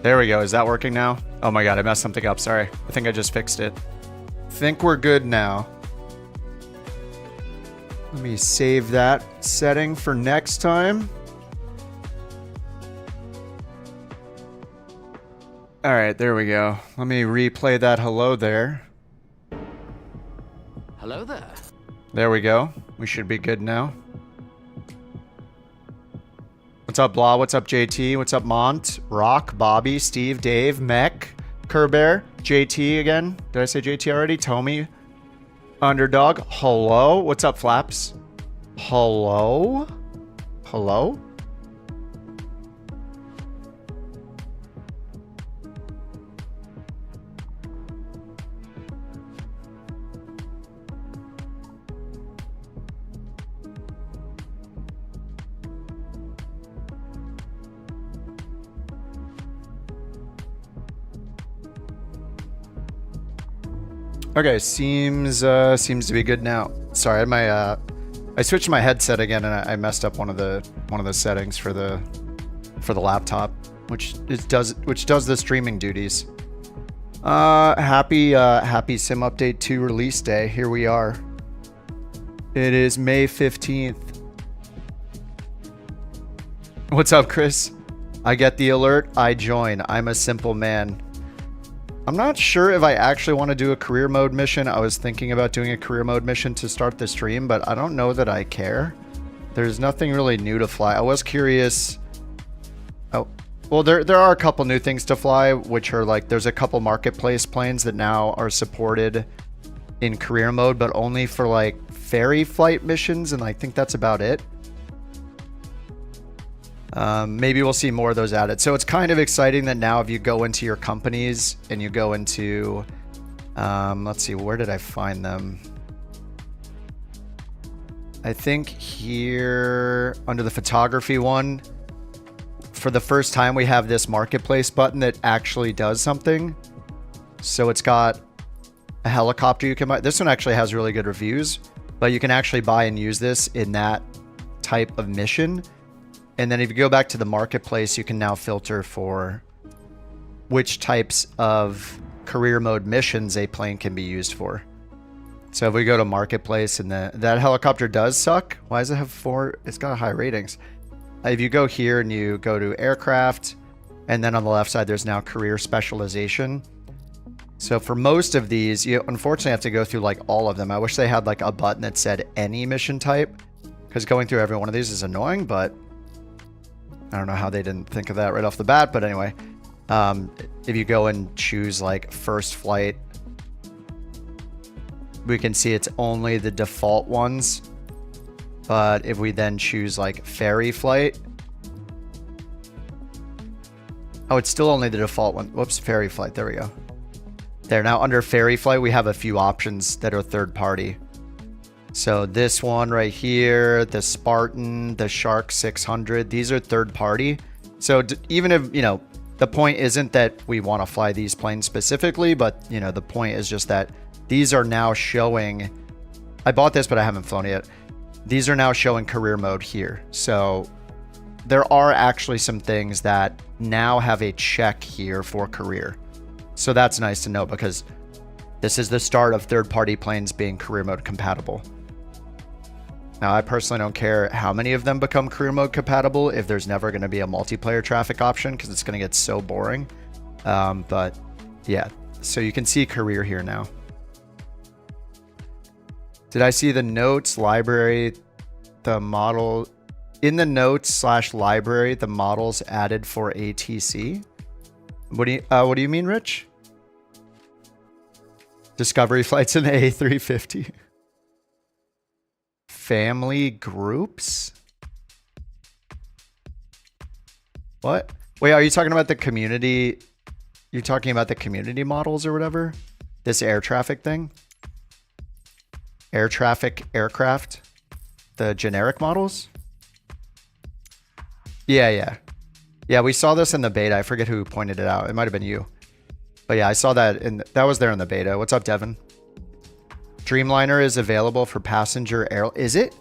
There we go. Is that working now? Oh my god, I messed something up. Sorry. I think I just fixed it. Think we're good now. Let me save that setting for next time. All right, there we go. Let me replay that hello there. Hello there. There we go. We should be good now. What's up, Blah? What's up, JT? What's up, Mont? Rock, Bobby, Steve, Dave, Mech, Kerbear, JT again. Did I say JT already? Tommy, Underdog. Hello. What's up, Flaps? Hello? Hello? Okay, seems to be good now. Sorry, I switched my headset again and I messed up one of the settings for the laptop, which does the streaming duties. Happy Sim Update 2 release day. Here we are. It is May 15th. What's up, Chris? I get the alert. I join. I'm a simple man. I'm not sure if I actually want to do a career mode mission. I was thinking about doing a career mode mission to start the stream, but I don't know that I care. There's nothing really new to fly. I was curious. Oh, well, there are a couple new things to fly, which are like, there's a couple marketplace planes that now are supported in career mode, but only for like ferry flight missions, and I think that's about it. Maybe we'll see more of those added. So it's kind of exciting that now if you go into your companies and you go into, let's see, where did I find them? I think here under the photography one, for the first time we have this marketplace button that actually does something. So it's got a helicopter you can buy. This one actually has really good reviews, but you can actually buy and use this in that type of mission. And then if you go back to the marketplace, you can now filter for which types of career mode missions a plane can be used for. So if we go to marketplace and that helicopter does suck. Why does it have 4? It's got high ratings. If you go here and you go to aircraft, and then on the left side, there's now career specialization. So for most of these, you unfortunately have to go through like all of them. I wish they had like a button that said any mission type, because going through every one of these is annoying, but I don't know how they didn't think of that right off the bat, but anyway, if you go and choose like first flight, we can see it's only the default ones. But if we then choose like ferry flight, oh, it's still only the default one. Whoops, ferry flight. There we go. There, now under ferry flight, we have a few options that are third party. So this one right here, the Spartan, the Shark 600, these are third party. So even if, you know, the point isn't that we want to fly these planes specifically, but, you know, the point is just that these are now showing, I bought this, but I haven't flown it yet. These are now showing career mode here. So there are actually some things that now have a check here for career. So that's nice to know because this is the start of third party planes being career mode compatible. Now, I personally don't care how many of them become career mode compatible if there's never going to be a multiplayer traffic option because it's going to get so boring. But yeah, so you can see career here now. Did I see the notes library, the model in the notes / library, the models added for ATC? What do you mean, Rich? Discovery flights in the A350. Family groups? What? Wait, are you talking about the community? You're talking about the community models or whatever? This air traffic thing? Air traffic aircraft? The generic models? Yeah. Yeah, we saw this in the beta. I forget who pointed it out. It might have been you. But yeah, I saw that that was there in the beta. What's up, Devin? Dreamliner is available for passenger air. Is it?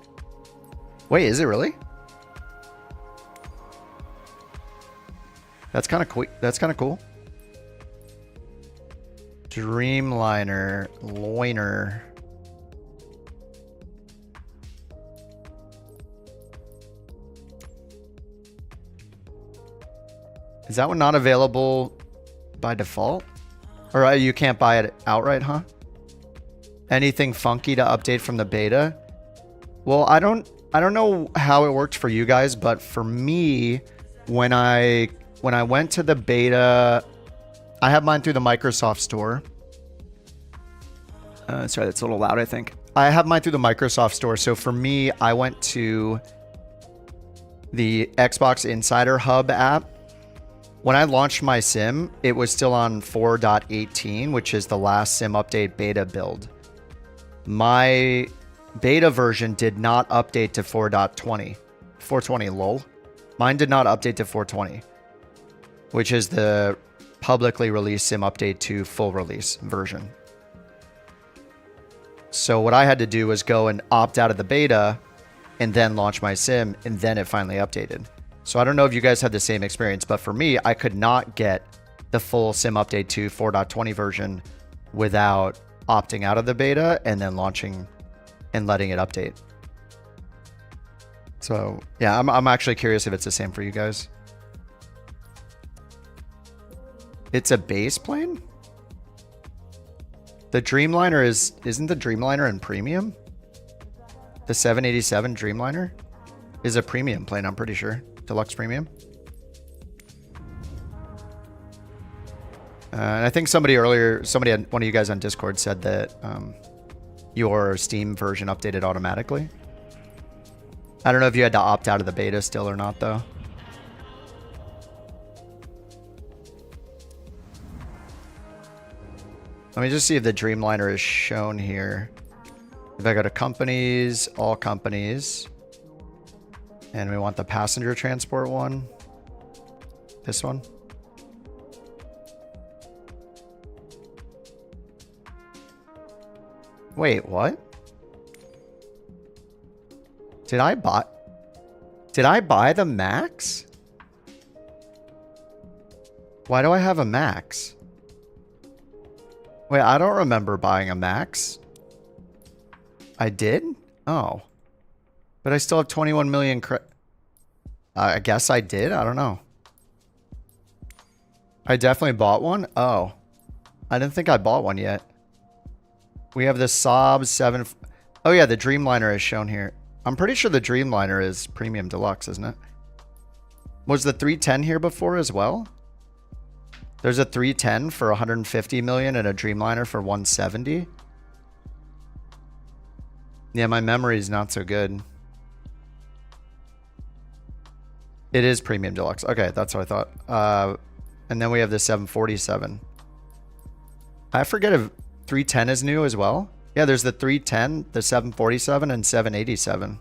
Wait, is it really? That's kind of cool. That's kind of cool. Dreamliner, loiner. Is that one not available by default? Or you can't buy it outright, huh? Anything funky to update from the beta? Well, I don't know how it worked for you guys, but for me, when I went to the beta, I have mine through the Microsoft Store. Sorry, that's a little loud, I think. I have mine through the Microsoft Store. So for me, I went to the Xbox Insider Hub app. When I launched my sim, it was still on 4.18, which is the last sim update beta build. My beta version did not update to 4.20. 420, lol. Mine did not update to 420, which is the publicly released sim update to full release version. So what I had to do was go and opt out of the beta and then launch my sim, and then it finally updated. So I don't know if you guys had the same experience, but for me, I could not get the full sim update to 4.20 version without opting out of the beta and then launching and letting it update. So yeah, I'm actually curious if it's the same for you guys. It's a base plane? The Dreamliner isn't the Dreamliner in premium? The 787 Dreamliner is a premium plane, I'm pretty sure. Deluxe premium. And I think somebody earlier, one of you guys on Discord said that your Steam version updated automatically. I don't know if you had to opt out of the beta still or not, though. Let me just see if the Dreamliner is shown here. If I go to companies, all companies, and we want the passenger transport one, this one. Wait, what? Did I buy the Max? Why do I have a Max? Wait, I don't remember buying a Max. I did? Oh. But I still have 21 million I guess I did? I don't know. I definitely bought one? Oh. I didn't think I bought one yet. We have the Saab 7... Oh yeah, the Dreamliner is shown here. I'm pretty sure the Dreamliner is Premium Deluxe, isn't it? Was the 310 here before as well? There's a 310 for 150 million and a Dreamliner for 170. Yeah, my memory is not so good. It is Premium Deluxe. Okay, that's what I thought. And then we have the 747. I forget if 310 is new as well. Yeah, there's the 310, the 747, and 787.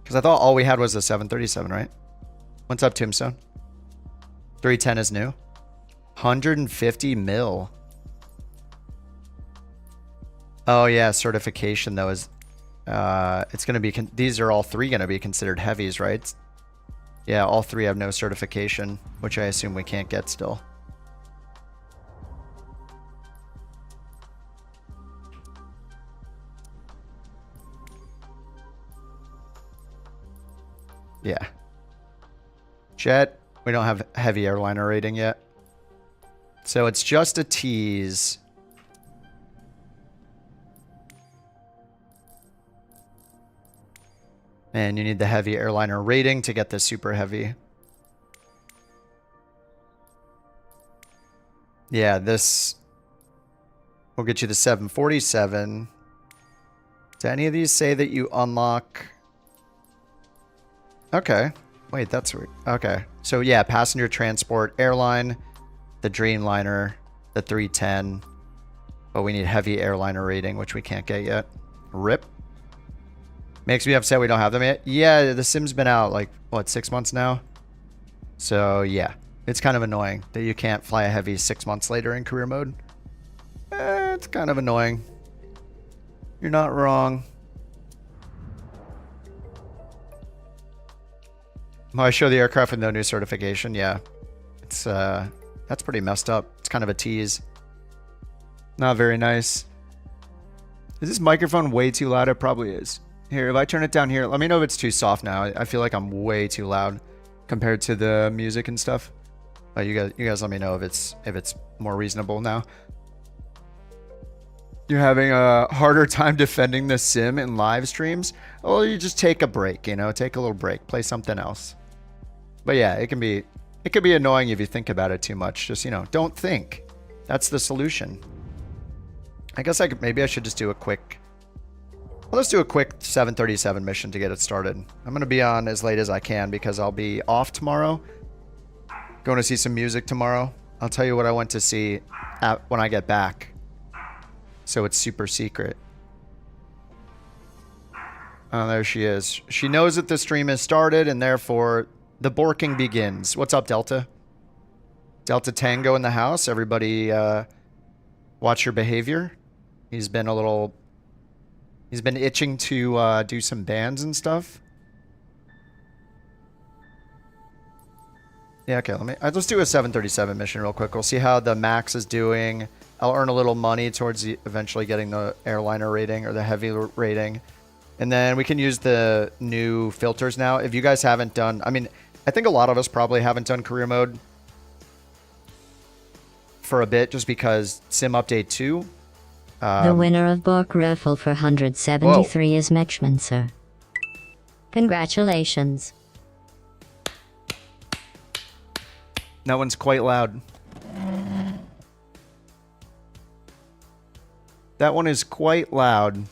Because I thought all we had was the 737, right? What's up, Tombstone? 310 is new. 150 mil. Oh yeah, certification though is it's going to be these are all three going to be considered heavies, right? Yeah, all three have no certification, which I assume we can't get still. Yeah. Jet, we don't have heavy airliner rating yet. So it's just a tease. And you need the heavy airliner rating to get the super heavy. Yeah, this will get you the 747. Do any of these say that you unlock... Okay. Wait, that's weird. Okay. So yeah, passenger transport, airline, the Dreamliner, the 310. But we need heavy airliner rating, which we can't get yet. RIP. Makes me upset we don't have them yet. Yeah, the sim's been out like, what, 6 months now? So yeah, it's kind of annoying that you can't fly a heavy 6 months later in career mode. It's kind of annoying. You're not wrong. Oh, I show the aircraft with no new certification. Yeah, it's that's pretty messed up. It's kind of a tease. Not very nice. Is this microphone way too loud? It probably is. Here, if I turn it down here, let me know if it's too soft now. I feel like I'm way too loud compared to the music and stuff. You guys let me know if it's more reasonable now. You're having a harder time defending the sim in live streams? Well, you just take a break, you know, take a little break, play something else. But yeah, it can be annoying if you think about it too much. Just, you know, don't think. That's the solution. I guess maybe I should just do a quick. Well, let's do a quick 737 mission to get it started. I'm going to be on as late as I can because I'll be off tomorrow. Going to see some music tomorrow. I'll tell you what I went to see when I get back. So it's super secret. Oh, there she is. She knows that the stream has started and therefore the borking begins. What's up, Delta? Delta Tango in the house. Everybody watch your behavior. He's been itching to do some bands and stuff. Yeah, okay, let's do a 737 mission real quick. We'll see how the max is doing. I'll earn a little money towards eventually getting the airliner rating or the heavy rating. And then we can use the new filters now. If you guys haven't done, I mean, I think a lot of us probably haven't done career mode for a bit just because Sim Update 2. The winner of Bork raffle for 173 is MSFS. Congratulations. That one's quite loud. That one is quite loud.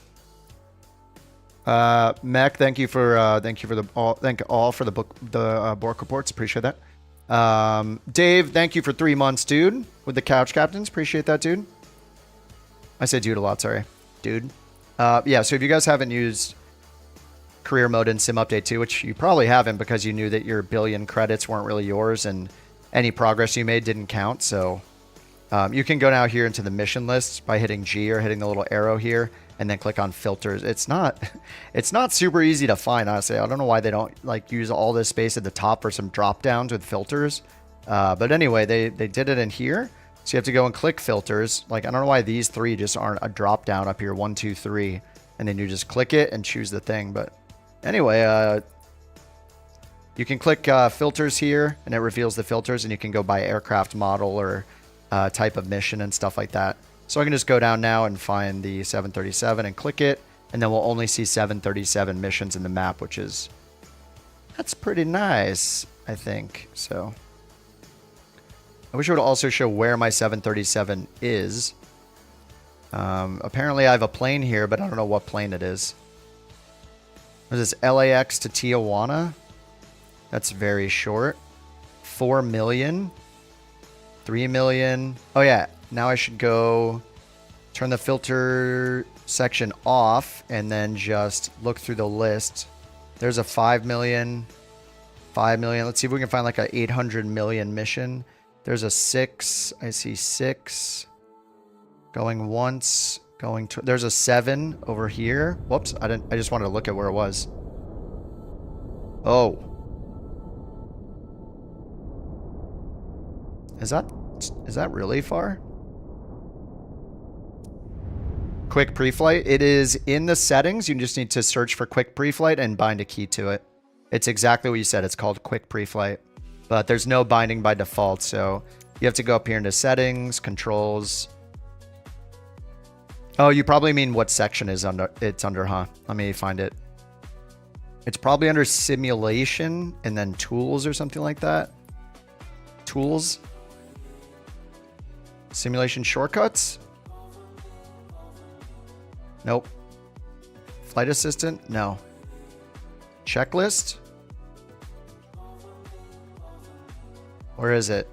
Mech, thank you for all for the Bork reports. Appreciate that. Dave, thank you for 3 months, dude, with the couch captains. Appreciate that, dude. I say dude a lot, sorry. Dude. Yeah, so if you guys haven't used career mode in Sim Update 2, which you probably haven't because you knew that your billion credits weren't really yours and any progress you made didn't count, so you can go now here into the mission list by hitting G or hitting the little arrow here and then click on filters. It's not super easy to find, honestly. I don't know why they don't like use all this space at the top for some drop downs with filters. But anyway, they did it in here. So you have to go and click filters. Like, I don't know why these three just aren't a drop down up here. 1, 2, 3. And then you just click it and choose the thing. But anyway, you can click filters here and it reveals the filters and you can go by aircraft model or type of mission and stuff like that. So I can just go down now and find the 737 and click it. And then we'll only see 737 missions in the map, that's pretty nice, I think. So I wish it would also show where my 737 is. Apparently I have a plane here, but I don't know what plane it is. What is this, LAX to Tijuana? That's very short. 4 million. 3 million. Oh yeah, now I should go turn the filter section off and then just look through the list. There's a 5 million. 5 million. Let's see if we can find like a 800 million mission. There's a 6. I see 6. Going once. Going to. There's a 7 over here. Whoops. I just wanted to look at where it was. Oh. Is that really far? Quick pre-flight. It is in the settings. You just need to search for quick pre-flight and bind a key to it. It's exactly what you said. It's called quick pre-flight. But there's no binding by default, so you have to go up here into settings, controls. Oh, you probably mean what section it's under, huh? Let me find it. It's probably under simulation and then tools or something like that. Tools. Simulation shortcuts? Nope. Flight assistant? No. Checklist? Where is it?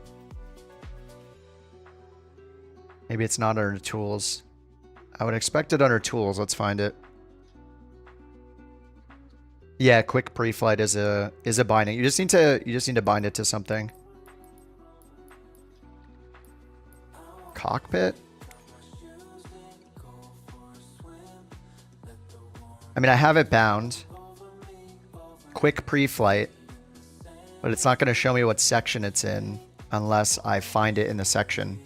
Maybe it's not under tools. I would expect it under tools. Let's find it. Yeah, quick pre-flight is a binding. You just need to bind it to something. Cockpit? I mean, I have it bound. Quick pre-flight. But it's not going to show me what section it's in unless I find it in the section.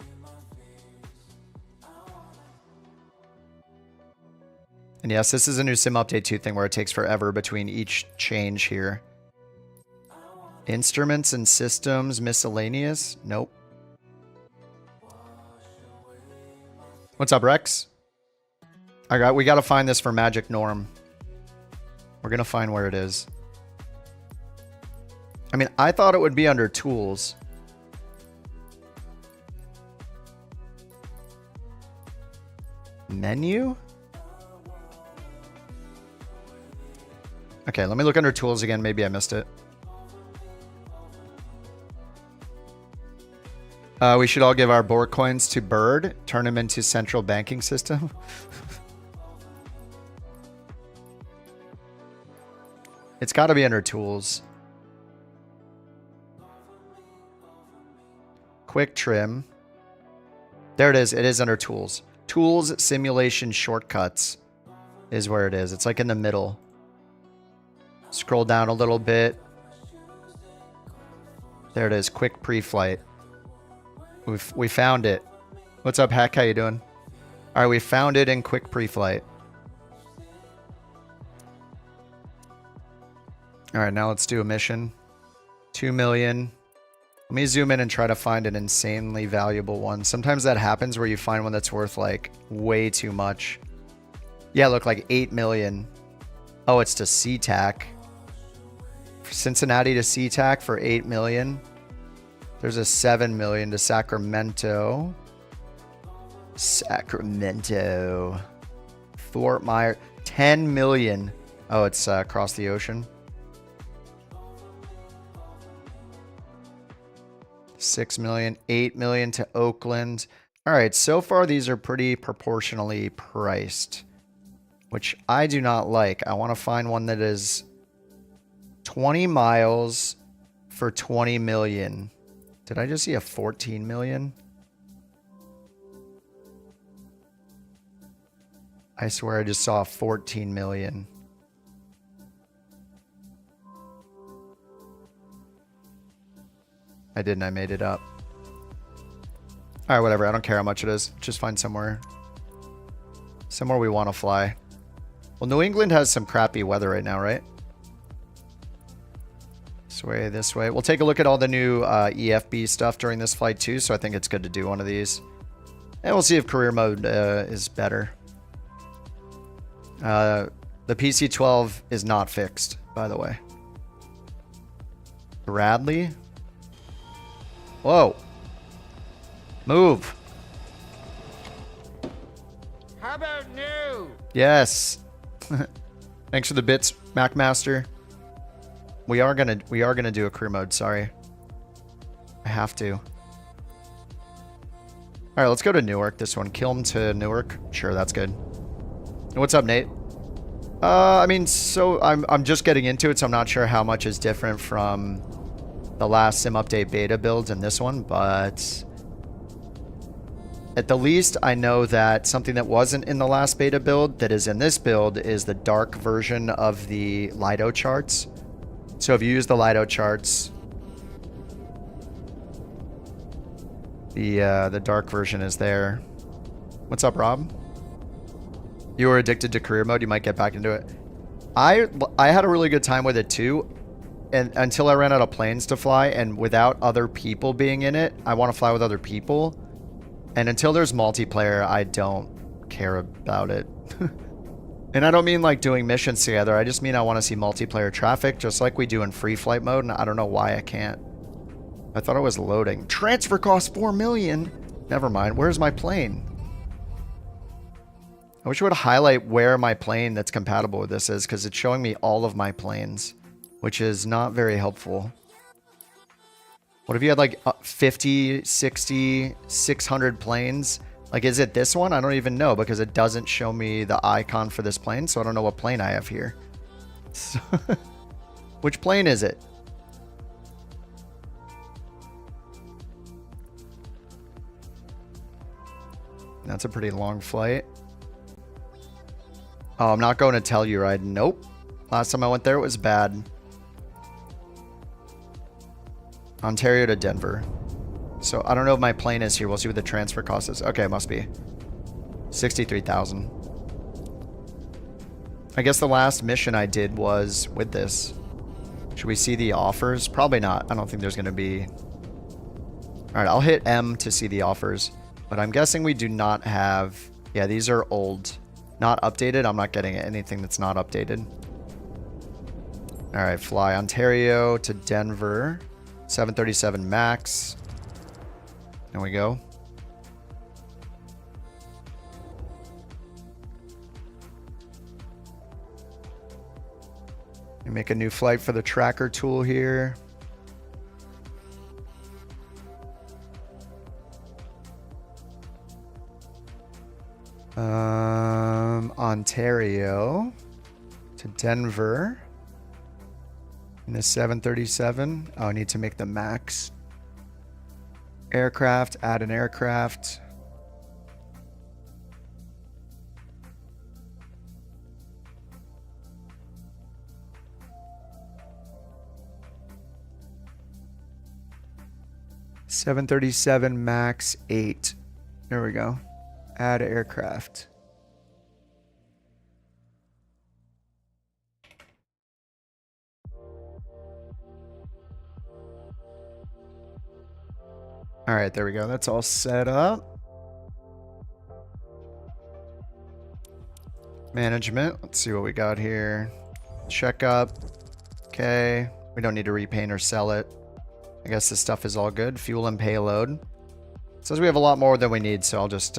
And yes, this is a new sim update 2 thing where it takes forever between each change here. Instruments and systems, miscellaneous? Nope. What's up, Rex? We got to find this for Magic Norm. We're going to find where it is. I mean, I thought it would be under tools. Menu? Okay, let me look under tools again. Maybe I missed it. We should all give our Bork coins to Bird. Turn him into central banking system. It's got to be under tools. Quick trim. There it is. It is under tools. Tools, simulation, shortcuts is where it is. It's like in the middle. Scroll down a little bit. There it is. Quick pre-flight. We found it. What's up, Hack? How you doing? All right, we found it in quick pre-flight. All right, now let's do a mission. 2 million. Let me zoom in and try to find an insanely valuable one. Sometimes that happens where you find one that's worth like way too much. Yeah, look, like 8 million. Oh, it's to SeaTac. Cincinnati to SeaTac for 8 million. There's a 7 million to Sacramento. Sacramento. Fort Myers. 10 million. Oh, it's across the ocean. 6 million. 8 million to Oakland. All right, so far these are pretty proportionally priced, which I do not like. I want to find one that is 20 miles for 20 million. Did I just see a 14 million? I swear I just saw 14 million. I didn't. I made it up. All right, whatever. I don't care how much it is. Just find somewhere we want to fly. Well, New England has some crappy weather right now, right? This way. We'll take a look at all the new EFB stuff during this flight too, so I think it's good to do one of these. And we'll see if career mode is better. The PC-12 is not fixed, by the way. Bradley? Whoa. Move. How about new? Yes. Thanks for the bits, MacMaster. We are gonna do a career mode, sorry. I have to. Alright, let's go to Newark. This one. Kiln to Newark. Sure, that's good. What's up, Nate? I mean, so I'm just getting into it, so I'm not sure how much is different from the last sim update beta builds and this one, but at the least I know that something that wasn't in the last beta build that is in this build is the dark version of the Lido charts. So if you use the Lido charts, the dark version is there. What's up, Rob? You were addicted to career mode. You might get back into it. I had a really good time with it too, and until I ran out of planes to fly, and without other people being in it, I want to fly with other people. And until there's multiplayer, I don't care about it. And I don't mean like doing missions together. I just mean I want to see multiplayer traffic, just like we do in free flight mode, and I don't know why I can't. I thought it was loading. Transfer cost 4 million. Never mind. Where's my plane? I wish it would highlight where my plane that's compatible with this is, because it's showing me all of my planes, which is not very helpful. What if you had like 50, 60, 600 planes? Like, is it this one? I don't even know, because it doesn't show me the icon for this plane, so I don't know what plane I have here. So which plane is it? That's a pretty long flight. Oh, I'm not going to Telluride. Nope. Last time I went there, it was bad. Ontario to Denver. So I don't know if my plane is here. We'll see what the transfer cost is. Okay, it must be 63,000. I guess the last mission I did was with this. Should we see the offers? Probably not. I don't think there's going to be... Alright, I'll hit M to see the offers. But I'm guessing we do not have... Yeah, these are old. Not updated. I'm not getting anything that's not updated. Alright, fly Ontario to Denver. 737 max. There we go. Make a new flight for the tracker tool here. Ontario to Denver in a 737. Oh, I need to make the max. Aircraft, add an aircraft. $737 max 8. There we go. Add aircraft. All right, there we go. That's all set up. Management. Let's see what we got here. Check up. Okay. We don't need to repaint or sell it. I guess this stuff is all good. Fuel and payload. It says we have a lot more than we need, so I'll just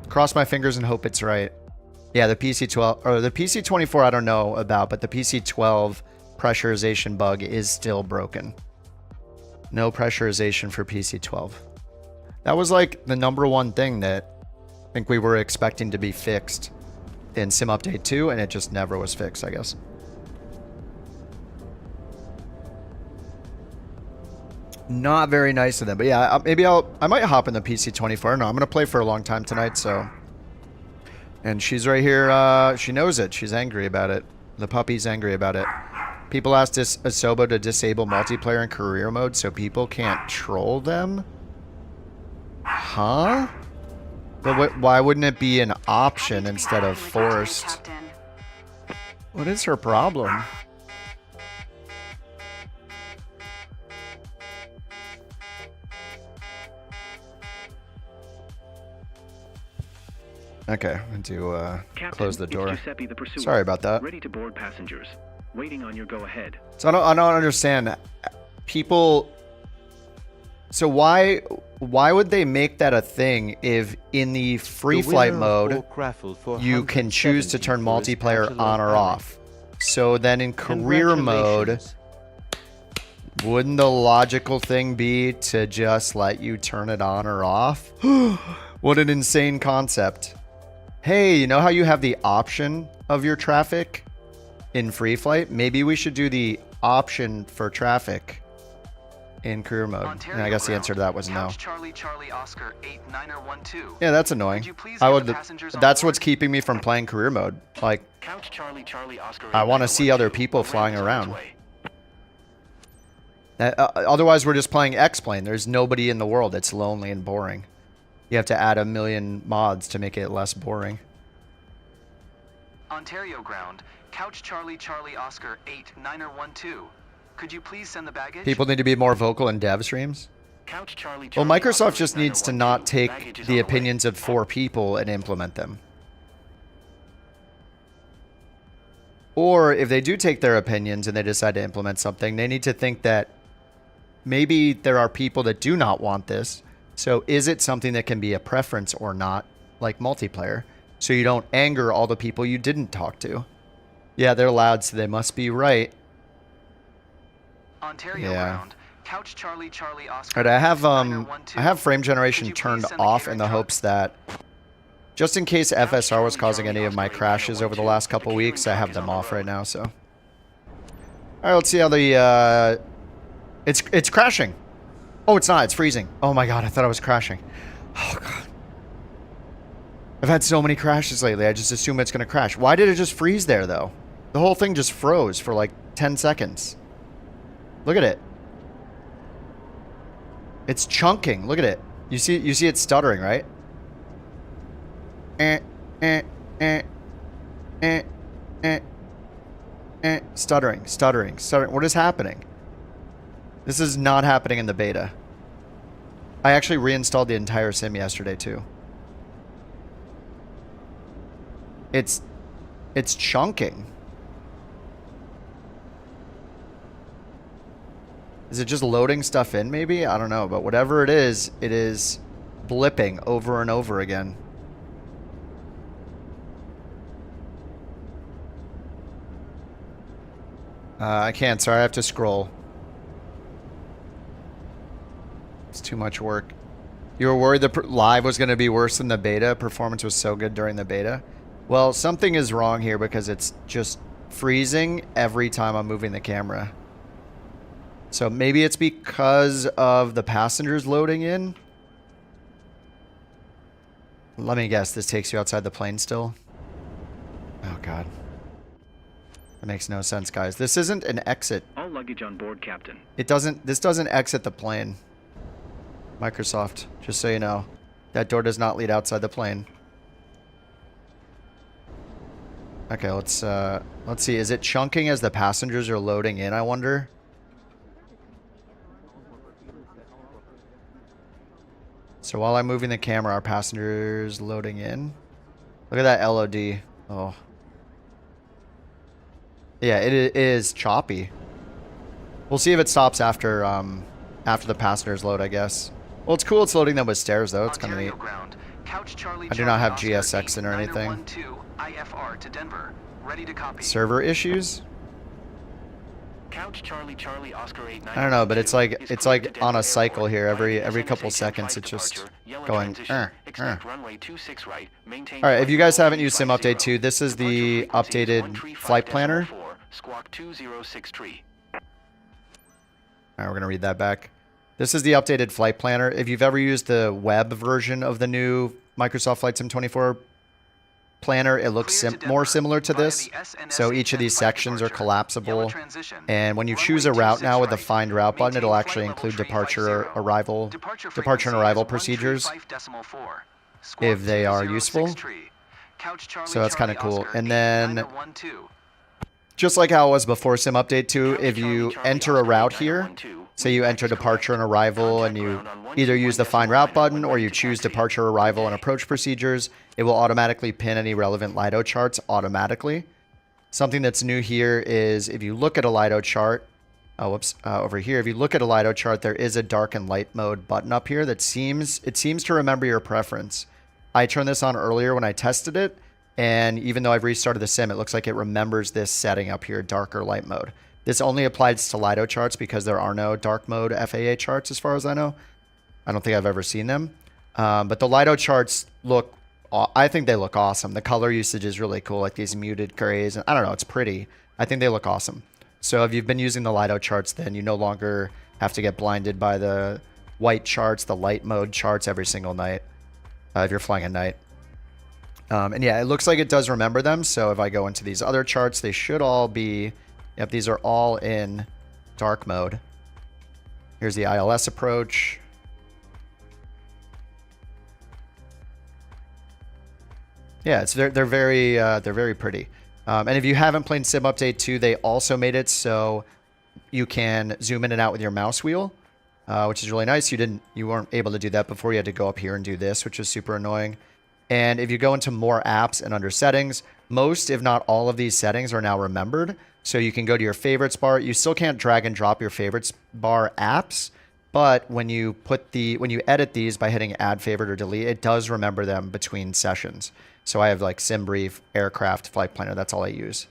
cross my fingers and hope it's right. Yeah, the PC-12 or the PC-24 I don't know about, but the PC-12 pressurization bug is still broken. No pressurization for PC-12. That was like the #1 thing that I think we were expecting to be fixed in Sim Update 2, and it just never was fixed, I guess. Not very nice of them, but yeah, maybe I might hop in the PC-24. No, I'm gonna play for a long time tonight, so. And she's right here. She knows it. She's angry about it. The puppy's angry about it. People asked Asobo to disable multiplayer in career mode so people can't troll them. Huh? But why wouldn't it be an option instead of forced? What is her problem? Okay, I'm going to close the door. Sorry about that. Ready to board passengers. Waiting on your go-ahead. So I don't understand. People. So why would they make that a thing if in the free flight mode you can choose to turn multiplayer on or off? So then in career mode, wouldn't the logical thing be to just let you turn it on or off? What an insane concept. Hey, you know how you have the option of your traffic in free flight? Maybe we should do the option for traffic in career mode. And I guess the answer to that was no. Yeah, that's annoying. That's what's keeping me from playing career mode. Like, I want to see other people flying around. Otherwise, we're just playing X-Plane. There's nobody in the world. It's lonely and boring. You have to add 1 million mods to make it less boring. Ontario ground, Couch Charlie Charlie Oscar 8912. Could you please send the baggage? People need to be more vocal in dev streams. Couch Charlie, Well, Charlie, Microsoft Oscar just needs to not take the opinions of 4 people and implement them. Or if they do take their opinions and they decide to implement something, they need to think that maybe there are people that do not want this. So is it something that can be a preference or not, like multiplayer? So you don't anger all the people you didn't talk to. Yeah, they're loud, so they must be right. Ontario ground, Couch Charlie Charlie Oscar. Alright, I have frame generation turned off in the hopes that just in case FSR was causing any of my crashes over the last couple weeks, I have them off right now, so. Alright, let's see how the it's crashing. Oh, it's not. It's freezing. Oh my god, I thought I was crashing. Oh god. I've had so many crashes lately, I just assume it's going to crash. Why did it just freeze there, though? The whole thing just froze for like 10 seconds. Look at it. It's chunking. Look at it. You see it stuttering, right? Stuttering. What is happening? This is not happening in the beta. I actually reinstalled the entire sim yesterday too. It's chunking. Is it just loading stuff in maybe? I don't know, but whatever it is blipping over and over again. I can't, sorry, I have to scroll. It's too much work. You were worried the live was going to be worse than the beta? Performance was so good during the beta? Well, something is wrong here because it's just freezing every time I'm moving the camera. So maybe it's because of the passengers loading in? Let me guess, this takes you outside the plane still? Oh, God. That makes no sense, guys. This isn't an exit. All luggage on board, Captain. This doesn't exit the plane. Microsoft, just so you know. That door does not lead outside the plane. Okay, let's see. Is it chunking as the passengers are loading in, I wonder? So while I'm moving the camera, our passengers loading in. Look at that LOD. Oh. Yeah, it is choppy. We'll see if it stops after the passengers load, I guess. Well, it's cool it's loading them with stairs, though. It's kind of neat. I do not have GSX in or anything. Server issues? Couch Charlie Oscar 8 I don't know, but it's like on a cycle here. Every couple seconds, it's just going. Alright, if you guys haven't used Sim Update 2, this is the updated flight planner. Alright, we're gonna read that back. This is the updated flight planner. If you've ever used the web version of the new Microsoft Flight Sim 24 planner, it looks more similar to this. So each of these sections are collapsible. And when you choose a route now with the Find Route button, it'll actually include departure and arrival procedures if they are useful. So that's kind of cool. And then, just like how it was before Sim Update 2, if you enter a route here, say you enter departure and arrival, and you either use the Find Route button or you choose departure, arrival, and approach procedures, it will automatically pin any relevant Lido charts automatically. Something that's new here is if you look at a Lido chart, over here, if you look at a Lido chart, there is a dark and light mode button up here that seems to remember your preference. I turned this on earlier when I tested it, and even though I've restarted the sim, it looks like it remembers this setting up here, dark or light mode. This only applies to Lido charts because there are no dark mode FAA charts as far as I know. I don't think I've ever seen them. But the Lido charts I think they look awesome. The color usage is really cool, like these muted grays. And I don't know, it's pretty. I think they look awesome. So if you've been using the Lido charts, then you no longer have to get blinded by the white charts, the light mode charts every single night if you're flying at night. And yeah, it looks like it does remember them. So if I go into these other charts, they should all be... Yep, these are all in dark mode. Here's the ILS approach. Yeah, they're very pretty. And if you haven't played Sim Update 2, they also made it so you can zoom in and out with your mouse wheel, which is really nice. You weren't able to do that before. You had to go up here and do this, which is super annoying. And if you go into more apps and under settings, most, if not all of these settings are now remembered. So you can go to your favorites bar. You still can't drag and drop your favorites bar apps, but when you edit these by hitting add favorite or delete, it does remember them between sessions. So I have like SimBrief, Aircraft, Flight Planner. That's all I use.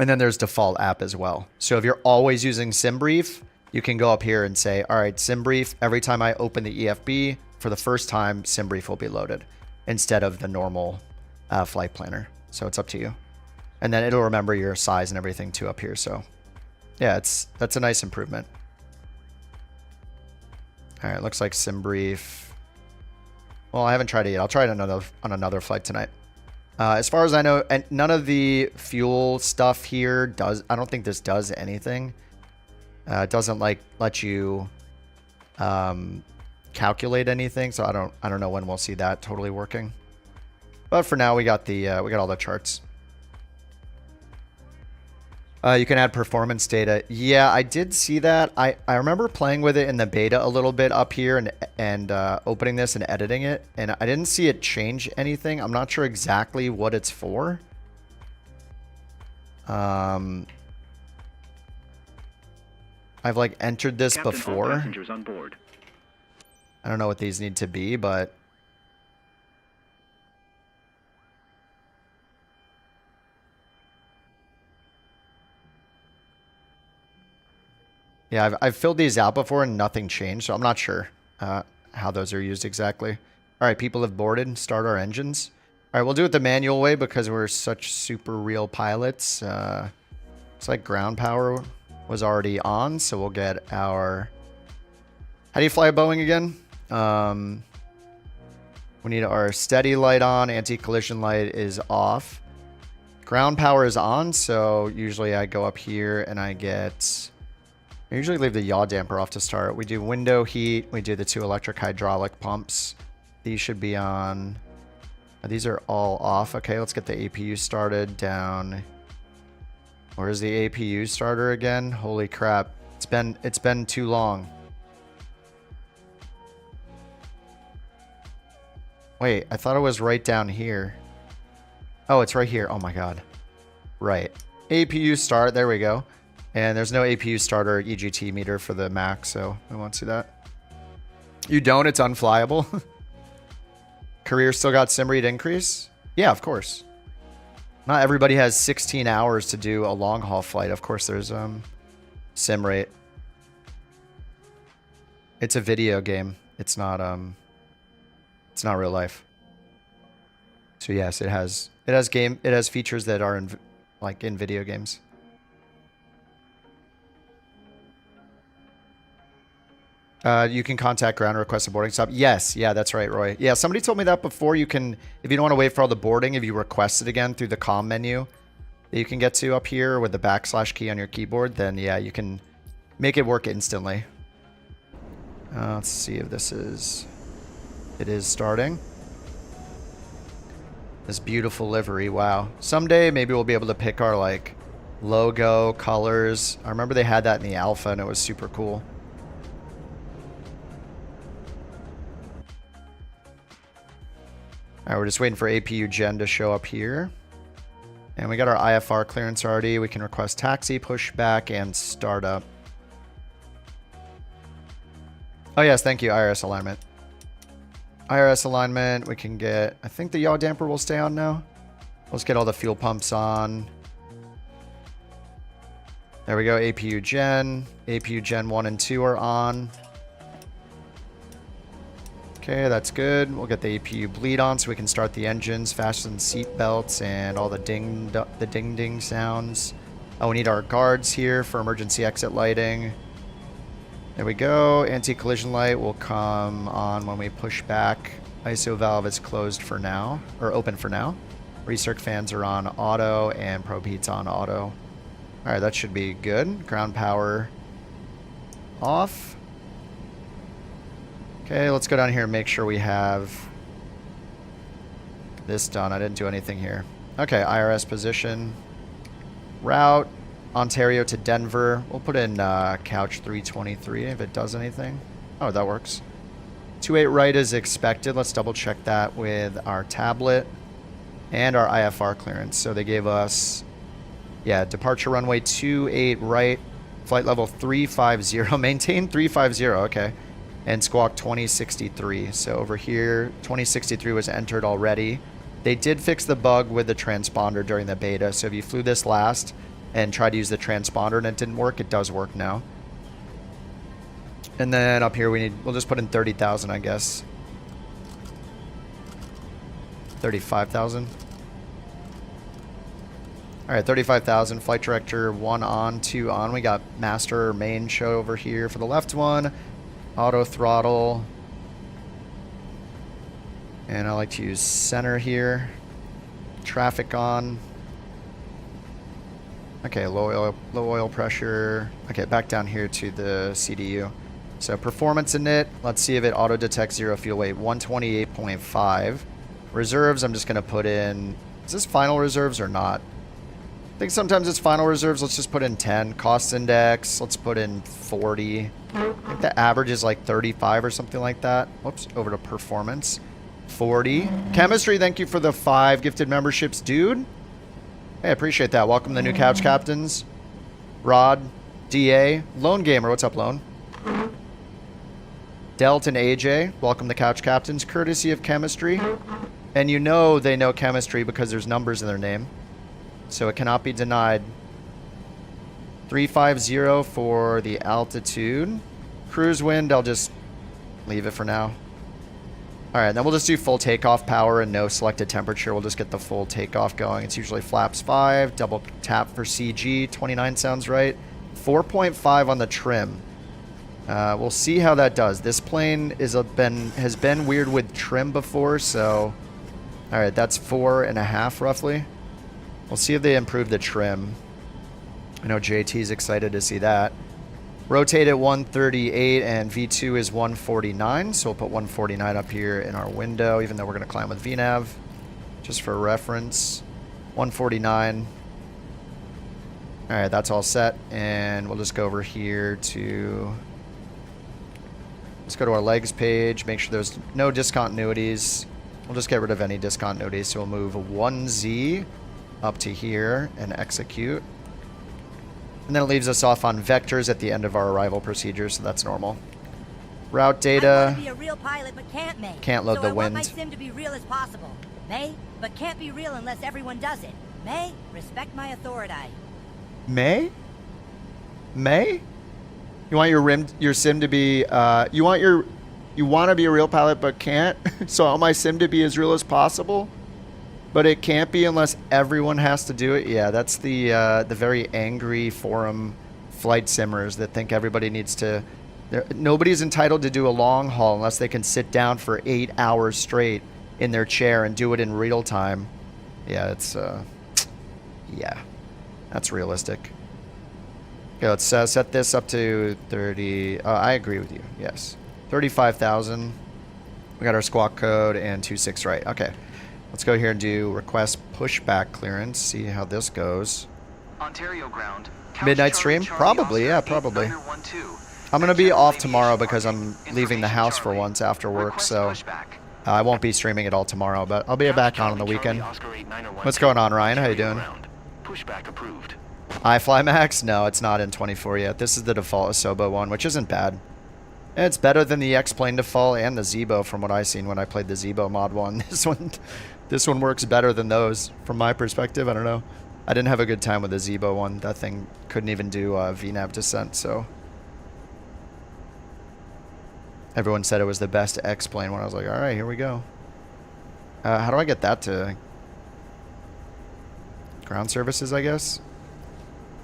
And then there's default app as well. So if you're always using SimBrief, you can go up here and say, all right, SimBrief, every time I open the EFB for the first time, SimBrief will be loaded instead of the normal Flight Planner. So it's up to you. And then it'll remember your size and everything too up here. So yeah, that's a nice improvement. All right, looks like SimBrief. Well, I haven't tried it yet. I'll try it on another flight tonight. As far as I know, and none of the fuel stuff here I don't think this does anything. It doesn't like let you calculate anything, so I don't know when we'll see that totally working. But for now, we got all the charts. You can add performance data. Yeah, I did see that. I remember playing with it in the beta a little bit up here and opening this and editing it, and I didn't see it change anything. I'm not sure exactly what it's for. I've like entered this Captain, before. all passengers on board. I don't know what these need to be, but yeah, I've filled these out before and nothing changed, so I'm not sure how those are used exactly. All right, people have boarded. Start our engines. All right, we'll do it the manual way because we're such super real pilots. It's like ground power was already on, so we'll get our... How do you fly a Boeing again? We need our steady light on. Anti-collision light is off. Ground power is on, so usually I go up here and I get... I usually leave the yaw damper off to start. We do window heat. We do the 2 electric hydraulic pumps. These should be on. These are all off. Okay, let's get the APU started down. Where's the APU starter again? Holy crap. It's been too long. Wait, I thought it was right down here. Oh, it's right here. Oh my god. Right. APU start. There we go. And there's no APU starter EGT meter for the Mac, so we won't see that. You don't? It's unflyable? Career still got sim rate increase? Yeah, of course. Not everybody has 16 hours to do a long haul flight. Of course there's sim rate. It's a video game. It's not real life. So yes, it has features that are in video games. You can contact ground and request a boarding stop. Yes, yeah, that's right, Roy. Yeah, somebody told me that before. You can, if you don't want to wait for all the boarding, if you request it again through the comm menu that you can get to up here with the / key on your keyboard, then yeah, you can make it work instantly. Let's see if this is... It is starting. This beautiful livery, wow. Someday maybe we'll be able to pick our like logo, colors. I remember they had that in the alpha and it was super cool. All right, we're just waiting for APU Gen to show up here. And we got our IFR clearance already. We can request taxi, pushback, and startup. Oh yes, thank you, IRS alignment. IRS alignment, we can get... I think the yaw damper will stay on now. Let's get all the fuel pumps on. There we go, APU Gen. APU Gen 1 and 2 are on. Okay, that's good. We'll get the APU bleed on so we can start the engines, fasten seat belts, and all the ding sounds. Oh, we need our guards here for emergency exit lighting. There we go. Anti-collision light will come on when we push back. ISO valve is closed for now, or open for now. Recirc fans are on auto, and probe heat's on auto. All right, that should be good. Ground power off. Okay, let's go down here and make sure we have this done. I didn't do anything here. Okay, IRS position. Route, Ontario to Denver. We'll put in couch 323 if it does anything. Oh, that works. 28 right is expected. Let's double check that with our tablet and our IFR clearance. So they gave us, yeah, departure runway 28 right, flight level 350, maintain 350, okay. And squawk 2063. So over here, 2063 was entered already. They did fix the bug with the transponder during the beta. So if you flew this last and tried to use the transponder and it didn't work, it does work now. And then up here we'll just put in 30,000, I guess. 35,000. All right, 35,000. Flight director 1 on, 2 on. We got master main show over here for the left one. Auto throttle. And I like to use center here. Traffic on. Okay, low oil pressure. Okay, back down here to the CDU. So performance init, let's see if it auto detects zero fuel weight, 128.5. Reserves, I'm just gonna put in, is this final reserves or not? I think sometimes it's final reserves, let's just put in 10. Cost index, let's put in 40. I think the average is like 35 or something like that. Whoops, over to performance. 40. Chemistry, thank you for the 5 gifted memberships, dude. Hey, I appreciate that. Welcome to the new couch captains. Rod, DA, Lone Gamer, what's up, Lone? Delt and AJ, welcome to couch captains, courtesy of chemistry. And you know they know chemistry because there's numbers in their name. So it cannot be denied. 350 for the altitude. Cruise wind, I'll just leave it for now. Alright, then we'll just do full takeoff power and no selected temperature. We'll just get the full takeoff going. It's usually flaps 5, double tap for CG, 29 sounds right. 4.5 on the trim. We'll see how that does. This plane has been weird with trim before, so... Alright, that's 4.5 roughly. We'll see if they improve the trim. I know JT's excited to see that. Rotate at 138 and V2 is 149, so we'll put 149 up here in our window, even though we're going to climb with VNav, just for reference. 149. Alright, that's all set, and we'll just go over here to... Let's go to our legs page, make sure there's no discontinuities. We'll just get rid of any discontinuities, so we'll move 1Z up to here and execute. And then it leaves us off on vectors at the end of our arrival procedure, so that's normal. Route data. I want to be a real pilot, but can't make. Can't load so the I wind. want my sim to be real as possible. May, but can't be real unless everyone does it. May, respect my authority. May? May? You want your sim to be you want to be a real pilot but can't? So I want my sim to be as real as possible? But it can't be unless everyone has to do it? Yeah, that's the very angry forum flight simmers that think everybody needs to... Nobody's entitled to do a long haul unless they can sit down for 8 hours straight in their chair and do it in real time. Yeah, it's... yeah, that's realistic. Okay, let's set this up to 30... I agree with you, yes. 35,000. We got our squawk code and 26 right. Okay. Let's go here and do request pushback clearance. See how this goes. Ontario ground. Midnight stream? Probably, yeah, probably. I'm going to be off tomorrow because I'm leaving the house for once after work, so I won't be streaming it all tomorrow, but I'll be back on the weekend. What's going on, Ryan? How you doing? Pushback approved. iFlymax? No, it's not in 24 yet. This is the default Asobo one, which isn't bad. It's better than the X-Plane default and the Zebo from what I've seen when I played the Zebo mod one. This one works better than those from my perspective. I don't know. I didn't have a good time with the Zebo one. That thing couldn't even do VNav descent, so... Everyone said it was the best X-Plane one. I was like, alright, here we go. How do I get that to... ground services, I guess?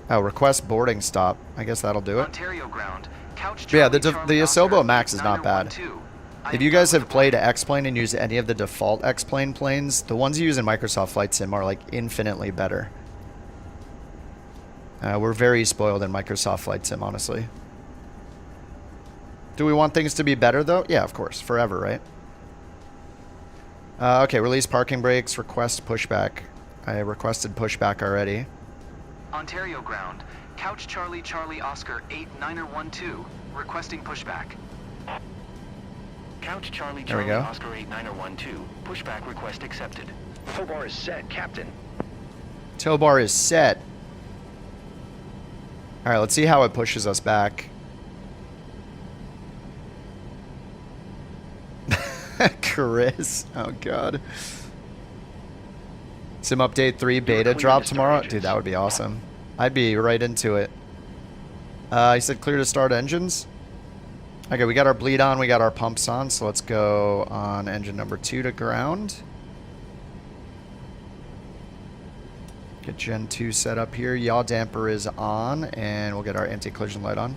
Oh, request boarding stop. I guess that'll do it. Ontario ground. Yeah, the Asobo Max is not bad. If you guys have played X-Plane and used any of the default X-Plane planes, the ones you use in Microsoft Flight Sim are like infinitely better. We're very spoiled in Microsoft Flight Sim, honestly. Do we want things to be better, though? Yeah, of course. Forever, right? Okay, release parking brakes, request pushback. I requested pushback already. Ontario ground. Couch Charlie Charlie Oscar 8912. Requesting pushback. Couch Charlie There we Charlie go. Oscar 8912. Pushback request accepted. Tow bar is set, Captain. Tow bar is set. Alright, let's see how it pushes us back. Chris. Oh, God. Sim Update 3 beta drop tomorrow? Dude, that would be awesome. I'd be right into it. He said clear to start engines. Okay, we got our bleed on, we got our pumps on, so let's go on engine number 2 to ground. Get Gen 2 set up here. Yaw damper is on, and we'll get our anti-collision light on.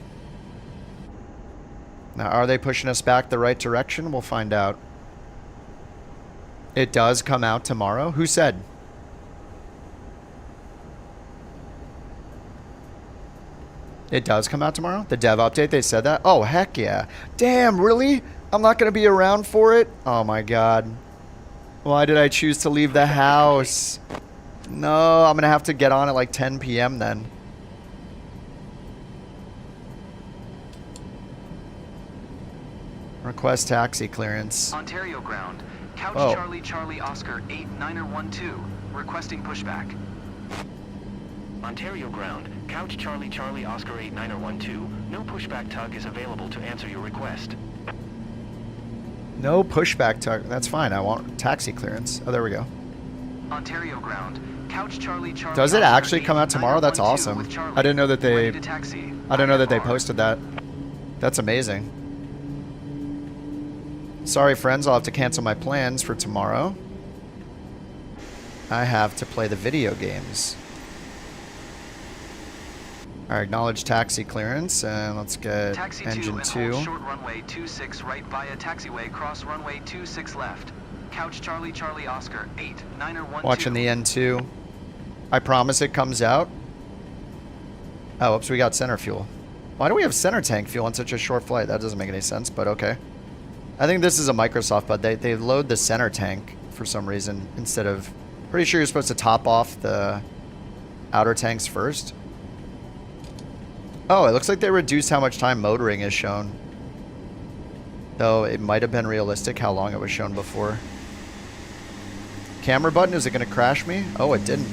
Now, are they pushing us back the right direction? We'll find out. It does come out tomorrow? Who said? It does come out tomorrow? The dev update, they said that? Oh, heck yeah. Damn, really? I'm not going to be around for it? Oh my god. Why did I choose to leave the house? No, I'm going to have to get on at like 10 p.m. then. Request taxi clearance. Ontario ground. Couch Oh. Charlie Charlie Oscar 8912. Requesting pushback. Ontario ground. Couch Charlie Charlie Oscar 8912. No pushback tug is available to answer your request. No pushback tug. That's fine. I want taxi clearance. Oh, there we go. Ontario ground. Couch Charlie Charlie. Does it Oscar actually come out tomorrow? That's 8912 awesome. with Charlie. I didn't know that they. Ready to taxi. I didn't know that they IFR. posted that. That's amazing. Sorry, friends. I'll have to cancel my plans for tomorrow. I have to play the video games. Alright, acknowledge taxi clearance, and let's get Taxi engine 2 2. and hold short runway 26 right via taxiway cross runway 26 left. Couch Charlie Charlie Oscar 8912. Watching the N2. I promise it comes out. Oh, oops, we got center fuel. Why do we have center tank fuel on such a short flight? That doesn't make any sense, but okay. I think this is a Microsoft, but they load the center tank for some reason instead of... Pretty sure you're supposed to top off the outer tanks first. Oh, it looks like they reduced how much time motoring is shown. Though it might have been realistic how long it was shown before. Camera button, is it going to crash me? Oh, it didn't.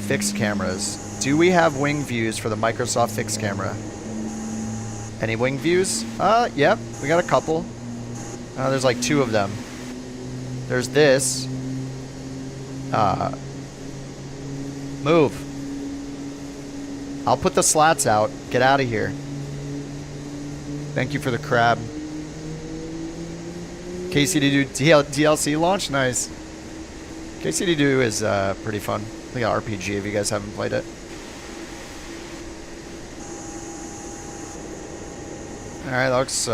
Fixed cameras. Do we have wing views for the Microsoft fixed camera? Any wing views? Yep, we got a couple. There's like 2 of them. There's this. Move. I'll put the slats out. Get out of here. Thank you for the crab. KCD2 DLC launch? Nice. KCD2 is pretty fun. Like an RPG if you guys haven't played it. Alright, that looks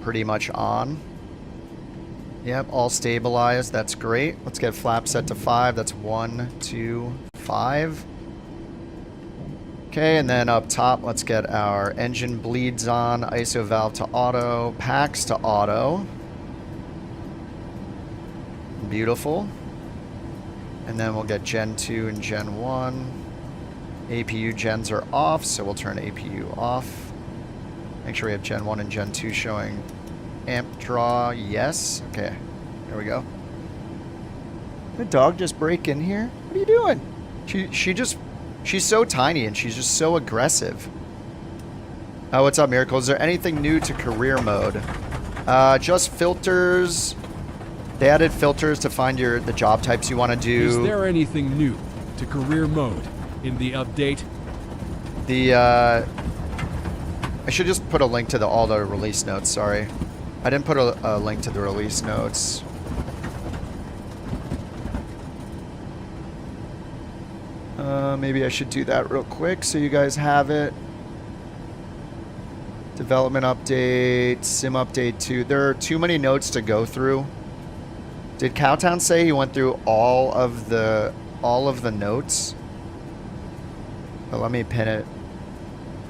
pretty much on. Yep, all stabilized. That's great. Let's get flap set to 5. That's 1, 2, 5. Okay, and then up top, let's get our engine bleeds on, ISO valve to auto, packs to auto. Beautiful. And then we'll get Gen 2 and Gen 1. APU gens are off, so we'll turn APU off. Make sure we have Gen 1 and Gen 2 showing amp draw, yes. Okay, there we go. Did the dog just break in here? What are you doing? She's so tiny and she's just so aggressive. Oh, what's up, Miracle? Is there anything new to career mode? Just filters. They added filters to find the job types you want to do. Is there anything new to career mode in the update? I should just put a link to all the release notes, sorry. I didn't put a link to the release notes. Maybe I should do that real quick so you guys have it. Development update, sim update 2. There are too many notes to go through. Did Cowtown say he went through all of the notes? Oh, let me pin it.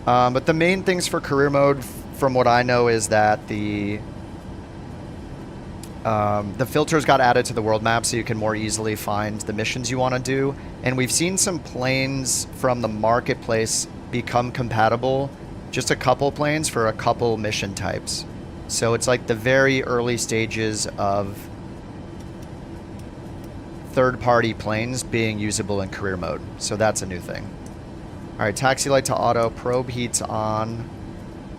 But the main things for career mode, from what I know, is that the filters got added to the world map so you can more easily find the missions you want to do. And we've seen some planes from the marketplace become compatible. Just a couple planes for a couple mission types. So it's like the very early stages of third-party planes being usable in career mode. So that's a new thing. Alright, taxi light to auto, probe heat's on.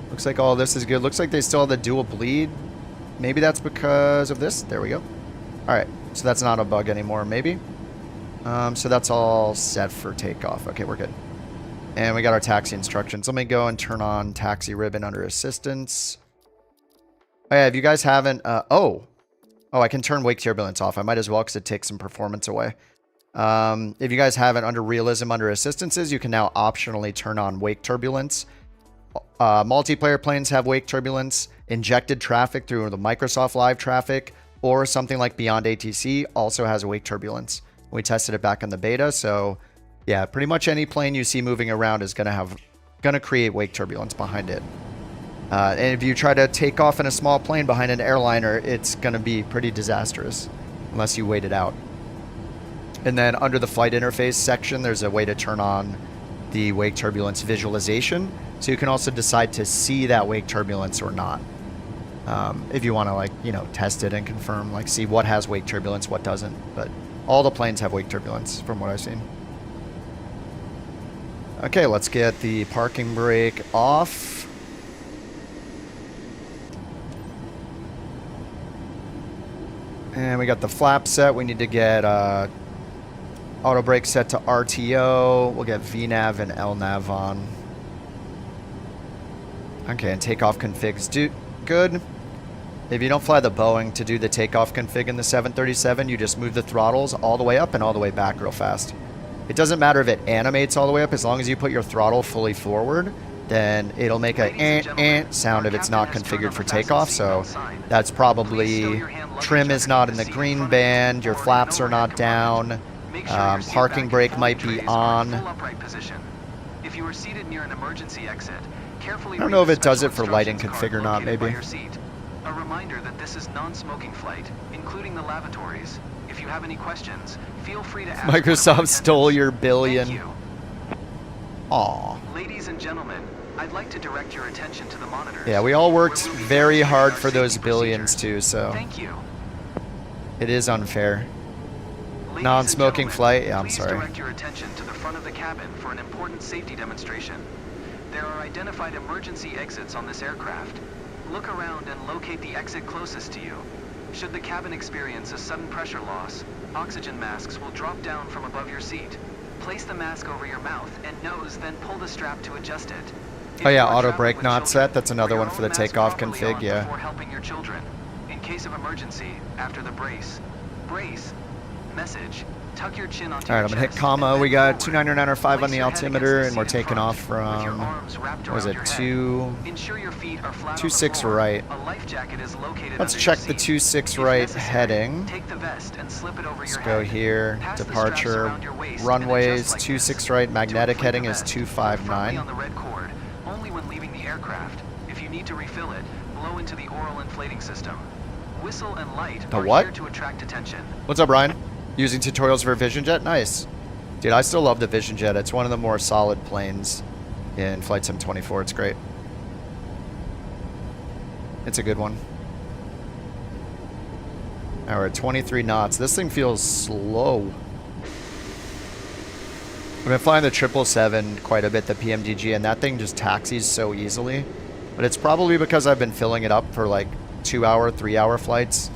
Looks like all this is good. Looks like they still have the dual bleed. Maybe that's because of this. There we go. Alright, so that's not a bug anymore, maybe. So that's all set for takeoff. Okay, we're good. And we got our taxi instructions. Let me go and turn on taxi ribbon under assistance. Oh yeah, if you guys haven't... Oh, I can turn wake turbulence off. I might as well because it takes some performance away. If you guys haven't, under realism, under assistances, you can now optionally turn on wake turbulence. Multiplayer planes have wake turbulence. Injected traffic through the Microsoft Live traffic or something like Beyond ATC also has wake turbulence. We tested it back in the beta, so yeah, pretty much any plane you see moving around is going to have going to create wake turbulence behind it. And if you try to take off in a small plane behind an airliner, it's going to be pretty disastrous unless you wait it out. And then under the flight interface section, there's a way to turn on the wake turbulence visualization. So you can also decide to see that wake turbulence or not. If you want to, like, you know, test it and confirm, like, see what has wake turbulence, what doesn't. But all the planes have wake turbulence from what I've seen. Okay, let's get the parking brake off. And we got the flap set. We need to get auto brake set to RTO. We'll get VNAV and LNAV on. Okay, and takeoff configs good. If you don't fly the Boeing to do the takeoff config in the 737, you just move the throttles all the way up and all the way back real fast. It doesn't matter if it animates all the way up, as long as you put your throttle fully forward, then it'll make a sound if it's not configured for takeoff. So that's probably trim is not in the green band, your flaps are not down, parking brake might be on. If you are seated near an emergency exit, carefully I don't know if it does it for lighting config or not, maybe. A reminder that this is non-smoking flight, including the lavatories. If you have any questions, feel free to ask. Microsoft stole your billion. Thank you. Aw. Ladies and gentlemen, I'd like to direct your attention to the monitors. Yeah, we all worked very hard for those billions too, so Thank you. it is unfair. Ladies Non-smoking and flight? gentlemen, Yeah, I'm please sorry. direct your attention to the front of the cabin for an important safety demonstration. There are identified emergency exits on this aircraft. Look around and locate the exit closest to you. Should the cabin experience a sudden pressure loss, oxygen masks will drop down from above your seat. Place the mask over your mouth and nose, then pull the strap to adjust it. If Oh yeah, you are auto traveling brake with not children, set. That's another wear one your for the own mask takeoff properly config, on yeah. Before helping your children. In case of emergency, after the brace. Brace. Message. Tuck your chin onto Alright, your I'm gonna hit chest comma. and We bend got forward. 299.5 on Place the your head against altimeter, the and we're seat in taking front, off with your from, arms wrapped what was around it, your head. 2... Ensure your feet are flat on the 26 floor. right. A life jacket is located Let's under check your the seat. 26 If right necessary, heading. Take the vest and slip it over Let's your go head. here. Pass the straps Departure. around your waist and Runways, adjust like 26 this. right. To Magnetic inflate heading the is vest, pull firmly 259. on the red cord, only when leaving the aircraft. If you need to refill it, blow into the oral inflating system. Whistle and light The are what? here to attract attention. What's up, Ryan? Using tutorials for Vision Jet? Nice. Dude, I still love the Vision Jet. It's one of the more solid planes in Flight Sim 24. It's great. It's a good one. Now we're at 23 knots. This thing feels slow. I've been flying the 777 quite a bit, the PMDG, and that thing just taxis so easily. But it's probably because I've been filling it up for like 2-hour, 3-hour flights.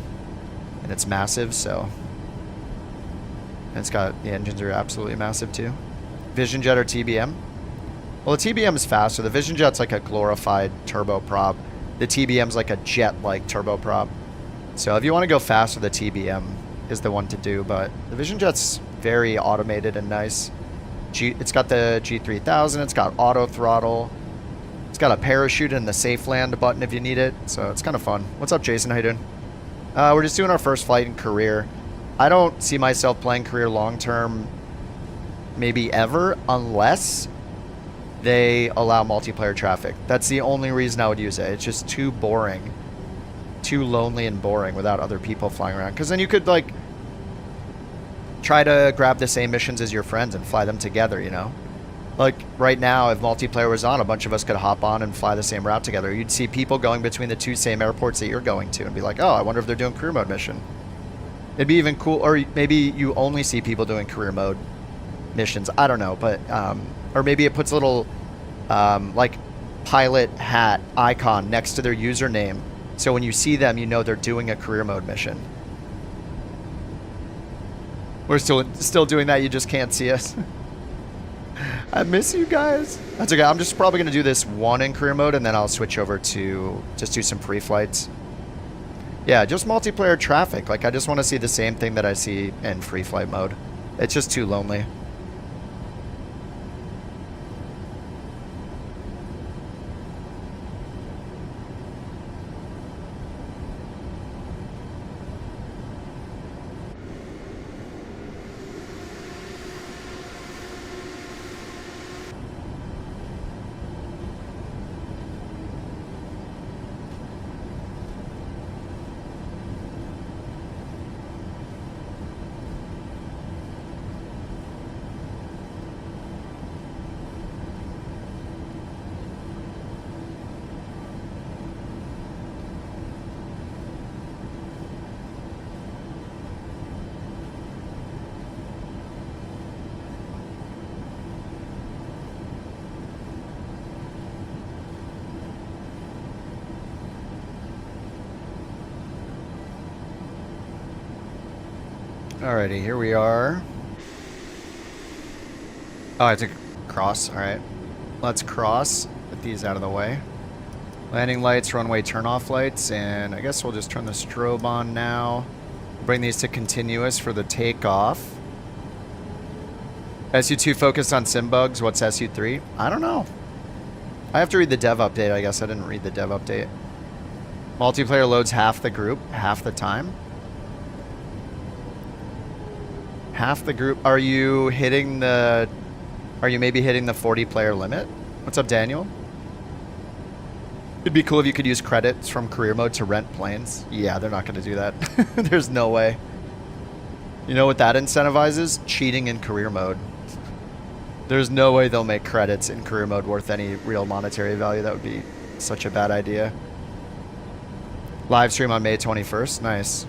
And it's massive, so... And it's got, the engines are absolutely massive too. Vision Jet or TBM? Well, the TBM is faster. The Vision Jet's like a glorified turboprop. The TBM's like a jet-like turboprop. So if you want to go faster, the TBM is the one to do. But the Vision Jet's very automated and nice. It's got the G3000. It's got auto throttle. It's got a parachute and the safe land button if you need it. So it's kind of fun. What's up, Jason? How you doing? We're just doing our first flight in career. I don't see myself playing career long-term, maybe ever, unless they allow multiplayer traffic. That's the only reason I would use it. It's just too boring. Too lonely and boring without other people flying around. Because then you could, like, try to grab the same missions as your friends and fly them together, you know? Like, right now, if multiplayer was on, a bunch of us could hop on and fly the same route together. You'd see people going between the two same airports that you're going to and be like, oh, I wonder if they're doing career mode mission. It'd be even cool, or maybe you only see people doing career mode missions. I don't know, but or maybe it puts a little like pilot hat icon next to their username, so when you see them, you know they're doing a career mode mission. We're still doing that. You just can't see us. I miss you guys. That's okay. I'm just probably gonna do this one in career mode, and then I'll switch over to just do some free flights. Yeah, just multiplayer traffic. Like, I just want to see the same thing that I see in free flight mode. It's just too lonely. Alrighty, here we are. Oh, I have to cross. Alright. Let's cross. Get these out of the way. Landing lights, runway turn-off lights, and I guess we'll just turn the strobe on now. Bring these to continuous for the takeoff. SU2 focused on sim bugs. What's SU3? I don't know. I have to read the dev update, I guess. I didn't read the dev update. Multiplayer loads half the group, half the time. Half the group. Are you hitting the... Are you maybe hitting the 40 player limit? What's up, Daniel? It'd be cool if you could use credits from career mode to rent planes. Yeah, they're not going to do that. There's no way. You know what that incentivizes? Cheating in career mode. There's no way they'll make credits in career mode worth any real monetary value. That would be such a bad idea. Live stream on May 21st. Nice.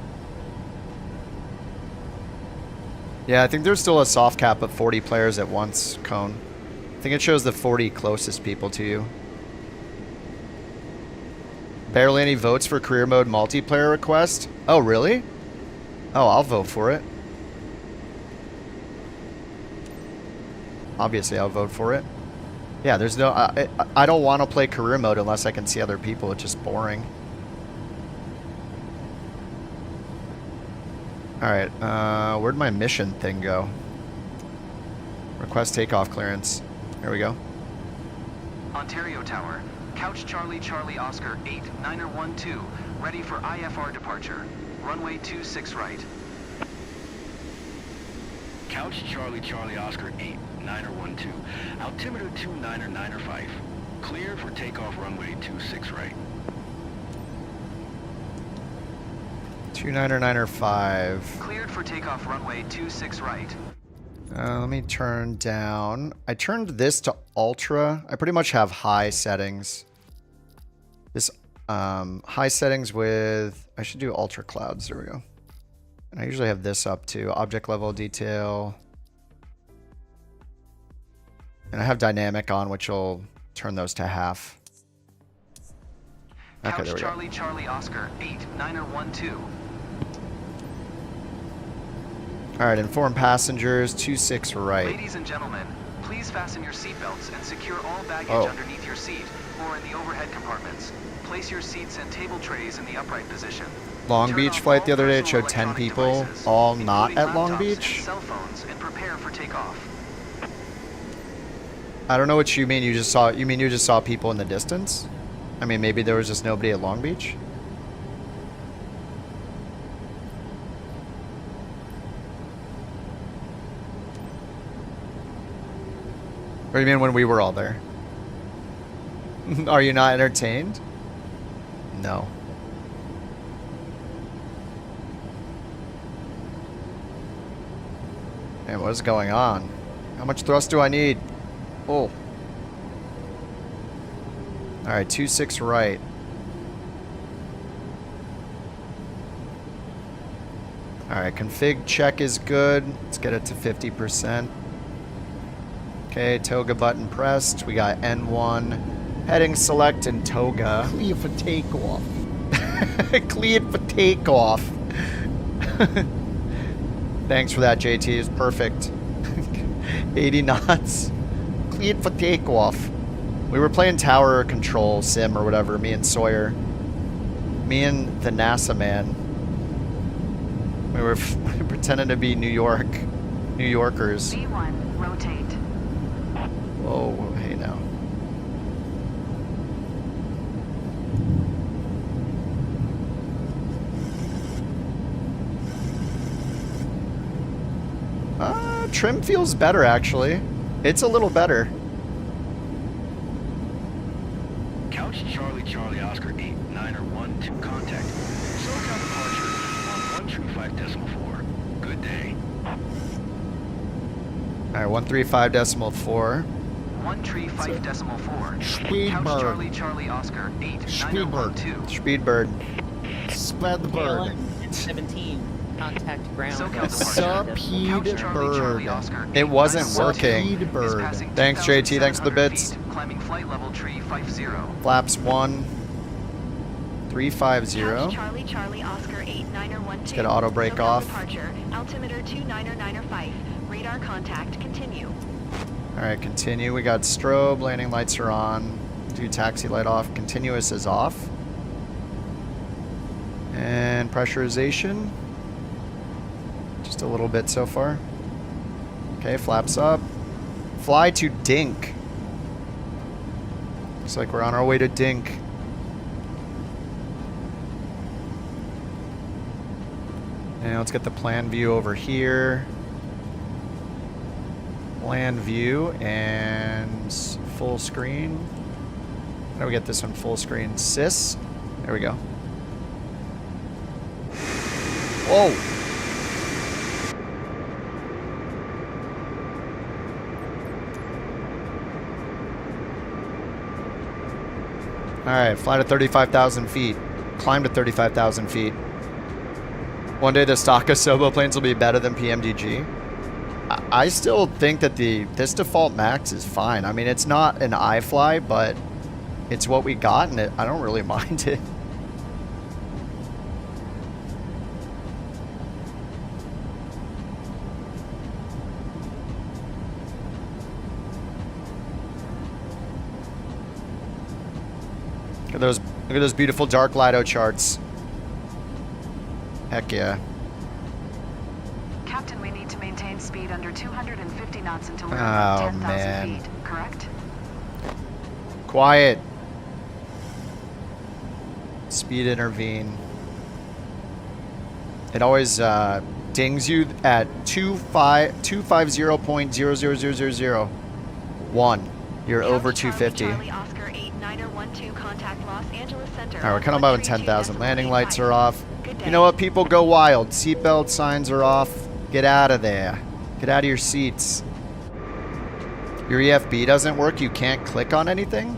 Yeah, I think there's still a soft cap of 40 players at once, Cone. I think it shows the 40 closest people to you. Barely any votes for career mode multiplayer request? Oh, really? Oh, I'll vote for it. Obviously, I'll vote for it. Yeah, there's no... I don't want to play career mode unless I can see other people. It's just boring. Alright, where'd my mission thing go? Request takeoff clearance. There we go. Ontario Tower. Couch Charlie Charlie Oscar 8 9er12. Ready for IFR departure. Runway 26 right. Couch Charlie Charlie Oscar 8 9er12. Altimeter 29er95. Clear for takeoff runway 26 right. 29er95. Cleared for takeoff runway 26 right. Let me turn down. I turned this to ultra. I pretty much have high settings. This high settings with... I should do ultra clouds. There we go. And I usually have this up to object level detail. And I have dynamic on, which will turn those to half. Okay, Couch there we go. Charlie Charlie Oscar 8 9er12. Alright, inform passengers, 26 right. Ladies and gentlemen, please fasten your seatbelts and secure all baggage underneath your seat or in the overhead compartments. Place your seats and table trays in the upright position. Long Turn Beach off flight all the other day, it personal showed 10 electronic people, devices, all not including at Long laptops Beach. and cell phones, and prepare for takeoff. I don't know what you mean. You mean you just saw people in the distance? I mean, maybe there was just nobody at Long Beach? What do you mean when we were all there? Are you not entertained? No. Man, what is going on? How much thrust do I need? Oh. Alright, 26 right. Alright, config check is good. Let's get it to 50%. Okay, toga button pressed. We got N1. Heading select and toga. Clear for takeoff. Cleared for takeoff. Thanks for that, JT. It's perfect. 80 knots. Cleared for takeoff. We were playing tower control sim or whatever, me and Sawyer. Me and the NASA man. We were pretending to be New Yorkers. B1, rotate. Whoa, hey now. Trim feels better, actually. It's a little better. Couch Charlie Charlie Oscar 8 9er12. Contact. SoCal departure on 135.4. Good day. Alright, 135.4. 135.4. Speed Couch bird. Charlie Charlie Oscar 8 9er12. Speedbird. Spread the bird. 17. Contact ground. SoCal departure. Couch Charlie Charlie Oscar 8 It wasn't 9er12 working. is passing Thanks, JT. Thanks for the 2,700 bits. feet, climbing flight level tree 50. Flaps 1. 350. Charlie Charlie Oscar 8912. Let's get auto brake SoCal off. Departure. Altimeter 29905. Radar contact. Continue. All right, continue. We got strobe. Landing lights are on. Do taxi light off. Continuous is off. And pressurization. Just a little bit so far. Okay, flaps up. Fly to Dink. Looks like we're on our way to Dink. And let's get the plan view over here. Plan view and full screen. How do we get this one full screen? Sys. There we go. Whoa. Alright, fly to 35,000 feet. Climb to 35,000 feet. One day the stock Asobo planes will be better than PMDG. I still think that this default max is fine. I mean, it's not an iFly, but it's what we got, and I don't really mind it. Look at those beautiful dark Lido charts. Heck yeah. Captain, we need to maintain speed under 250 knots until we're Oh, 10,000 man. feet, correct? Quiet. Speed intervene. It always dings you at 250.0000001. You're over 250. Alright, we're kind of about 10,000. Landing lights are off. You know what? People go wild. Seatbelt signs are off. Get out of there. Get out of your seats. Your EFB doesn't work. You can't click on anything?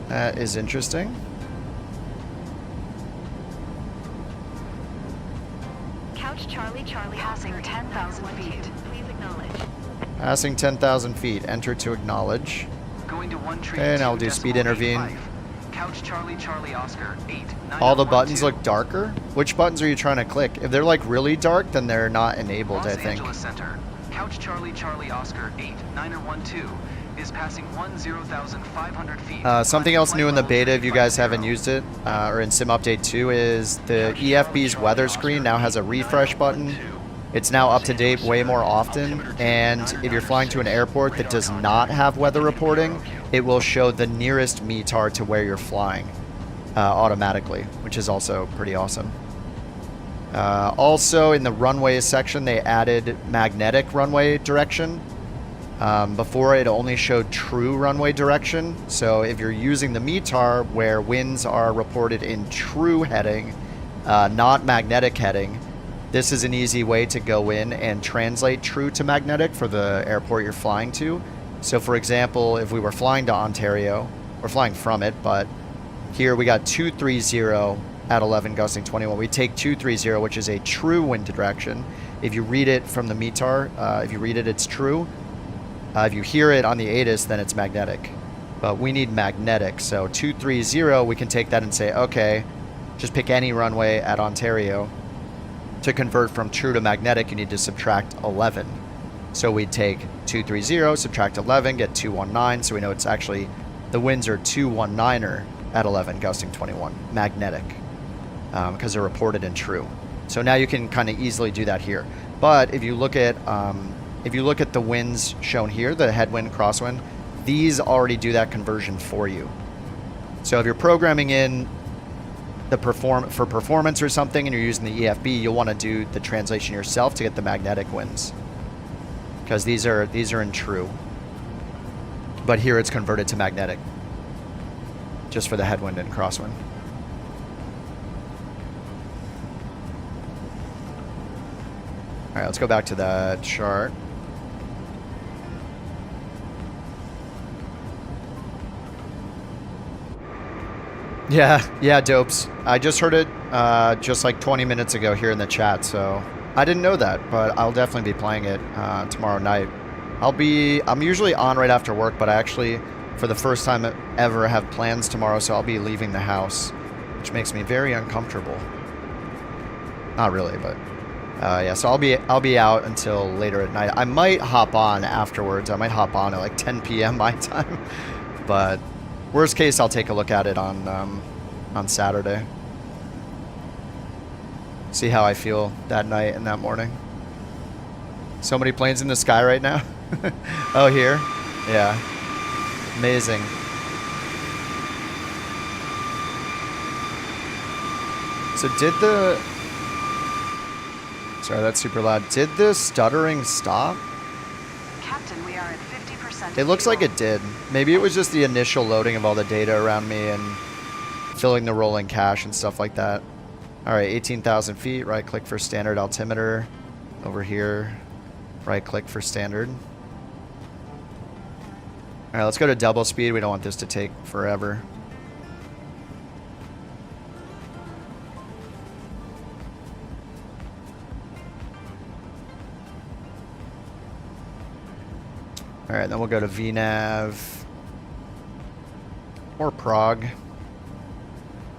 That is interesting. Couch Charlie Charlie. Passing 10,000 feet. Please acknowledge. Passing 10,000 feet. Enter to acknowledge. Going to 1 tree. And I'll do speed intervene. Couch Charlie Charlie Oscar 8. All the buttons look darker? Which buttons are you trying to click? If they're like really dark, then they're not enabled, I think. Los Angeles Center. Couch Charlie Charlie Oscar 8 912 is passing 10,500 feet. Something else new in the beta, if you guys haven't used it, or in Sim Update 2, is the EFB's weather screen now has a refresh button. It's now up to date way more often, and if you're flying to an airport that does not have weather reporting, it will show the nearest METAR to where you're flying automatically, which is also pretty awesome. Also, in the runway section, they added magnetic runway direction. Before, it only showed true runway direction, so if you're using the METAR where winds are reported in true heading, not magnetic heading, this is an easy way to go in and translate true to magnetic for the airport you're flying to. So for example, if we were flying to Ontario, we're flying from it, but here we got 230 at 11 gusting 21. We take 230, which is a true wind direction. If you read it from the METAR, if you read it, it's true. If you hear it on the ATIS, then it's magnetic. But we need magnetic, so 230, we can take that and say, okay, just pick any runway at Ontario. To convert from true to magnetic, you need to subtract 11. So we take 230, subtract 11, get 219, so we know it's actually, the winds are 219er at 11, gusting 21, magnetic, because they're reported in true. So now you can kind of easily do that here. But if you look at the winds shown here, the headwind, crosswind, these already do that conversion for you. So if you're programming in the for performance or something and you're using the EFB, you'll want to do the translation yourself to get the magnetic winds, because these are in true, but here it's converted to magnetic just for the headwind and crosswind. All right, let's go back to the chart. Yeah, dopes. I just heard it just like 20 minutes ago here in the chat, so I didn't know that, but I'll definitely be playing it tomorrow night. I'm usually on right after work, but I actually for the first time ever, have plans tomorrow, so I'll be leaving the house, which makes me very uncomfortable. Not really, but yeah. So I'll be out until later at night. I might hop on afterwards. I might hop on at like 10 p.m. my time, but worst case, I'll take a look at it on Saturday. See how I feel that night and that morning. So many planes in the sky right now. Oh, here? Yeah. Amazing. So did the... Sorry, that's super loud. Did the stuttering stop? Captain, we are at 50%. It looks like it did. Maybe it was just the initial loading of all the data around me and filling the rolling cache and stuff like that. All right, 18,000 feet. Right click for standard altimeter. Over here, right click for standard. All right, let's go to double speed. We don't want this to take forever. All right, then we'll go to VNav or Prague.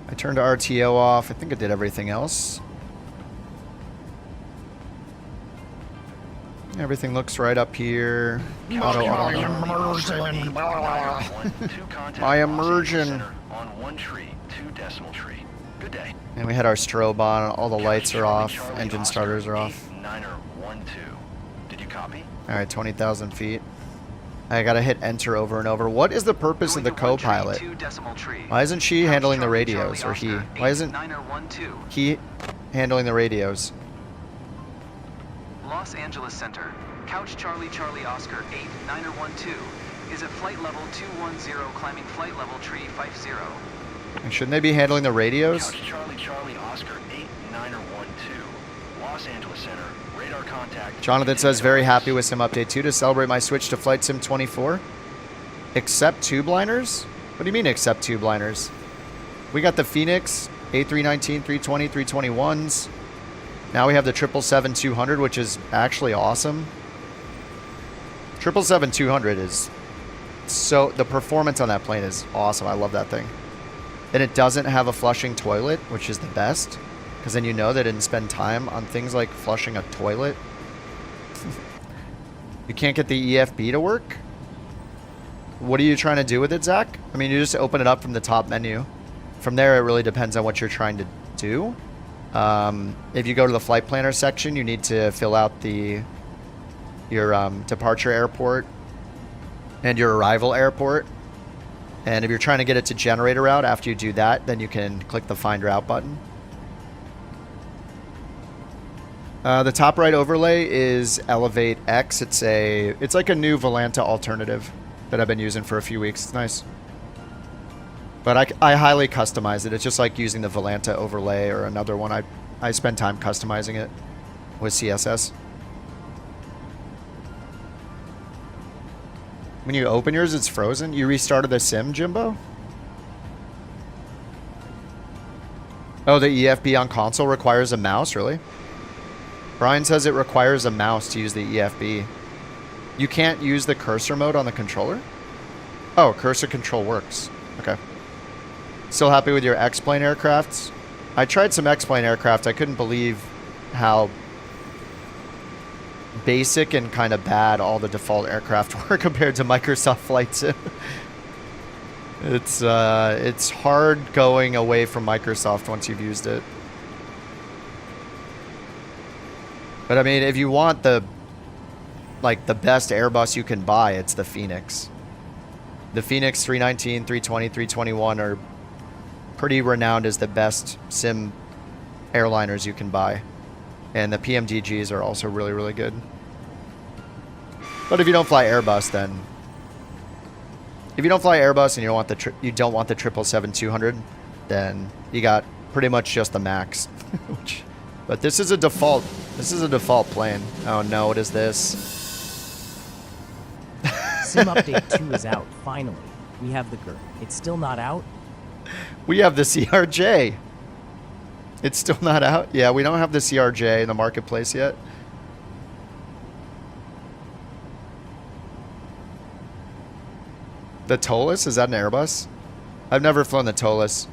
I turned RTO off. I think I did everything else. Everything looks right up here. Auto. My immersion. On 1 tree, 2 decimal tree. Good day. And we had our strobe on. All the lights are off. Engine starters are off. 9er12. Did you copy? All right, 20,000 feet. I gotta hit enter over and over. What is the purpose of the co-pilot? Why isn't she handling the radios, or he? Why isn't he handling the radios? Los Angeles Center. Couch Charlie Charlie Oscar 8912 is at flight level 210, climbing flight level tree 50. And shouldn't they be handling the radios? Couch Charlie Charlie Oscar 8912. Los Angeles Center. Radar contact. Jonathan says, very happy with Sim Update 2 to celebrate my switch to Flight Sim 24. Except tube liners? What do you mean except tube liners? We got the Phoenix, A319, 320, 321s. Now we have the 777-200, which is actually awesome. 777-200 is so... The performance on that plane is awesome. I love that thing. And it doesn't have a flushing toilet, which is the best. Because then you know they didn't spend time on things like flushing a toilet. You can't get the EFB to work? What are you trying to do with it, Zach? I mean, you just open it up from the top menu. From there, it really depends on what you're trying to do. If you go to the flight planner section, you need to fill out your departure airport and your arrival airport. And if you're trying to get it to generate a route, after you do that, then you can click the find route button. The top right overlay is Elevate X. It's like a new Volanta alternative that I've been using for a few weeks. It's nice. But I highly customize it. It's just like using the Volanta overlay or another one. I spend time customizing it with CSS. When you open yours, it's frozen. You restarted the sim, Jimbo? Oh, the EFB on console requires a mouse, really? Brian says it requires a mouse to use the EFB. You can't use the cursor mode on the controller? Oh, cursor control works. Okay. Still happy with your X-plane aircrafts? I tried some X-plane aircraft. I couldn't believe how basic and kind of bad all the default aircraft were compared to Microsoft Flight Sim. It's hard going away from Microsoft once you've used it. But I mean, if you want the best Airbus you can buy, it's the Phoenix. The Phoenix 319, 320, 321 are pretty renowned as the best sim airliners you can buy. And the PMDGs are also really, really good. But if you don't fly Airbus, then... If you don't fly Airbus and you don't want the 777-200, then you got pretty much just the Max. But this is a default. This is a default plane. Oh no, what is this? Sim Update 2 is out, finally. We have the GERT. It's still not out? We have the CRJ. It's still not out? Yeah, we don't have the CRJ in the marketplace yet. The TTSMonster, is that an Airbus? I've never flown the TTSMonster.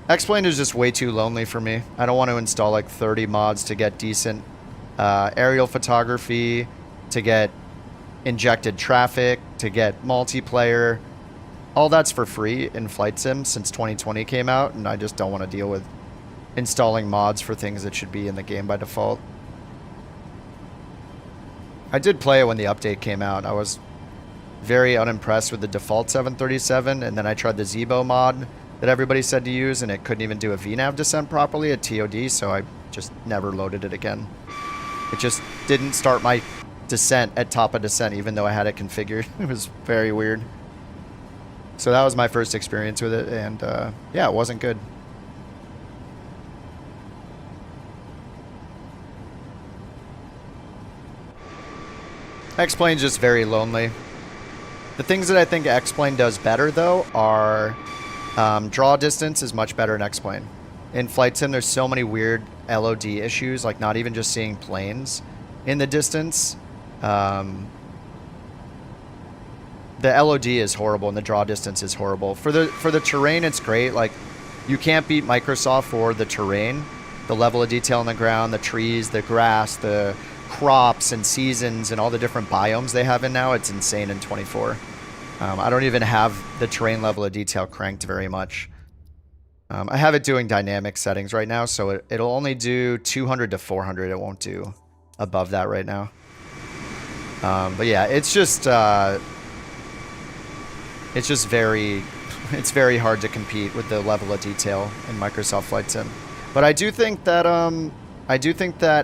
X-Plane is just way too lonely for me. I don't want to install like 30 mods to get decent aerial photography, to get injected traffic, to get multiplayer. All that's for free in Flight Sim since 2020 came out, and I just don't want to deal with installing mods for things that should be in the game by default. I did play it when the update came out. I was very unimpressed with the default 737, and then I tried the Zebo mod that everybody said to use, and it couldn't even do a VNAV descent properly at TOD, so I just never loaded it again. It just didn't start my descent at top of descent, even though I had it configured. It was very weird. So that was my first experience with it, and yeah, it wasn't good. X-Plane's just very lonely. The things that I think X-Plane does better, though, are draw distance is much better in X-Plane. In Flight Sim, there's so many weird LOD issues, like not even just seeing planes in the distance. The LOD is horrible, and the draw distance is horrible. For the terrain, it's great. Like, you can't beat Microsoft for the terrain, the level of detail on the ground, the trees, the grass, the crops and seasons, and all the different biomes they have in now. It's insane in 24. I don't even have the terrain level of detail cranked very much. I have it doing dynamic settings right now, so it'll only do 200 to 400. It won't do above that right now. But yeah, it's just very hard to compete with the level of detail in Microsoft Flight Sim. But I do think that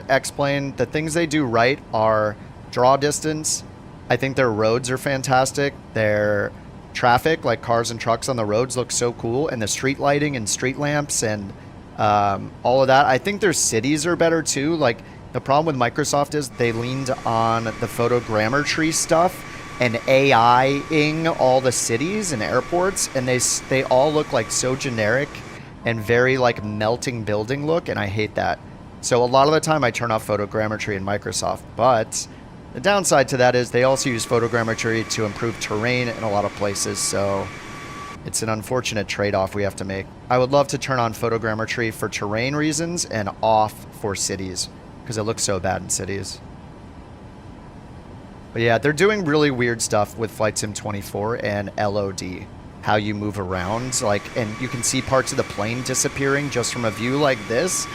X-Plane, the things they do right are draw distance. I think their roads are fantastic. Their traffic, like cars and trucks on the roads, look so cool, and the street lighting and street lamps and all of that. I think their cities are better too. Like, the problem with Microsoft is they leaned on the photogrammetry stuff and AI-ing all the cities and airports, and they all look like so generic and very like melting building look, and I hate that. So a lot of the time I turn off photogrammetry in Microsoft, but the downside to that is they also use photogrammetry to improve terrain in a lot of places, so it's an unfortunate trade-off we have to make. I would love to turn on photogrammetry for terrain reasons and off for cities, because it looks so bad in cities. But yeah, they're doing really weird stuff with Flight Sim 24 and LOD. How you move around, like, and you can see parts of the plane disappearing just from a view like this.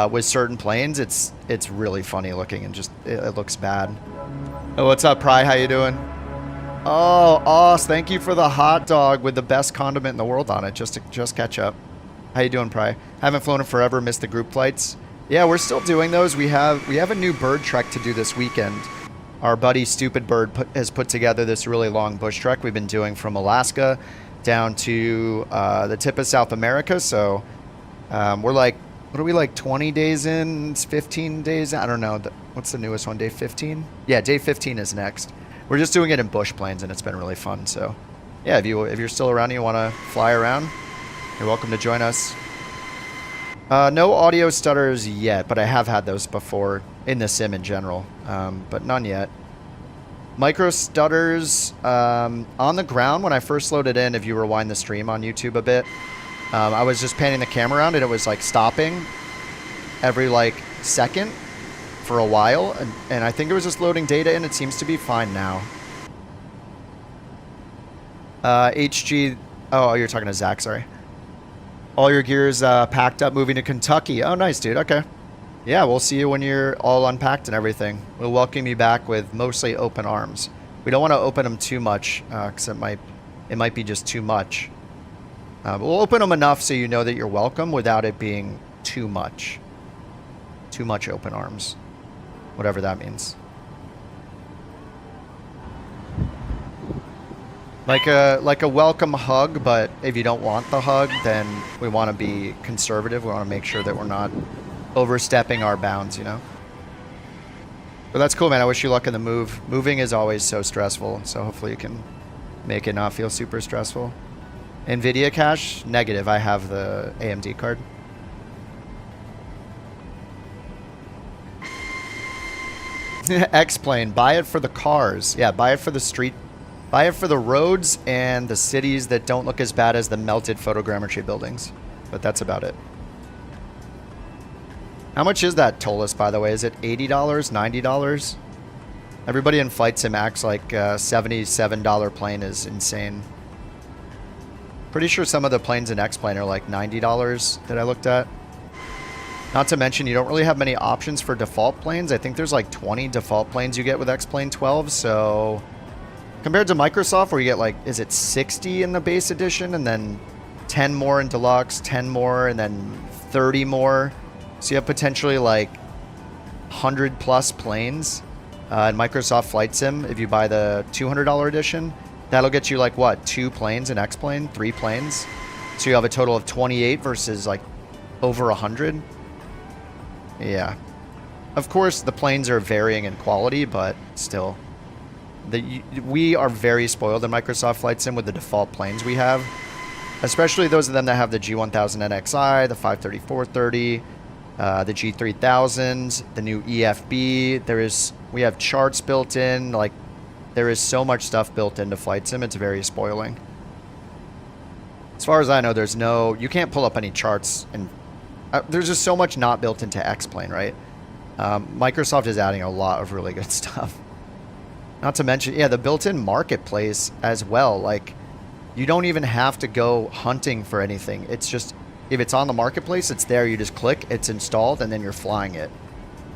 With certain planes, it's really funny looking, and just it looks bad. Oh, what's up, Pry? How you doing? Oh, Oz, thank you for the hot dog with the best condiment in the world on it. Just catch up. How you doing, Pry? Haven't flown in forever. Missed the group flights. Yeah, we're still doing those. We have a new bird trek to do this weekend. Our buddy Stupid Bird has put together this really long bush trek we've been doing from Alaska down to the tip of South America. So we're like, what are we, like 20 days in? It's 15 days. I don't know. What's the newest one? Day 15? Yeah, day 15 is next. We're just doing it in bush planes, and it's been really fun. So yeah, if you're still around and you want to fly around, you're welcome to join us. No audio stutters yet, but I have had those before in the sim in general, but none yet. Micro stutters on the ground when I first loaded in. If you rewind the stream on YouTube a bit, I was just panning the camera around, and it was like stopping every like second for a while, and I think it was just loading data in. It seems to be fine now. HG, oh, you're talking to Zach, sorry. All your gear's packed up, moving to Kentucky. Oh, nice, dude. Okay. Yeah, we'll see you when you're all unpacked and everything. We'll welcome you back with mostly open arms. We don't want to open them too much, because it might be just too much. But we'll open them enough so you know that you're welcome without it being too much. Too much open arms. Whatever that means. Like a welcome hug, but if you don't want the hug, then we want to be conservative. We want to make sure that we're not overstepping our bounds, you know? But that's cool, man. I wish you luck in the move. Moving is always so stressful, so hopefully you can make it not feel super stressful. NVIDIA cache? Negative. I have the AMD card. X-Plane. Buy it for the cars. Yeah, buy it for the street Buy it for the roads and the cities that don't look as bad as the melted photogrammetry buildings. But that's about it. How much is that Tolus, by the way? Is it $80, $90? Everybody in Flight Sim acts like $77 plane is insane. Pretty sure some of the planes in X-Plane are like $90 that I looked at. Not to mention, you don't really have many options for default planes. I think there's like 20 default planes you get with X-Plane 12, so... Compared to Microsoft, where you get like, is it 60 in the base edition, and then 10 more in Deluxe, 10 more, and then 30 more. So you have potentially like 100 plus planes in Microsoft Flight Sim. If you buy the $200 edition, that'll get you like what, 2 planes in X-Plane, 3 planes. So you have a total of 28 versus like over 100. Yeah. Of course, the planes are varying in quality, but still. We are very spoiled in Microsoft Flight Sim with the default planes we have. Especially those of them that have the G1000NXI, the 530-430, the G3000s, the new EFB. We have charts built in. Like, there is so much stuff built into Flight Sim. It's very spoiling. As far as I know, you can't pull up any charts, and there's just so much not built into X-Plane, right? Microsoft is adding a lot of really good stuff. Not to mention, yeah, the built-in marketplace as well. Like, you don't even have to go hunting for anything. It's just, if it's on the marketplace, it's there. You just click, it's installed, and then you're flying it.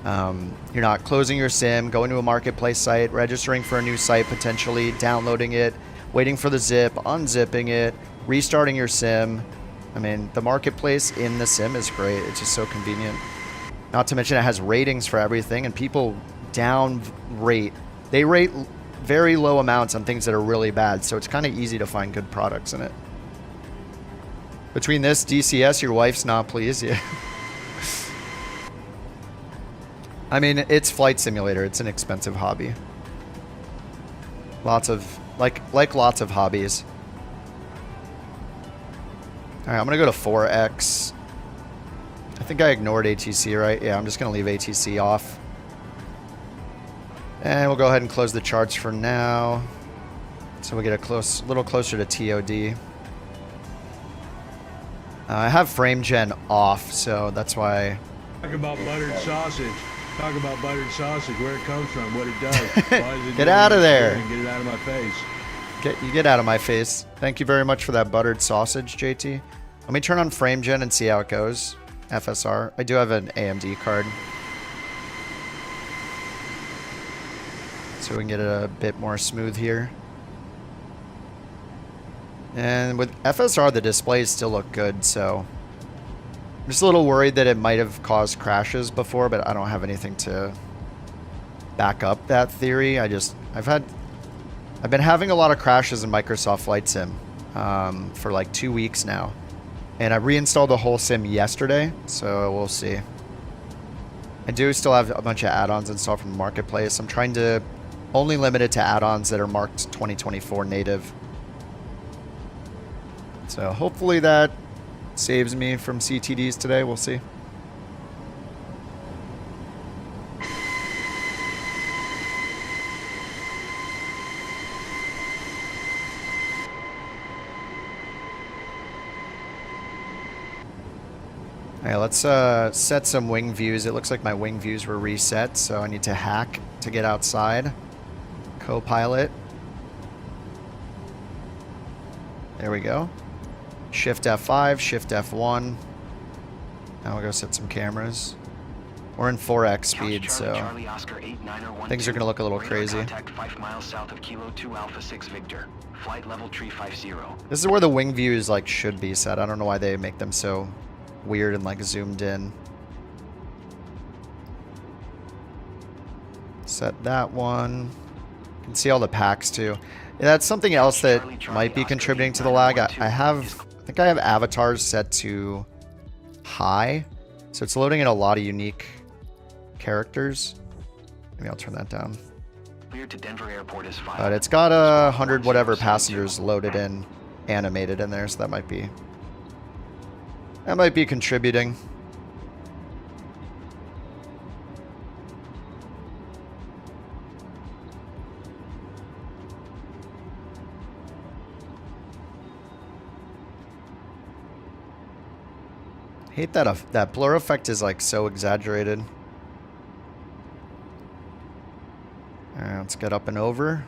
You're not closing your sim, going to a marketplace site, registering for a new site potentially, downloading it, waiting for the zip, unzipping it, restarting your sim. I mean, the marketplace in the sim is great. It's just so convenient. Not to mention it has ratings for everything, and people down rate. They rate very low amounts on things that are really bad, so it's kind of easy to find good products in it. Between this, DCS, your wife's not pleased. Yeah. I mean, it's Flight Simulator. It's an expensive hobby. Lots of, like lots of hobbies. Alright, I'm going to go to 4X. I think I ignored ATC, right? Yeah, I'm just going to leave ATC off. And we'll go ahead and close the charts for now. So we get a little closer to TOD. I have frame gen off, so that's why. Talk about buttered sausage. Talk about buttered sausage, where it comes from, what it does. Why is it get out of there. Get it out of my face. Get out of my face. Thank you very much for that buttered sausage, JT. Let me turn on frame gen and see how it goes. FSR. I do have an AMD card. So we can get it a bit more smooth here. And with FSR, the displays still look good, so I'm just a little worried that it might have caused crashes before, but I don't have anything to back up that theory. I've been having a lot of crashes in Microsoft Flight Sim for like 2 weeks now. And I reinstalled the whole sim yesterday, so we'll see. I do still have a bunch of add-ons installed from the marketplace. I'm trying to only limit it to add-ons that are marked 2024 native. So hopefully that saves me from CTDs today. We'll see. Alright, let's set some wing views. It looks like my wing views were reset, so I need to hack to get outside. Copilot. There we go. Shift F5, Shift F1. Now we'll go set some cameras. We're in 4x speed, so things are going to look a little crazy. Contact 5 miles south of Kilo 2 Alpha 6 Victor. Flight level 350. This is where the wing views like should be set. I don't know why they make them so weird and like zoomed in. Set that one. You can see all the packs too. Yeah, that's something else that might be contributing to the lag. I think I have avatars set to high, so it's loading in a lot of unique characters. Maybe I'll turn that down. But it's got 100 whatever passengers loaded in, animated in there, so that might be contributing. hate that that blur effect is like so exaggerated. Alright, let's get up and over.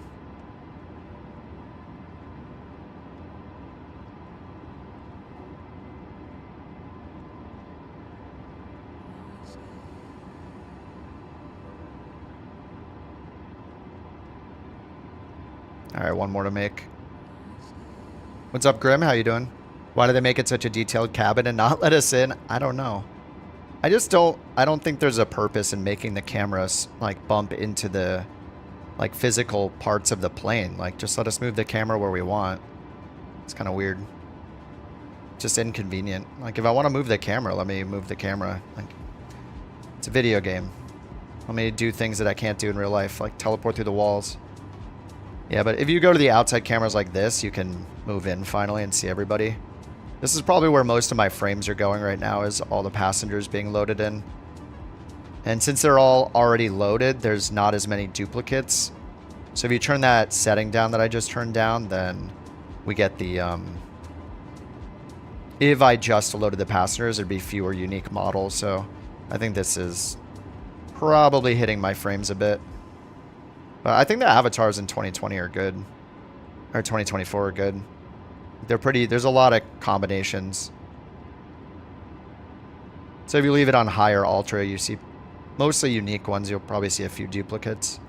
Alright, one more to make. What's up, Grim? How you doing? Why do they make it such a detailed cabin and not let us in? I don't know. I don't think there's a purpose in making the cameras like bump into the like physical parts of the plane. Like just let us move the camera where we want. It's kind of weird. Just inconvenient. Like if I want to move the camera, let me move the camera. Like it's a video game. Let me do things that I can't do in real life, like teleport through the walls. Yeah, but if you go to the outside cameras like this, you can move in finally and see everybody. This is probably where most of my frames are going right now, is all the passengers being loaded in. And since they're all already loaded, there's not as many duplicates. So if you turn that setting down that I just turned down, then we get the... if I just loaded the passengers, there'd be fewer unique models. So I think this is probably hitting my frames a bit. But I think the avatars in 2020 are good. Or 2024 are good. They're pretty... There's a lot of combinations. So if you leave it on high or ultra, you see mostly unique ones. You'll probably see a few duplicates.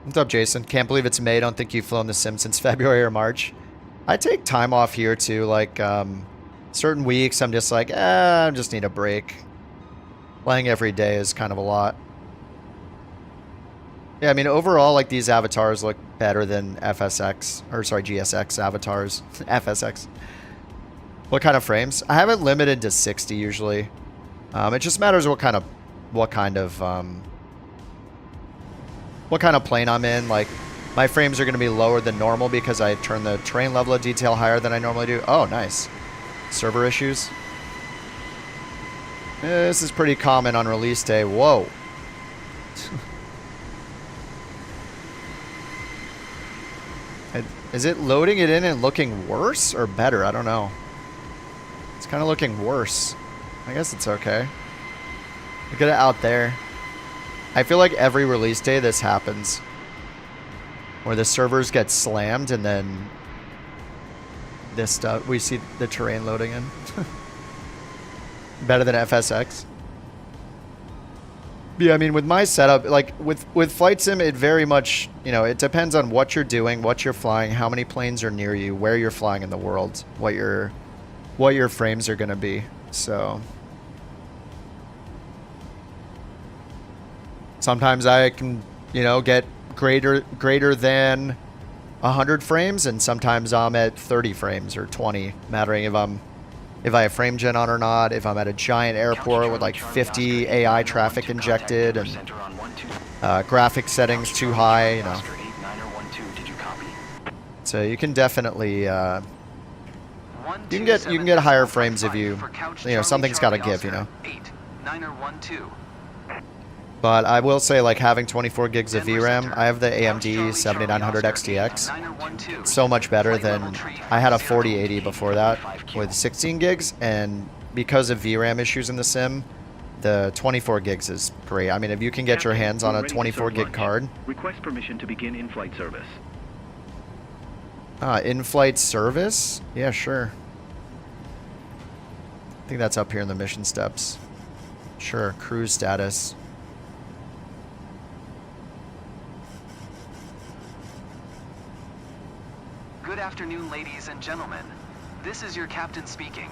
What's up, Jason? Can't believe it's May. Don't think you've flown the sim since February or March. I take time off here too. Like certain weeks, I'm just like, I just need a break. Playing every day is kind of a lot. Yeah, I mean, overall, like, these avatars look better than FSX, or sorry, GSX avatars. FSX. What kind of frames? I have it limited to 60 usually. It just matters what kind of plane I'm in. Like, my frames are going to be lower than normal because I turn the terrain level of detail higher than I normally do. Oh, nice. Server issues. This is pretty common on release day. Whoa. Is it loading it in and looking worse or better? I don't know. It's kind of looking worse. I guess it's okay. Look at it out there. I feel like every release day this happens. Where the servers get slammed and then this stuff, we see the terrain loading in. Better than FSX. Yeah, I mean, with my setup, like with Flight Sim, it very much, you know, it depends on what you're doing, what you're flying, how many planes are near you, where you're flying in the world, what your frames are going to be. So sometimes I can, you know, get greater than 100 frames, and sometimes I'm at 30 frames or 20, mattering if I have frame gen on or not, if I'm at a giant airport with like 50 AI traffic injected and graphic settings too high, you know. So you can definitely you can get higher frames if you know, something's got to give, you know. But I will say, like, having 24 gigs of VRAM, I have the AMD 7900 XTX. So much better than... I had a 4080 before that with 16 gigs, and because of VRAM issues in the sim, the 24 gigs is great. I mean, if you can get your hands on a 24 gig card... Request permission to begin in-flight service. In-flight service? Yeah, sure. I think that's up here in the mission steps. Sure, cruise status. Good afternoon, ladies and gentlemen. This is your captain speaking.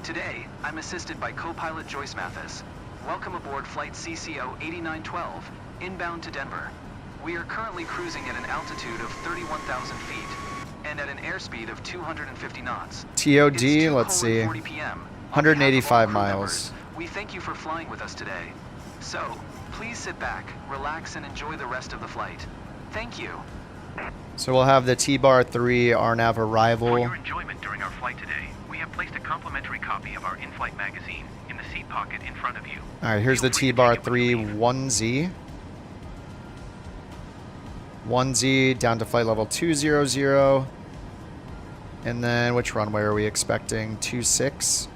Today, I'm assisted by co-pilot Joyce Mathis. Welcome aboard flight CCO 8912, inbound to Denver. We are currently cruising at an altitude of 31,000 feet and at an airspeed of 250 knots. TOD, let's see, 185 miles. We thank you for flying with us today. So, please sit back, relax, and enjoy the rest of the flight. Thank you. So we'll have the T-Bar 3 RNAV arrival. For your enjoyment during our flight today, we have placed a complimentary copy of our in-flight magazine in the seat pocket in front of you. Alright, here's the T-Bar 3 1Z. 1Z down to flight level 200. And then which runway are we expecting? 26.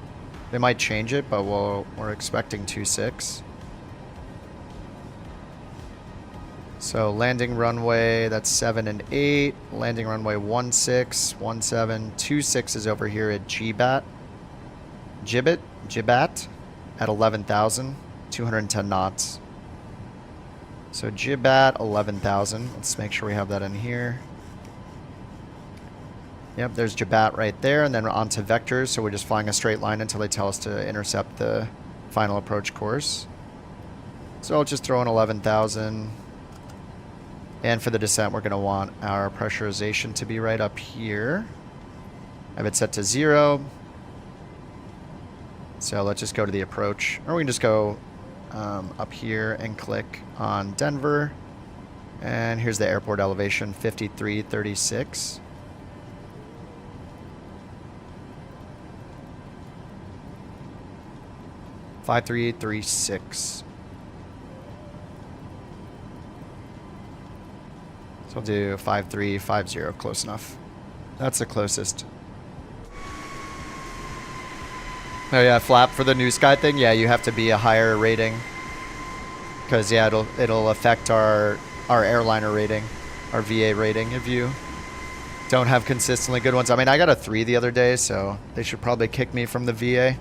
They might change it, but we're expecting 26. So landing runway, that's 7 and 8. Landing runway 16, 17, 26 is over here at Gibat at 11,000, 210 knots. So Gibat 11,000. Let's make sure we have that in here. Yep, there's Gibat right there, and then onto vectors. So we're just flying a straight line until they tell us to intercept the final approach course. So I'll just throw in 11,000. And for the descent, we're going to want our pressurization to be right up here. I have it set to 0. So let's just go to the approach. Or we can just go up here and click on Denver. And here's the airport elevation, 5336. .5336. So we'll do 5350, close enough. That's the closest. Oh yeah, flap for the new sky thing. Yeah, you have to be a higher rating. Because yeah, it'll affect our airliner rating, our VA rating if you don't have consistently good ones. I mean, I got a 3 the other day, so they should probably kick me from the VA.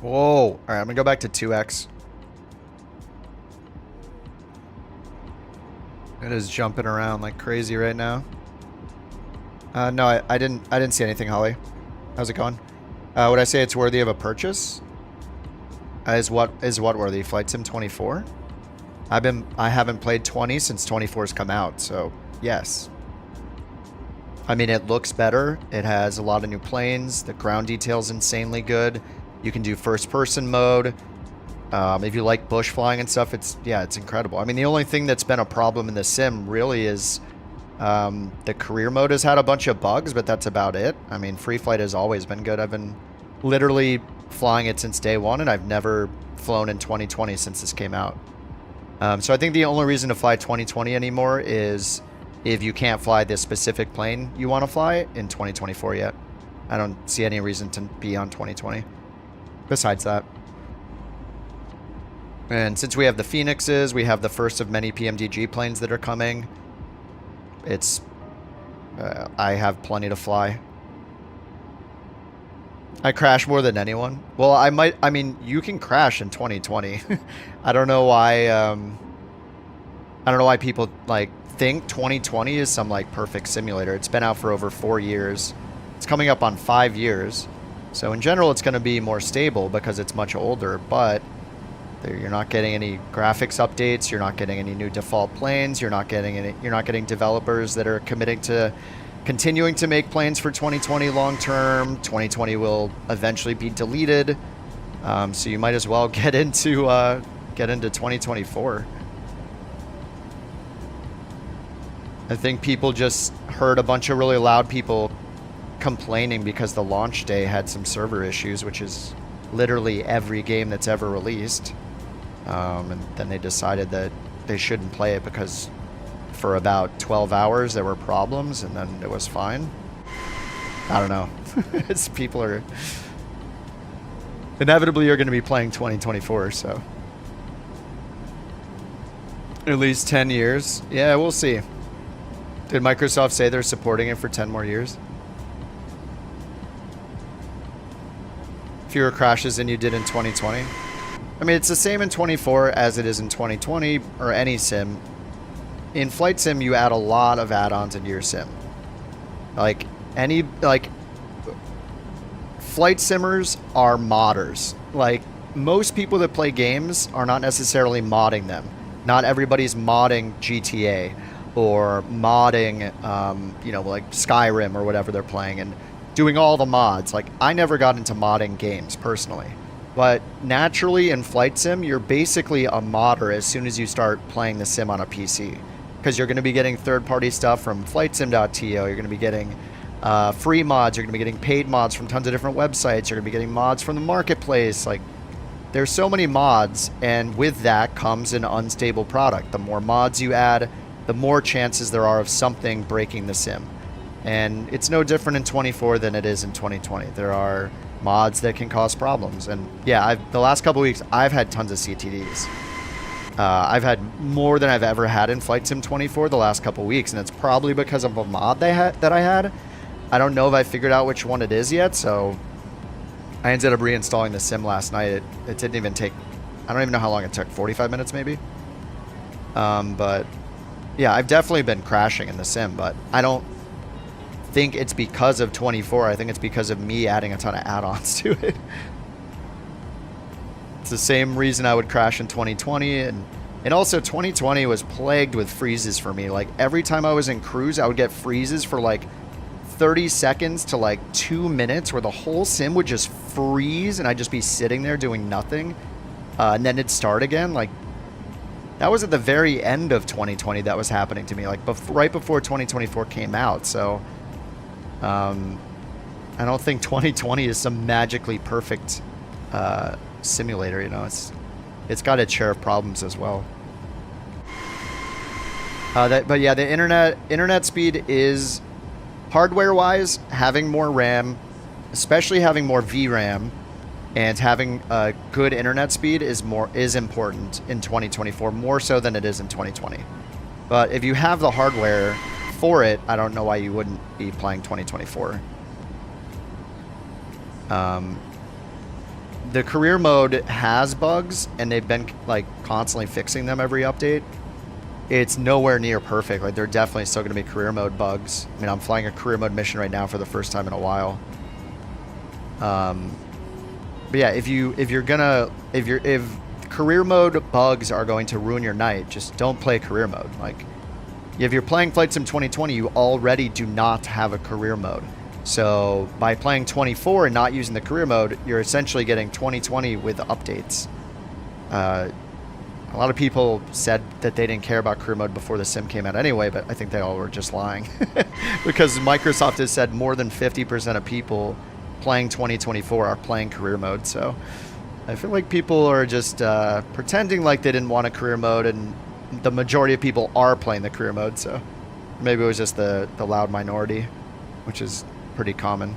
Whoa. All right, I'm going to go back to 2x. It is jumping around like crazy right now. No, I didn't see anything, Holly. How's it going? Would I say it's worthy of a purchase? Is what worthy? Flight Sim 24? I haven't played 20 since 24's come out, so yes. I mean, it looks better. It has a lot of new planes. The ground detail's insanely good. You can do first-person mode. If you like bush flying and stuff, it's incredible. I mean, the only thing that's been a problem in the sim really is the career mode has had a bunch of bugs, but that's about it. I mean, free flight has always been good. I've been literally flying it since day one, and I've never flown in 2020 since this came out. So I think the only reason to fly 2020 anymore is if you can't fly this specific plane you want to fly in 2024 yet. I don't see any reason to be on 2020. Besides that. And since we have the Phoenixes, we have the first of many PMDG planes that are coming. It's... I have plenty to fly. I crash more than anyone. Well, I mean, you can crash in 2020. I don't know why... I don't know why people, like, think 2020 is some, like, perfect simulator. It's been out for over 4 years. It's coming up on 5 years. So in general, it's going to be more stable because it's much older, but you're not getting any graphics updates. You're not getting any new default planes. You're not getting developers that are committing to continuing to make planes for 2020 long term. 2020 will eventually be deleted. So you might as well get into 2024. I think people just heard a bunch of really loud people complaining because the launch day had some server issues, which is literally every game that's ever released. And then they decided that they shouldn't play it because for about 12 hours there were problems and then it was fine. I don't know. It's people are... Inevitably you're going to be playing 2024, so... At least 10 years. Yeah, we'll see. Did Microsoft say they're supporting it for 10 more years? Fewer crashes than you did in 2020. I mean, it's the same in 24 as it is in 2020 or any sim. In Flight Sim, you add a lot of add-ons into your sim. Like, Flight Simmers are modders. Like, most people that play games are not necessarily modding them. Not everybody's modding GTA or modding, you know, like Skyrim or whatever they're playing and doing all the mods. Like, I never got into modding games, personally. But naturally, in Flight Sim, you're basically a modder as soon as you start playing the sim on a PC. Because you're going to be getting third-party stuff from flightsim.to. You're going to be getting free mods. You're going to be getting paid mods from tons of different websites. You're going to be getting mods from the marketplace. Like, there's so many mods, and with that comes an unstable product. The more mods you add, the more chances there are of something breaking the sim. And it's no different in 24 than it is in 2020. There are mods that can cause problems. And yeah, the last couple weeks, I've had tons of CTDs. I've had more than I've ever had in Flight Sim 24 the last couple weeks, and it's probably because of a mod that I had. I don't know if I figured out which one it is yet, so I ended up reinstalling the sim last night. It didn't even take, I don't even know how long it took, 45 minutes maybe? But yeah, I've definitely been crashing in the sim, but I don't think it's because of 24. I think it's because of me adding a ton of add-ons to it. It's the same reason I would crash in 2020, and also 2020 was plagued with freezes for me. Like every time I was in cruise, I would get freezes for like 30 seconds to like 2 minutes where the whole sim would just freeze and I'd just be sitting there doing nothing. And then it'd start again. Like that was at the very end of 2020 that was happening to me, like right before 2024 came out. So I don't think 2020 is some magically perfect simulator, you know. It's got its share of problems as well. But yeah, the internet speed is, hardware-wise, having more RAM, especially having more VRAM, and having a good internet speed is important in 2024, more so than it is in 2020. But if you have the hardware for it, I don't know why you wouldn't be playing 2024. The career mode has bugs, and they've been like constantly fixing them every update. It's nowhere near perfect. Like there are definitely still going to be career mode bugs. I mean, I'm flying a career mode mission right now for the first time in a while. But yeah, if career mode bugs are going to ruin your night, just don't play career mode. Like if you're playing Flight Sim 2020, you already do not have a career mode. So by playing 24 and not using the career mode, you're essentially getting 2020 with updates. A lot of people said that they didn't care about career mode before the sim came out anyway, but I think they all were just lying. Because Microsoft has said more than 50% of people playing 2024 are playing career mode. So I feel like people are just pretending like they didn't want a career mode, and the majority of people are playing the career mode. So maybe it was just the loud minority, which is pretty common.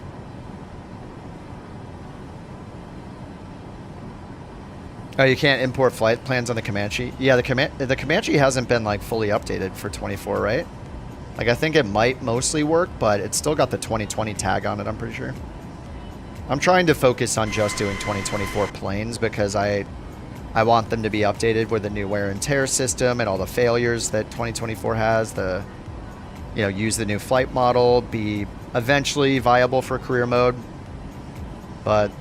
Oh, you can't import flight plans on the Comanche? Yeah, the Comanche hasn't been like fully updated for 24, right? Like I think it might mostly work, but it's still got the 2020 tag on it, I'm pretty sure. I'm trying to focus on just doing 2024 planes because I want them to be updated with the new wear and tear system and all the failures that 2024 has. Use the new flight model, be eventually viable for career mode. But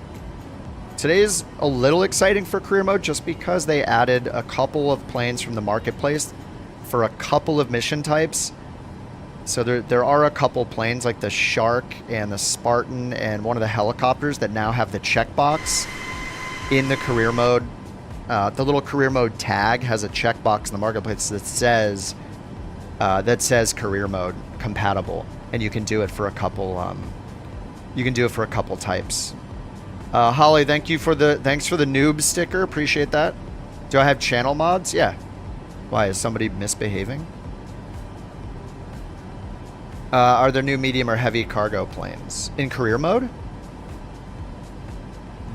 today's a little exciting for career mode just because they added a couple of planes from the marketplace for a couple of mission types. So there are a couple planes like the Shark and the Spartan and one of the helicopters that now have the checkbox in the career mode. The little career mode tag has a checkbox in the marketplace that says career mode compatible, and you can do it for a couple. Types. Holly, thanks for the noob sticker. Appreciate that. Do I have channel mods? Yeah. Why, is somebody misbehaving? Are there new medium or heavy cargo planes in career mode?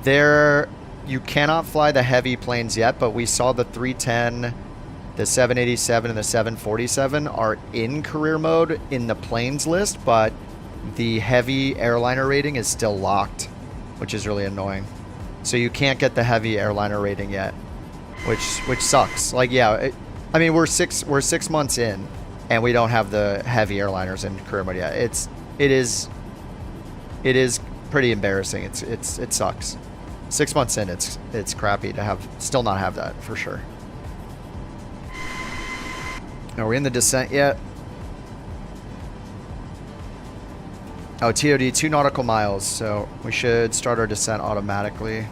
You cannot fly the heavy planes yet, but we saw the 310, the 787, and the 747 are in career mode in the planes list, but the heavy airliner rating is still locked, which is really annoying. So you can't get the heavy airliner rating yet, which sucks. Like, yeah, I mean, we're six months in, and we don't have the heavy airliners in career mode yet. It is pretty embarrassing. It sucks. 6 months in, it's crappy to still not have that for sure. Are we in the descent yet? Oh, TOD 2 nautical miles, so we should start our descent automatically.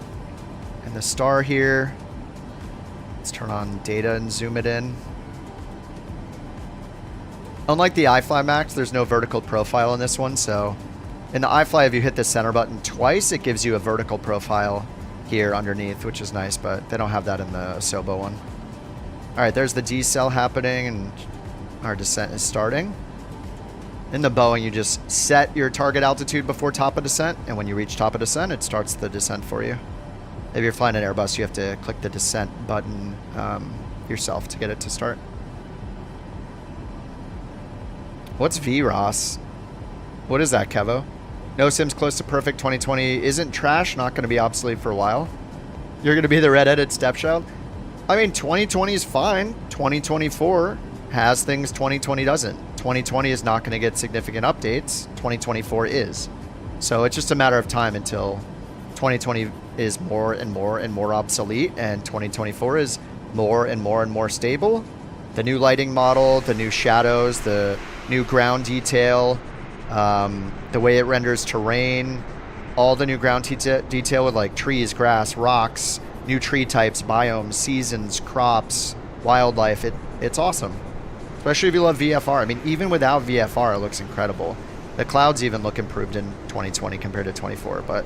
And the star here, let's turn on data and zoom it in. Unlike the iFly Max, there's no vertical profile in this one, so in the iFly, if you hit the center button twice, it gives you a vertical profile. here underneath, which is nice, but they don't have that in the Asobo one. All right, there's the decel happening, and our descent is starting. In the Boeing, you just set your target altitude before top of descent, and when you reach top of descent, it starts the descent for you. If you're flying an Airbus, you have to click the descent button yourself to get it to start. What's VROS? What is that, Kevo? No sims close to perfect. 2020 isn't trash, not going to be obsolete for a while. You're going to be the redheaded stepchild? I mean, 2020 is fine. 2024 has things 2020 doesn't. 2020 is not going to get significant updates. 2024 is. So it's just a matter of time until 2020 is more and more and more obsolete, and 2024 is more and more and more stable. The new lighting model, the new shadows, the new ground detail, the way it renders terrain, all the new ground detail with like trees, grass, rocks, new tree types, biomes, seasons, crops, wildlife. It's awesome. Especially if you love VFR. I mean, even without VFR, it looks incredible. The clouds even look improved in 2020 compared to 24. But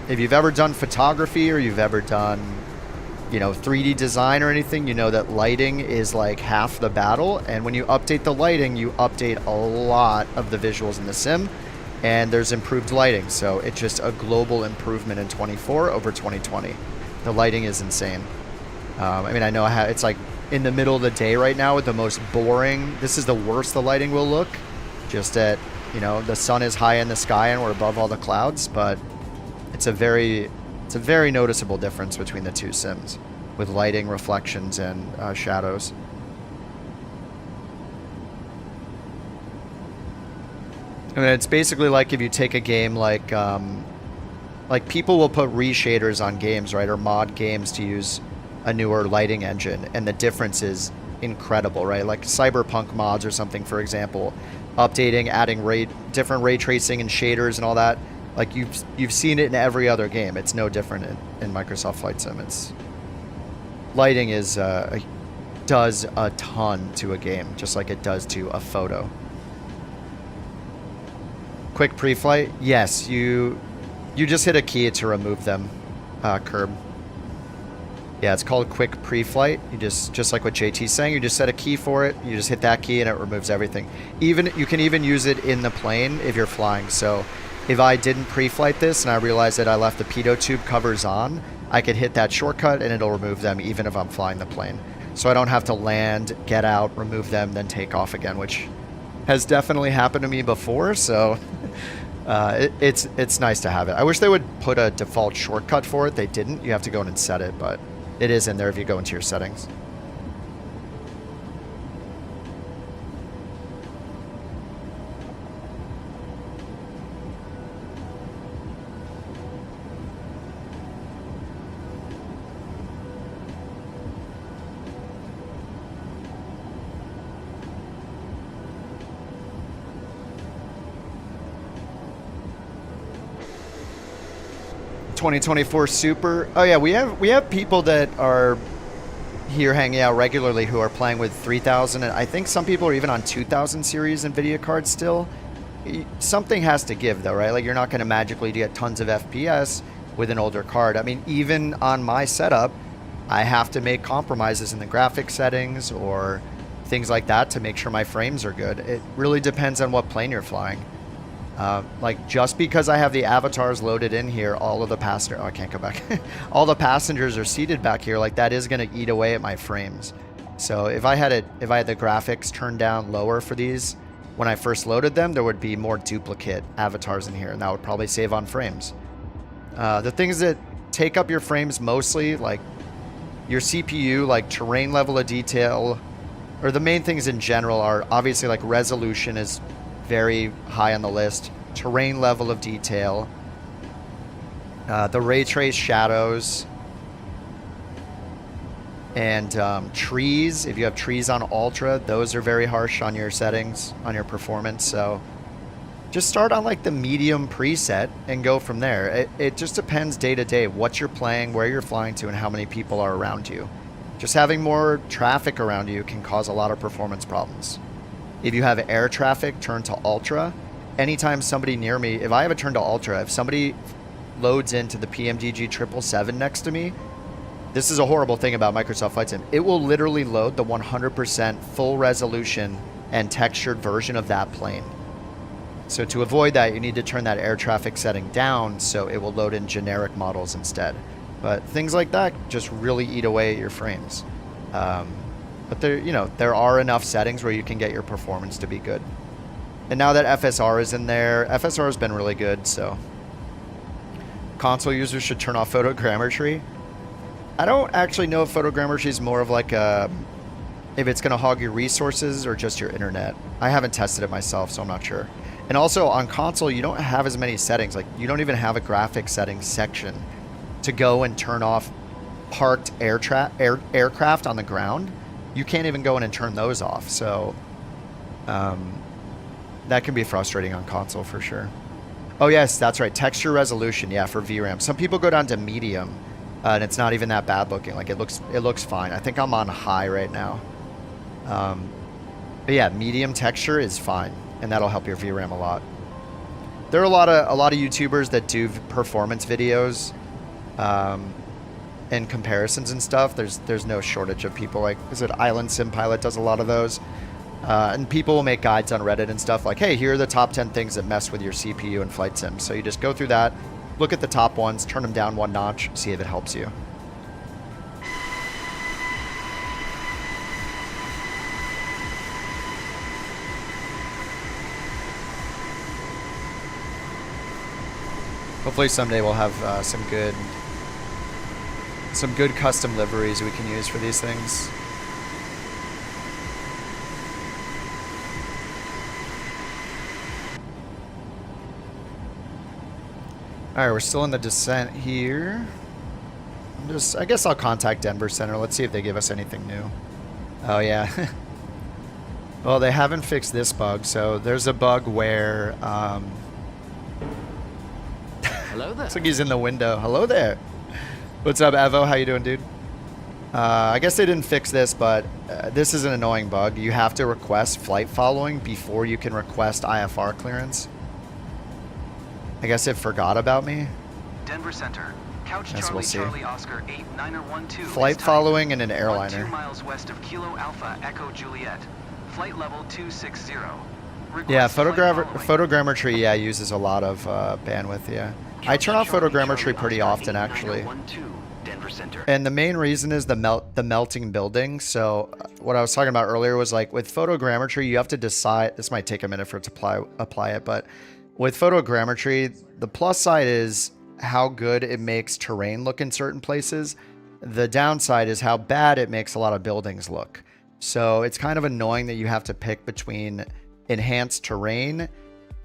if you've ever done photography or you've ever done, you know, 3D design or anything, you know that lighting is like half the battle. And when you update the lighting, you update a lot of the visuals in the sim. And there's improved lighting. So it's just a global improvement in 24 over 2020. The lighting is insane. I mean, I know it's like in the middle of the day right now with the most boring. This is the worst the lighting will look. Just at, you know, the sun is high in the sky and we're above all the clouds. But it's a very noticeable difference between the two sims with lighting, reflections, and shadows. I mean, it's basically like if you take a game like people will put reshaders on games, right, or mod games to use a newer lighting engine, and the difference is incredible, right? Like Cyberpunk mods or something, for example, updating, adding different ray tracing and shaders and all that. Like you've seen it in every other game. It's no different in Microsoft Flight Sim. Lighting does a ton to a game, just like it does to a photo. Quick pre-flight, yes. You just hit a key to remove them, Curb. Yeah, it's called quick pre-flight. You just like what JT's saying, you just set a key for it. You just hit that key and it removes everything. You can even use it in the plane if you're flying. So if I didn't pre-flight this and I realized that I left the pitot tube covers on, I could hit that shortcut and it'll remove them even if I'm flying the plane. So I don't have to land, get out, remove them, then take off again, which has definitely happened to me before. So it's nice to have it. I wish they would put a default shortcut for it. They didn't. You have to go in and set it, but it is in there if you go into your settings. $2024 Super. Oh yeah, we have people that are here hanging out regularly who are playing with 3000, and I think some people are even on 2000 series NVIDIA cards still. Something has to give though, right? Like you're not going to magically get tons of FPS with an older card. I mean, even on my setup, I have to make compromises in the graphics settings or things like that to make sure my frames are good. It really depends on what plane you're flying. Like just because I have the avatars loaded in here, all of the passengers, oh, I can't go back. All the passengers are seated back here. Like that is going to eat away at my frames. So if I had the graphics turned down lower for these, when I first loaded them, there would be more duplicate avatars in here, and that would probably save on frames. The things that take up your frames mostly, like your CPU, like terrain level of detail, or the main things in general are obviously like resolution is very high on the list. Terrain level of detail, the ray trace shadows, and trees. If you have trees on ultra, those are very harsh on your settings, on your performance. So just start on like the medium preset and go from there. It just depends day to day what you're playing, where you're flying to, and how many people are around you. Just having more traffic around you can cause a lot of performance problems. If you have air traffic, turn to ultra. Anytime somebody near me, if I have it turned to ultra, if somebody loads into the PMDG 777 next to me, this is a horrible thing about Microsoft Flight Sim. It will literally load the 100% full resolution and textured version of that plane. So to avoid that, you need to turn that air traffic setting down so it will load in generic models instead. But things like that just really eat away at your frames. But there, you know, there are enough settings where you can get your performance to be good. And now that FSR is in there, FSR has been really good, so. Console users should turn off photogrammetry. I don't actually know if photogrammetry is more of like a, if it's going to hog your resources or just your internet. I haven't tested it myself, so I'm not sure. And also on console, you don't have as many settings. Like, you don't even have a graphics settings section to go and turn off parked aircraft on the ground. You can't even go in and turn those off. So that can be frustrating on console for sure. Oh yes, that's right. Texture resolution, yeah, for VRAM. Some people go down to medium, and it's not even that bad looking. Like, it looks fine. I think I'm on high right now. But yeah, medium texture is fine, and that'll help your VRAM a lot. There are a lot of YouTubers that do performance videos, and comparisons and stuff. There's no shortage of people. Like, is it Island Sim Pilot does a lot of those. And people will make guides on Reddit and stuff like, hey, here are the top 10 things that mess with your CPU in Flight Sim. So you just go through that, look at the top ones, turn them down one notch, see if it helps you. Hopefully someday we'll have some good custom liveries we can use for these things. Alright, we're still in the descent here. I guess I'll contact Denver Center. Let's see if they give us anything new. Oh, yeah. Well, they haven't fixed this bug, so there's a bug where... Hello there. Looks like he's in the window. Hello there. What's up, Evo? How you doing, dude? I guess they didn't fix this, but this is an annoying bug. You have to request flight following before you can request IFR clearance. I guess it forgot about me. Denver Center. Couch Yes, Charlie we'll see. Charlie Oscar 8912. Flight following and an airliner. 2 miles west of Kilo Alpha Echo Juliet. Flight level 260. Yeah, photogrammetry, yeah, uses a lot of bandwidth, yeah. I turn off photogrammetry pretty often, actually. And the main reason is the melting building. So what I was talking about earlier was, like, with photogrammetry, you have to decide. This might take a minute for it to apply it, but with photogrammetry, the plus side is how good it makes terrain look in certain places. The downside is how bad it makes a lot of buildings look. So it's kind of annoying that you have to pick between enhanced terrain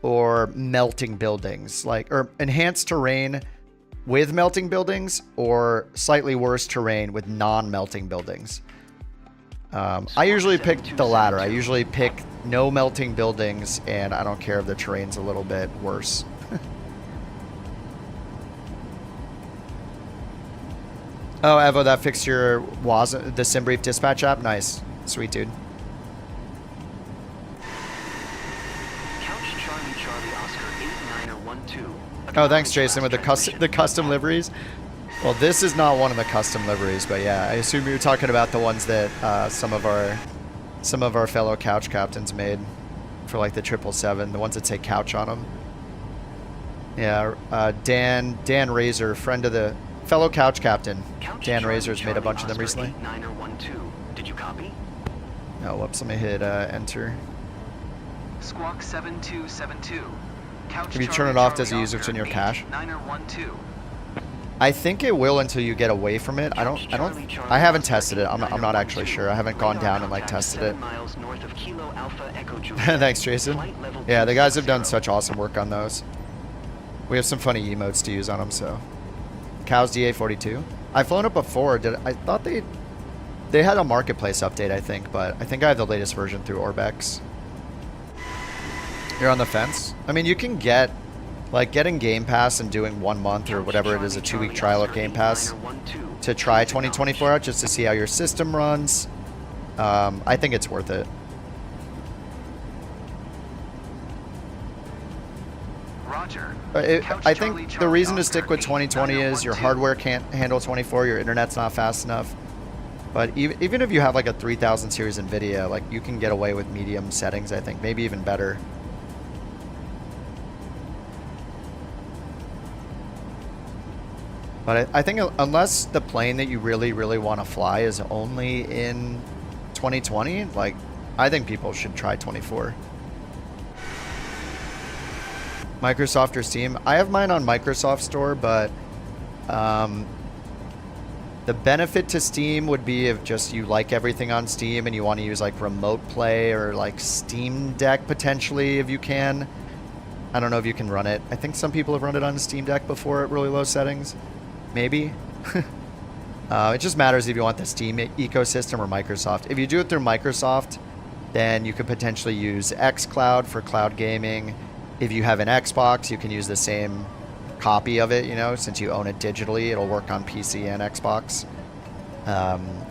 or melting buildings, or enhanced terrain with melting buildings, or slightly worse terrain with non-melting buildings. I usually pick the latter. I usually pick no melting buildings, and I don't care if the terrain's a little bit worse. Oh, Evo, that fixed your the SimBrief dispatch app? Nice. Sweet, dude. Oh, thanks, Jason, with the custom liveries. Well, this is not one of the custom liveries, but yeah, I assume you were talking about the ones that some of our fellow couch captains made for, like, the 777, the ones that say couch on them. Yeah, Dan Razor, friend of the fellow couch captain. Dan Razor's made a bunch of them recently. Did you copy? Oh, whoops, let me hit enter. Squawk 7272. If you turn it off, does it use what's in your cache? I think it will until you get away from it. I haven't tested it. I'm not actually sure. I haven't gone down and, like, tested it. Thanks, Jason. Yeah, the guys have done such awesome work on those. We have some funny emotes to use on them, so. Cows DA42. I've flown it before. I thought they had a marketplace update, I think, but I think I have the latest version through Orbex. You're on the fence? I mean, you can get, like, getting Game Pass and doing 1 month or whatever it is, a 2-week trial of Game Pass to try 2024 out just to see how your system runs. I think it's worth it. Roger. I think the reason to stick with 2020 is your hardware can't handle 24, your internet's not fast enough. But even if you have like a 3000 series NVIDIA, like you can get away with medium settings, I think, maybe even better. But I think unless the plane that you really, really want to fly is only in 2020, like I think people should try 24. Microsoft or Steam? I have mine on Microsoft Store, but the benefit to Steam would be if just you like everything on Steam and you want to use like remote play or like Steam Deck potentially if you can. I don't know if you can run it. I think some people have run it on Steam Deck before at really low settings. Maybe. It just matters if you want the Steam ecosystem or Microsoft. If you do it through Microsoft, then you could potentially use xCloud for cloud gaming. If you have an Xbox, you can use the same copy of it, you know, since you own it digitally, it'll work on PC and Xbox.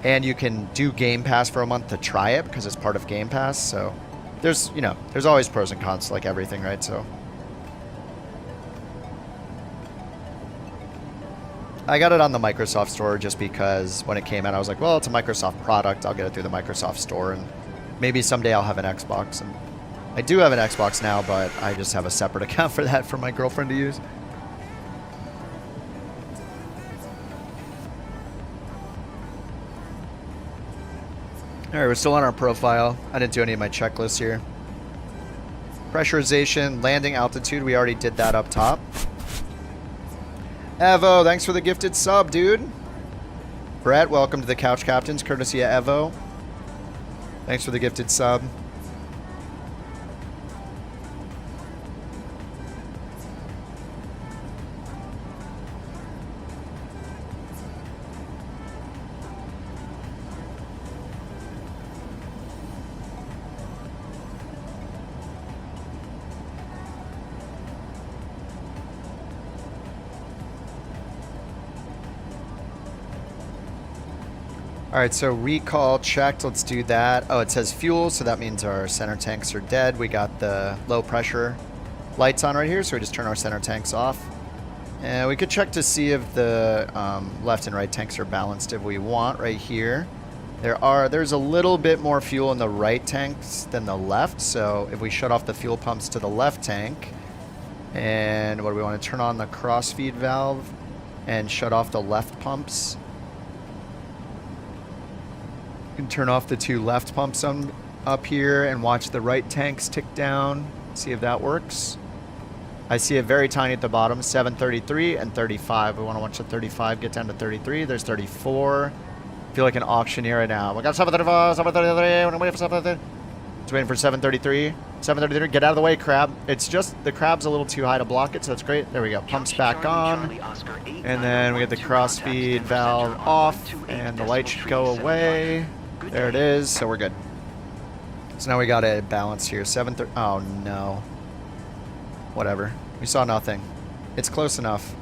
And you can do Game Pass for a month to try it because it's part of Game Pass. So there's, you know, there's always pros and cons to like everything, right? So I got it on the Microsoft Store just because when it came out, I was like, well, it's a Microsoft product. I'll get it through the Microsoft Store, and maybe someday I'll have an Xbox. And I do have an Xbox now, but I just have a separate account for that for my girlfriend to use. All right, we're still on our profile. I didn't do any of my checklists here. Pressurization, landing altitude, we already did that up top. Evo, thanks for the gifted sub, dude. Brett, welcome to the Couch Captains, courtesy of Evo. Thanks for the gifted sub. All right, so recall checked. Let's do that. Oh, it says fuel, so that means our center tanks are dead. We got the low pressure lights on right here, so we just turn our center tanks off. And we could check to see if the left and right tanks are balanced if we want right here. There's a little bit more fuel in the right tanks than the left, so if we shut off the fuel pumps to the left tank, and what do we want to turn on the crossfeed valve and shut off the left pumps. Can turn off the two left pumps up here and watch the right tanks tick down. See if that works. I see it very tiny at the bottom, 733 and 35. We want to watch the 35 get down to 33. There's 34. I feel like an auctioneer right now. We got 735, 733. We're waiting for 733. It's waiting for 733. 733. Get out of the way, crab. It's just the crab's a little too high to block it, so it's great. There we go. Pumps back on. And then we get the crossfeed valve off, and the light should go away. There it is, so we're good. So now we got a balance here. 730. Oh no. Whatever. We saw nothing. It's close enough.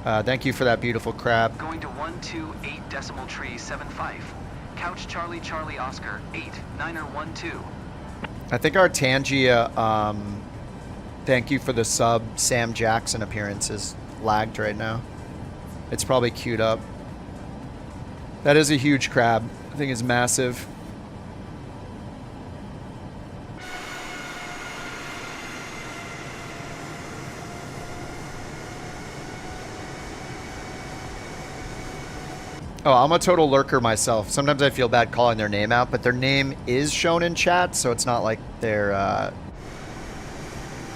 Thank you for that beautiful crab. Going to 128.75. Couch Charlie Charlie Oscar 89er12. I think our Tangia, thank you for the sub, Sam Jackson appearance is lagged right now. It's probably queued up. That is a huge crab. I think it's massive. Oh, I'm a total lurker myself. Sometimes I feel bad calling their name out, but their name is shown in chat, so it's not like they're,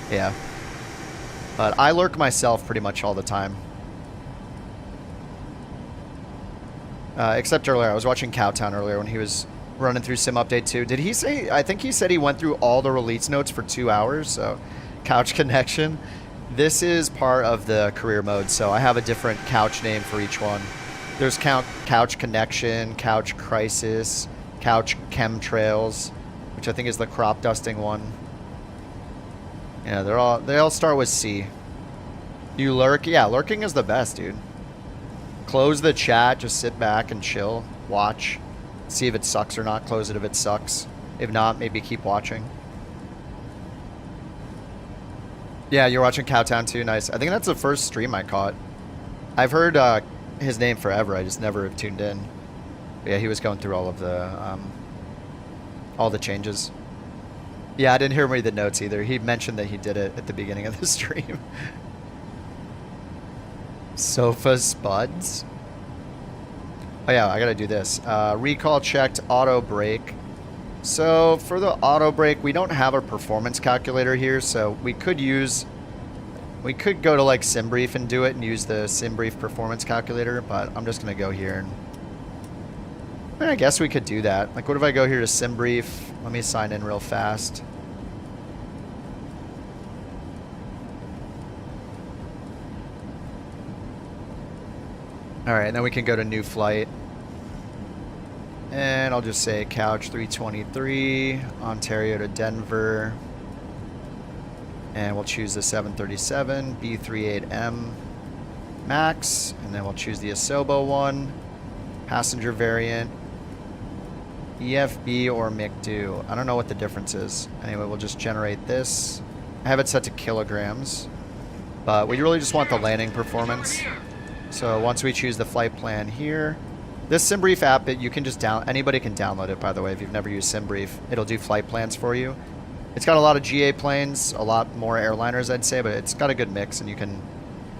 yeah. But I lurk myself pretty much all the time. Except earlier, I was watching Cowtown earlier when he was running through Sim Update 2. Did he say, I think he said he went through all the release notes for 2 hours, so Couch Connection. This is part of the career mode, so I have a different couch name for each one. There's Couch Connection, Couch Crisis, Couch Chemtrails, which I think is the crop dusting one. Yeah, they all start with C. You lurk? Yeah, lurking is the best, dude. Close the chat, just sit back and chill, watch, see if it sucks or not, close it if it sucks. If not, maybe keep watching. Yeah, you're watching Cowtown too. Nice. I think that's the first stream I caught. I've heard his name forever. I just never have tuned in. But yeah, he was going through all the changes. Yeah, I didn't hear read the notes either. He mentioned that he did it at the beginning of the stream. Sofa spuds. Oh yeah, I gotta do this. Recall checked auto brake. So for the auto brake, we don't have a performance calculator here, so we could go to like SimBrief and do it and use the SimBrief performance calculator, but I'm just gonna go here and I guess we could do that. Like, what if I go here to SimBrief? Let me sign in real fast. All right, and then we can go to new flight. And I'll just say couch 323, Ontario to Denver. And we'll choose the 737, B38M Max. And then we'll choose the Asobo one, passenger variant, EFB or McDo. I don't know what the difference is. Anyway, we'll just generate this. I have it set to kilograms, but we really just want the landing performance. So once we choose the flight plan here, this SimBrief app, you can just anybody can download it, by the way. If you've never used SimBrief, it'll do flight plans for you. It's got a lot of GA planes, a lot more airliners, I'd say, but it's got a good mix. And you can,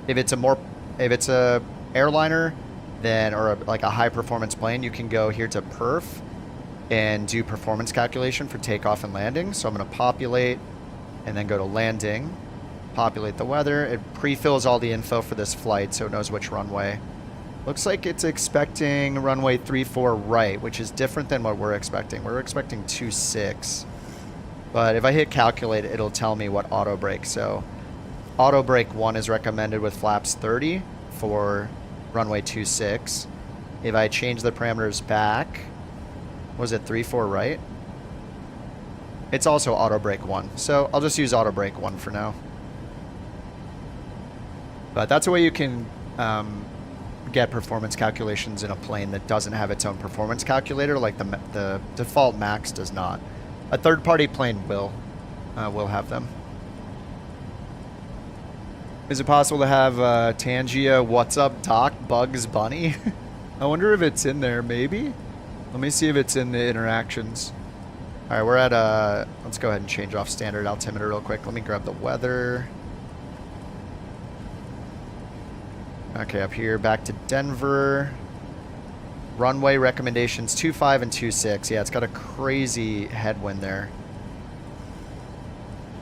if it's a airliner, then like a high performance plane, you can go here to perf and do performance calculation for takeoff and landing. So I'm going to populate and then go to landing, populate the weather. It pre-fills all the info for this flight, so it knows which runway. Looks like it's expecting runway 34 right, which is different than what we're expecting. We're expecting 26. But if I hit calculate, it'll tell me what auto brake. So auto brake 1 is recommended with flaps 30 for runway 26. If I change the parameters back, was it 34 right? It's also auto brake 1. So I'll just use auto brake 1 for now. But that's a way you can get performance calculations in a plane that doesn't have its own performance calculator, like the default Max does not. A third-party plane will have them. Is it possible to have Tangia, what's up, Doc, Bugs Bunny? I wonder if it's in there, maybe? Let me see if it's in the interactions. All right, we're at, let's go ahead and change off standard altimeter real quick. Let me grab the weather. Okay, up here, back to Denver. Runway recommendations 25 and 26. Yeah, it's got a crazy headwind there.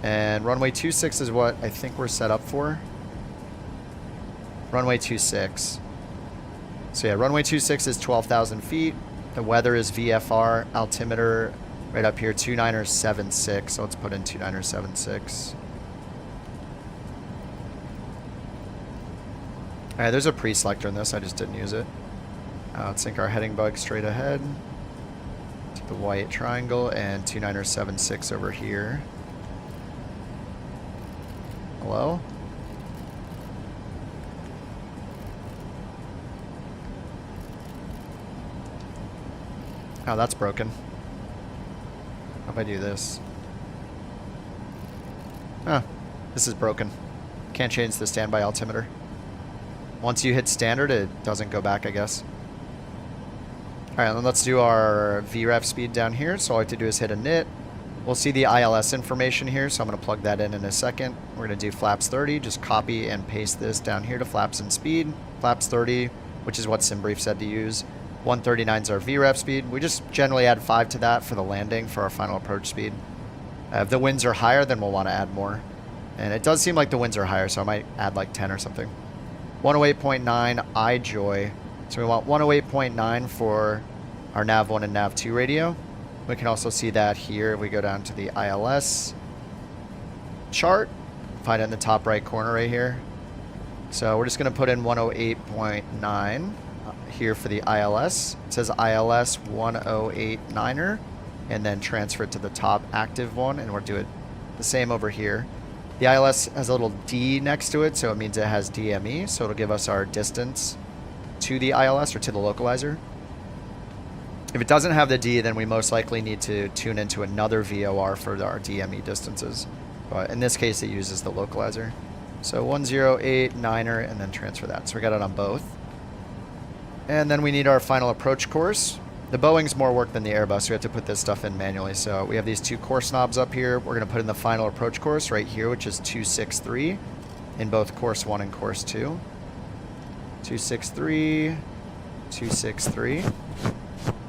And runway 26 is what I think we're set up for. Runway 26. So yeah, runway 26 is 12,000 feet. The weather is VFR, altimeter right up here, 2976. So let's put in 2976. All right, there's a pre-selector in this. I just didn't use it. Let's sync our heading bug straight ahead to the white triangle and 2976 over here. Hello? Oh, that's broken. How if I do this? Ah, this is broken. Can't change the standby altimeter. Once you hit standard, it doesn't go back, I guess. All right, then let's do our VREF speed down here. So all I have to do is hit init. We'll see the ILS information here, so I'm going to plug that in a second. We're going to do flaps 30. Just copy and paste this down here to flaps and speed. Flaps 30, which is what SimBrief said to use. 139 is our VREF speed. We just generally add 5 to that for the landing for our final approach speed. If the winds are higher, then we'll want to add more. And it does seem like the winds are higher, so I might add like 10 or something. 108.9 iJoy. So we want 108.9 for our nav1 and nav2 radio. We can also see that here if we go down to the ILS chart. Find it in the top right corner right here. So we're just going to put in 108.9 here for the ILS. It says ILS 108.9er, and then transfer it to the top active one, and we'll do it the same over here. The ILS has a little D next to it, so it means it has DME, so it'll give us our distance to the ILS or to the localizer. If it doesn't have the D, then we most likely need to tune into another VOR for our DME distances. but in this case it uses the localizer. So 108, 9er, and then transfer that. So we got it on both. And then we need our final approach course. The Boeing's more work than the Airbus, so we have to put this stuff in manually. So we have these 2 course knobs up here. We're going to put in the final approach course right here, which is 263 in both course 1 and course 2. 263, 263.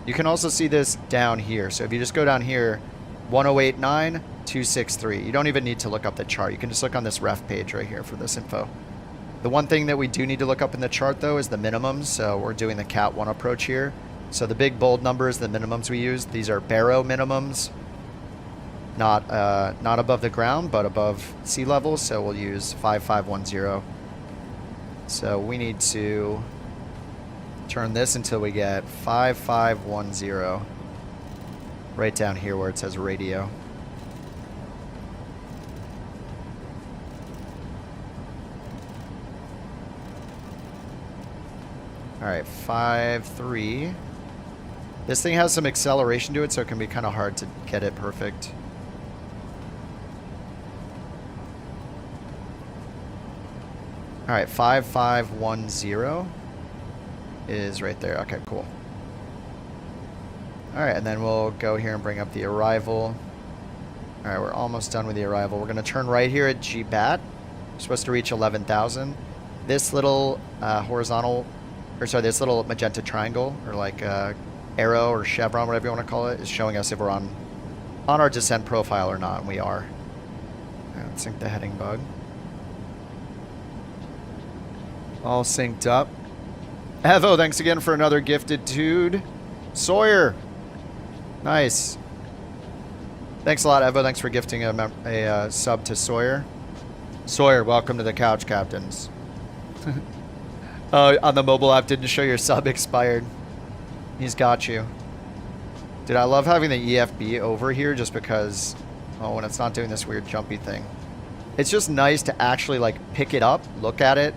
You can also see this down here. So if you just go down here, 1089, 263. You don't even need to look up the chart. You can just look on this ref page right here for this info. The one thing that we do need to look up in the chart, though, is the minimums. So we're doing the Cat 1 approach here. So the big bold numbers, the minimums we use, these are barrow minimums. Not above the ground, but above sea level. So we'll use 5510. So we need to turn this until we get 5510. Right down here where it says radio. Alright, 5.3. This thing has some acceleration to it, so it can be kind of hard to get it perfect. Alright, 5510 is right there. Okay, cool. Alright, and then we'll go here and bring up the arrival. Alright, we're almost done with the arrival. We're going to turn right here at GBAT. We're supposed to reach 11,000. This little horizontal, or sorry, this little magenta triangle, or like arrow or chevron, whatever you want to call it, is showing us if we're on our descent profile or not, and we are. Alright, let's sync the heading bug. All synced up. Evo, thanks again for another gifted dude. Sawyer. Nice. Thanks a lot, Evo. Thanks for gifting a sub to Sawyer. Sawyer, welcome to the Couch Captains. On the mobile app, didn't show your sub expired. He's got you. Dude, I love having the EFB over here just because, oh, when it's not doing this weird jumpy thing. It's just nice to actually, like, pick it up, look at it.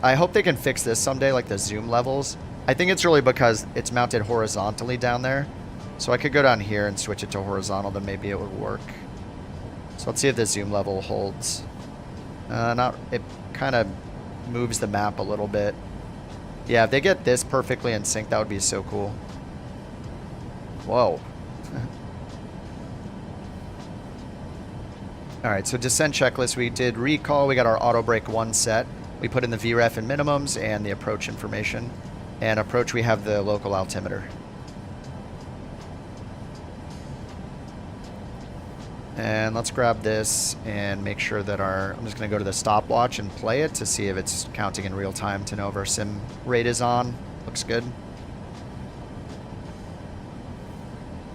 I hope they can fix this someday, like the zoom levels. I think it's really because it's mounted horizontally down there. So I could go down here and switch it to horizontal, then maybe it would work. So let's see if the zoom level holds. It kind of moves the map a little bit. Yeah, if they get this perfectly in sync, that would be so cool. Whoa. Alright, so descent checklist. We did recall. We got our auto brake 1 set. We put in the VREF and minimums and the approach information. And approach, we have the local altimeter. And let's grab this and make sure that I'm just going to go to the stopwatch and play it to see if it's counting in real time to know if our sim rate is on. Looks good.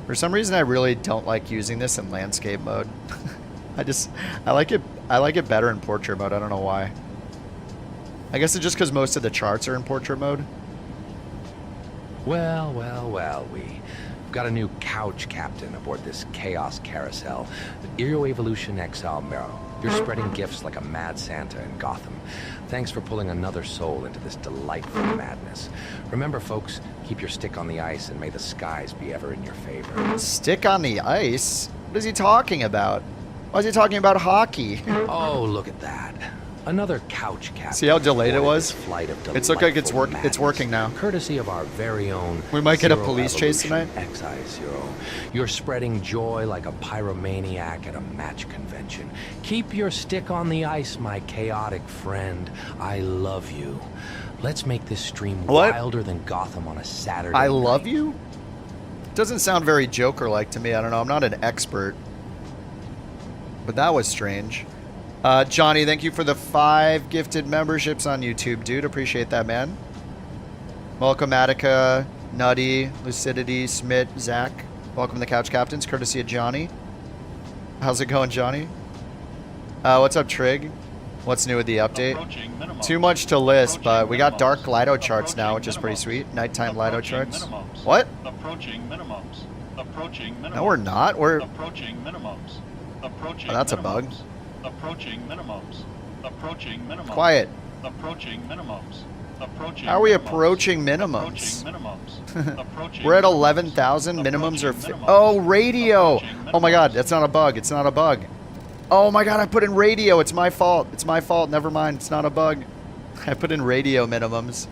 For some reason, I really don't like using this in landscape mode. I like it better in portrait mode. I don't know why. I guess it's just because most of the charts are in portrait mode. Well, we've got a new couch captain aboard this chaos carousel. Eero Evolution XL Mero. You're spreading gifts like a mad Santa in Gotham. Thanks for pulling another soul into this delightful madness. Remember, folks, keep your stick on the ice and may the skies be ever in your favor. Stick on the ice? What is he talking about? Why is he talking about hockey? Oh, look at that. Another couch captain. See how delayed it was? Flight of it's okay, it's working now. Courtesy of our very own. We might get a police chase tonight. XI0. You're spreading joy like a pyromaniac at a match convention. Keep your stick on the ice, my chaotic friend. I love you. Let's make this stream wilder than Gotham on a Saturday I night. love you? Doesn't sound very Joker-like to me. I don't know. I'm not an expert. But that was strange. Johnny, thank you for the 5 gifted memberships on YouTube, dude. Appreciate that, man. Welcome, Attica, Nutty, Lucidity, Smith, Zach. Welcome to the Couch Captains, courtesy of Johnny. How's it going, Johnny? What's up, Trig? What's new with the update? Too much to list, but we got dark Lido charts now, which is pretty sweet. Nighttime Lido charts. What? Approaching minimums. Approaching minimums. No, we're not. We're approaching minimums. Approaching oh, that's minimums. a bug. Approaching minimums. Approaching minimums. Quiet. Approaching minimums. Approaching. How are we approaching minimums? We're at 11,000. Minimums are. Oh, radio. Oh my God, that's not a bug. It's not a bug. Oh my god, I put in radio. It's my fault. It's my fault. Never mind. It's not a bug. I put in radio minimums.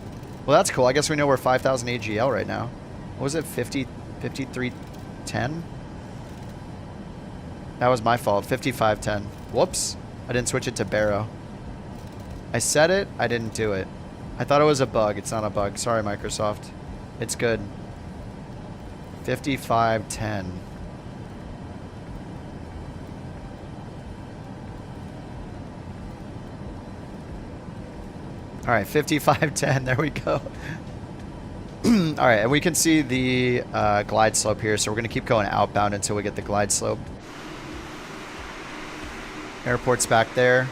Well, that's cool. I guess we know we're 5,000 AGL right now. What was it? 5310? That was my fault. 5510. Whoops. I didn't switch it to Barrow. I said it. I didn't do it. I thought it was a bug. It's not a bug. Sorry, Microsoft. It's good. 5510. All right, 5510. There we go. All right, and we can see the glide slope here, so we're going to keep going outbound until we get the glide slope. Airport's back there.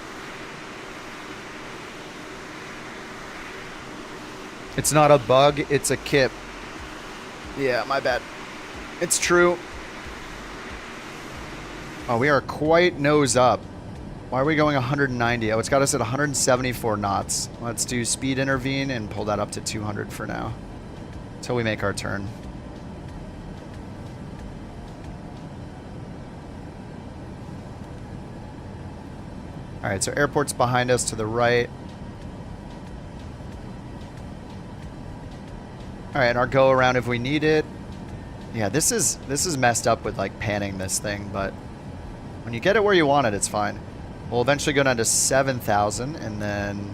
It's not a bug, it's a kip. Yeah, my bad. It's true. Oh, we are quite nose up. Why are we going 190? Oh, it's got us at 174 knots. Let's do speed intervene and pull that up to 200 for now. Until we make our turn. Alright, so airport's behind us to the right. Alright, and our go around if we need it. Yeah, this is messed up with like panning this thing, but when you get it where you want it, it's fine. We'll eventually go down to 7,000, and then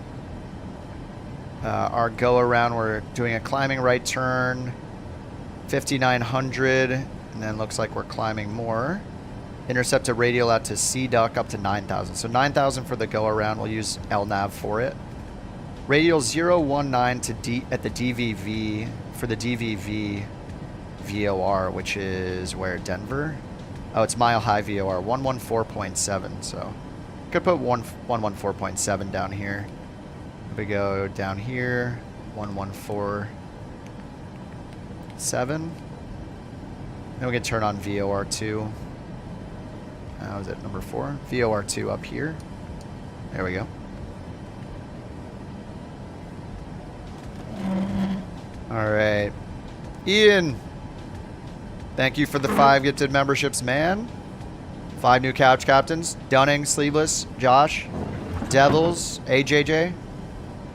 our go around, we're doing a climbing right turn, 5,900, and then looks like we're climbing more. Interceptor radial out to C duck up to 9,000. So 9,000 for the go around. We'll use LNAV for it. Radial 019 to D at the DVV for the DVV VOR, which is where Denver. Oh, it's mile high VOR 114.7. So could put 114.7 down here. We go down here 114.7. Then we can turn on VOR 2. How is it? Number 4. VOR 2 up here. There we go. All right, Ian. Thank you for the 5 gifted memberships, man. 5 new couch captains. Dunning, Sleeveless, Josh, Devils, AJJ.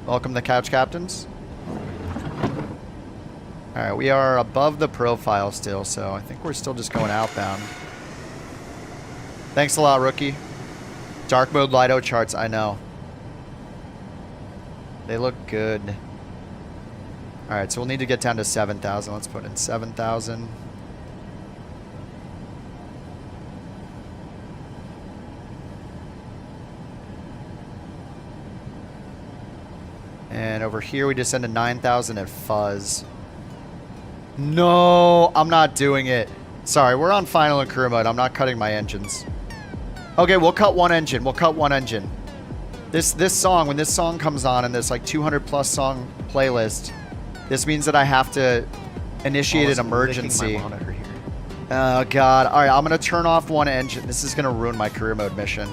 Welcome the couch captains. All right, we are above the profile still, so I think we're still just going outbound. Thanks a lot, rookie. Dark mode Lido charts, I know. They look good. All right, so we'll need to get down to 7,000. Let's put in 7,000. And over here, we descend to 9,000 at fuzz. No, I'm not doing it. Sorry, we're on final and career mode. I'm not cutting my engines. Okay, we'll cut one engine. We'll cut one engine. This song, when this song comes on in this like 200 plus song playlist, this means that I have to initiate an emergency. Oh god. All right, I'm gonna turn off one engine. This is gonna ruin my career mode mission.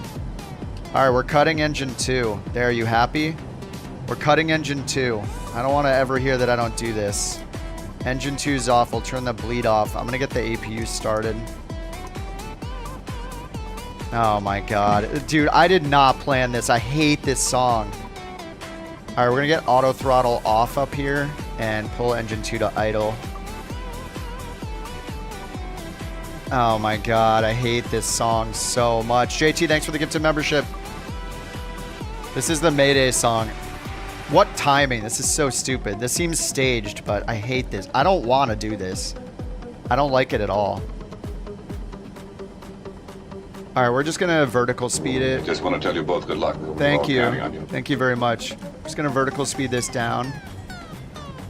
All right, we're cutting engine 2. There, are you happy? We're cutting engine 2. I don't want to ever hear that I don't do this. Engine 2's off. We'll turn the bleed off. I'm gonna get the APU started. Oh my god. Dude, I did not plan this. I hate this song. All right, we're gonna get auto throttle off up here and pull engine 2 to idle. Oh my god, I hate this song so much. JT, thanks for the gifted membership. This is the Mayday song. What timing? This is so stupid. This seems staged, but I hate this. I don't want to do this. I don't like it at all. All right, we're just going to vertical speed it. Just want to tell you both good luck. Thank you. Thank you very much. Just going to vertical speed this down.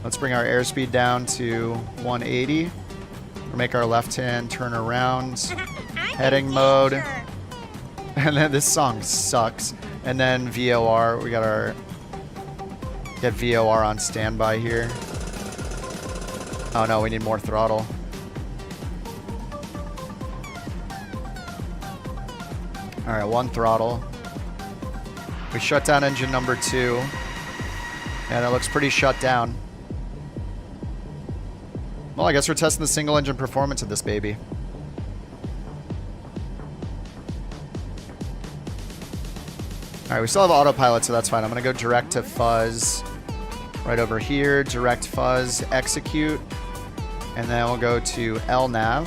Let's bring our airspeed down to 180. We'll make our left hand turn around. Heading mode. And then this song sucks. And then VOR. We got our... Get VOR on standby here. Oh no, we need more throttle. Alright, 1 throttle. We shut down engine number 2. And it looks pretty shut down. Well, I guess we're testing the single engine performance of this baby. All right, we still have autopilot, so that's fine. I'm gonna go direct to fuzz right over here, direct fuzz, execute, and then we'll go to LNAV.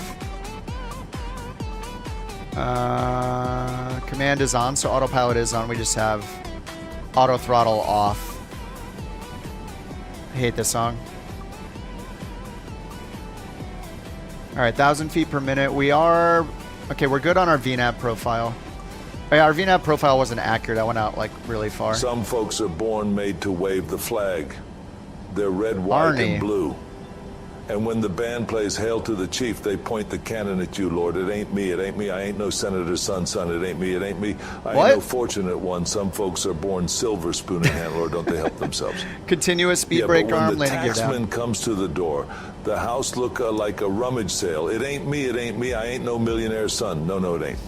Command is on, so autopilot is on. We just have auto throttle off. I hate this song. All right, 1,000 feet per minute. We are, okay, we're good on our VNAV profile. Oh, yeah, our VNAV profile wasn't accurate. I went out like really far. Some folks are born made to wave the flag. They're red, white, and blue. And when the band plays Hail to the Chief, they point the cannon at you, Lord. It ain't me, it ain't me. I ain't no senator's son. It ain't me, it ain't me. I ain't no fortunate one. Some folks are born silver spoon in hand, Lord. Don't they help themselves? Continuous speed brake arm, landing gear down. When the taxman comes to the door, the house look like a rummage sale. It ain't me, it ain't me. I ain't no millionaire's son. No, no, it ain't.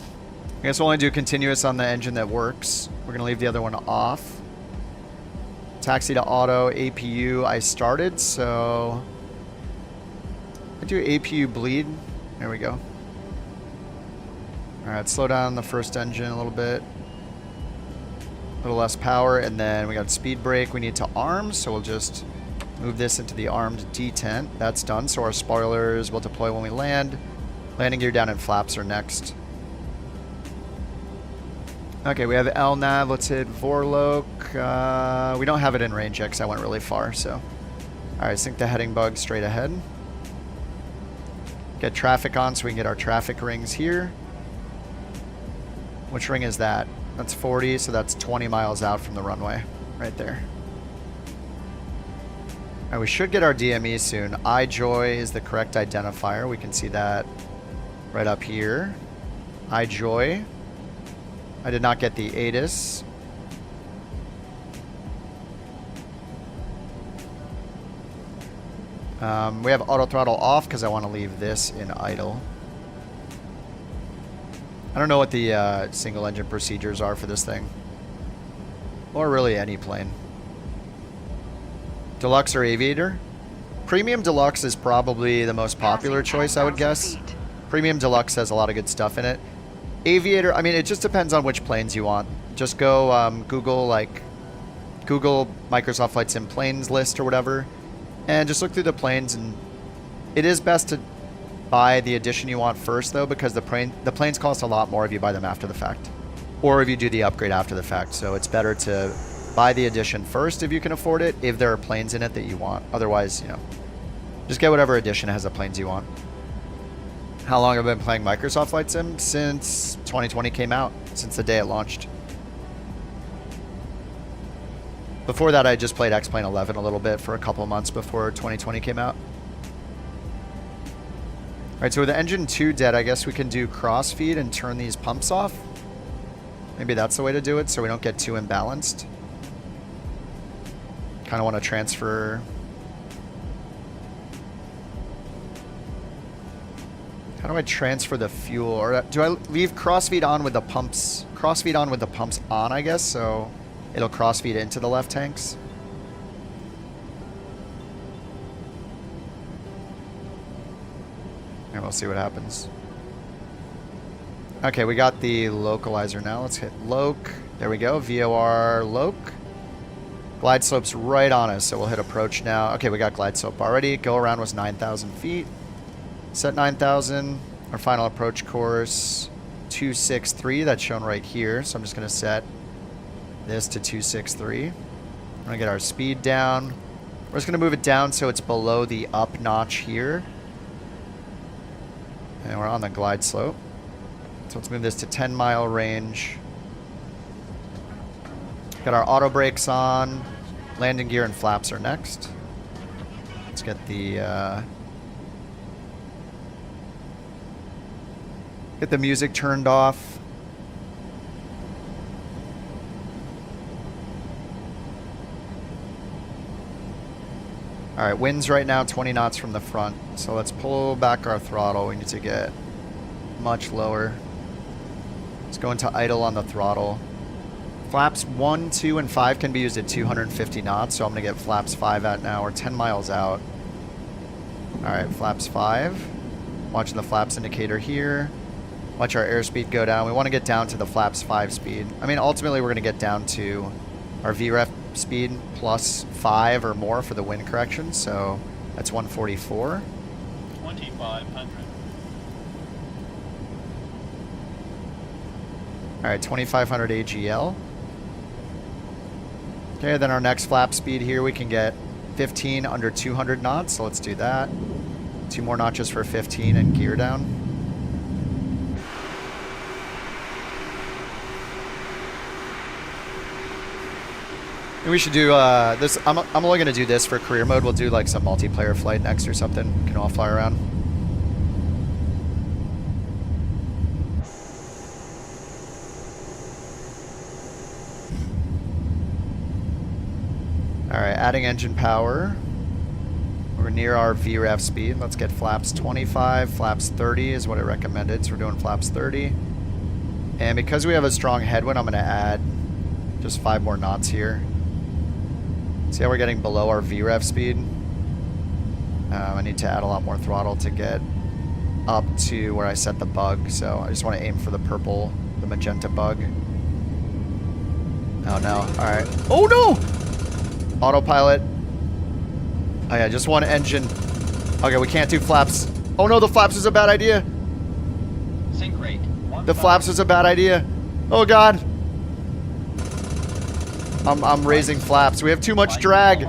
I guess we'll only do continuous on the engine that works. We're going to leave the other one off. Taxi to auto, APU. I started, so I do APU bleed. There we go. All right, slow down the first engine a little bit. A little less power, and then we got speed brake. We need to arm, so we'll just move this into the armed detent. That's done, so our spoilers will deploy when we land. Landing gear down and flaps are next. Okay, we have LNAV. Let's hit Vorlok. We don't have it in range yet because I went really far, so. All right, sync the heading bug straight ahead. Get traffic on so we can get our traffic rings here. Which ring is that? That's 40, so that's 20 miles out from the runway, right there. All right, we should get our DME soon. iJoy is the correct identifier. We can see that right up here. iJoy. I did not get the ATIS. We have auto throttle off because I want to leave this in idle. I don't know what the single engine procedures are for this thing. Or really any plane. Deluxe or Aviator? Premium Deluxe is probably the most popular choice, I would guess. Premium Deluxe has a lot of good stuff in it. Aviator, I mean, it just depends on which planes you want. Just go Google Microsoft Flight Sim planes list or whatever, and just look through the planes. And it is best to buy the edition you want first, though, because the planes cost a lot more if you buy them after the fact, or if you do the upgrade after the fact. So it's better to buy the edition first if you can afford it, if there are planes in it that you want. Otherwise, you know, just get whatever edition has the planes you want. How long have I been playing Microsoft Flight Sim? Since 2020 came out, since the day it launched. Before that, I just played X-Plane 11 a little bit for a couple months before 2020 came out. All right, so with the engine 2 dead, I guess we can do crossfeed and turn these pumps off. Maybe that's the way to do it so we don't get too imbalanced. Kind of want to transfer. How do I transfer the fuel? Or do I leave crossfeed on with the pumps? Crossfeed on with the pumps on, I guess, so it'll crossfeed into the left tanks. And we'll see what happens. Okay, we got the localizer now. Let's hit loc. There we go, VOR loc. Glide slope's right on us, so we'll hit approach now. Okay, we got glide slope already. Go around was 9,000 feet. Set 9,000. Our final approach course, 263. That's shown right here. So I'm just going to set this to 263. We're going to get our speed down. We're just going to move it down so it's below the up notch here. And we're on the glide slope. So let's move this to 10-mile range. Got our auto brakes on. Landing gear and flaps are next. Let's get the music turned off. All right, winds right now 20 knots from the front. So let's pull back our throttle. We need to get much lower. Let's go into idle on the throttle. Flaps 1, 2, and 5 can be used at 250 knots. So I'm going to get flaps 5 out now. We're 10 miles out. All right, flaps 5. Watching the flaps indicator here. Watch our airspeed go down. We want to get down to the flaps 5 speed. I mean, ultimately, we're going to get down to our VREF speed plus 5 or more for the wind correction. So that's 144. 2500. All right, 2500 AGL. Okay, then our next flap speed here, we can get 15 under 200 knots. So let's do that. 2 more notches for 15 and gear down. And we should do this. I'm only going to do this for career mode. We'll do like some multiplayer flight next or something. We can all fly around. All right, adding engine power. We're near our VREF speed. Let's get flaps 25. Flaps 30 is what I recommended. So we're doing flaps 30. And because we have a strong headwind, I'm going to add just 5 more knots here. See how we're getting below our VREF speed? I need to add a lot more throttle to get up to where I set the bug. So I just want to aim for the purple, the magenta bug. Oh no. All right. Oh no! Autopilot. Oh yeah, just one engine. Okay, we can't do flaps. Oh no, the flaps is a bad idea. Sync rate. The flaps is a bad idea. Oh god. I'm raising flaps. We have too much drag.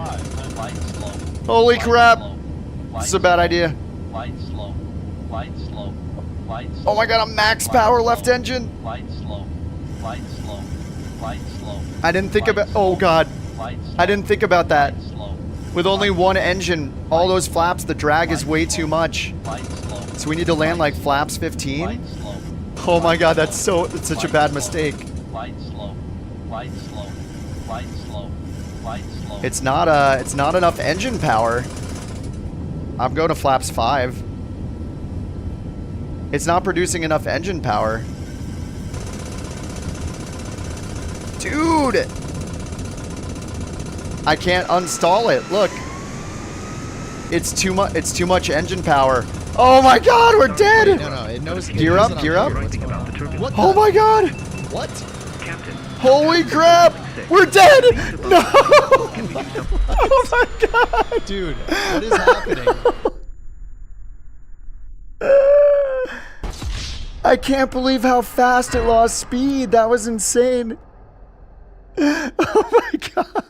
Holy crap. This is a bad idea. Oh my god, I'm max power left engine. I didn't think about, oh god. I didn't think about that. With only one engine, all those flaps, the drag is way too much. So we need to land like flaps 15. Oh my god, that's such a bad mistake. It's not enough engine power. I'm going to flaps 5. It's not producing enough engine power. Dude! I can't uninstall it. Look. It's too much engine power. Oh my god, we're dead! No, it knows. Gear up, gear up. What oh my god! What? Holy crap! We're dead! No! Oh my god! Dude, what is happening? I can't believe how fast it lost speed. That was insane. Oh my god.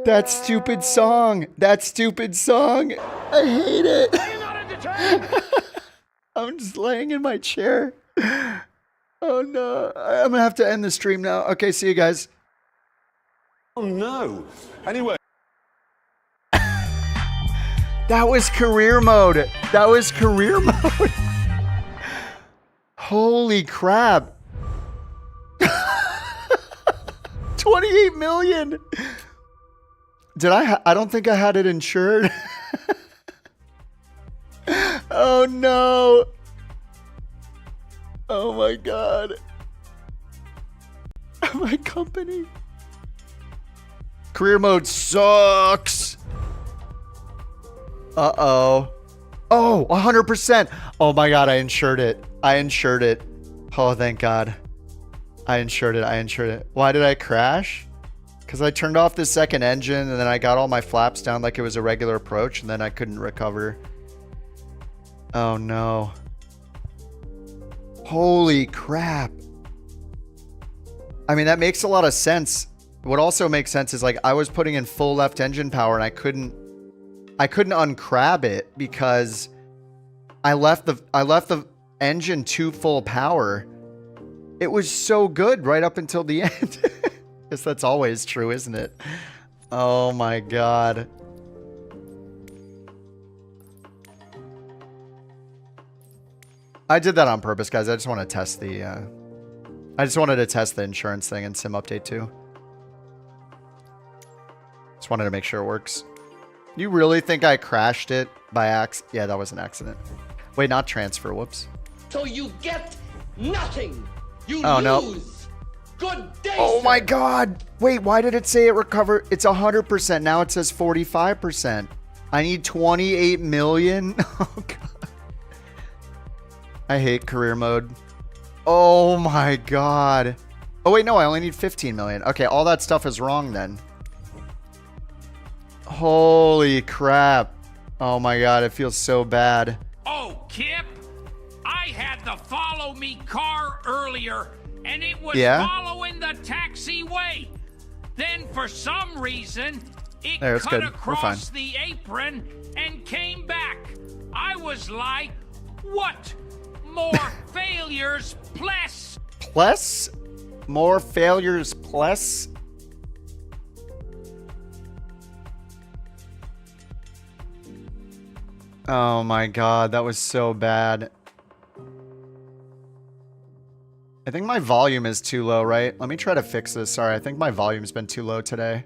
That stupid song. That stupid song. I hate it. I'm just laying in my chair. Oh no. I'm gonna have to end the stream now. Okay, see you guys. Oh no. Anyway. That was career mode. That was career mode. Holy crap. 28 million. Did I don't think I had it insured. Oh no. Oh my god. My company. Career mode sucks. Uh-oh. Oh, 100%. Oh my god, I insured it. I insured it. Oh, thank god. I insured it. I insured it. Why did I crash? Because I turned off the second engine and then I got all my flaps down like it was a regular approach and then I couldn't recover. Oh no. Holy crap. I mean, that makes a lot of sense. What also makes sense is like I was putting in full left engine power and I couldn't uncrab it because I left the engine to full power. It was so good right up until the end. Guess that's always true, isn't it? Oh my god. I did that on purpose, guys. I just want to test the I just wanted to test the insurance thing in Sim Update 2. Just wanted to make sure it works. You really think I crashed it by accident? Yeah, that was an accident. Wait, not transfer. Whoops. So you get nothing. You oh, lose. No. Good day. Oh my god. Wait, why did it say it recovered? It's 100%. Now it says 45%. I need 28 million. Oh, God. I hate career mode. Oh, my God. Oh, wait, no, I only need 15 million. Okay, all that stuff is wrong then. Holy crap. Oh, my God, it feels so bad. Oh, Kip, I had the follow me car earlier, and it was following the taxiway. Then, for some reason, it cut across the apron and came back. I was like, what? More failures, plus. Plus? More failures, plus? Oh my God, that was so bad. I think my volume is too low, right? Let me try to fix this. Sorry, I think my volume's been too low today.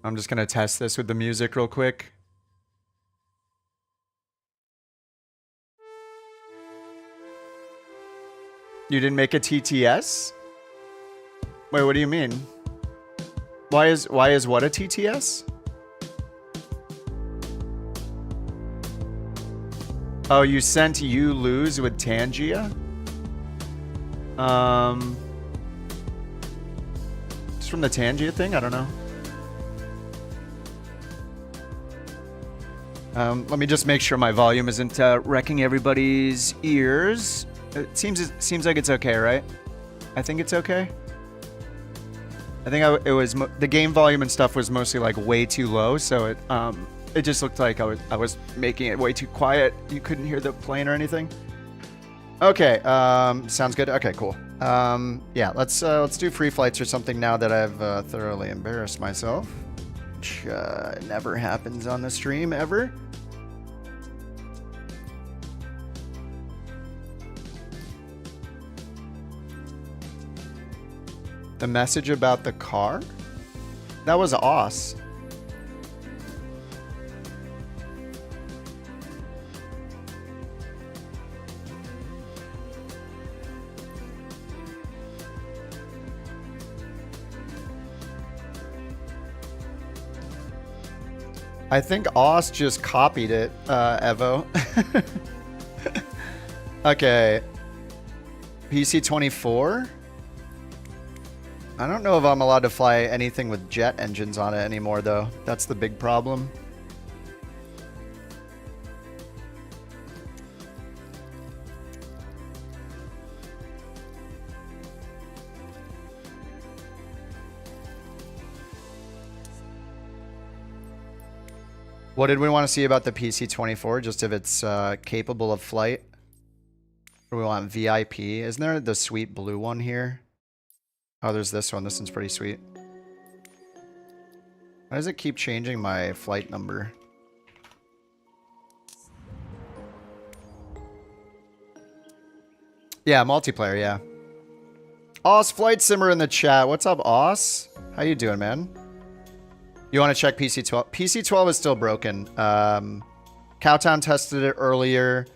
I'm just gonna test this with the music real quick. You didn't make a TTS? Wait, what do you mean? Why is what a TTS? Oh, you sent you lose with Tangia? It's from the Tangia thing? I don't know. Let me just make sure my volume isn't wrecking everybody's ears. It seems like it's okay, right? I think it's okay. I think it was the game volume and stuff was mostly like way too low, so it just looked like I was making it way too quiet. You couldn't hear the plane or anything. Okay, sounds good. Okay, cool. Yeah, let's do free flights or something now that I've thoroughly embarrassed myself, which never happens on the stream ever. The message about the car? That was Oss. I think Oss just copied it, Evo. Okay. PC-24? I don't know if I'm allowed to fly anything with jet engines on it anymore, though. That's the big problem. What did we want to see about the PC-24? Just if it's capable of flight? Or we want VIP? Isn't there the sweet blue one here? Oh, there's this one. This one's pretty sweet. Why does it keep changing my flight number? Yeah, multiplayer, yeah. Oss Flight Simmer in the chat. What's up, Oss? How you doing, man? You want to check PC-12? PC-12 is still broken. Cowtown tested it earlier,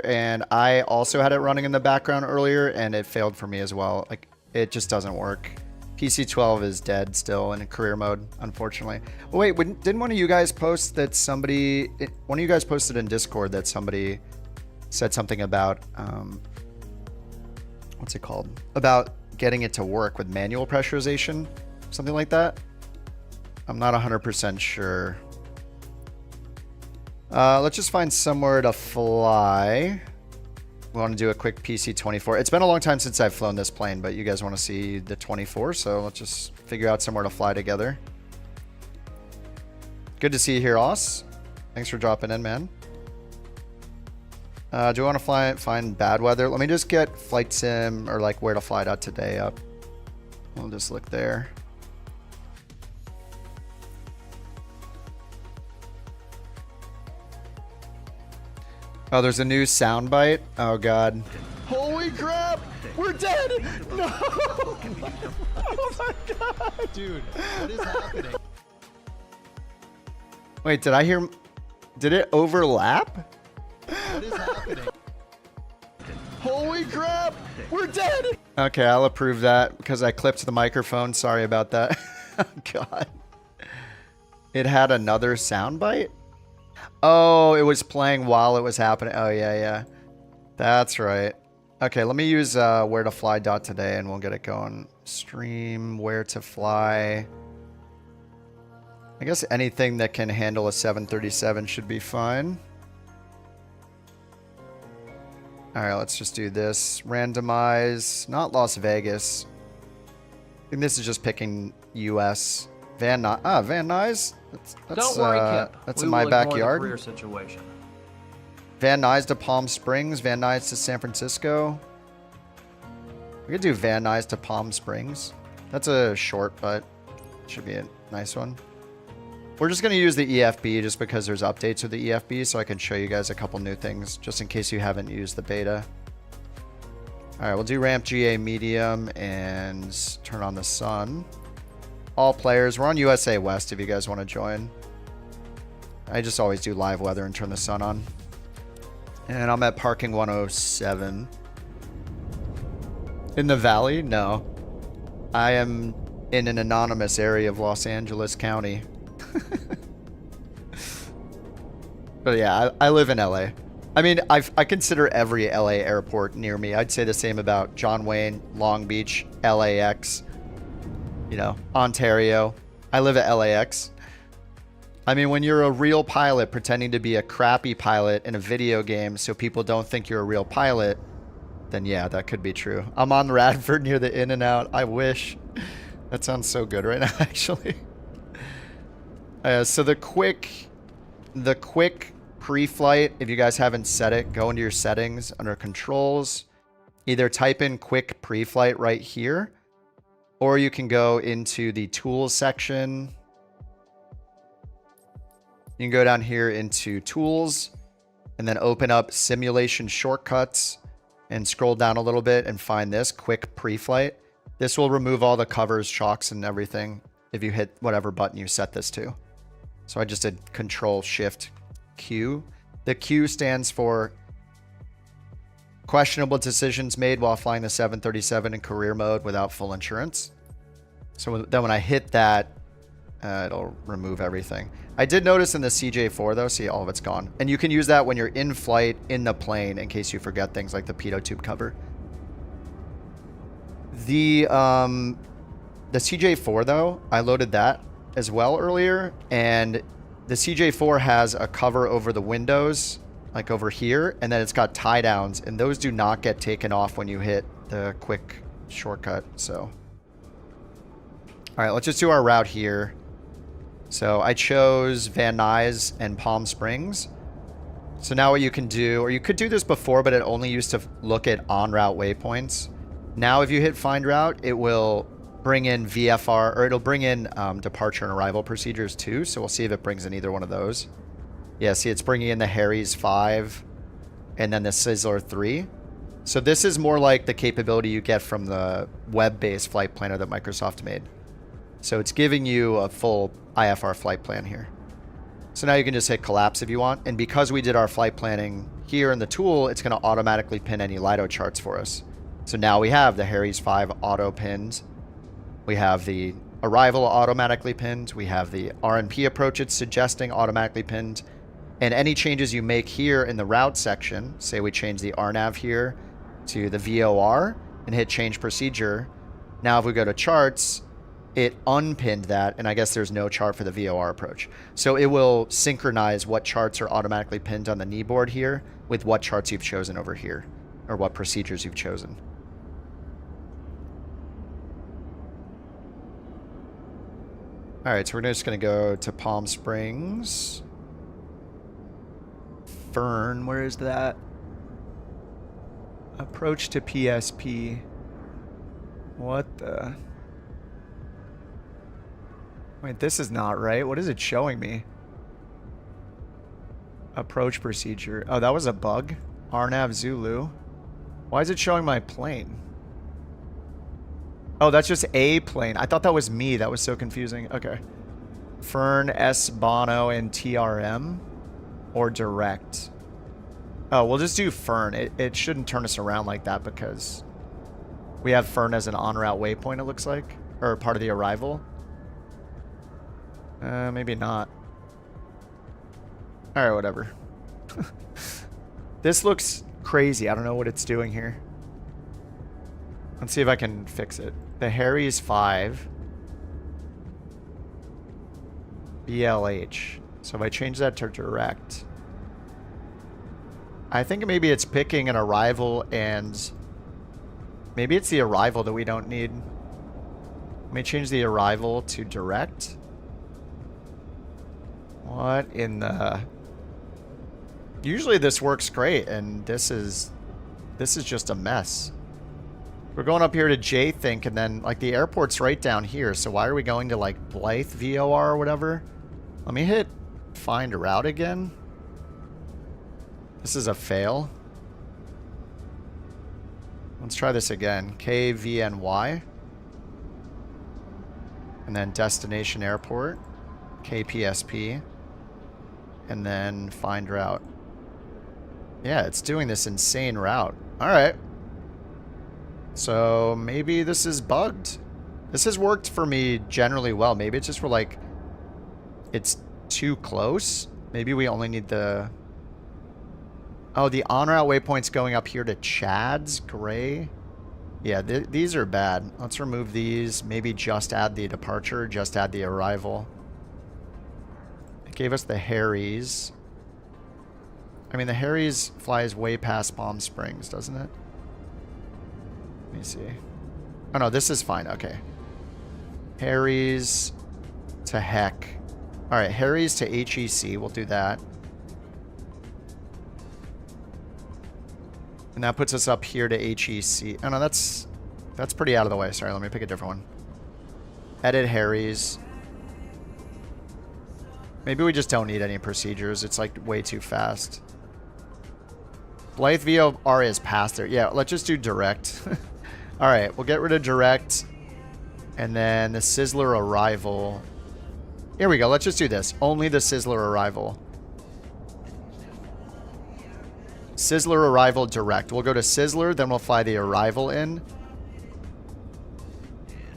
and I also had it running in the background earlier, and it failed for me as well. Like, it just doesn't work. PC-12 is dead still in career mode, unfortunately. Oh, wait, didn't one of you guys post that somebody... One of you guys posted in Discord that somebody said something about... what's it called? About getting it to work with manual pressurization? Something like that? I'm not 100% sure. Let's just find somewhere to fly. We want to do a quick PC-24. It's been a long time since I've flown this plane, but you guys want to see the 24, so let's just figure out somewhere to fly together. Good to see you here, Oss. Thanks for dropping in, man. Do you want to find bad weather? Let me just get flight sim or like where to fly today up. We'll just look there. Oh, there's a new soundbite. Oh god. Holy crap! We're dead! No! Oh my god! Dude, what is happening? Wait, did I hear... Did it overlap? What is happening? Holy crap! We're dead! Okay, I'll approve that because I clipped the microphone. Sorry about that. Oh, God. It had another soundbite? Oh, it was playing while it was happening. Oh, yeah. That's right. Okay, let me use where to fly today and we'll get it going. Stream where to fly. I guess anything that can handle a 737 should be fine. Alright, let's just do this. Randomize. Not Las Vegas. I think this is just picking US. Van Nuys? Don't worry, Kip. That's we in my will ignore backyard. The career situation. Van Nuys to Palm Springs. Van Nuys to San Francisco. We could do Van Nuys to Palm Springs. That's a short, but should be a nice one. We're just going to use the EFB just because there's updates with the EFB, so I can show you guys a couple new things, just in case you haven't used the beta. Alright, we'll do ramp GA medium and turn on the sun. All players. We're on USA West if you guys want to join. I just always do live weather and turn the sun on. And I'm at parking 107. In the valley? No. I am in an anonymous area of Los Angeles County. But yeah, I live in LA. I mean, I consider every LA airport near me. I'd say the same about John Wayne, Long Beach, LAX, you know, Ontario. I live at LAX. I mean, when you're a real pilot pretending to be a crappy pilot in a video game so people don't think you're a real pilot, then yeah, that could be true. I'm on Radford near the In-N-Out. I wish. That sounds so good right now, actually. So the quick pre-flight, if you guys haven't set it, go into your settings under controls. Either type in quick pre-flight right here, or you can go into the tools section. You can go down here into tools and then open up simulation shortcuts and scroll down a little bit and find this quick pre-flight. This will remove all the covers, shocks, and everything if you hit whatever button you set this to. So I just did Control Shift Q. The Q stands for questionable decisions made while flying the 737 in career mode without full insurance. So then when I hit that, it'll remove everything. I did notice in the CJ4 though, see all of it's gone. And you can use that when you're in flight in the plane in case you forget things like the pitot tube cover. The CJ4 though, I loaded that as well earlier, and the CJ4 has a cover over the windows, like over here, and then it's got tie downs, and those do not get taken off when you hit the quick shortcut. So, all right, let's just do our route here. So I chose Van Nuys and Palm Springs. So now what you can do, or you could do this before, but it only used to look at en route waypoints. Now if you hit find route, it will bring in VFR, or it'll bring in departure and arrival procedures too. So we'll see if it brings in either one of those. Yeah, see, it's bringing in the Harry's 5 and then the Sizzler 3. So this is more like the capability you get from the web-based flight planner that Microsoft made. So it's giving you a full IFR flight plan here. So now you can just hit collapse if you want. And because we did our flight planning here in the tool, it's going to automatically pin any Lido charts for us. So now we have the Harry's 5 auto pinned. We have the arrival automatically pinned. We have the RNP approach it's suggesting automatically pinned. And any changes you make here in the route section, say we change the RNAV here to the VOR and hit change procedure. Now if we go to charts, it unpinned that, and I guess there's no chart for the VOR approach. So it will synchronize what charts are automatically pinned on the knee board here with what charts you've chosen over here, or what procedures you've chosen. All right, so we're just going to go to Palm Springs. Fern, where is that? Approach to PSP. What the? Wait, this is not right. What is it showing me? Approach procedure. Oh, that was a bug. RNAV Zulu. Why is it showing my plane? Oh, that's just a plane. I thought that was me. That was so confusing. Okay. Fern, S, Bono, and TRM. Or direct. Oh, we'll just do Fern. It shouldn't turn us around like that because We have Fern as an en route waypoint, it looks like. Or part of the arrival. Maybe not. Alright, whatever. This looks crazy. I don't know what it's doing here. Let's see if I can fix it. The Harry's 5. BLH. So if I change that to direct. I think maybe it's picking an arrival and... Maybe it's the arrival that we don't need. Let me change the arrival to direct. What in the... Usually this works great, and this is just a mess. We're going up here to J-Think, and then, like, the airport's right down here, so why are we going to, like, Blythe VOR or whatever? Let me hit find route again. This is a fail. Let's try this again. KVNY. And then destination airport. KPSP. And then find route. Yeah, it's doing this insane route. Alright. So maybe this is bugged. This has worked for me generally well. Maybe it's just for like... It's too close. Maybe we only need the... Oh, the en route waypoint's going up here to Chad's Gray. Yeah, these are bad. Let's remove these. Maybe just add the departure. Just add the arrival. It gave us the Harry's. I mean, the Harry's flies way past Palm Springs, doesn't it? Let me see. Oh, no, this is fine. Okay. Harry's to Heck. All right, Harry's to HEC. We'll do that. And that puts us up here to HEC. Oh, no, that's pretty out of the way. Sorry, let me pick a different one. Edit Harry's. Maybe we just don't need any procedures. It's, like, way too fast. Blythe VOR is past there. Yeah, let's just do direct. All right, we'll get rid of direct. And then the Sizzler arrival. Here we go. Let's just do this. Only the Sizzler arrival. Sizzler arrival direct. We'll go to Sizzler, then we'll fly the arrival in.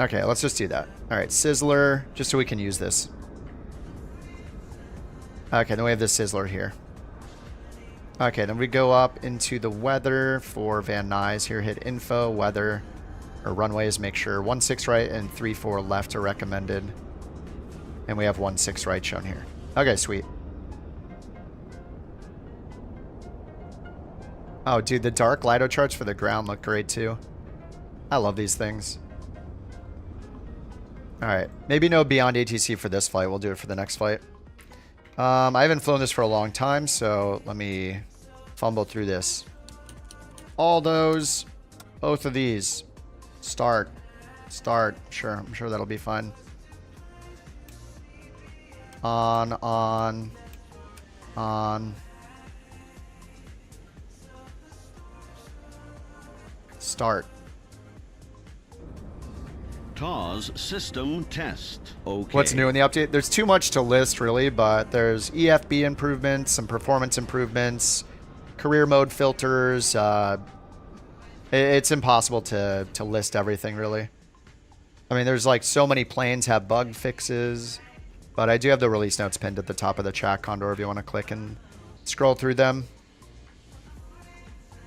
Okay, let's just do that. All right, Sizzler, just so we can use this. Okay, then we have the Sizzler here. Okay, then we go up into the weather for Van Nuys. Here, hit info, weather, or runways. Make sure 16 right and 34 left are recommended. And we have 16 right shown here. Okay, sweet. Oh, dude, the dark Lido charts for the ground look great, too. I love these things. Alright, maybe no beyond ATC for this flight. We'll do it for the next flight. I haven't flown this for a long time, so let me fumble through this. All those, both of these. Start. Sure, I'm sure that'll be fine. On. Start. TAWS system test. Okay. What's new in the update? There's too much to list, really, but there's EFB improvements, some performance improvements, career mode filters. It's impossible to list everything, really. I mean, there's like so many planes have bug fixes, but I do have the release notes pinned at the top of the chat, Condor, if you want to click and scroll through them.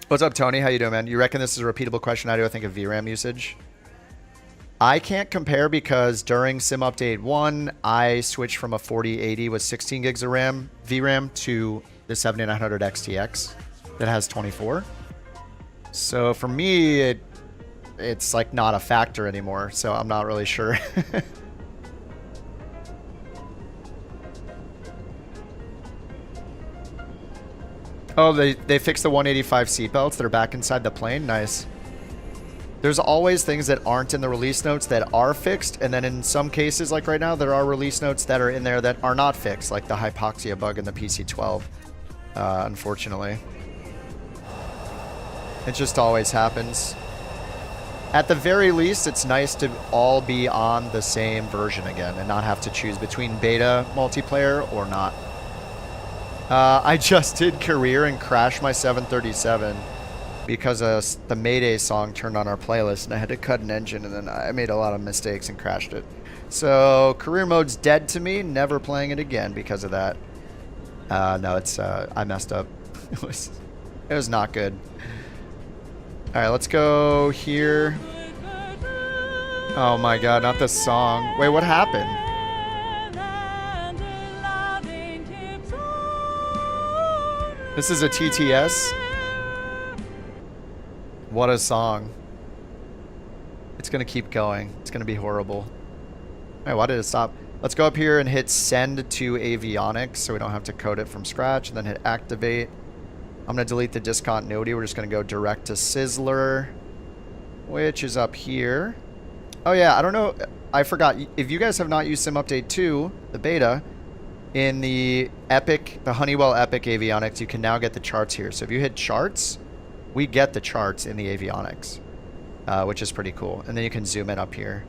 What's up, Tony? How you doing, man? You reckon this is a repeatable question? I do. I think of VRAM usage. I can't compare because during Sim Update 1, I switched from a 4080 with 16 gigs of RAM, VRAM, to the 7900 XTX that has 24. So for me, it's like not a factor anymore, so I'm not really sure. Oh, they fixed the 185 seatbelts that are back inside the plane? Nice. There's always things that aren't in the release notes that are fixed, and then in some cases, like right now, there are release notes that are in there that are not fixed, like the hypoxia bug in the PC-12, unfortunately. It just always happens. At the very least, it's nice to all be on the same version again and not have to choose between beta multiplayer or not. I just did career and crashed my 737. because the Mayday song turned on our playlist, and I had to cut an engine, and then I made a lot of mistakes and crashed it. So career mode's dead to me. Never playing it again because of that. No, it's I messed up. It was not good. All right, let's go here. Oh my God, not this song. Wait, what happened? This is a TTS. What a song. It's gonna keep going. It's gonna be horrible. All right, why did it stop? Let's go up here and hit send to avionics so we don't have to code it from scratch, and then hit activate. I'm gonna delete the discontinuity. We're just gonna go direct to Sizzler, which is up here. Oh yeah, I don't know. I forgot. If you guys have not used Sim Update 2, the beta, in the Epic, the Honeywell Epic avionics, you can now get the charts here. So if you hit charts, we get the charts in the avionics, which is pretty cool. And then you can zoom in up here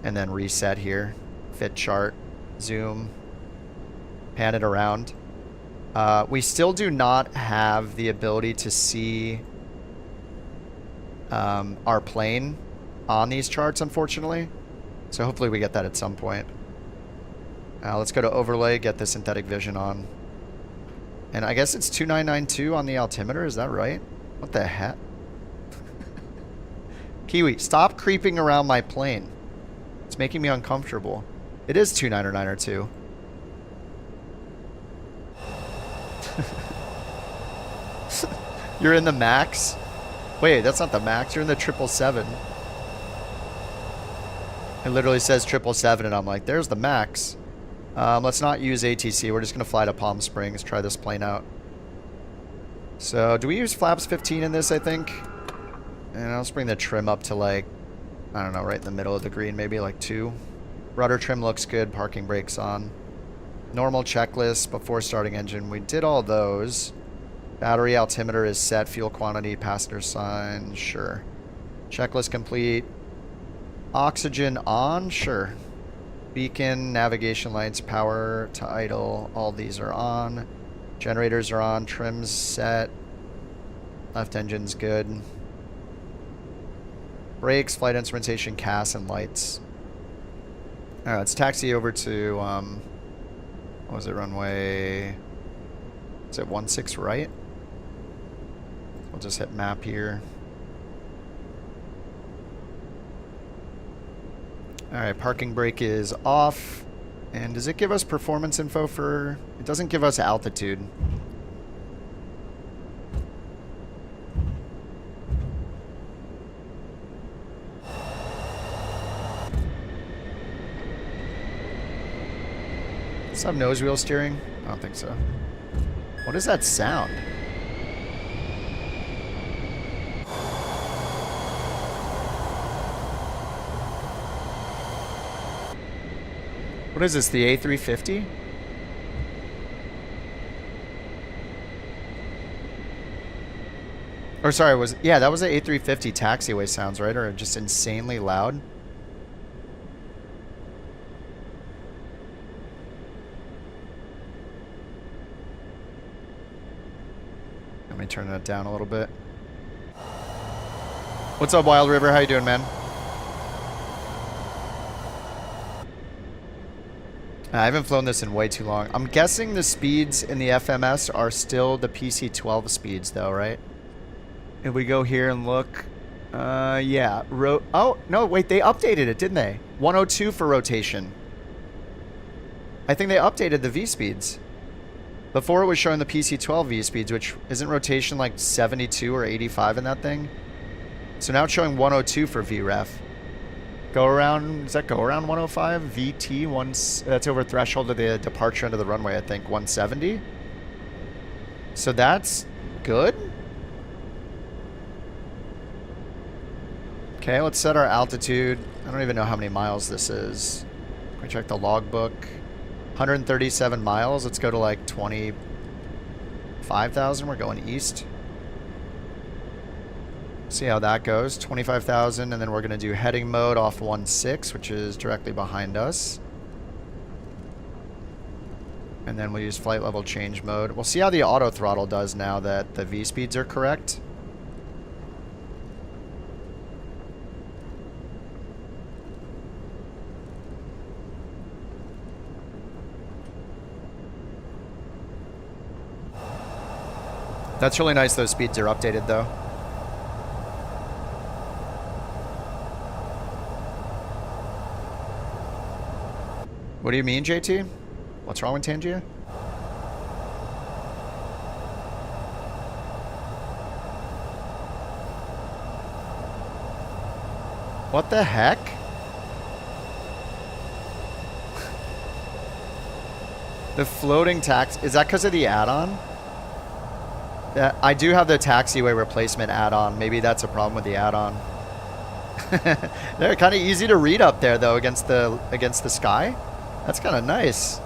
and then reset here, fit chart, zoom, pan it around. We still do not have the ability to see our plane on these charts, unfortunately. So hopefully we get that at some point. Let's go to overlay, get the synthetic vision on. And I guess it's 2992 on the altimeter, is that right? What the heck? Kiwi, stop creeping around my plane. It's making me uncomfortable. It is 2992. You're in the max? Wait, that's not the max. You're in the 777. It literally says 777, and I'm like, there's the max. Let's not use ATC. We're just going to fly to Palm Springs, try this plane out. So, do we use flaps 15 in this, I think? And I'll just bring the trim up to, like, I don't know, right in the middle of the green, maybe like 2. Rudder trim looks good. Parking brakes on. Normal checklist before starting engine. We did all those. Battery altimeter is set. Fuel quantity, passenger sign, sure. Checklist complete. Oxygen on, sure. Beacon, navigation lights, power to idle, all these are on. Generators are on, trims set. Left engine's good. Brakes, flight instrumentation, CAS, and lights. Alright, let's taxi over to, what was it, runway, is it 16 right? We'll just hit map here. Alright, parking brake is off. And does it give us performance info for... It doesn't give us altitude. Does it have nose wheel steering? I don't think so. What is that sound? What is this, the A350? Or sorry, yeah, that was the A350 taxiway sounds, right? Or just insanely loud? Let me turn that down a little bit. What's up, Wild River? How you doing, man? I haven't flown this in way too long. I'm guessing the speeds in the FMS are still the PC-12 speeds, though, right? If we go here and look, yeah. Oh, no, wait, they updated it, didn't they? 102 for rotation. I think they updated the V-speeds. Before it was showing the PC-12 V-speeds, which isn't rotation like 72 or 85 in that thing? So now it's showing 102 for VREF. Go around, does that go around 105? VT, that's over threshold of the departure into the runway, I think, 170. So that's good. Okay, let's set our altitude. I don't even know how many miles this is. Can we check the logbook? 137 miles. Let's go to like 25,000. We're going east. See how that goes. 25,000, and then we're going to do heading mode off 16, which is directly behind us. And then we'll use flight level change mode. We'll see how the auto throttle does now that the V speeds are correct. That's really nice those speeds are updated though. What do you mean, JT? What's wrong with Tangia? What the heck? The floating tax, is that because of the add-on? I do have the taxiway replacement add-on. Maybe that's a problem with the add-on. They're kind of easy to read up there though against the sky. That's kind of nice.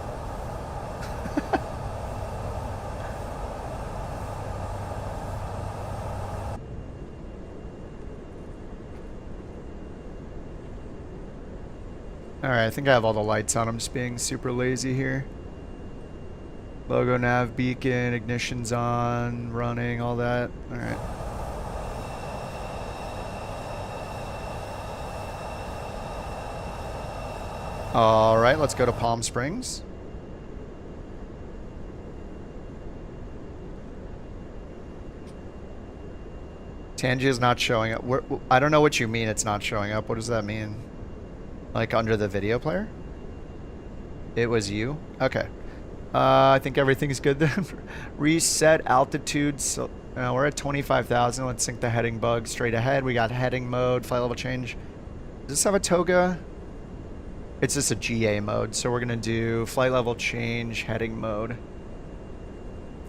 Alright, I think I have all the lights on. I'm just being super lazy here. Logo, nav, beacon, ignition's on, running, all that. Alright. Alright, let's go to Palm Springs. Tangia is not showing up. I don't know what you mean it's not showing up. What does that mean? Like under the video player? It was you? Okay. I think everything's good then. Reset altitude. So we're at 25,000. Let's sync the heading bug straight ahead. We got heading mode, flight level change. Does this have a toga? It's just a GA mode. So we're going to do flight level change, heading mode.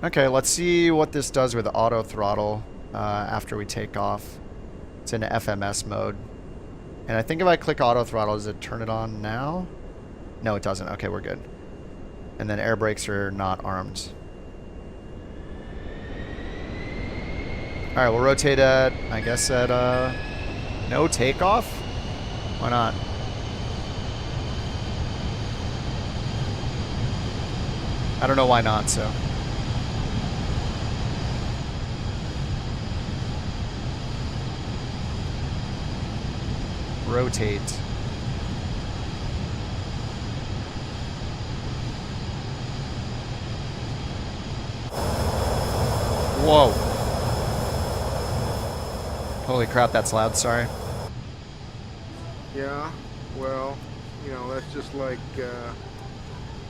Okay, let's see what this does with auto throttle after we take off. It's in FMS mode. And I think if I click auto throttle, does it turn it on now? No, it doesn't. Okay, we're good. And then air brakes are not armed. Alright, we'll rotate at, I guess at, no takeoff? Why not? I don't know why not, so. Rotate. Whoa. Holy crap, that's loud, sorry. Yeah, well, you know, that's just like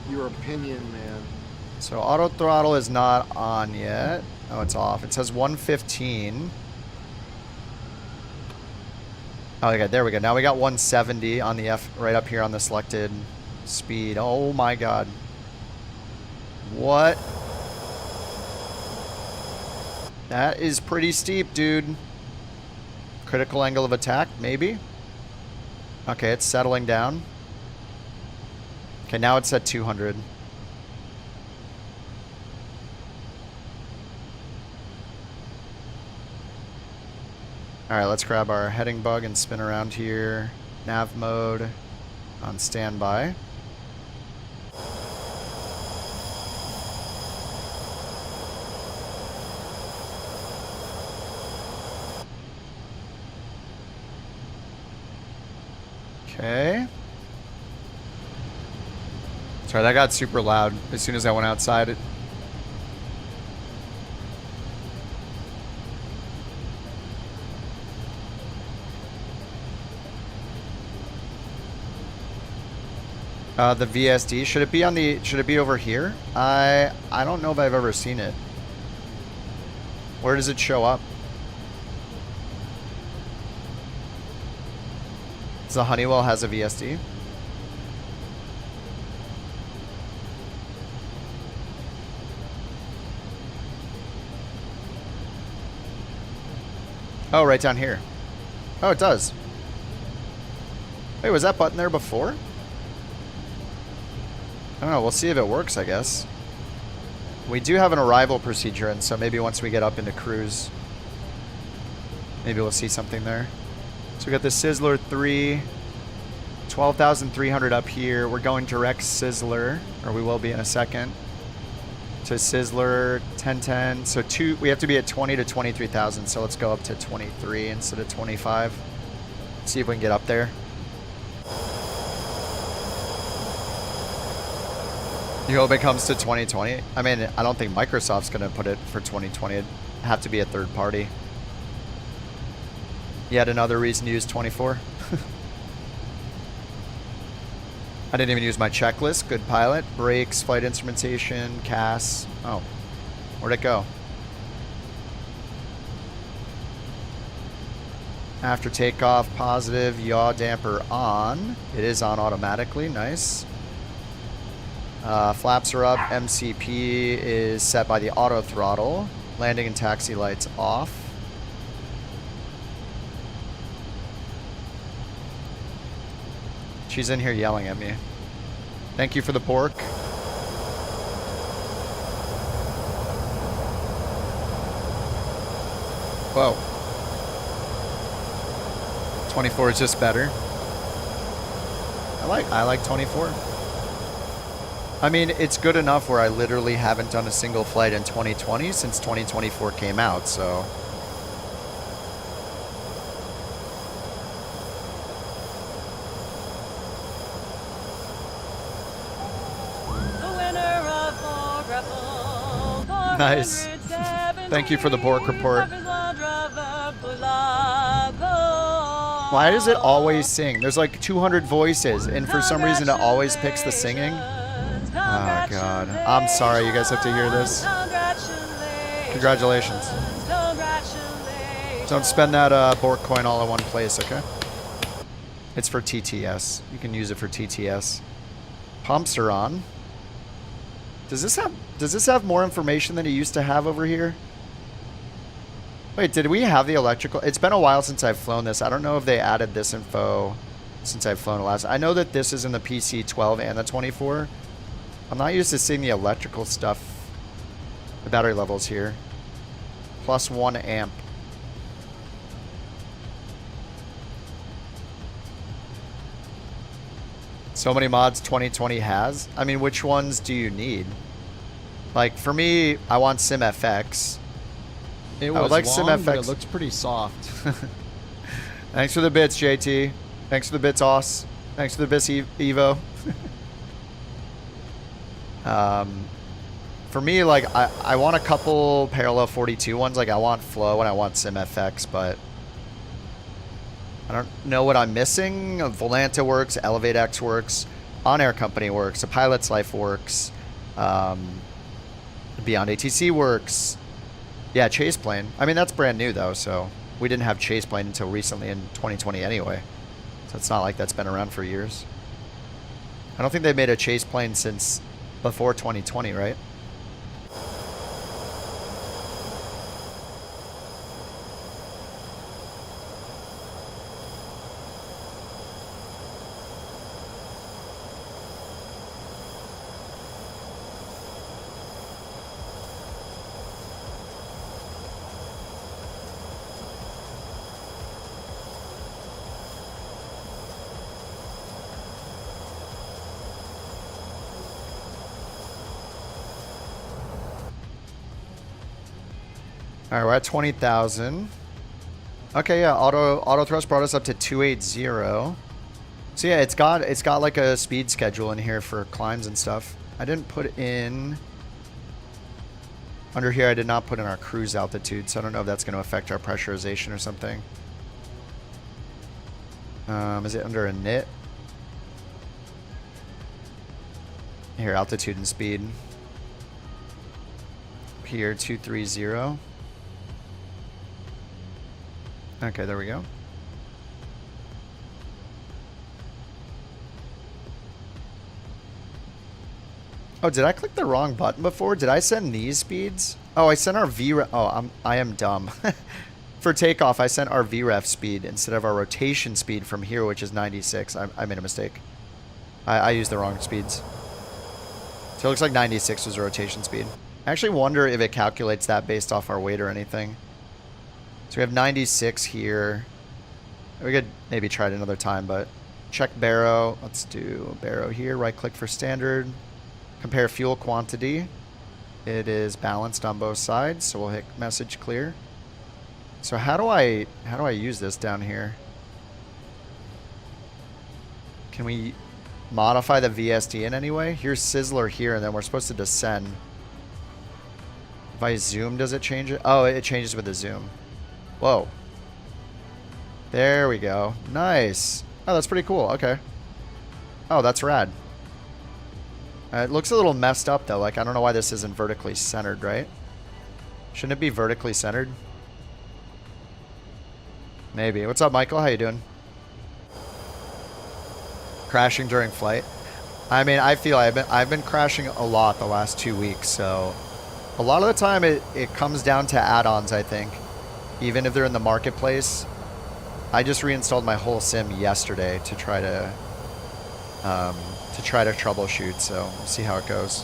your opinion, man. So auto throttle is not on yet. Oh, it's off. It says 115. Oh, okay, there we go. Now we got 170 on the F right up here on the selected speed. Oh my god. What? That is pretty steep, dude. Critical angle of attack, maybe? Okay, it's settling down. Okay, now it's at 200. Alright, let's grab our heading bug and spin around here. Nav mode on standby. Okay. Sorry, that got super loud as soon as I went outside. The VSD, should it be on the, should it be over here? I don't know if I've ever seen it. Where does it show up? So the Honeywell has a VSD. Oh, right down here. Oh, it does. Wait, was that button there before? I don't know, we'll see if it works, I guess. We do have an arrival procedure, and so maybe once we get up into cruise, maybe we'll see something there. So we got the Sizzler 3, 12,300 up here. We're going direct Sizzler, or we will be in a second, to Sizzler 1010. So we have to be at 20 to 23,000, so let's go up to 23 instead of 25. See if we can get up there. You hope it comes to 2020? I mean, I don't think Microsoft's going to put it for 2020. It'd have to be a third party. Yet another reason to use 24. I didn't even use my checklist. Good pilot. Brakes, flight instrumentation, CAS. Oh, where'd it go? After takeoff, positive, yaw damper on. It is on automatically. Nice. Flaps are up. MCP is set by the auto throttle. Landing and taxi lights off. She's in here yelling at me. Thank you for the Bork. Whoa. 24 is just better. I like 24. I mean, it's good enough where I literally haven't done a single flight in 2020 since 2024 came out, so. Nice. Thank you for the Bork report. Why does it always sing? There's like 200 voices, and for some reason it always picks the singing. Oh god. I'm sorry you guys have to hear this. Congratulations. Don't spend that BorkCoin all in one place, okay? It's for TTS. You can use it for TTS. Pumps are on. Does this have more information than it used to have over here? Wait, did we have the electrical? It's been a while since I've flown this. I don't know if they added this info since I've flown it last. I know that this is in the PC-12 and the 24. I'm not used to seeing the electrical stuff. The battery levels here. Plus 1 amp. So many mods 2020 has. I mean, which ones do you need? Like, for me, I want SimFX. I would like SimFX. But it looks pretty soft. Thanks for the bits, JT. Thanks for the bits, Oss. Thanks for the bits, Evo. For me, like, I want a couple parallel 42 ones. Like, I want Flow and I want SimFX, but I don't know what I'm missing. Volanta works, ElevateX works, On Air Company works, A Pilot's Life works, Beyond ATC works. Yeah, Chase Plane. I mean, that's brand new, though, so we didn't have Chase Plane until recently in 2020 anyway. So it's not like that's been around for years. I don't think they made a Chase Plane since before 2020, right? All right, we're at 20,000. Okay, yeah, auto thrust brought us up to 280. So yeah, it's got like a speed schedule in here for climbs and stuff. I didn't put in under here. I did not put in our cruise altitude, so I don't know if that's going to affect our pressurization or something. Is it under a nit? Here, altitude and speed. Here, 230. Okay, there we go. Oh, did I click the wrong button before? Did I send these speeds? Oh, I sent our VREF. Oh, I am dumb. For takeoff, I sent our VREF speed instead of our rotation speed from here, which is 96. I made a mistake. I used the wrong speeds. So it looks like 96 was the rotation speed. I actually wonder if it calculates that based off our weight or anything. So we have 96 here. We could maybe try it another time, but check Barrow. Let's do Barrow here. Right click for standard. Compare fuel quantity. It is balanced on both sides, so we'll hit message clear. So how do I use this down here? Can we modify the VSD in any way? Here's Sizzler here, and then we're supposed to descend. If I zoom, does it change it? Oh, it changes with the zoom. Whoa. There we go. Nice. Oh, that's pretty cool. Okay. Oh, that's rad. It looks a little messed up, though. Like, I don't know why this isn't vertically centered, right? Shouldn't it be vertically centered? Maybe. What's up, Michael? How you doing? Crashing during flight. I mean, I feel I've been crashing a lot the last 2 weeks, so a lot of the time it comes down to add-ons, I think. Even if they're in the marketplace. I just reinstalled my whole sim yesterday to try to troubleshoot, so we'll see how it goes.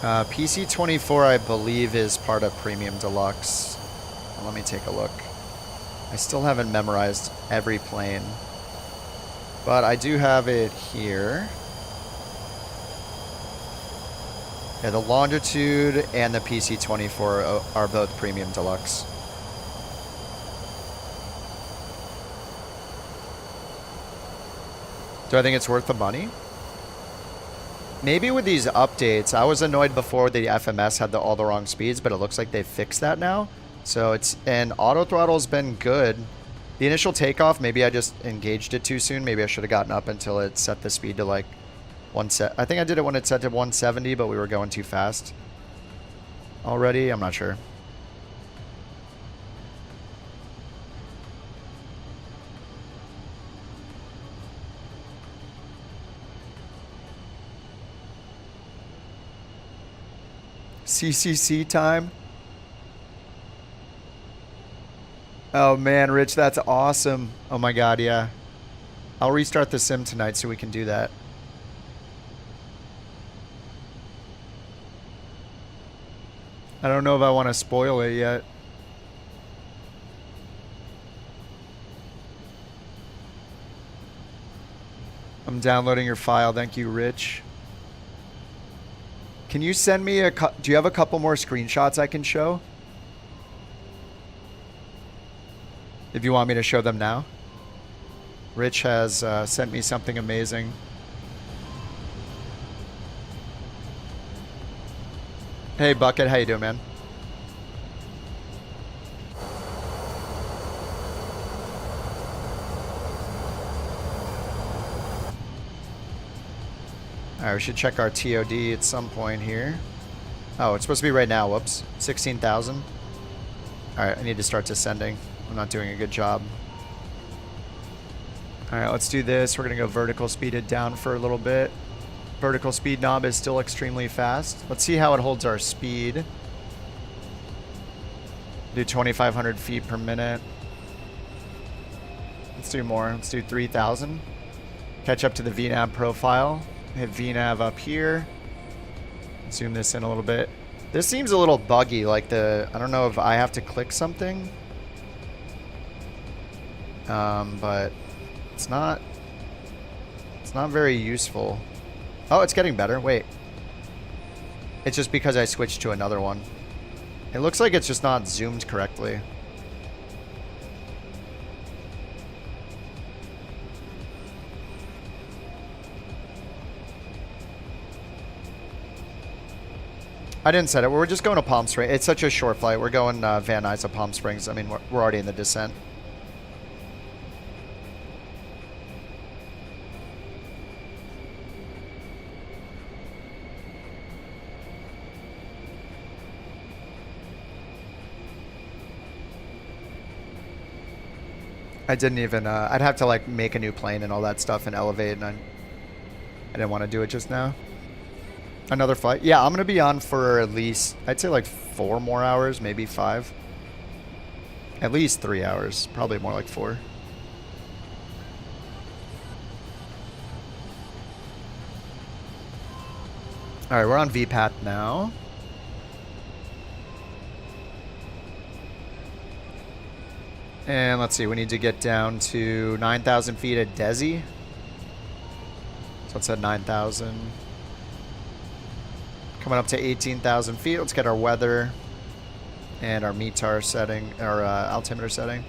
PC24, I believe, is part of Premium Deluxe. Let me take a look. I still haven't memorized every plane, but I do have it here. Yeah, the Longitude and the PC24 are both Premium Deluxe. Do I think it's worth the money? Maybe with these updates. I was annoyed before the FMS had all the wrong speeds, but it looks like they've fixed that now. So and auto throttle's been good. The initial takeoff, maybe I just engaged it too soon. Maybe I should have gotten up until it set the speed to like I think I did it when it set to 170, but we were going too fast already. I'm not sure. CCC time. Oh man, Rich, that's awesome. Oh my god, yeah. I'll restart the sim tonight so we can do that. I don't know if I want to spoil it yet. I'm downloading your file. Thank you, Rich. Can you send me do you have a couple more screenshots I can show? If you want me to show them now. Rich has sent me something amazing. Hey, Bucket. How you doing, man? Alright, we should check our TOD at some point here. Oh, it's supposed to be right now. Whoops. 16,000. Alright, I need to start descending. I'm not doing a good job. Alright, let's do this. We're going to go vertical speeded down for a little bit. Vertical speed knob is still extremely fast. Let's see how it holds our speed. Do 2,500 feet per minute. Let's do more. Let's do 3,000. Catch up to the VNAV profile. Hit VNAV up here. Zoom this in a little bit. This seems a little buggy. Like I don't know if I have to click something. But it's not very useful. Oh, it's getting better. Wait. It's just because I switched to another one. It looks like it's just not zoomed correctly. I didn't set it. We're just going to Palm Springs. It's such a short flight. We're going Van Nuys to Palm Springs. I mean, we're already in the descent. I didn't even, I'd have to like make a new plane and all that stuff and elevate, and I didn't want to do it just now. Another flight? Yeah, I'm going to be on for at least, I'd say like 4 more hours, maybe 5. At least 3 hours, probably more like 4. Alright, we're on VPAT now. And let's see, we need to get down to 9,000 feet at Desi. So it's at 9,000. Coming up to 18,000 feet. Let's get our weather and our METAR setting, our altimeter setting.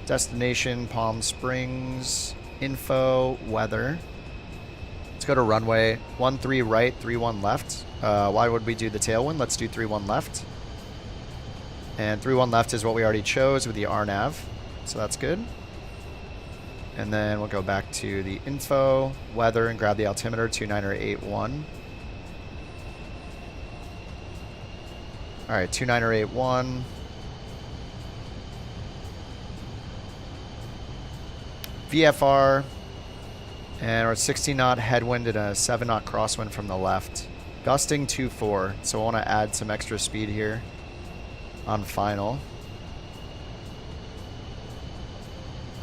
Destination, Palm Springs. info, weather. Let's go to runway 13 right, 31 left. Why would we do the tailwind? Let's do 31 left. And 31 left is what we already chose with the RNAV. So that's good. And then we'll go back to the info, weather, and grab the altimeter 29081. All right, 29081. VFR, and we're 16 knot headwind and a 7 knot crosswind from the left. Gusting 2-4, so I want to add some extra speed here on final.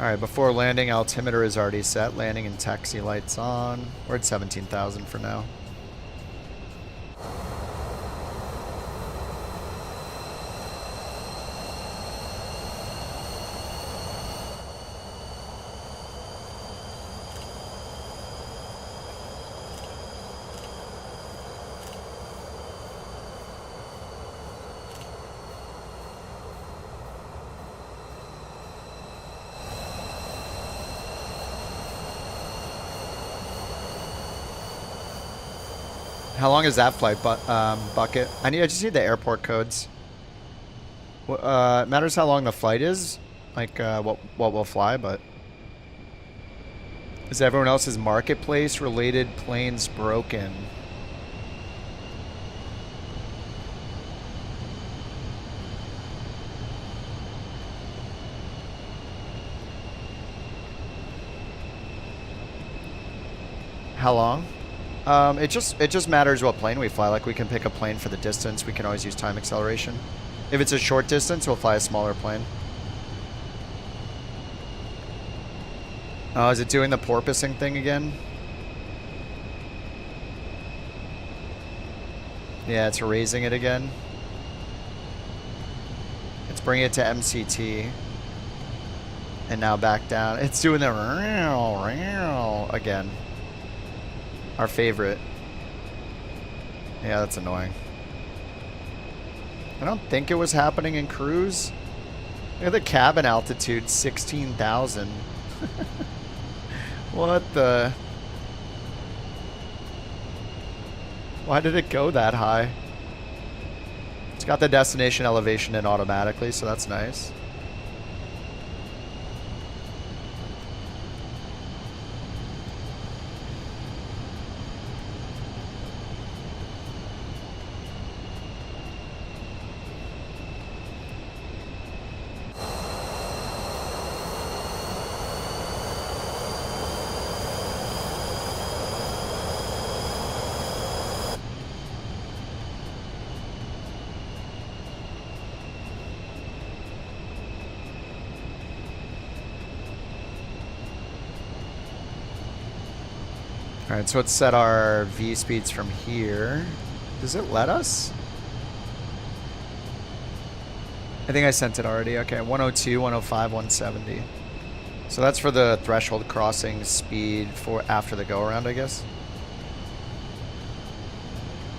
All right, before landing, altimeter is already set. Landing and taxi lights on. We're at 17,000 for now. How long is that flight bucket? I just need the airport codes. It matters how long the flight is, like what will fly, but is everyone else's marketplace related planes broken? How long? It just matters what plane we fly. Like, we can pick a plane for the distance. We can always use time acceleration. If it's a short distance, we'll fly a smaller plane. Oh, is it doing the porpoising thing again? Yeah, it's raising it again. It's bringing it to MCT. And now back down. It's doing the again. Our favorite. Yeah, that's annoying. I don't think it was happening in cruise. Look at the cabin altitude, 16,000. What the? Why did it go that high? It's got the destination elevation in automatically, so that's nice. Alright, so let's set our V speeds from here. Does it let us? I think I sent it already. Okay, 102, 105, 170. So that's for the threshold crossing speed for after the go-around, I guess.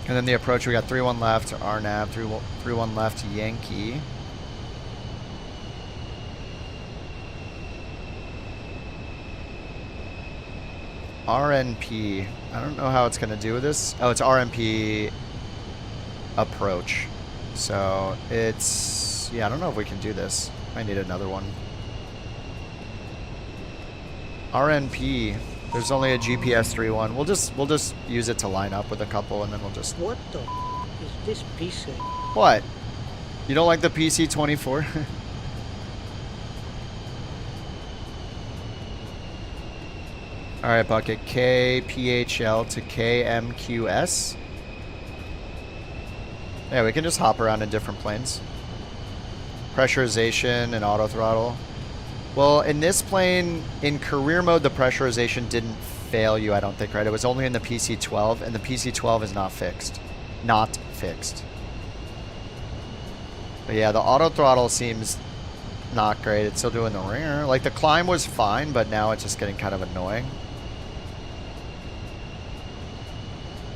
And then the approach, we got 3-1 left, RNAV, 3-1 left, Yankee. RNP. I don't know how it's going to do with this. Oh, it's RNP approach. So it's, yeah, I don't know if we can do this. I need another one. RNP. There's only a GPS 3.1. We'll just use it to line up with a couple, and then we'll just. What the is this PC? What? You don't like the PC-24? All right, bucket KPHL to KMQS. Yeah, we can just hop around in different planes. Pressurization and auto throttle. Well, in this plane, in career mode, the pressurization didn't fail you, I don't think, right? It was only in the PC-12, and the PC-12 is not fixed. Not fixed. But yeah, the auto throttle seems not great. It's still doing the ringer. Like, the climb was fine, but now it's just getting kind of annoying.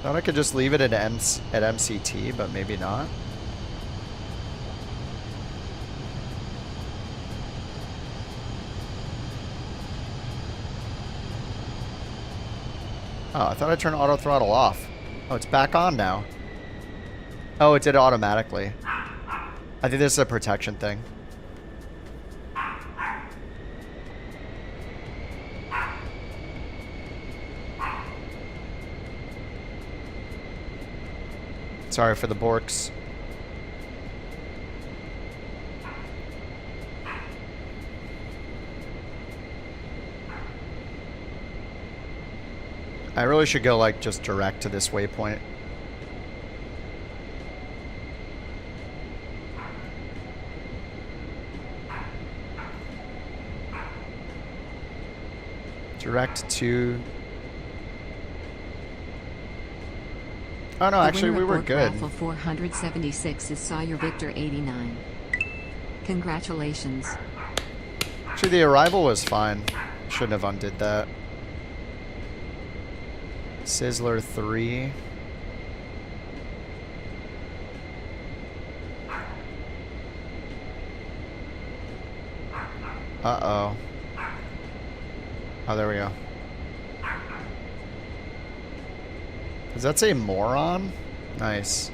Thought I could just leave it at MCT, but maybe not. Oh, I thought I turned auto throttle off. Oh, it's back on now. Oh, it did it automatically. I think this is a protection thing. Sorry for the Borks. I really should go like just direct to this waypoint. Direct to... Oh no, actually we were good. Raffle 476 is Sawyer Victor 89. Congratulations. Actually the arrival was fine. Shouldn't have undid that. Sizzler 3. Uh-oh. Oh, there we go. Does that say moron? Nice.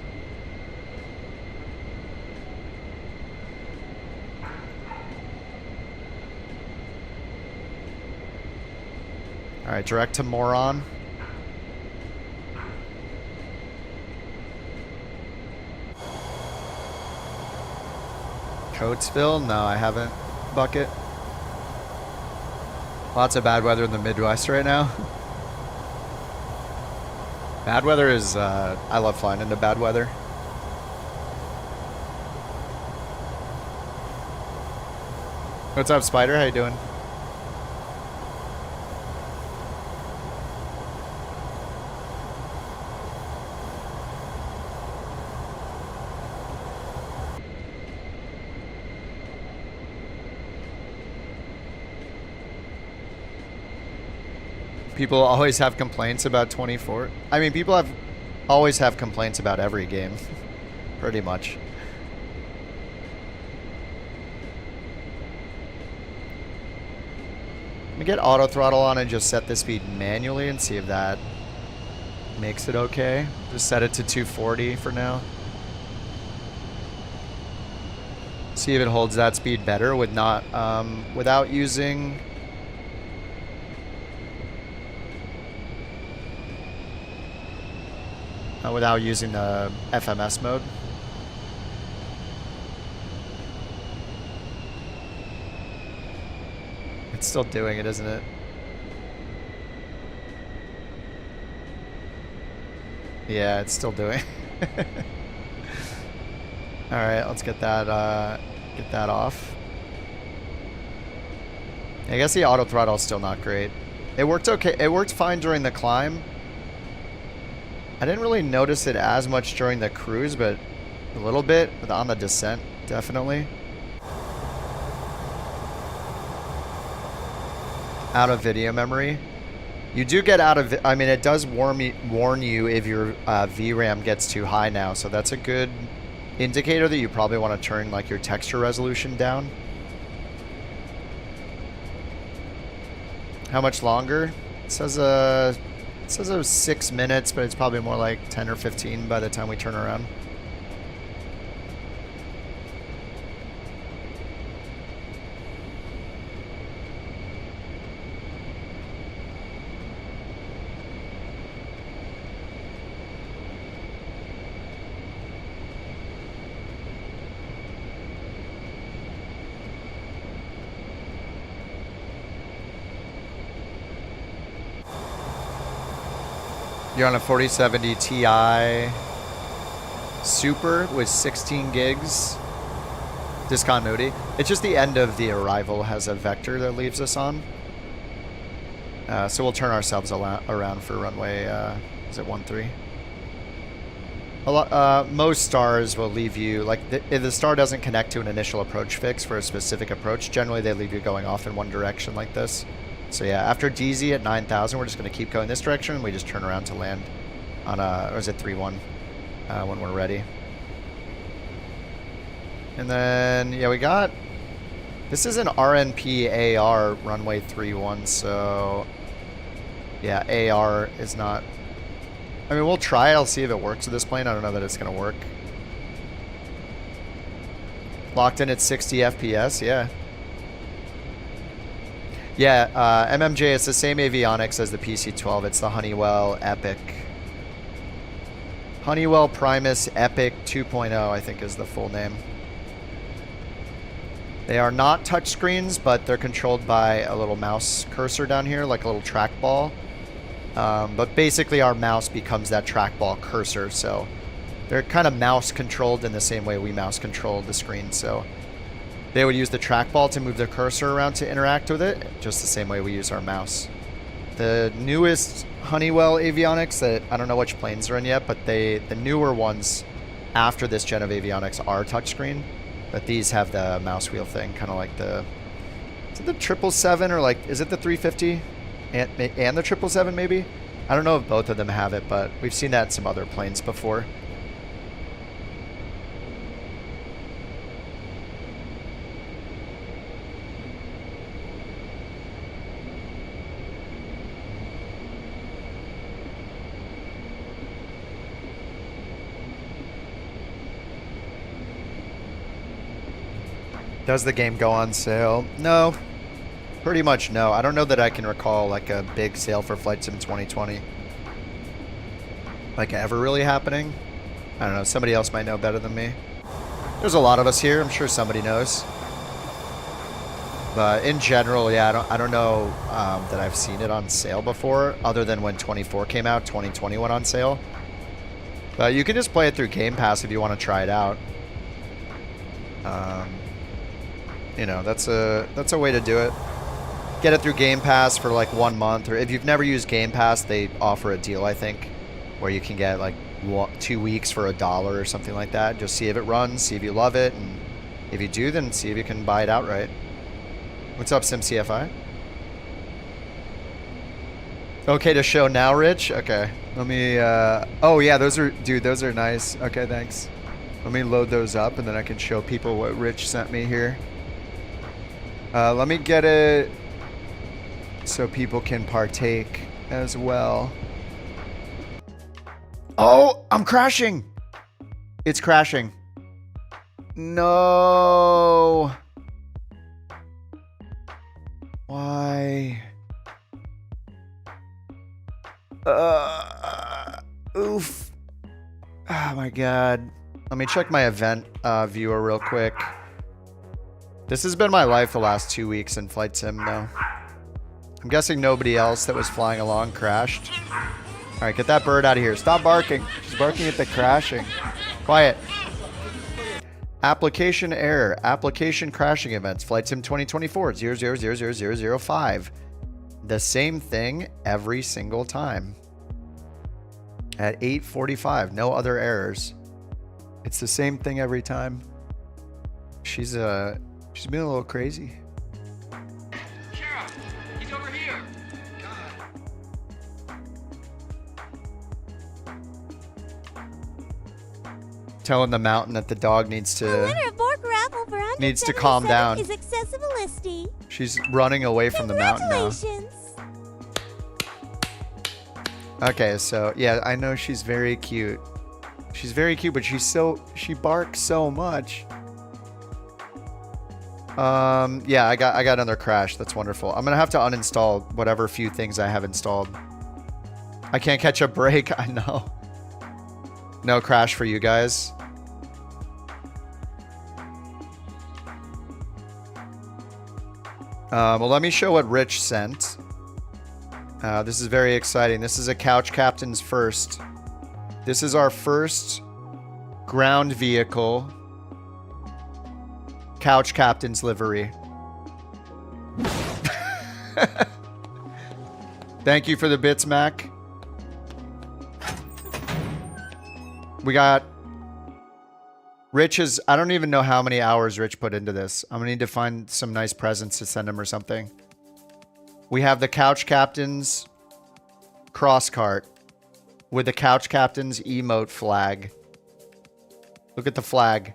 Alright, direct to moron. Coatville? No, I haven't. Bucket. Lots of bad weather in the Midwest right now. Bad weather is, I love flying into bad weather. What's up, Spider? How you doing? People always have complaints about 24. I mean, people always have complaints about every game, pretty much. Let me get auto throttle on and just set the speed manually and see if that makes it okay. Just set it to 240 for now. See if it holds that speed better with not without using. Without using the FMS mode. It's still doing it, isn't it? Yeah, it's still doing. All right, let's get that off. I guess the auto throttle is still not great. It worked okay. It worked fine during the climb. I didn't really notice it as much during the cruise, but a little bit on the descent, definitely. Out of video memory. You do get out of, I mean, it does warn you if your VRAM gets too high now, so that's a good indicator that you probably want to turn like your texture resolution down. How much longer? It says it was 6 minutes, but it's probably more like 10 or 15 by the time we turn around. You're on a 4070 Ti Super with 16 gigs discontinuity. It's just the end of the arrival has a vector that leaves us on. So we'll turn ourselves around for runway, is it 13? Most stars will leave you, like if the star doesn't connect to an initial approach fix for a specific approach, generally they leave you going off in one direction like this. So yeah, after DZ at 9,000, we're just going to keep going this direction, and we just turn around to land on or is it 3-1 when we're ready. And then, yeah, we got, this is an RNP AR runway 31, so Yeah, AR is not... I mean, we'll try it. I'll see if it works with this plane. I don't know that it's going to work. Locked in at 60 FPS, yeah. Yeah, MMJ, it's the same avionics as the PC-12. It's the Honeywell Epic. Honeywell Primus Epic 2.0, I think is the full name. They are not touchscreens, but they're controlled by a little mouse cursor down here, like a little trackball. But basically our mouse becomes that trackball cursor, so they're kind of mouse controlled in the same way we mouse control the screen. So they would use the trackball to move the cursor around to interact with it, just the same way we use our mouse. The newest Honeywell avionics, that I don't know which planes are in yet, but the newer ones after this gen of avionics are touchscreen. But these have the mouse wheel thing, kind of like the... Is it the 777 or like... Is it the 350 and the 777 maybe? I don't know if both of them have it, but we've seen that in some other planes before. Does the game go on sale? No. Pretty much no. I don't know that I can recall like a big sale for Flight Sim 2020. Like ever really happening? I don't know. Somebody else might know better than me. There's a lot of us here. I'm sure somebody knows. But in general, yeah, I don't know that I've seen it on sale before, other than when 24 came out, 2020 went on sale. But you can just play it through Game Pass if you want to try it out. You know, that's a way to do it. Get it through Game Pass for like 1 month, or if you've never used Game Pass, they offer a deal, I think, where you can get like 2 weeks for $1 or something like that. Just see if it runs, see if you love it, and if you do, then see if you can buy it outright. What's up, SimCFI? Okay to show now, Rich? Okay. Let me, oh yeah, those are, dude, those are nice. Okay, thanks. Let me load those up and then I can show people what Rich sent me here. Let me get it so people can partake as well. Oh, I'm crashing. It's crashing. No. Why? Oof. Oh my God. Let me check my event viewer real quick. This has been my life the last 2 weeks in Flight Sim, though. I'm guessing nobody else that was flying along crashed. All right, get that bird out of here. Stop barking. She's barking at the crashing. Quiet. Application error. Application crashing events. Flight Sim 2024 0000005. The same thing every single time. At 8:45. No other errors. It's the same thing every time. She's being a little crazy. Sheriff, he's over here. Telling the mountain that the dog needs to calm down. Is accessibility. She's running away from the mountain now. Okay, so yeah, I know she's very cute. She's very cute, but she barks so much. Yeah, I got another crash. That's wonderful. I'm gonna have to uninstall whatever few things I have installed. I can't catch a break. I know. No crash for you guys. Well, let me show what Rich sent. This is very exciting. This is a Couch Captain's first. This is our first ground vehicle Couch Captain's livery. Thank you for the bits, Mac. We got Rich's, I don't even know how many hours Rich put into this. I'm gonna need to find some nice presents to send him or something. We have the Couch Captain's cross cart with the Couch Captain's emote flag. Look at the flag.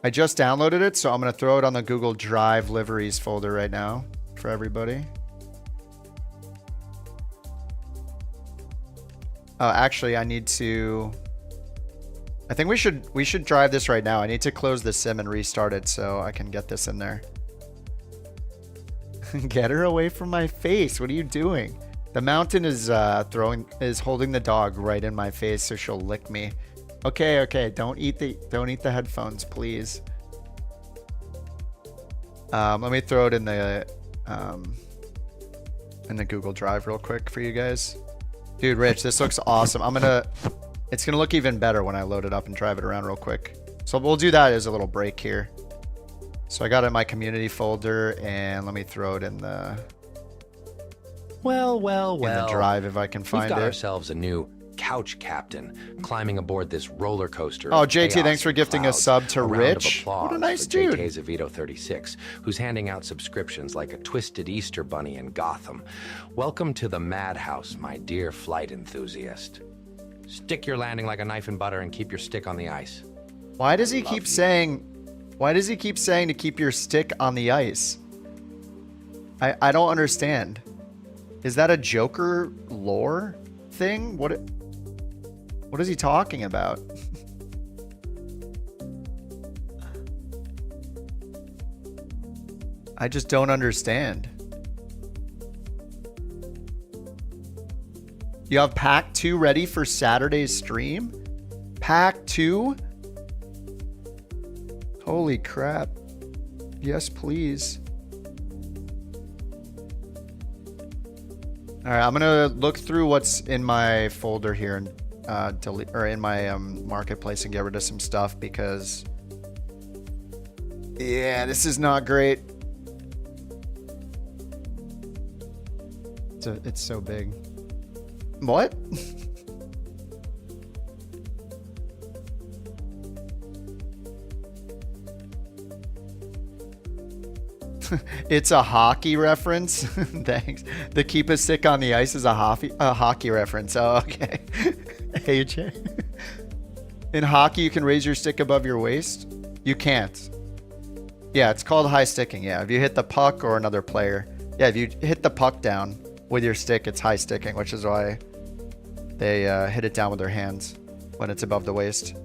I just downloaded it, so I'm going to throw it on the Google Drive liveries folder right now for everybody. Actually, I need to... I think we should drive this right now. I need to close the sim and restart it so I can get this in there. Get her away from my face. What are you doing? The mountain is holding the dog right in my face so she'll lick me. Okay, okay. Don't eat the headphones, please. Let me throw it in the Google Drive real quick for you guys. Dude, Rich, this looks awesome. It's gonna look even better when I load it up and drive it around real quick. So we'll do that as a little break here. So I got it in my community folder, and let me throw it in the Well. in the drive if I can find We've got it. ourselves a new couch captain climbing aboard this roller coaster. Oh, of JT, chaos thanks for and gifting a clouds. sub to A round of Rich. applause What a nice for dude. JT Zavito 36, who's handing out subscriptions like a twisted Easter bunny in Gotham. Welcome to the madhouse, my dear flight enthusiast. Stick your landing like a knife in butter and keep your stick on the ice. Why does he keep saying to keep your stick on the ice? I don't understand. Is that a Joker lore thing? What is he talking about? I just don't understand. You have Pack 2 ready for Saturday's stream? Pack 2? Holy crap. Yes, please. All right, I'm gonna look through what's in my folder here and delete, or in my marketplace, and get rid of some stuff because, yeah, this is not great. It's so big. What? It's a hockey reference. Thanks. The keep a stick on the ice is a hockey reference. Oh, okay. AJ. In hockey, you can raise your stick above your waist. You can't. Yeah, it's called high sticking. Yeah, if you hit the puck or another player. Yeah, if you hit the puck down with your stick, it's high sticking, which is why they hit it down with their hands when it's above the waist.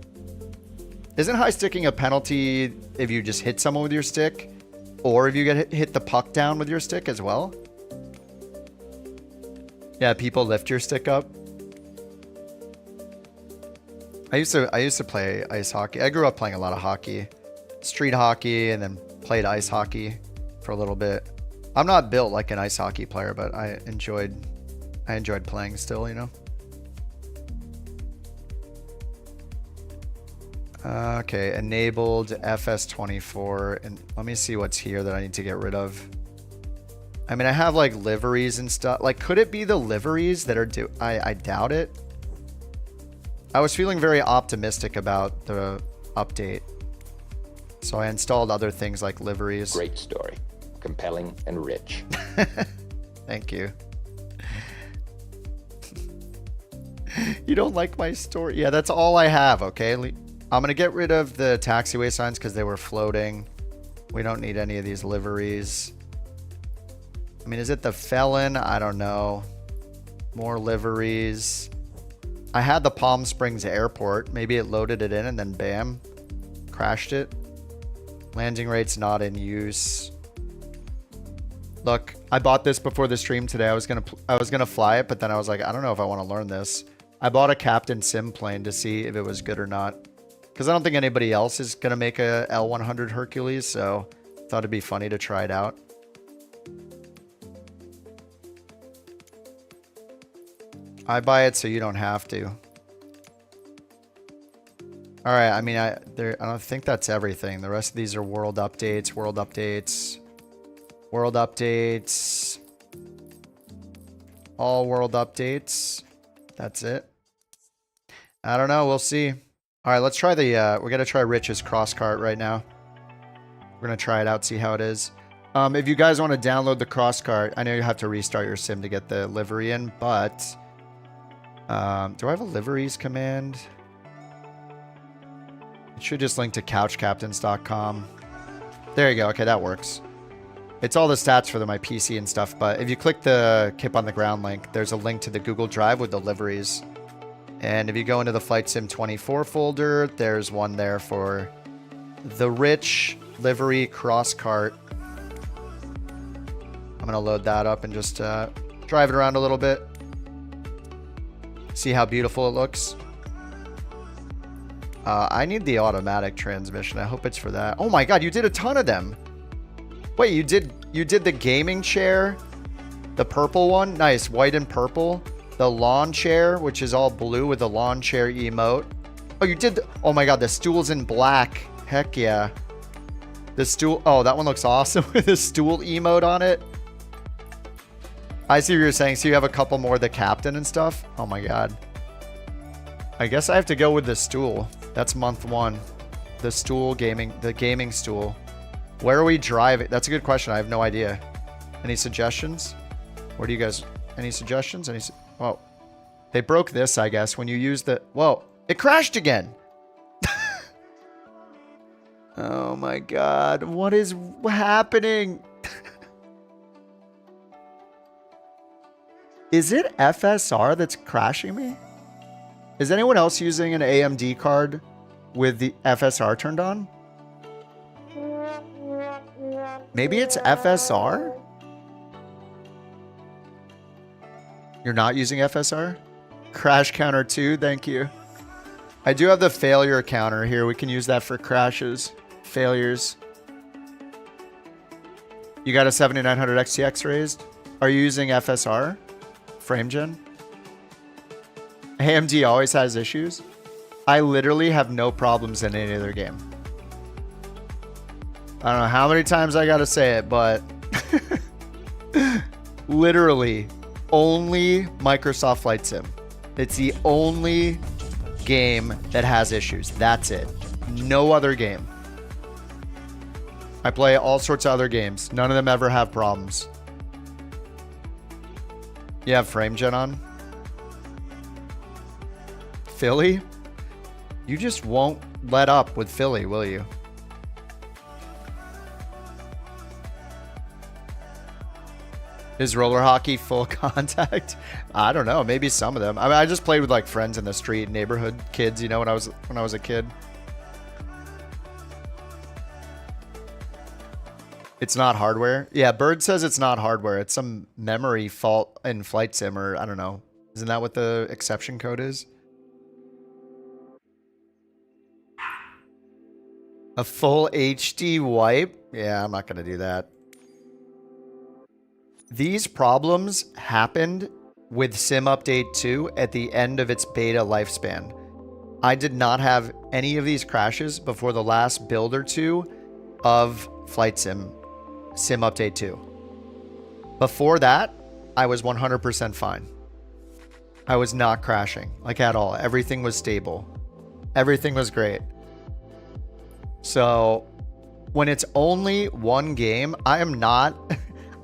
Isn't high sticking a penalty if you just hit someone with your stick? Or if you get hit the puck down with your stick as well? Yeah, people lift your stick up. I used to play ice hockey. I grew up playing a lot of hockey. Street hockey, and then played ice hockey for a little bit. I'm not built like an ice hockey player, but I enjoyed playing still, you know. Okay, enabled FS24, and let me see what's here that I need to get rid of. I mean, I have like liveries and stuff. Like, could it be the liveries that are I doubt it. I was feeling very optimistic about the update, so I installed other things like liveries. Great story, compelling and rich. Thank you. You don't like my story? Yeah, that's all I have. Okay. I'm going to get rid of the taxiway signs because they were floating. We don't need any of these liveries. I mean, is it the felon? I don't know. More liveries. I had the Palm Springs airport. Maybe it loaded it in and then bam, crashed it. Landing rate's not in use. Look, I bought this before the stream today. I was gonna fly it, but then I was like, I don't know if I want to learn this. I bought a Captain Sim plane to see if it was good or not. Because I don't think anybody else is going to make a L100 Hercules, so I thought it'd be funny to try it out. I buy it so you don't have to. All right, I mean, I don't think that's everything. The rest of these are world updates, world updates, world updates, all world updates. That's it. I don't know. We'll see. All right, let's try the, we're going to try Rich's cross cart right now. We're going to try it out, see how it is. If you guys want to download the cross cart, I know you have to restart your sim to get the livery in, but do I have a liveries command? It should just link to couchcaptains.com. There you go. Okay, that works. It's all the stats for my PC and stuff, but if you click the Kip on the Ground link, there's a link to the Google Drive with the liveries. And if you go into the Flight Sim 24 folder, there's one there for the Rich livery cross cart. I'm going to load that up and just drive it around a little bit. See how beautiful it looks. I need the automatic transmission. I hope it's for that. Oh my god, you did a ton of them. Wait, you did the gaming chair, the purple one, nice, white and purple. The lawn chair, which is all blue with the lawn chair emote. Oh, you did. Oh my god, the stool's in black. Heck yeah. The stool. Oh, that one looks awesome with the stool emote on it. I see what you're saying. So you have a couple more, the captain and stuff. Oh my god. I guess I have to go with the stool. That's month 1. The stool gaming, the gaming stool. Where are we driving? That's a good question. I have no idea. Any suggestions? Where do you guys, any suggestions? Whoa. They broke this, I guess, when you use the, whoa, it crashed again. Oh my god. What is happening? Is it FSR that's crashing me? Is anyone else using an AMD card with the FSR turned on? Maybe it's FSR? You're not using FSR? Crash counter 2, thank you. I do have the failure counter here. We can use that for crashes, failures. You got a 7900 XTX raised? Are you using FSR? Frame gen? AMD always has issues. I literally have no problems in any other game. I don't know how many times I gotta say it, but literally only Microsoft Flight Sim. It's the only game that has issues. That's it. No other game. I play all sorts of other games. None of them ever have problems. You have frame gen on? Philly? You just won't let up with Philly, will you? Is roller hockey full contact? I don't know. Maybe some of them. I mean, I just played with like friends in the street, neighborhood kids, you know, when I was a kid. It's not hardware. Yeah, Bird says it's not hardware. It's some memory fault in Flight Sim, or I don't know. Isn't that what the exception code is? A full HD wipe? Yeah, I'm not going to do that. These problems happened with Sim Update 2 at the end of its beta lifespan. I did not have any of these crashes before the last build or two of Flight Sim Update 2. Before that, I was 100% fine. I was not crashing, like at all. Everything was stable. Everything was great. So when it's only one game, I am not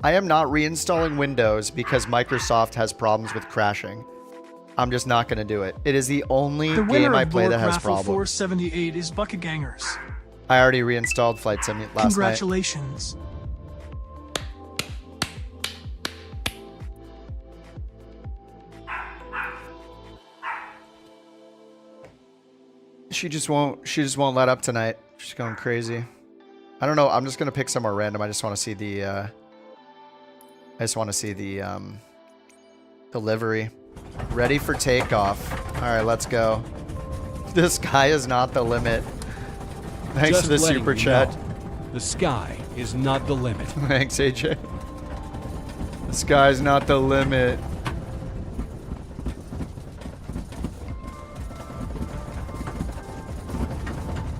reinstalling Windows because Microsoft has problems with crashing. I'm just not going to do it. It is the only game I play that has problems. 478 is Bucket Gangers. I already reinstalled Flight Sim last night. Congratulations. She just won't let up tonight. She's going crazy. I don't know. I'm just going to pick somewhere random. I just want to see the the livery. Ready for takeoff. All right, let's go. The sky is not the limit. Thanks Just for the super chat. The sky is not the limit. Thanks, AJ. The sky's not the limit.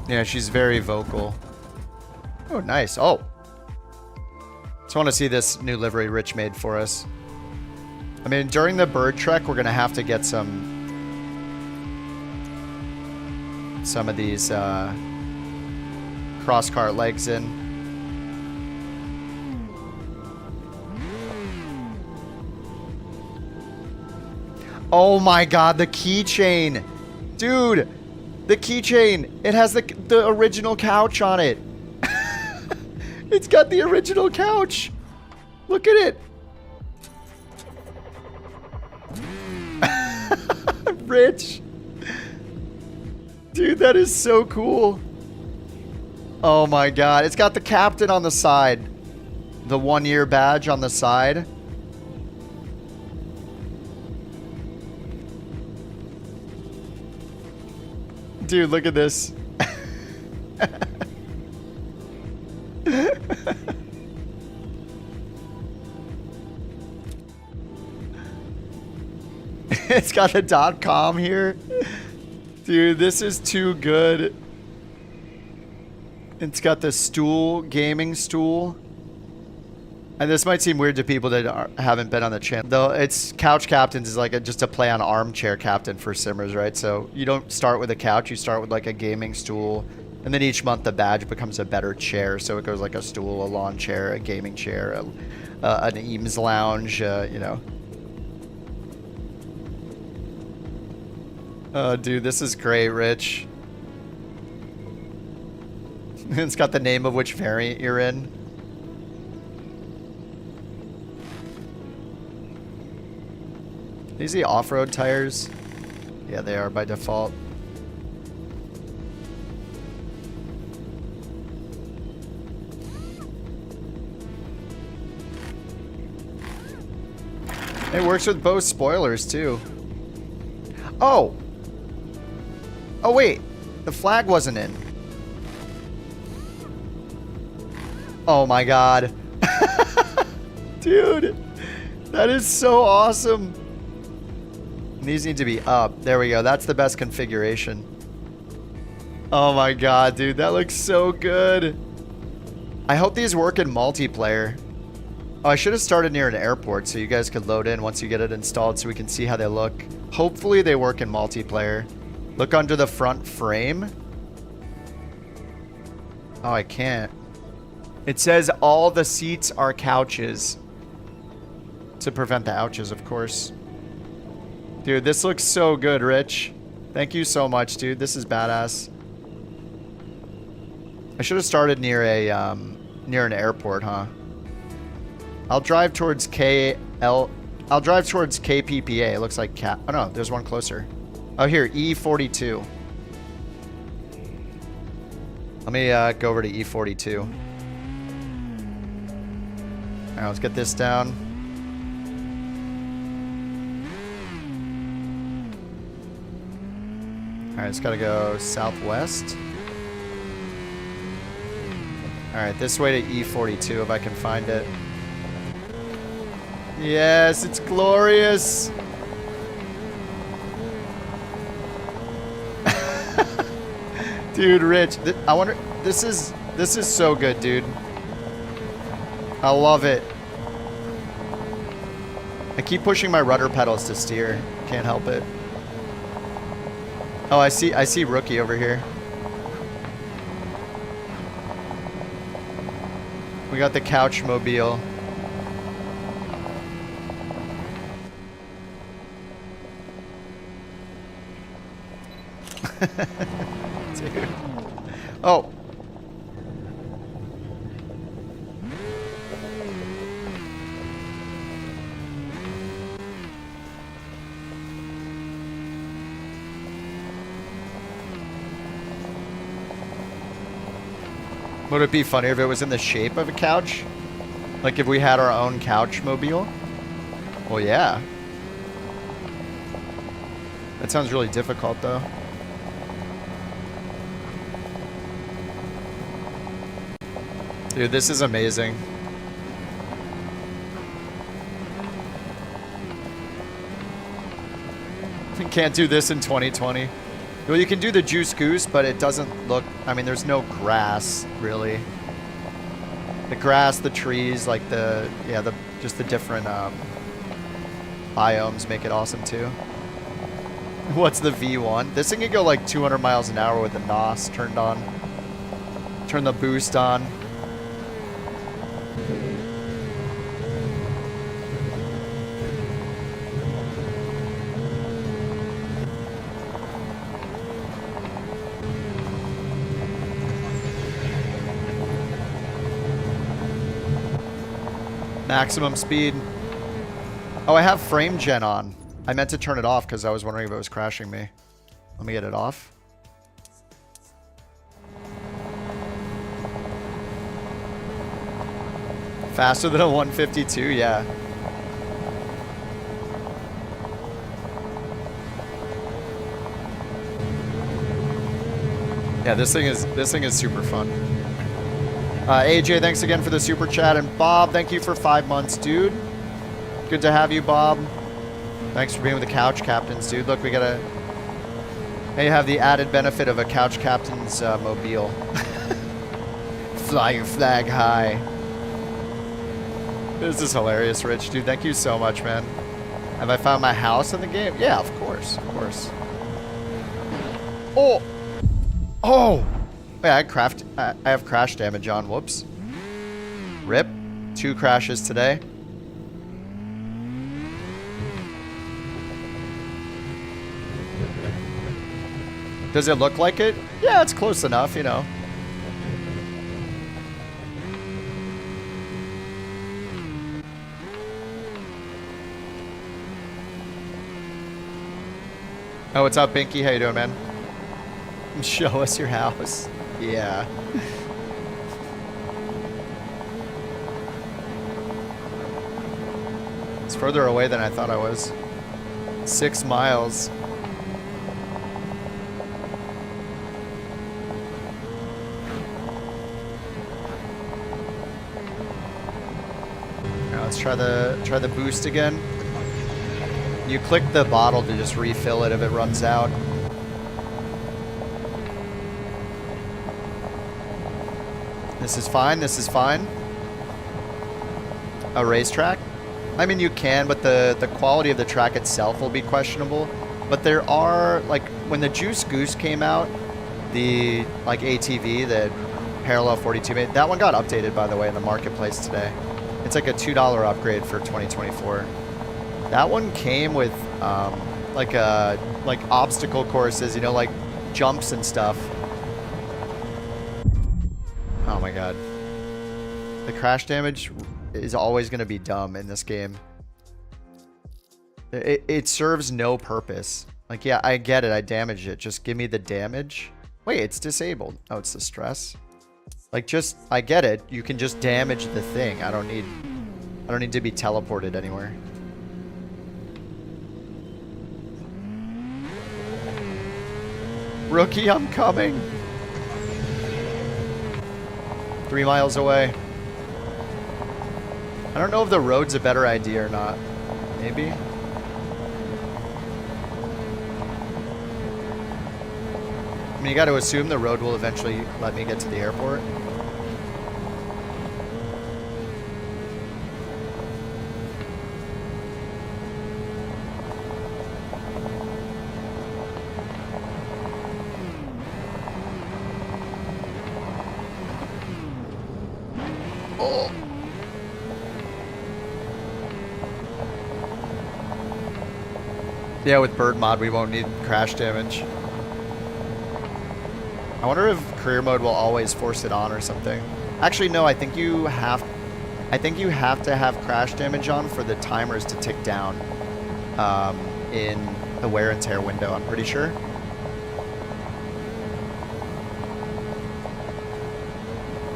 Yeah, she's very vocal. Oh, nice. Oh. Just want to see this new livery Rich made for us. I mean, during the bird trek, we're going to have to get some of these cross cart legs in. Oh my god, the keychain. Dude, the keychain. It has the original couch on it. It's got the original couch. Look at it. Rich. Dude, that is so cool. Oh my god. It's got the captain on the side. The 1-year badge on the side. Dude, look at this. It's got the .com here. Dude, this is too good. It's got the stool, gaming stool. And this might seem weird to people that haven't been on the channel. Though it's Couch Captains is like just a play on armchair captain for simmers, right? So you don't start with a couch, you start with like a gaming stool. And then each month the badge becomes a better chair. So it goes like a stool, a lawn chair, a gaming chair, an Eames lounge, you know. Oh, dude, this is great, Rich. It's got the name of which variant you're in. These the off-road tires? Yeah, they are by default. It works with both spoilers, too. Oh! Oh, wait. The flag wasn't in. Oh, my God. Dude. That is so awesome. These need to be up. There we go. That's the best configuration. Oh, my God, dude. That looks so good. I hope these work in multiplayer. Oh, I should have started near an airport so you guys could load in once you get it installed so we can see how they look. Hopefully they work in multiplayer. Look under the front frame. Oh, I can't. It says all the seats are couches. To prevent the ouches, of course. Dude, this looks so good, Rich. Thank you so much, dude. This is badass. I should have started near a near an airport, huh? I'll drive towards I'll drive towards KPPA. It looks like oh no, there's one closer. Oh, here, E42. Let me go over to E42. All right, let's get this down. All right, it's got to go southwest. All right, this way to E42 if I can find it. Yes, it's glorious. Dude, Rich, I wonder, this is so good, dude. I love it. I keep pushing my rudder pedals to steer. Can't help it. Oh, I see Rookie over here. We got the couch mobile. Dude. Oh. Would it be funnier if it was in the shape of a couch? Like if we had our own couch mobile? Well, yeah. That sounds really difficult, though. Dude, this is amazing. You can't do this in 2020. Well, you can do the Juice Goose, but it doesn't look... I mean, there's no grass, really. The grass, the trees, like the... Yeah, just the different biomes make it awesome, too. What's the V1? This thing can go like 200 miles an hour with the NOS turned on. Turn the boost on. Maximum speed. Oh, I have frame gen on. I meant to turn it off because I was wondering if it was crashing me. Let me get it off. Faster than a 152, yeah. Yeah, this thing is super fun. AJ, thanks again for the super chat, and Bob, thank you for 5 months, dude. Good to have you, Bob. Thanks for being with the couch captains, dude. Look, we got now you have the added benefit of a couch captain's mobile. Fly your flag high. This is hilarious, Rich, dude. Thank you so much, man. Have I found my house in the game? Yeah, of course, of course. Oh. Oh! Wait, I have crash damage on. Whoops. Rip. 2 crashes today. Does it look like it? Yeah, it's close enough, you know. Oh, what's up, Binky? How you doing, man? Show us your house. Yeah. It's further away than I thought I was. 6 miles. Now let's try the boost again. You click the bottle to just refill it if it runs out. This is fine, this is fine. A racetrack? I mean, you can, but the quality of the track itself will be questionable. But there are, like, when the Juice Goose came out, the, like, ATV that Parallel 42 made, that one got updated, by the way, in the marketplace today. It's like a $2 upgrade for 2024. That one came with, like obstacle courses, you know, like jumps and stuff. Oh my god. The crash damage is always going to be dumb in this game. It serves no purpose. Like, yeah, I get it. I damaged it. Just give me the damage. Wait, it's disabled. Oh, it's the stress. Like, just, I get it. You can just damage the thing. I don't need to be teleported anywhere. Rookie, I'm coming. 3 miles away. I don't know if the road's a better idea or not. Maybe. I mean, you got to assume the road will eventually let me get to the airport. Oh. Yeah, with bird mod, we won't need crash damage. I wonder if career mode will always force it on or something. Actually, no, I think you have to have crash damage on for the timers to tick down in the wear and tear window, I'm pretty sure.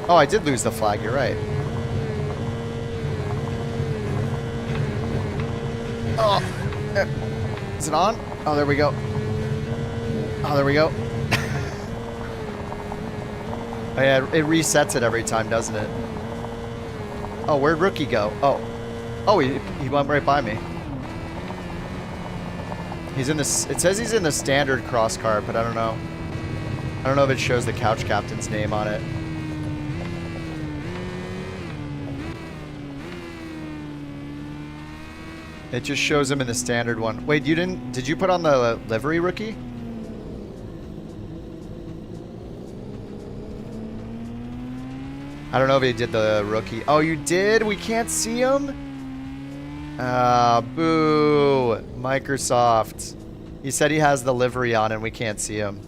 Oh, I did lose the flag, you're right. Oh, is it on? Oh, there we go. Oh, there we go. Oh yeah, it resets it every time, doesn't it? Oh, where'd Rookie go? Oh. Oh, he went right by me. He's in this, it says he's in the standard cross cart, but I don't know. I don't know if it shows the couch captain's name on it. It just shows him in the standard one. Wait, did you put on the livery, Rookie? I don't know if he did the Rookie. Oh, you did? We can't see him? Boo. Microsoft. He said he has the livery on and we can't see him.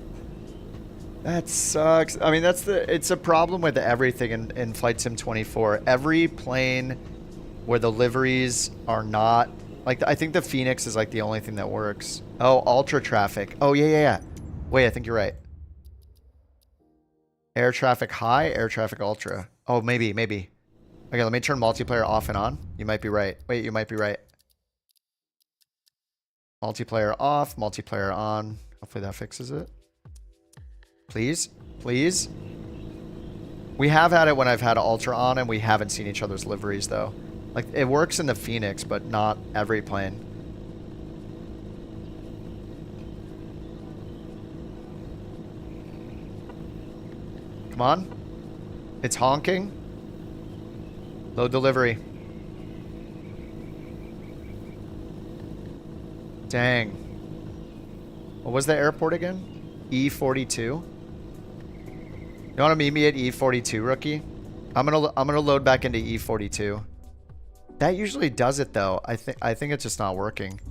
That sucks. I mean, it's a problem with everything in Flight Sim 24. Every plane where the liveries are not, like, I think the Phoenix is like the only thing that works. Oh, ultra traffic. Oh, yeah. Wait, I think you're right. Air traffic high, air traffic ultra. Oh, maybe. Okay, let me turn multiplayer off and on. You might be right. Wait, you might be right. Multiplayer off, multiplayer on. Hopefully that fixes it. Please? Please? We have had it when I've had ultra on and we haven't seen each other's liveries though. Like, it works in the Phoenix, but not every plane. Come on. It's honking. Load delivery. Dang. What was the airport again? E42? You want to meet me at E42, rookie? I'm gonna load back into E42. That usually does it though. I think it's just not working.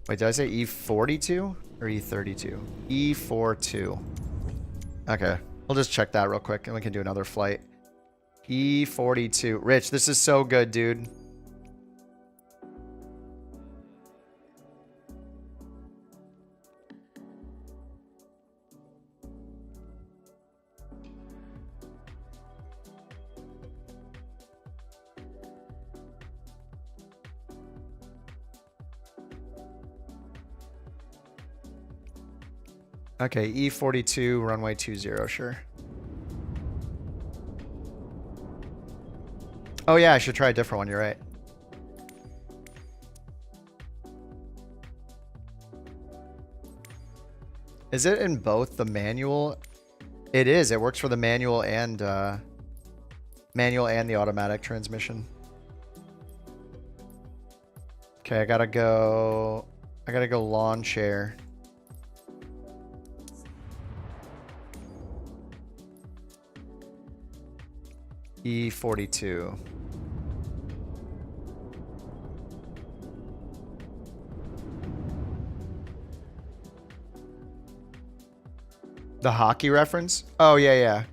Wait, did I say E42 or E32? E42. Okay. We'll just check that real quick and we can do another flight. E42. Rich, this is so good, dude. Okay, E42, runway 20, sure. Oh yeah, I should try a different one, you're right. Is it in both the manual? It is, it works for the manual and the automatic transmission. Okay, I gotta go lawn chair. E42. The hockey reference? Oh, yeah.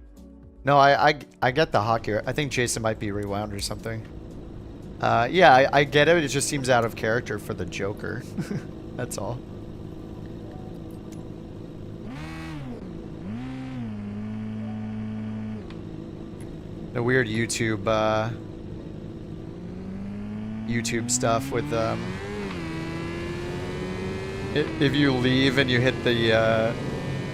No, I get the hockey. I think Jason might be rewound or something. Yeah, I get it. It just seems out of character for the Joker. That's all. The weird YouTube stuff with if you leave and you hit the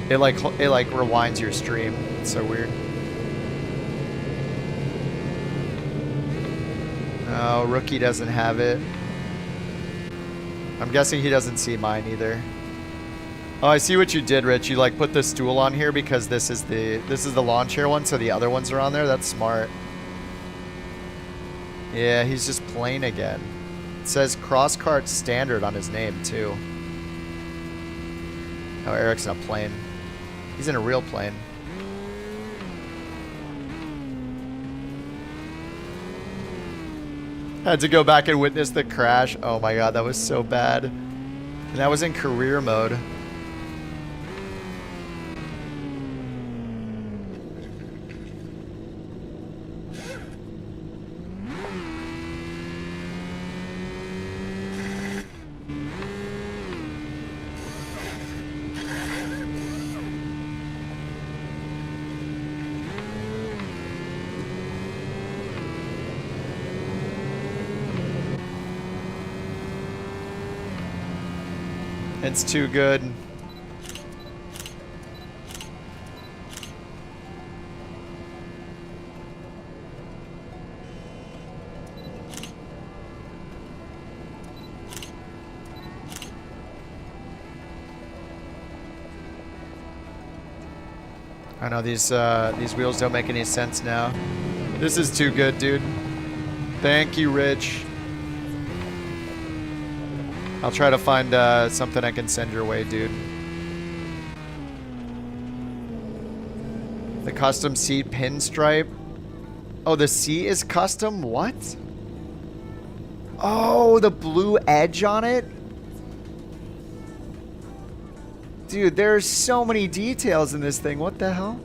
it like rewinds your stream. It's so weird. Oh, rookie doesn't have it. I'm guessing he doesn't see mine either. Oh, I see what you did, Rich. You like put the stool on here because this is the lawn chair one, so the other ones are on there. That's smart. Yeah, he's just plain again. It says cross-cart standard on his name too. Oh, Eric's in a plane. He's in a real plane. Had to go back and witness the crash. Oh my god, that was so bad. And that was in career mode. It's too good. I know these wheels don't make any sense now. This is too good, dude. Thank you, Rich. I'll try to find something I can send your way, dude. The custom seat pinstripe. Oh, the seat is custom? What? Oh, the blue edge on it? Dude, there's so many details in this thing. What the hell?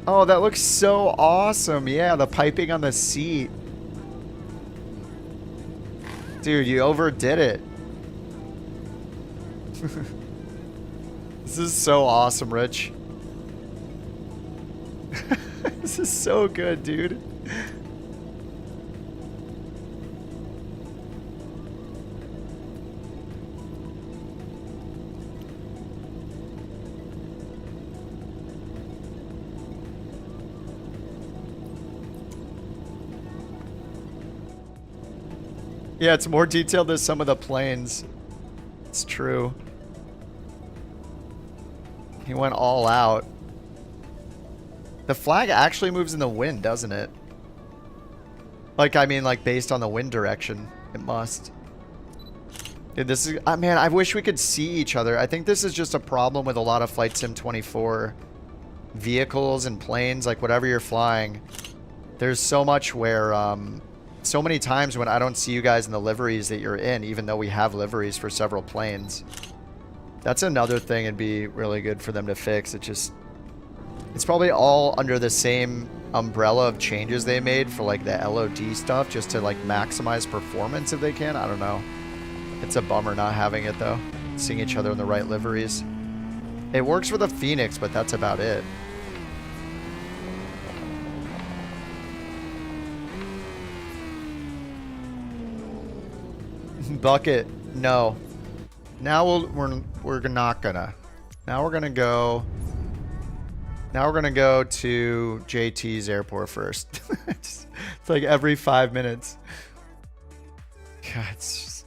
Oh, that looks so awesome. Yeah, the piping on the seat. Dude, you overdid it. This This is so awesome, Rich. This is so good, dude. Yeah, it's more detailed than some of the planes. It's true. He went all out. The flag actually moves in the wind, doesn't it? Like, I mean, like, based on the wind direction. It must. Dude, this is... man, I wish we could see each other. I think this is just a problem with a lot of Flight Sim 24 vehicles and planes, like, whatever you're flying. There's so much where, so many times when I don't see you guys in the liveries that you're in, even though we have liveries for several planes. That's another thing it'd be really good for them to fix. It's probably all under the same umbrella of changes they made for like the LOD stuff, just to like maximize performance if they can. I don't know. It's a bummer not having it though. Seeing each other in the right liveries. It works for the Phoenix, but that's about it. Bucket, no. Now we're not gonna. Now we're gonna go. Now we're gonna go to JT's airport first. It's like every 5 minutes. God, it's just...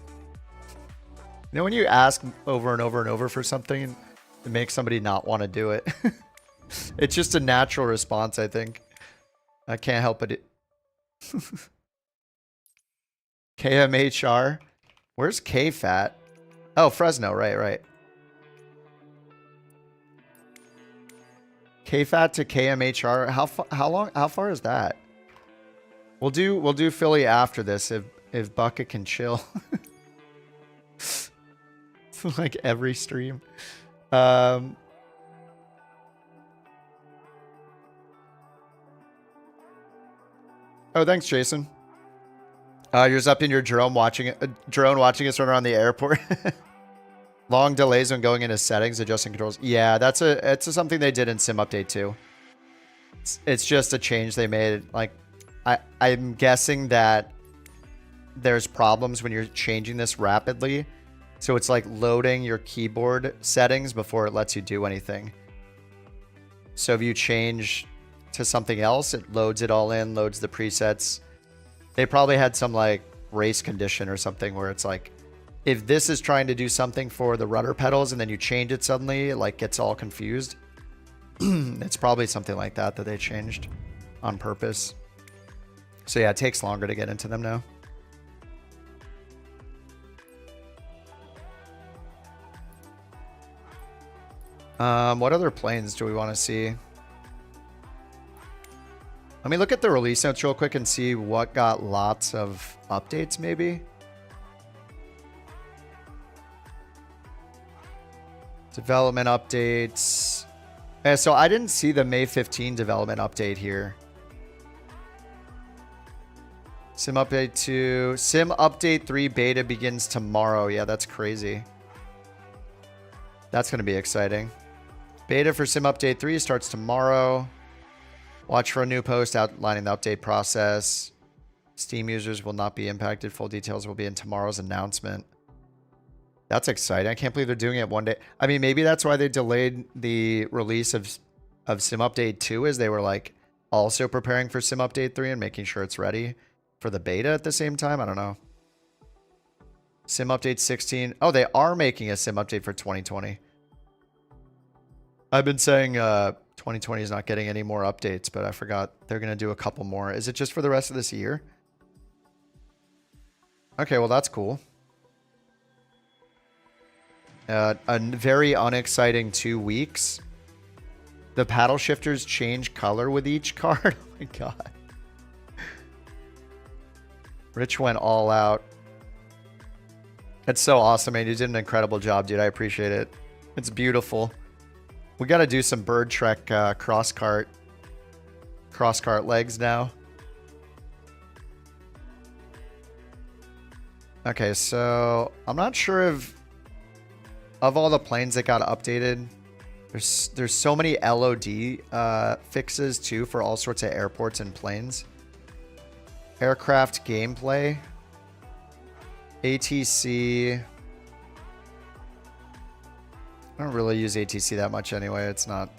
You know when you ask over and over and over for something, it makes somebody not want to do it. It's just a natural response, I think. I can't help it. KMHR. Where's KFAT? Oh, Fresno, right. KFAT to KMHR. How far is that? We'll do Philly after this if Bucket can chill. It's like every stream. Oh, thanks, Jason. You're just up in your drone watching us run around the airport. Long delays when going into settings, adjusting controls. Yeah, it's something they did in Sim Update 2. It's just a change they made. Like, I'm guessing that there's problems when you're changing this rapidly. So it's like loading your keyboard settings before it lets you do anything. So if you change to something else, it loads it all in, loads the presets. They probably had some like race condition or something where it's like, if this is trying to do something for the rudder pedals and then you change it suddenly, it like gets all confused. It's probably something like that they changed on purpose. So yeah, it takes longer to get into them now. What other planes do we want to see? Let me look at the release notes real quick and see what got lots of updates, maybe. Development updates. Yeah, so I didn't see the May 15 development update here. Sim Update 2. Sim Update 3 beta begins tomorrow. Yeah, that's crazy. That's going to be exciting. Beta for Sim Update 3 starts tomorrow. Watch for a new post outlining the update process. Steam users will not be impacted. Full details will be in tomorrow's announcement. That's exciting. I can't believe they're doing it one day. I mean, maybe that's why they delayed the release of Sim Update 2, as they were like also preparing for Sim Update 3 and making sure it's ready for the beta at the same time. I don't know. Sim Update 16. Oh, they are making a Sim Update for 2020. I've been saying 2020 is not getting any more updates, but I forgot they're going to do a couple more. Is it just for the rest of this year? Okay, well, that's cool. A very unexciting 2 weeks. The paddle shifters change color with each card. Oh my god. Rich went all out. It's so awesome, man. You did an incredible job, dude. I appreciate it. It's beautiful. We got to do some bird trek cross cart legs now. Okay, so I'm not sure if of all the planes that got updated, There's so many LOD fixes too for all sorts of airports and planes. Aircraft gameplay. ATC. I don't really use ATC that much anyway. It's not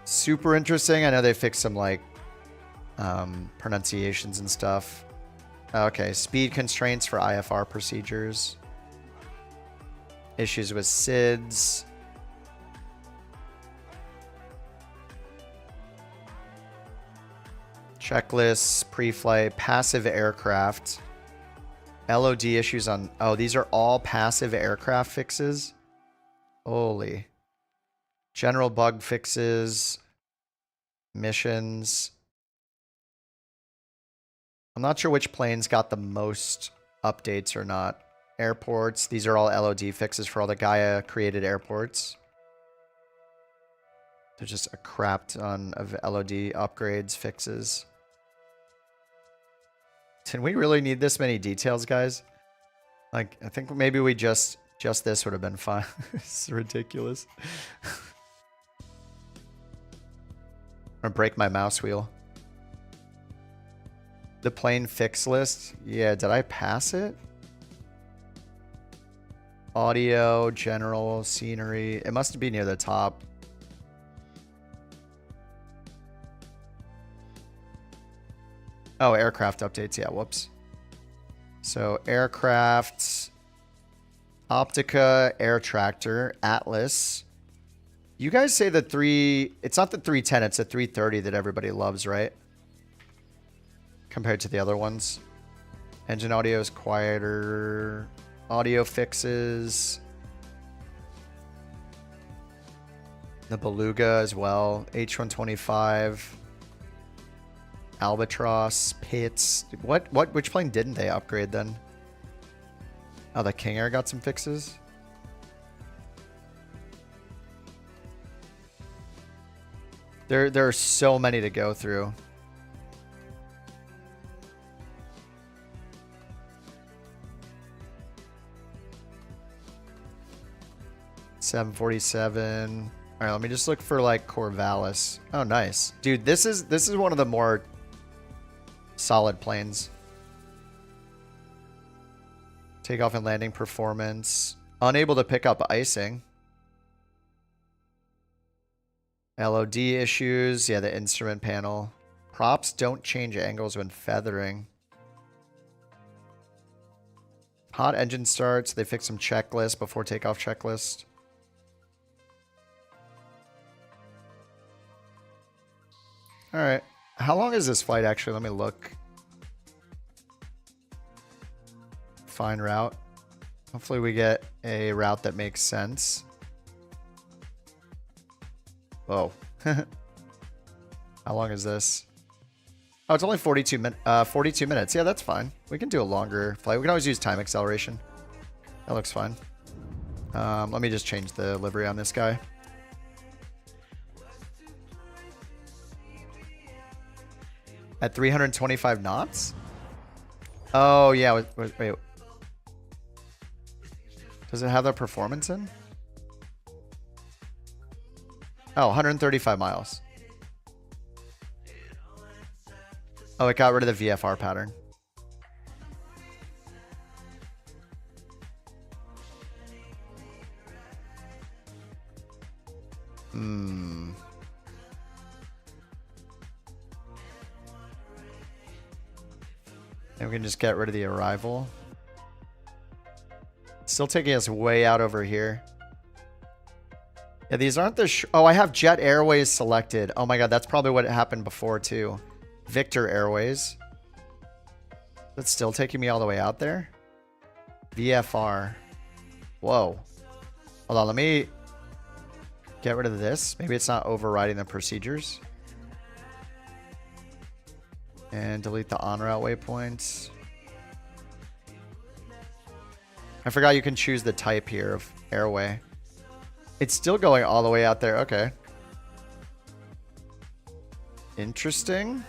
super interesting. I know they fixed some like pronunciations and stuff. Okay, speed constraints for IFR procedures. Issues with SIDS. Checklists, pre-flight, passive aircraft. LOD issues on... Oh, these are all passive aircraft fixes? Holy. General bug fixes. Missions. I'm not sure which planes got the most updates or not. Airports. These are all LOD fixes for all the Gaia-created airports. There's just a crap ton of LOD upgrades, fixes. Did we really need this many details, guys? Like, I think maybe we just this would have been fine. It's ridiculous. I'm gonna break my mouse wheel. The plane fix list. Yeah, did I pass it? Audio, general, scenery. It must be near the top. Oh, aircraft updates. Yeah, whoops. So, aircraft, Optica, Air Tractor, Atlas. You guys say the it's not the 310, it's the 330 that everybody loves, right? Compared to the other ones. Engine audio is quieter. Audio fixes. The Beluga as well. H125. Albatross, Pitts. Which plane didn't they upgrade then? Oh, the King Air got some fixes. There are so many to go through. $747. All right, let me just look for like Corvallis. Oh, nice, dude. This is one of the more solid planes. Takeoff and landing performance. Unable to pick up icing. LOD issues. Yeah, the instrument panel. Props don't change angles when feathering. Hot engine starts. They fix some checklist before takeoff checklist. All right. How long is this flight actually? Let me look. Fine route. Hopefully we get a route that makes sense. Whoa. How long is this? Oh, it's only 42 minutes. Yeah, that's fine. We can do a longer flight. We can always use time acceleration. That looks fine. Let me just change the livery on this guy. At 325 knots? Oh, yeah. Wait. Does it have that performance in? Oh, 135 miles. Oh, it got rid of the VFR pattern. And we can just get rid of the arrival. It's still taking us way out over here. Yeah, these aren't the... Oh, I have Jet Airways selected. Oh my god, that's probably what happened before too. Victor Airways. That's still taking me all the way out there. VFR. Whoa. Hold on, let me get rid of this. Maybe it's not overriding the procedures. And delete the on-route waypoints. I forgot you can choose the type here of airway. It's still going all the way out there. Okay. Interesting.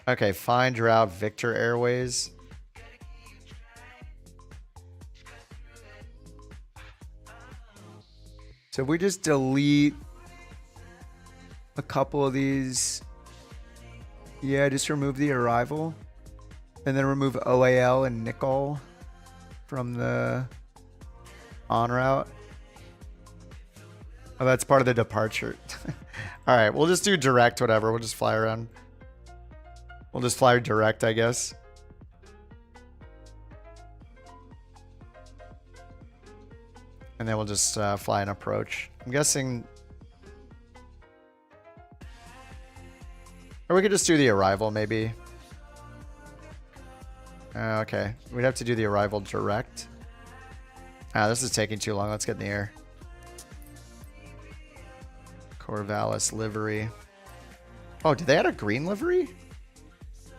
Okay, find route Victor Airways. So if we just delete a couple of these. Yeah, just remove the arrival. And then remove OAL and nickel from the en route. Oh, that's part of the departure. All right, we'll just do direct, whatever. We'll just fly around. We'll just fly direct, I guess. And then we'll just fly an approach. I'm guessing... Or we could just do the arrival, maybe. Okay, we'd have to do the arrival direct. This is taking too long. Let's get in the air. Corvallis livery. Oh, did they add a green livery?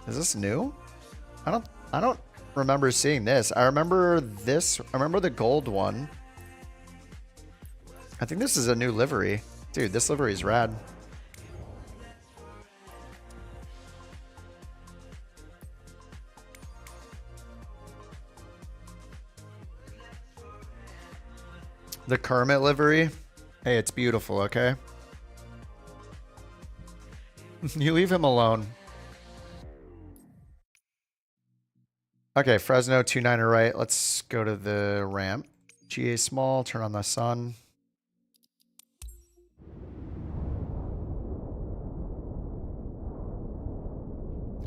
Is this new? I don't remember seeing this. I remember this. I remember the gold one. I think this is a new livery. Dude, this livery is rad. The Kermit livery. Hey, it's beautiful, okay? You leave him alone. Okay, Fresno 29 right. Let's go to the ramp. GA small, turn on the sun.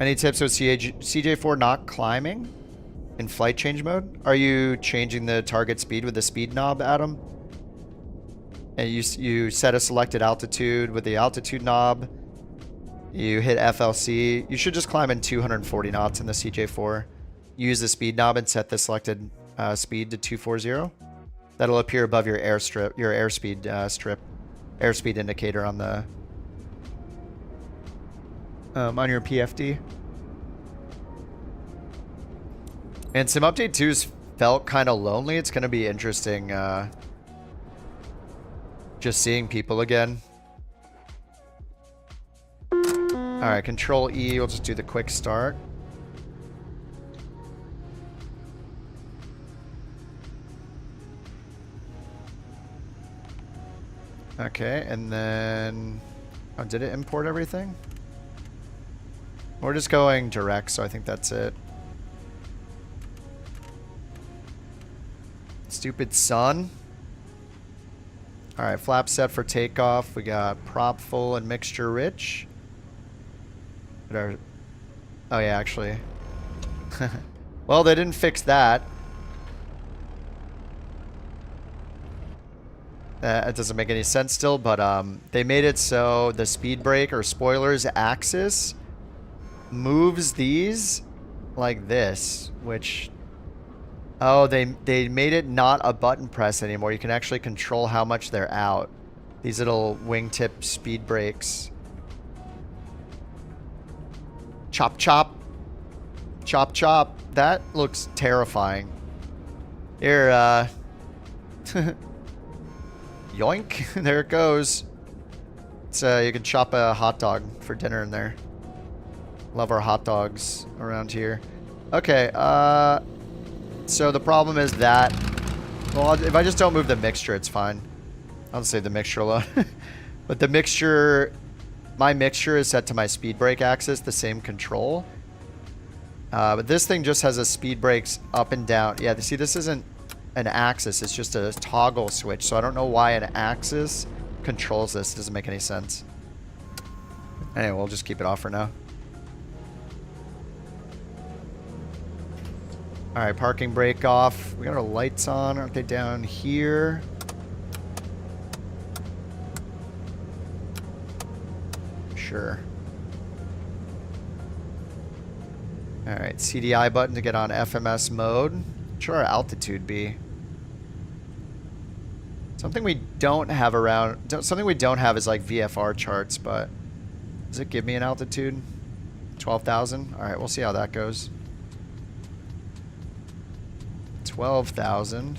Any tips with CJ4 not climbing in flight change mode? Are you changing the target speed with the speed knob, Adam? And you set a selected altitude with the altitude knob. You hit FLC. You should just climb in 240 knots in the CJ4. Use the speed knob and set the selected speed to 240. That'll appear above your airspeed strip, airspeed indicator on the on your PFD. And Sim Update 2's felt kind of lonely. It's going to be interesting just seeing people again. Alright, Control E. We'll just do the quick start. Okay, and then... Oh, did it import everything? We're just going direct, so I think that's it. Stupid sun. Alright, flap set for takeoff. We got prop full and mixture rich. Oh yeah, actually. Well, they didn't fix that. It doesn't make any sense still, but they made it so the speed brake or spoilers axis moves these like this, which... Oh, they made it not a button press anymore. You can actually control how much they're out. These little wingtip speed brakes. Chop, chop. Chop, chop. That looks terrifying. Here, yoink. There it goes. It's, you can chop a hot dog for dinner in there. Love our hot dogs around here. Okay, so the problem is that... Well, if I just don't move the mixture, it's fine. I'll save the mixture alone. But the mixture... My mixture is set to my speed brake axis, the same control. But this thing just has a speed brakes up and down. Yeah, see, this isn't an axis. It's just a toggle switch. So I don't know why an axis controls this. It doesn't make any sense. Anyway, we'll just keep it off for now. Alright, parking brake off. We got our lights on. Aren't they down here? Sure. Alright, CDI button to get on FMS mode. What should our altitude be? Something we don't have around... Something we don't have is like VFR charts, but... Does it give me an altitude? 12,000? Alright, we'll see how that goes. 12,000.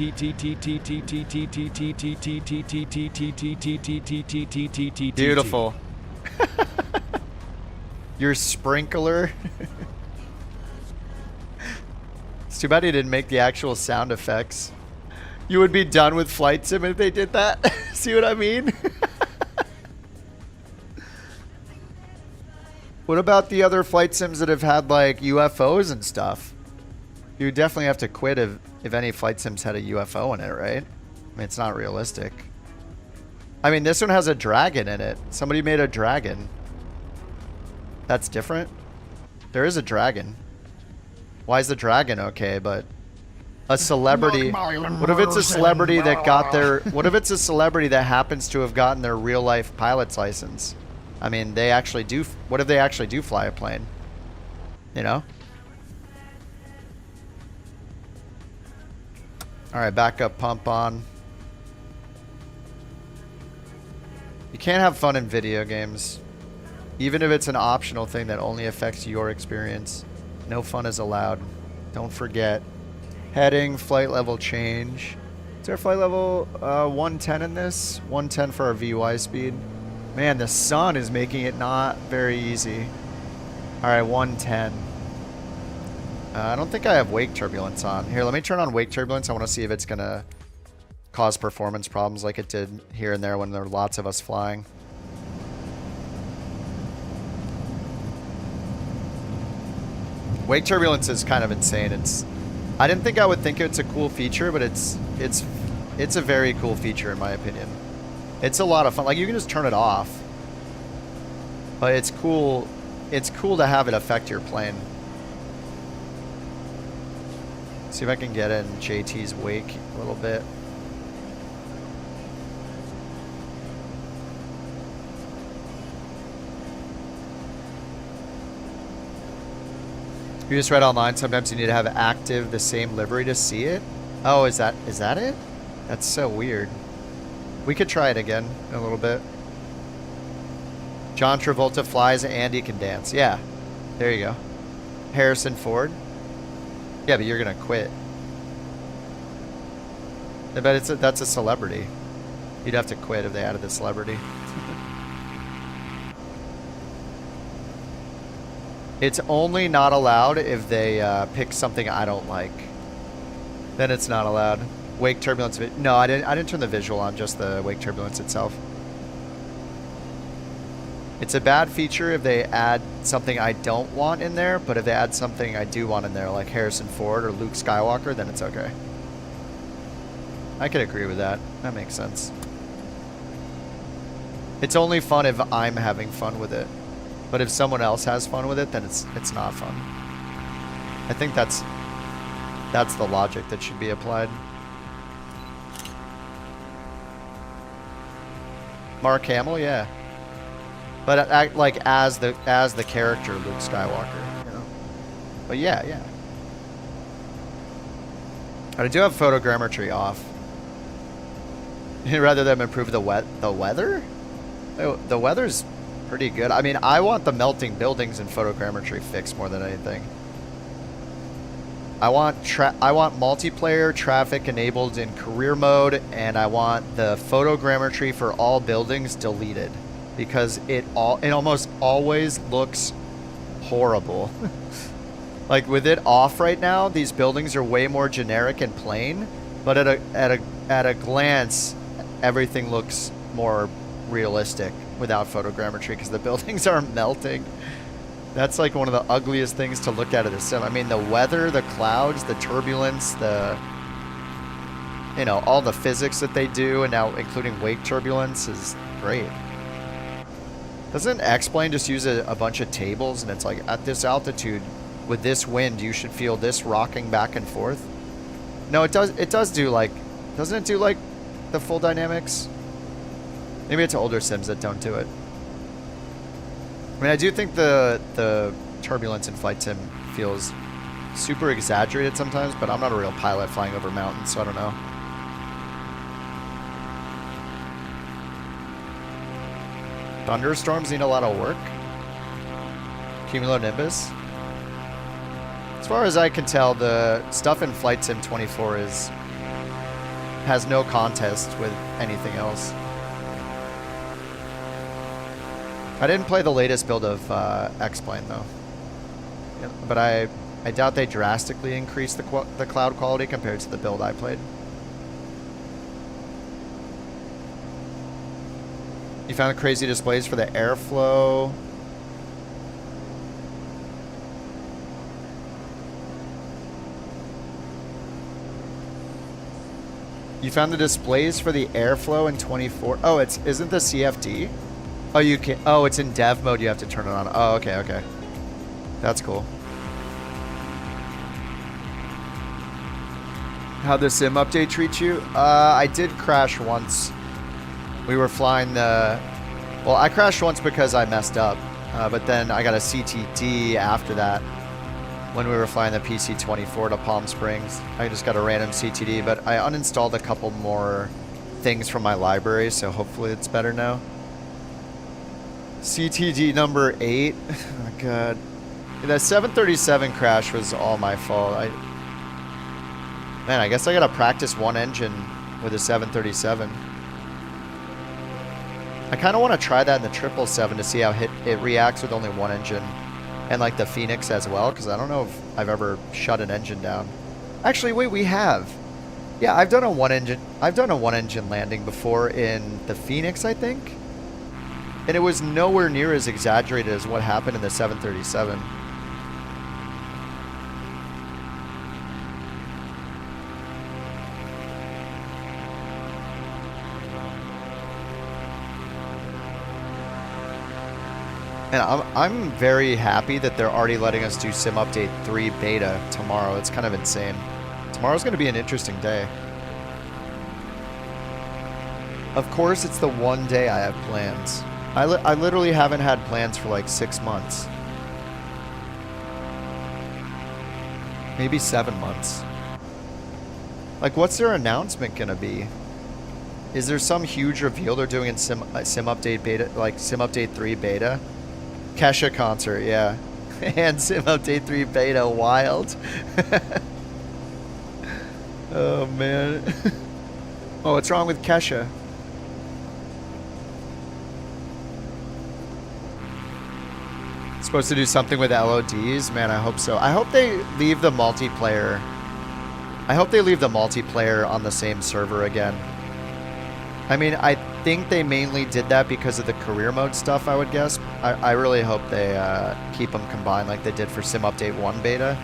Beautiful. Your sprinkler. It's too bad he didn't make the actual sound effects. You would be done with Flight Sim if they did that. See what I mean? What about the other flight sims that have had like UFOs and stuff? You would definitely have to quit if any flight sims had a UFO in it, right? I mean, it's not realistic. I mean, this one has a dragon in it. Somebody made a dragon. That's different. There is a dragon. Why is the dragon okay, but a celebrity? What if it's a celebrity that got their? What if it's a celebrity that happens to have gotten their real life pilot's license? I mean, they actually do. What if they actually do fly a plane? You know? All right, backup pump on. You can't have fun in video games. Even if it's an optional thing that only affects your experience. No fun is allowed. Don't forget. Heading, flight level change. Is there flight level 110 in this? 110 for our VY speed. Man, the sun is making it not very easy. Alright, 110. I don't think I have wake turbulence on. Here, let me turn on wake turbulence. I want to see if it's going to cause performance problems like it did here and there when there were lots of us flying. Wake turbulence is kind of insane. I didn't think I would think it's a cool feature, but it's a very cool feature in my opinion. It's a lot of fun. Like, you can just turn it off. But it's cool. It's cool to have it affect your plane. See if I can get in JT's wake a little bit. You just read online, sometimes you need to have active the same livery to see it. Oh, is that it? That's so weird. We could try it again in a little bit. John Travolta flies, Andy can dance. Yeah, there you go. Harrison Ford. Yeah, but you're gonna quit. I bet that's a celebrity. You'd have to quit if they added the celebrity. It's only not allowed if they pick something I don't like. Then it's not allowed. Wake turbulence. No, I didn't turn the visual on, just the wake turbulence itself. It's a bad feature if they add something I don't want in there, but if they add something I do want in there, like Harrison Ford or Luke Skywalker, then it's okay. I could agree with that. That makes sense. It's only fun if I'm having fun with it. But if someone else has fun with it, then it's not fun. I think that's the logic that should be applied. Mark Hamill, yeah. But like as the character Luke Skywalker, you know. But yeah. I do have photogrammetry off. Rather than improve the weather? The weather's pretty good. I mean, I want the melting buildings and photogrammetry fixed more than anything. I want multiplayer traffic enabled in career mode, and I want the photogrammetry for all buildings deleted because it almost always looks horrible. Like with it off right now, these buildings are way more generic and plain, but at a glance, everything looks more realistic without photogrammetry because the buildings are melting. That's like one of the ugliest things to look at of the sim. I mean, the weather, the clouds, the turbulence, all the physics that they do, and now including wake turbulence is great. Doesn't X-Plane just use a bunch of tables and it's like at this altitude with this wind you should feel this rocking back and forth? No, it does do like, doesn't it do like the full dynamics? Maybe it's older sims that don't do it. I mean, I do think the turbulence in Flight Sim feels super exaggerated sometimes, but I'm not a real pilot flying over mountains, so I don't know. Thunderstorms need a lot of work. Cumulonimbus. As far as I can tell, the stuff in Flight Sim 24 has no contest with anything else. I didn't play the latest build of X-Plane though, but I doubt they drastically increased the cloud quality compared to the build I played. You found crazy displays for the airflow. You found the displays for the airflow in 24. Oh, isn't the CFD? Oh, you can. Oh, it's in dev mode. You have to turn it on. Oh, okay. That's cool. How'd the sim update treat you? I did crash once. We were flying the Well, I crashed once because I messed up, but then I got a CTD after that when we were flying the PC-24 to Palm Springs. I just got a random CTD, but I uninstalled a couple more things from my library, so hopefully it's better now. CTD number 8. Oh, God. That 737 crash was all my fault. Man, I guess I gotta practice one engine with a 737. I kind of want to try that in the 777 to see how it reacts with only one engine, and like the Phoenix as well, because I don't know if I've ever shut an engine down. Actually, wait, we have. Yeah, I've done a one engine landing before in the Phoenix, I think, and it was nowhere near as exaggerated as what happened in the 737. And I'm very happy that they're already letting us do Sim Update 3 beta tomorrow. It's kind of insane. Tomorrow's going to be an interesting day. Of course, it's the one day I have plans. I literally haven't had plans for like 6 months. Maybe 7 months. Like, what's their announcement going to be? Is there some huge reveal they're doing in Sim Update beta, like Sim Update 3 beta? Kesha concert, yeah. And Sim Update 3 beta, wild. Oh, man. Oh, what's wrong with Kesha? It's supposed to do something with LODs? Man, I hope so. I hope they leave the multiplayer. I hope they leave the multiplayer on the same server again. I mean, I think they mainly did that because of the career mode stuff, I would guess. I really hope they keep them combined like they did for Sim Update 1 beta.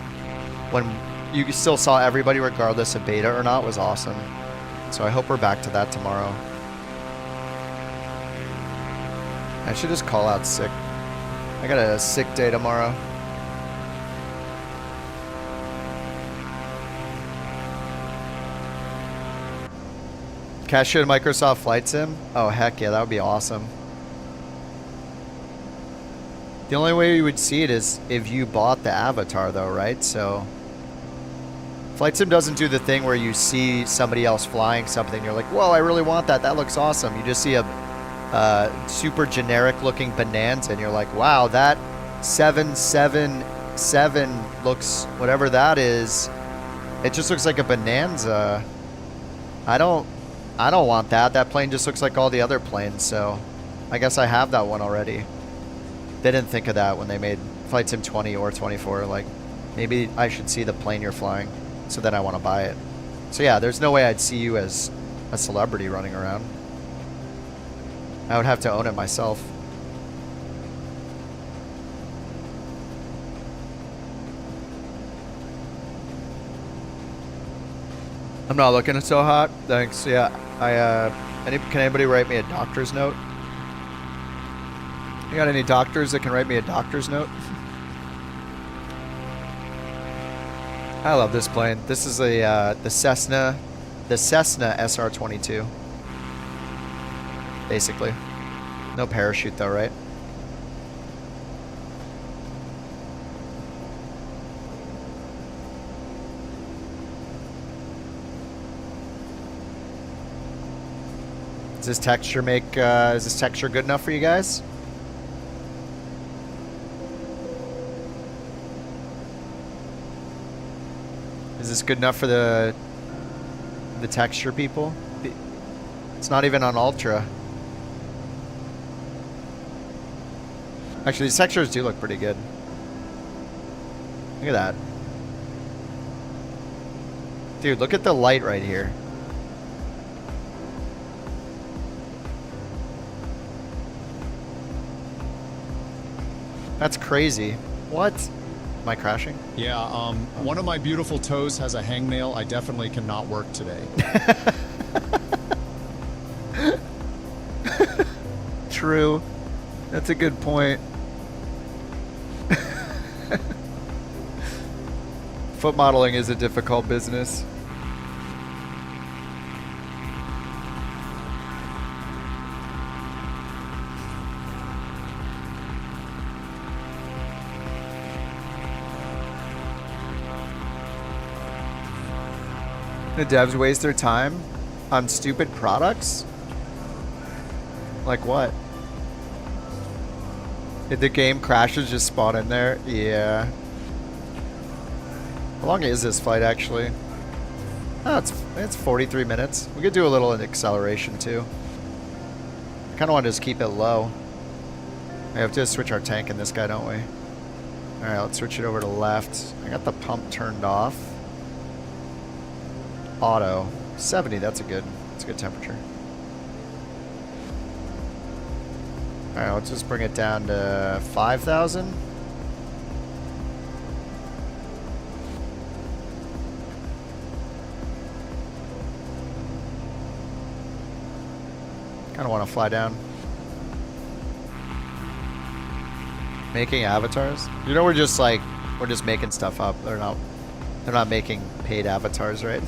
When you still saw everybody regardless of beta or not was awesome. So I hope we're back to that tomorrow. I should just call out sick. I got a sick day tomorrow. Cash in Microsoft Flight Sim? Oh, heck yeah, that would be awesome. The only way you would see it is if you bought the avatar, though, right? So, Flight Sim doesn't do the thing where you see somebody else flying something. You're like, whoa, I really want that. That looks awesome. You just see a super generic-looking Bonanza, and you're like, wow, that 777 looks, whatever that is, it just looks like a Bonanza. I don't want that. That plane just looks like all the other planes, so I guess I have that one already. They didn't think of that when they made Flight Sim 20 or 24. Like, maybe I should see the plane you're flying, so then I want to buy it. So yeah, there's no way I'd see you as a celebrity running around. I would have to own it myself. I'm not looking so hot. Thanks. Yeah. Can anybody write me a doctor's note? You got any doctors that can write me a doctor's note? I love this plane. This is the Cessna SR-22. Basically. No parachute though, right? Is this texture good enough for you guys? Is this good enough for the texture people? It's not even on Ultra. Actually, these textures do look pretty good. Look at that. Dude, look at the light right here. That's crazy. What? Am I crashing? Yeah, one of my beautiful toes has a hangnail. I definitely cannot work today. True. That's a good point. Foot modeling is a difficult business. The devs waste their time on stupid products? Like what? Did the game crashes just spawn in there? Yeah. How long is this flight actually? Oh, it's 43 minutes. We could do a little in acceleration too. I kind of want to just keep it low. We have to switch our tank in this guy, don't we? Alright, let's switch it over to left. I got the pump turned off. Auto. 70, that's a good temperature. Alright, let's just bring it down to 5,000. Kind of want to fly down. Making avatars? You know, we're just making stuff up. They're not making paid avatars, right?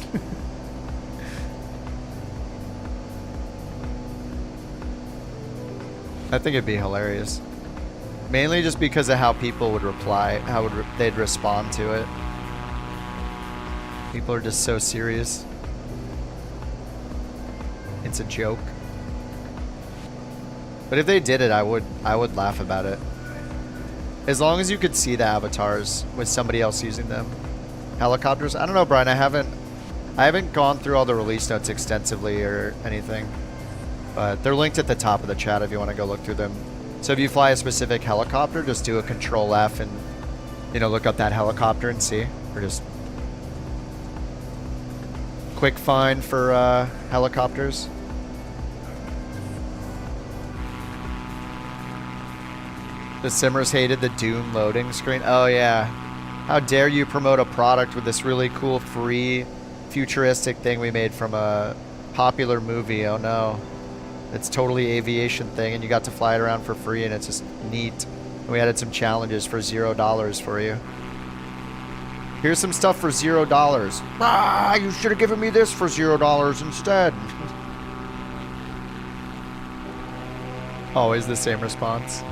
I think it'd be hilarious. Mainly just because of how people would reply, how they'd respond to it. People are just so serious. It's a joke. But if they did it, I would laugh about it. As long as you could see the avatars with somebody else using them. Helicopters? I don't know, Brian. I haven't gone through all the release notes extensively or anything. But they're linked at the top of the chat if you want to go look through them. So if you fly a specific helicopter, just do a Control F and, you know, look up that helicopter and see. Or just quick find for helicopters. The Simmers hated the Dune loading screen. Oh yeah. How dare you promote a product with this really cool free futuristic thing we made from a popular movie. Oh no. It's totally aviation thing and you got to fly it around for free and it's just neat. And we added some challenges for $0 for you. Here's some stuff for $0. Ah, you should have given me this for $0 instead. Always the same response.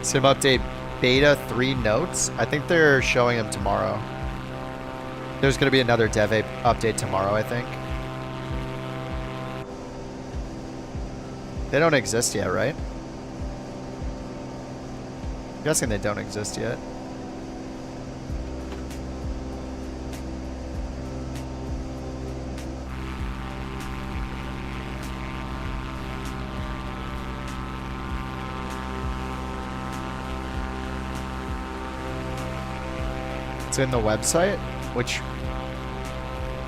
Sim update beta 3 notes. I think they're showing them tomorrow. There's going to be another dev update tomorrow, I think. They don't exist yet, right? I'm guessing they don't exist yet. It's in the website, which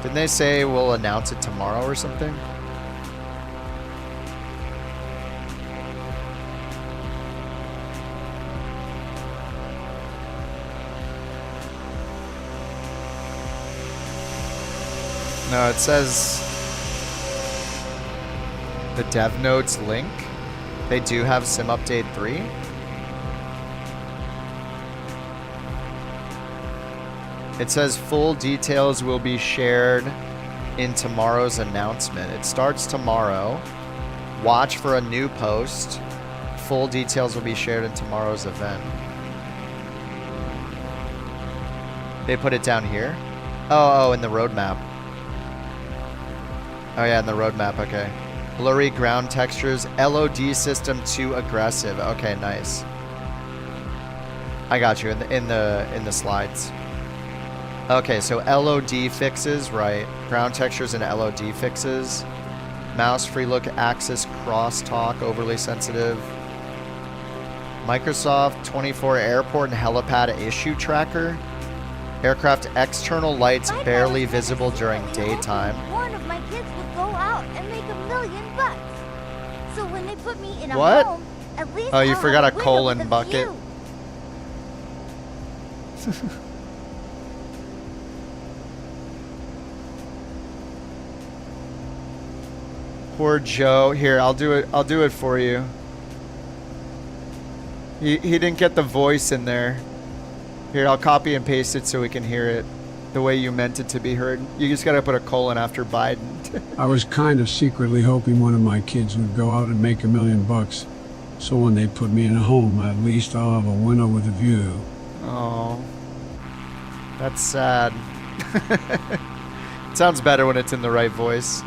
didn't they say we'll announce it tomorrow or something? No, it says the dev notes link. They do have Sim Update 3. It says full details will be shared in tomorrow's announcement. It starts tomorrow. Watch for a new post. Full details will be shared in tomorrow's event. They put it down here? Oh, in the roadmap. Oh yeah, in the roadmap, okay. Blurry ground textures, LOD system too aggressive. Okay, nice. I got you in the slides. Okay, so LOD fixes, right. Ground textures and LOD fixes. Mouse free look axis crosstalk overly sensitive. Microsoft 24 airport and helipad issue tracker. Aircraft external lights barely visible during daytime. One of my kids would go out and make $1 million. So when they put me in a what? home, at least oh, you I'll forgot a have window colon with a bucket. view. Poor Joe. Here, I'll do it for you. He didn't get the voice in there. Here, I'll copy and paste it so we can hear it the way you meant it to be heard. You just gotta put a colon after Biden. I was kind of secretly hoping one of my kids would go out and make $1 million. So when they put me in a home, at least I'll have a window with a view. Oh, that's sad. Sounds better when it's in the right voice.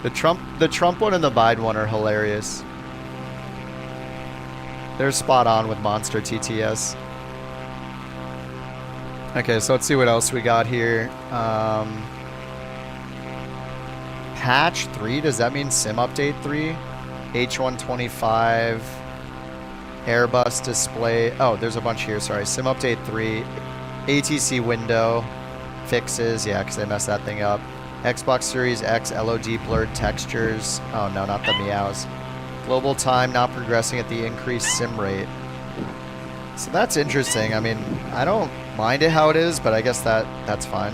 The Trump one and the Biden one are hilarious. They're spot on with Monster TTS. Okay, so let's see what else we got here. Patch 3, does that mean Sim Update 3? H125, Airbus display. Oh, there's a bunch here, sorry. Sim Update 3, ATC window, fixes, yeah, because they messed that thing up. Xbox Series X LOD blurred textures. Oh no, not the meows. Global time not progressing at the increased sim rate. So that's interesting. I mean, I don't mind it how it is, but I guess that's fine.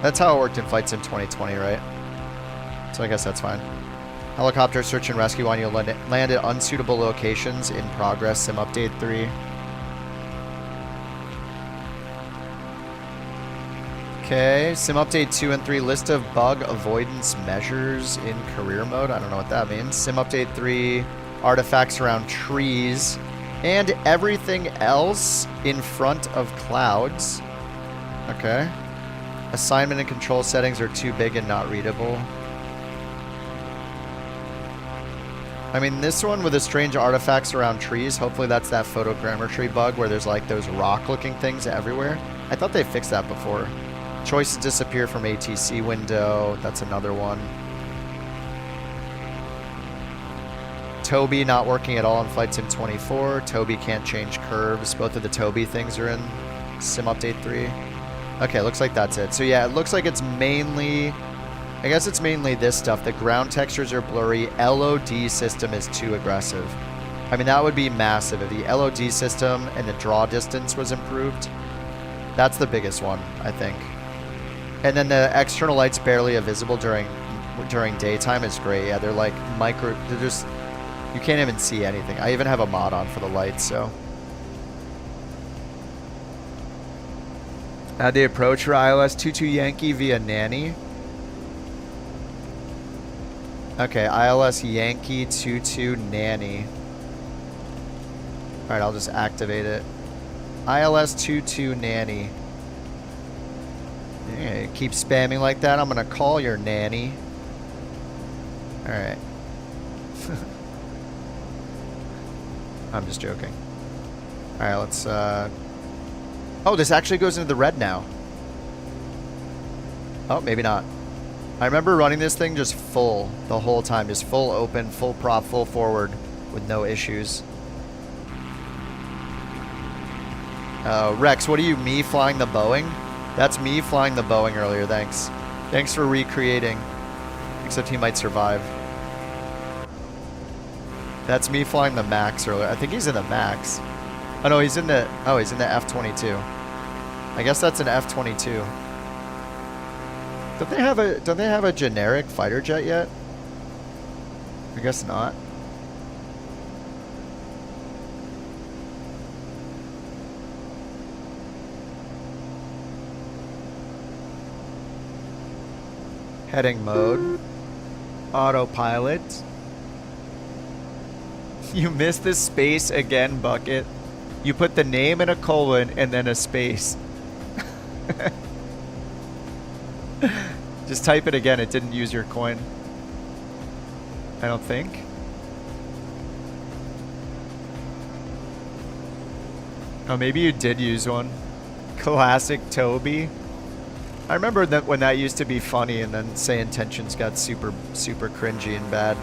That's how it worked in Flight Sim 2020, right? So I guess that's fine. Helicopter search and rescue on you land at unsuitable locations in progress. Sim Update 3. Okay, Sim Update 2 and 3, list of bug avoidance measures in career mode. I don't know what that means. Sim Update 3, artifacts around trees, and everything else in front of clouds. Okay. Assignment and control settings are too big and not readable. I mean, this one with the strange artifacts around trees, hopefully that's that photogrammetry bug where there's like those rock-looking things everywhere. I thought they fixed that before. Choices disappear from ATC window. That's another one. Toby not working at all in Flight Sim 24. Toby can't change curves. Both of the Toby things are in Sim Update 3. Okay, looks like that's it. So yeah, it looks like it's mainly... I guess it's mainly this stuff. The ground textures are blurry. LOD system is too aggressive. I mean, that would be massive if the LOD system and the draw distance was improved. That's the biggest one, I think. And then the external lights barely visible during daytime is great. Yeah, they're like they're just, you can't even see anything. I even have a mod on for the lights, so. Add the approach for ILS 22 Yankee via Nanny. Okay, ILS Yankee 22 Nanny. Alright, I'll just activate it. ILS 22 Nanny. Yeah, keep spamming like that. I'm gonna call your nanny. Alright. I'm just joking. Alright, let's oh, this actually goes into the red now. Oh, maybe not. I remember running this thing just full the whole time. Just full open, full prop, full forward with no issues. Rex, what are you, me flying the Boeing? That's me flying the Boeing earlier, thanks. Thanks for recreating. Except he might survive. That's me flying the Max earlier. I think he's in the Max. Oh no, he's in the F-22. I guess that's an F-22. Don't they have a generic fighter jet yet? I guess not. Heading mode. Autopilot. You missed the space again, Bucket. You put the name in a colon and then a space. Just type it again. It didn't use your coin. I don't think. Oh, maybe you did use one. Classic Toby. I remember that when that used to be funny, and then Say Intentions got super cringy and bad.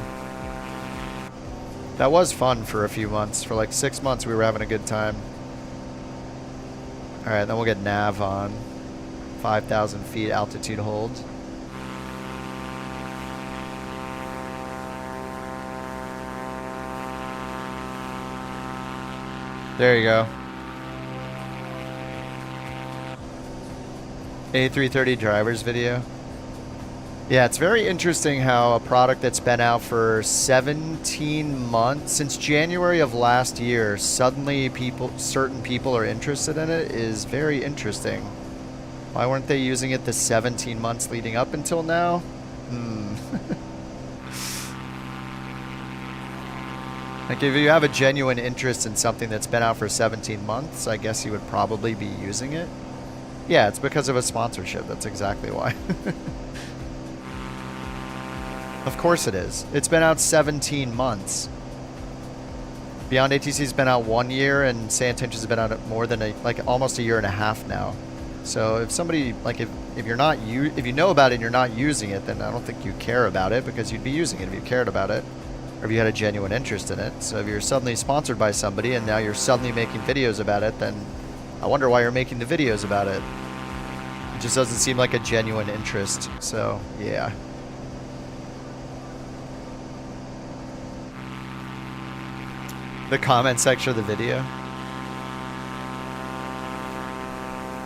That was fun for a few months. For like 6 months, we were having a good time. Alright, then we'll get nav on. 5,000 feet altitude hold. There you go. A330 driver's video. Yeah, it's very interesting how a product that's been out for 17 months, since January of last year, suddenly certain people are interested in it is very interesting. Why weren't they using it the 17 months leading up until now? Like, if you have a genuine interest in something that's been out for 17 months, I guess you would probably be using it. Yeah, it's because of a sponsorship. That's exactly why. Of course it is. It's been out 17 months. Beyond ATC's been out 1 year, and Say Intentions has been out more than almost a year and a half now. So if somebody if you're not if you know about it and you're not using it, then I don't think you care about it, because you'd be using it if you cared about it, or if you had a genuine interest in it. So if you're suddenly sponsored by somebody and now you're suddenly making videos about it, then I wonder why you're making the videos about it. It just doesn't seem like a genuine interest. So yeah. The comment section of the video.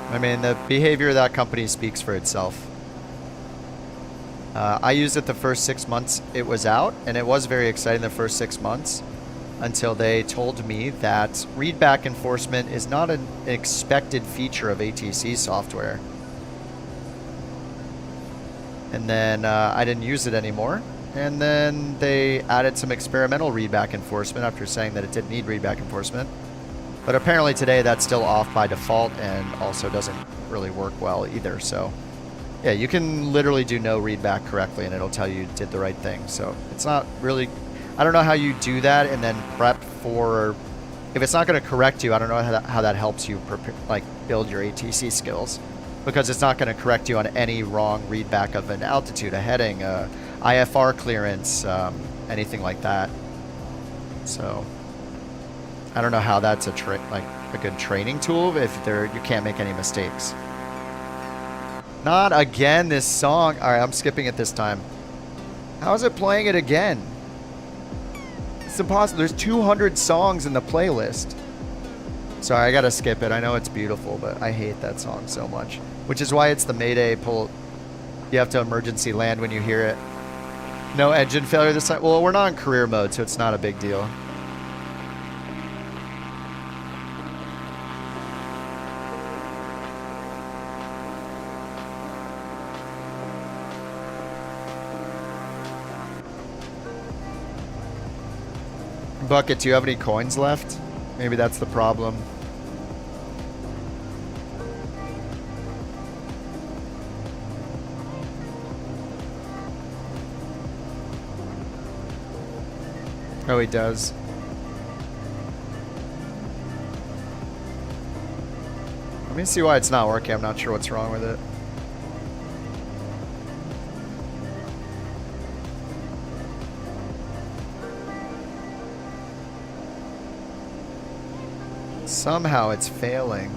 I mean, the behavior of that company speaks for itself. I used it the first 6 months it was out, and it was very exciting the first 6 months, until they told me that readback enforcement is not an expected feature of ATC software. And then I didn't use it anymore. And then they added some experimental readback enforcement after saying that it didn't need readback enforcement. But apparently today that's still off by default and also doesn't really work well either. So yeah, you can literally do no readback correctly and it'll tell you did the right thing. So it's not really, I don't know how you do that and then prep for, if it's not going to correct you, I don't know how that helps you prepare, build your ATC skills, because it's not going to correct you on any wrong readback of an altitude, a heading, IFR clearance, anything like that. So I don't know how that's a good training tool if you can't make any mistakes. Not again, this song. All right, I'm skipping it this time. How is it playing it again? It's impossible. There's 200 songs in the playlist. Sorry, I gotta skip it. I know it's beautiful, but I hate that song so much. Which is why it's the Mayday pull. You have to emergency land when you hear it. No engine failure this time. Well, we're not in career mode, so it's not a big deal. Bucket, do you have any coins left? Maybe that's the problem. Oh, he does. Let me see why it's not working. I'm not sure what's wrong with it. Somehow it's failing.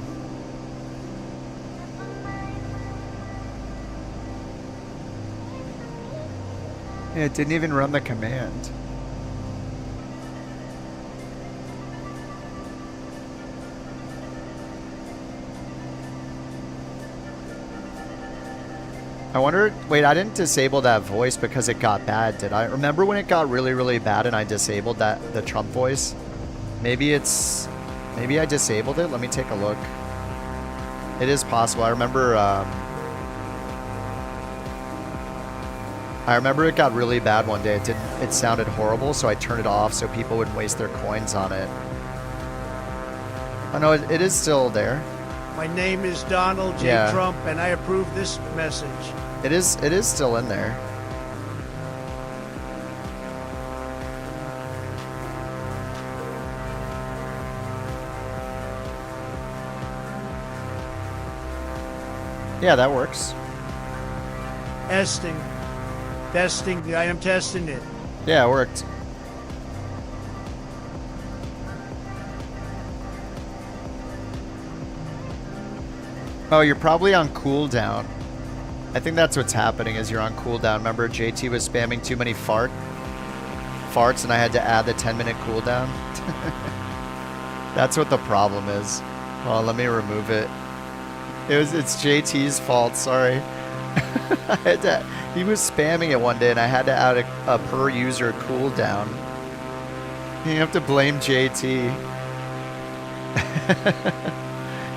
Yeah, it didn't even run the command. I wonder, wait, I didn't disable that voice because it got bad, did I? Remember when it got really, really bad and I disabled the Trump voice? Maybe I disabled it? Let me take a look. It is possible. I remember it got really bad one day. It sounded horrible, so I turned it off so people wouldn't waste their coins on it. Oh no, it is still there. My name is Donald J. Trump, and I approve this message. It is still in there. Yeah, that works. Testing. I am testing it. Yeah, it worked. Oh, you're probably on cooldown. I think that's what's happening is you're on cooldown. Remember JT was spamming too many farts and I had to add the 10-minute cooldown? That's what the problem is. Well, let me remove it. It's JT's fault, sorry. He was spamming it one day and I had to add a per user cooldown. You have to blame JT.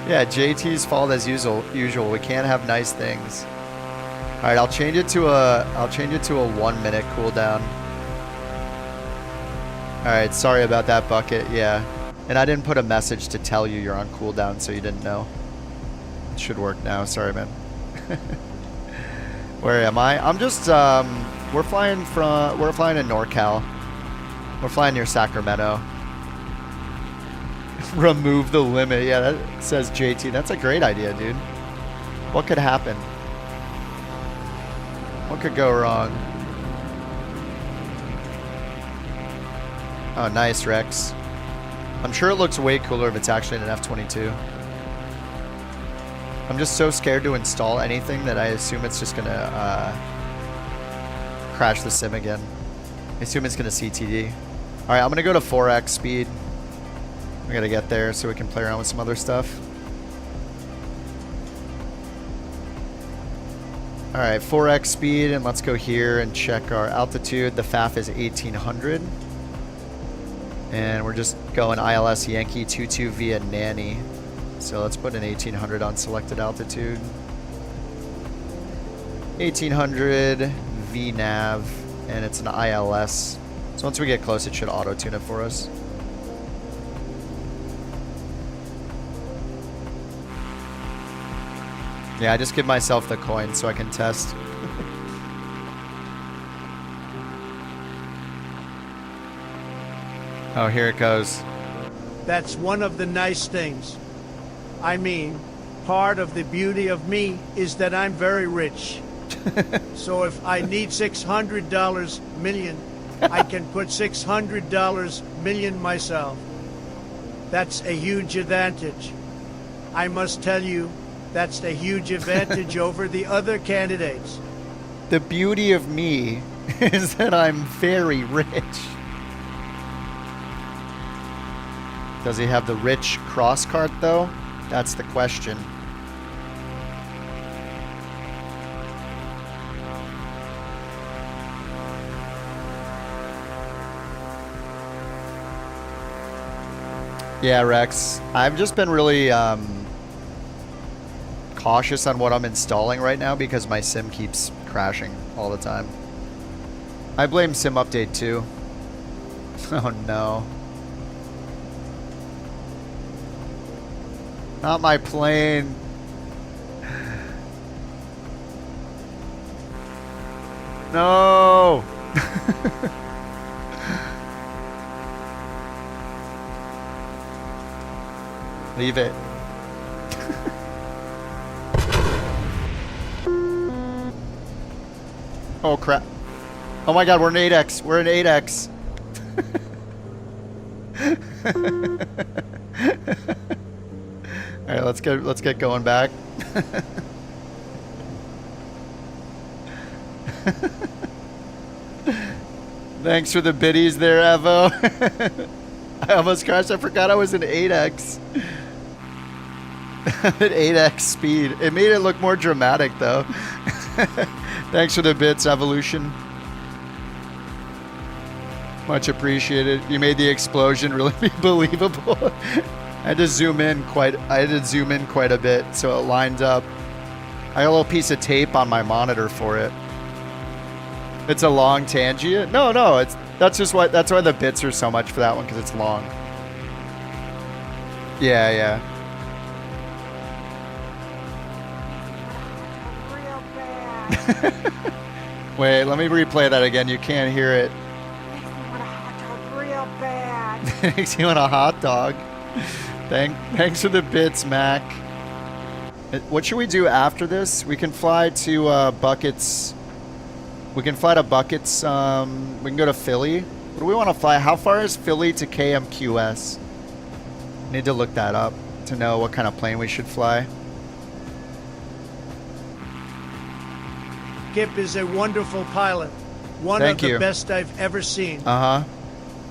Yeah, JT's fault as usual. We can't have nice things. All right, I'll change it to a 1 minute cooldown. All right, sorry about that, Bucket. Yeah, and I didn't put a message to tell you you're on cooldown, so you didn't know. It should work now. Sorry, man. Where am I? I'm just We're flying in NorCal. We're flying near Sacramento. Remove the limit. Yeah, that says JT. That's a great idea, dude. What could happen? What could go wrong? Oh, nice, Rex. I'm sure it looks way cooler if it's actually an F-22. I'm just so scared to install anything that I assume it's just gonna crash the sim again. I assume it's gonna CTD. All right, I'm gonna go to 4x speed. We gotta get there so we can play around with some other stuff. All right, 4x speed, and let's go here and check our altitude. The FAF is 1800. And we're just going ILS Yankee 22 via Nanny. So let's put an 1800 on selected altitude. 1800 VNAV, and it's an ILS. So once we get close, it should auto-tune it for us. Yeah, I just give myself the coin so I can test. Oh, here it goes. That's one of the nice things. I mean, part of the beauty of me is that I'm very rich. So if I need $600 million, I can put $600 million myself. That's a huge advantage. I must tell you, that's a huge advantage over the other candidates. The beauty of me is that I'm very rich. Does he have the rich cross cart though? That's the question. Yeah, Rex. I've just been really cautious on what I'm installing right now because my sim keeps crashing all the time. I blame sim update too. Oh no. Not my plane. No. Leave it. Oh crap. Oh my god, we're in 8x. We're in 8x. All right, let's get going back. Thanks for the biddies there, Evo. I almost crashed. I forgot I was in 8x. At 8x speed. It made it look more dramatic, though. Thanks for the bits, Evolution. Much appreciated. You made the explosion really believable. I had to zoom in quite a bit so it lined up. I got a little piece of tape on my monitor for it. It's a long tangent. No, that's why the bits are so much for that one, because it's long. Yeah. Wait, let me replay that again. You can't hear it. Makes you want a hot dog. Thanks for the bits, Mac. What should we do after this? We can fly to Buckets. We can fly to Buckets. We can go to Philly. What do we want to fly? How far is Philly to KMQS? Need to look that up to know what kind of plane we should fly. Kip is a wonderful pilot. One of the best I've ever seen. Uh-huh.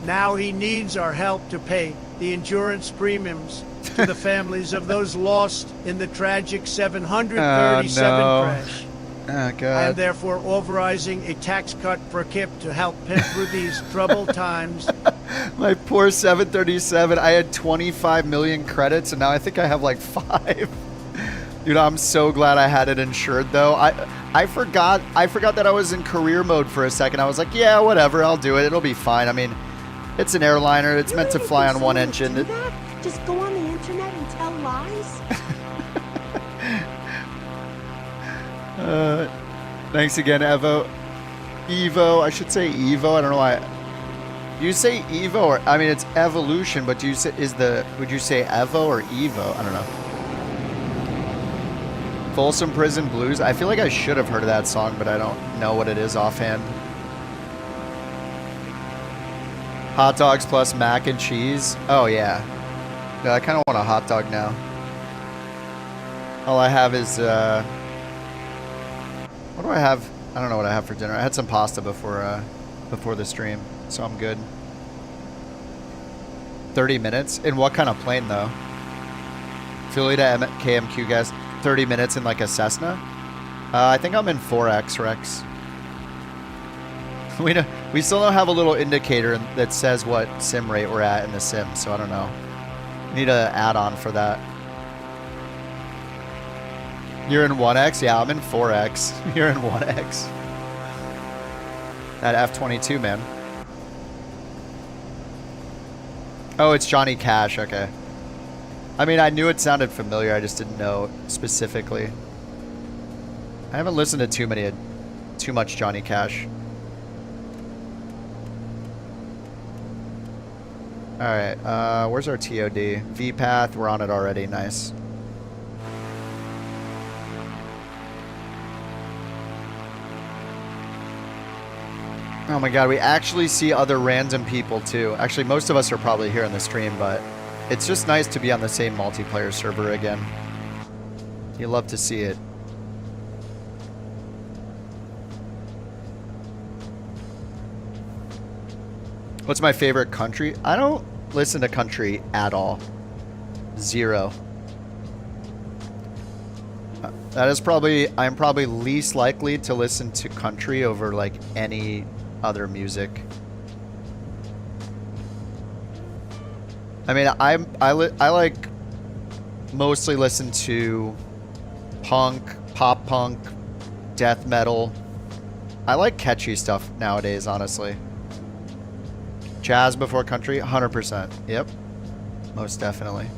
Now he needs our help to pay the insurance premiums to the families of those lost in the tragic 737 crash. Oh, God. I am therefore authorizing a tax cut for Kip to help him through these troubled times. My poor 737. I had 25 million credits, and now I think I have like 5. Dude, I'm so glad I had it insured, though. I forgot that I was in career mode for a second. I was like, yeah, whatever, I'll do it. It'll be fine. I mean, it's an airliner. It's meant to fly on one engine. Just go on the internet and tell lies? Thanks again, Evo. Evo. I should say Evo. I don't know why. Do you say Evo or I mean it's evolution, but do you say would you say Evo or Evo? I don't know. Folsom Prison Blues. I feel like I should have heard of that song, but I don't know what it is offhand. Hot dogs plus mac and cheese. Oh yeah. Yeah, I kind of want a hot dog now. All I have is what do I have? I don't know what I have for dinner. I had some pasta before the stream, so I'm good. 30 minutes? In what kind of plane though? Philly to KMQ guys. 30 minutes in like a Cessna? I think I'm in 4X Rex. We still don't have a little indicator that says what sim rate we're at in the sim, so I don't know. Need an add-on for that. You're in 1X? Yeah, I'm in 4X. You're in 1X. That F-22, man. Oh, it's Johnny Cash. Okay. I mean, I knew it sounded familiar. I just didn't know specifically. I haven't listened to too much Johnny Cash. All right. Where's our TOD? V-path. We're on it already. Nice. Oh my god, we actually see other random people too. Actually, most of us are probably here in the stream, but it's just nice to be on the same multiplayer server again. You love to see it. What's my favorite country? I don't listen to country at all. Zero. That is probably, I'm probably least likely to listen to country over like any other music. I mean, I like mostly listen to punk, pop punk, death metal. I like catchy stuff nowadays, honestly. Jazz before country, 100%. Yep, most definitely.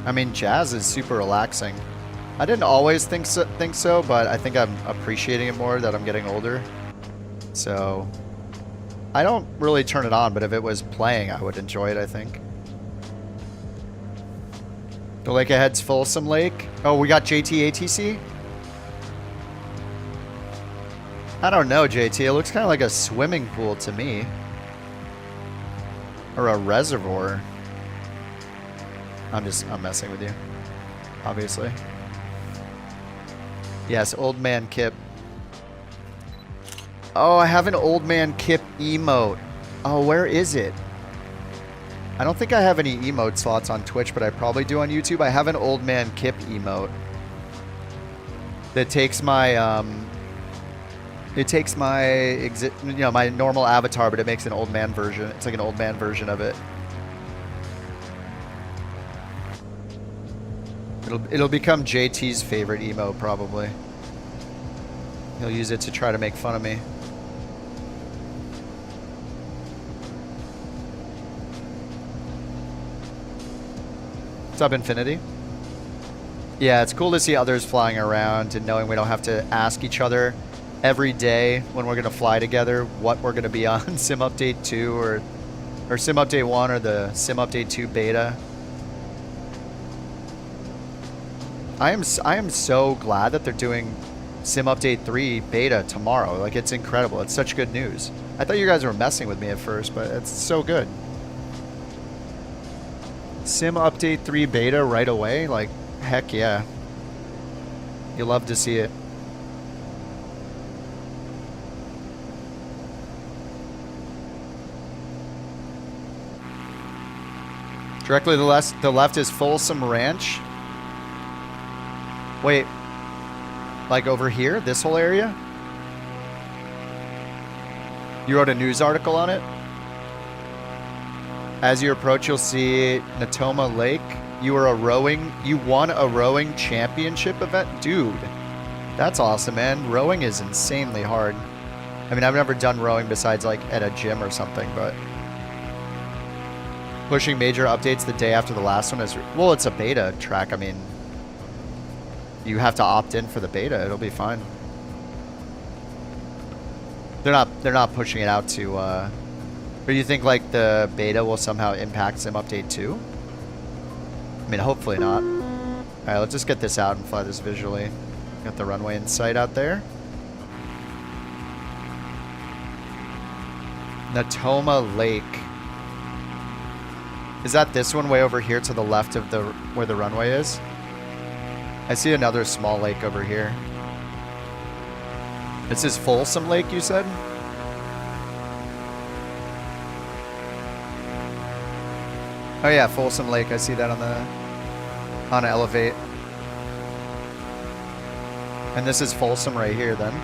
I mean, jazz is super relaxing. I didn't always think so, but I think I'm appreciating it more that I'm getting older. So, I don't really turn it on, but if it was playing, I would enjoy it, I think. The lake ahead's Folsom Lake. Oh, we got JT ATC? I don't know, JT. It looks kind of like a swimming pool to me. Or a reservoir. I'm messing with you. Obviously. Yes, Old Man Kip. Oh, I have an Old Man Kip emote. Oh, where is it? I don't think I have any emote slots on Twitch, but I probably do on YouTube. I have an Old Man Kip emote that takes my my normal avatar, but it makes an old man version. It's like an old man version of it. It'll become JT's favorite emote, probably. He'll use it to try to make fun of me. What's up, Infinity? Yeah, it's cool to see others flying around and knowing we don't have to ask each other every day when we're going to fly together what we're going to be on Sim Update 2 or Sim Update 1 or the Sim Update 2 beta. I am so glad that they're doing Sim Update 3 beta tomorrow. Like, it's incredible. It's such good news. I thought you guys were messing with me at first, but it's so good. Sim Update 3 beta right away? Like, heck yeah. You love to see it. Directly to the left is Folsom Ranch. Wait, like over here, this whole area? You wrote a news article on it? As you approach, you'll see Natoma Lake. You won a rowing championship event? Dude, that's awesome, man. Rowing is insanely hard. I mean, I've never done rowing besides like at a gym or something, but pushing major updates the day after the last one is, well, it's a beta track. I mean, you have to opt in for the beta. It'll be fine. They're not pushing it out to. Or do you think like the beta will somehow impact Sim Update 2? I mean, hopefully not. All right, let's just get this out and fly this visually. Got the runway in sight out there. Natoma Lake. Is that this one way over here to the left of the where the runway is? I see another small lake over here. This is Folsom Lake, you said? Oh yeah, Folsom Lake. I see that on Elevate. And this is Folsom right here then.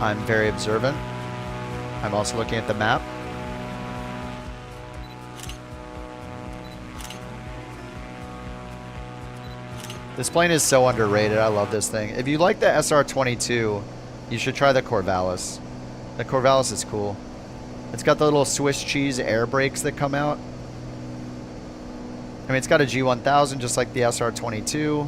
I'm very observant. I'm also looking at the map. This plane is so underrated. I love this thing. If you like the SR-22, you should try the Corvallis. The Corvallis is cool. It's got the little Swiss cheese air brakes that come out. I mean, it's got a G1000 just like the SR-22,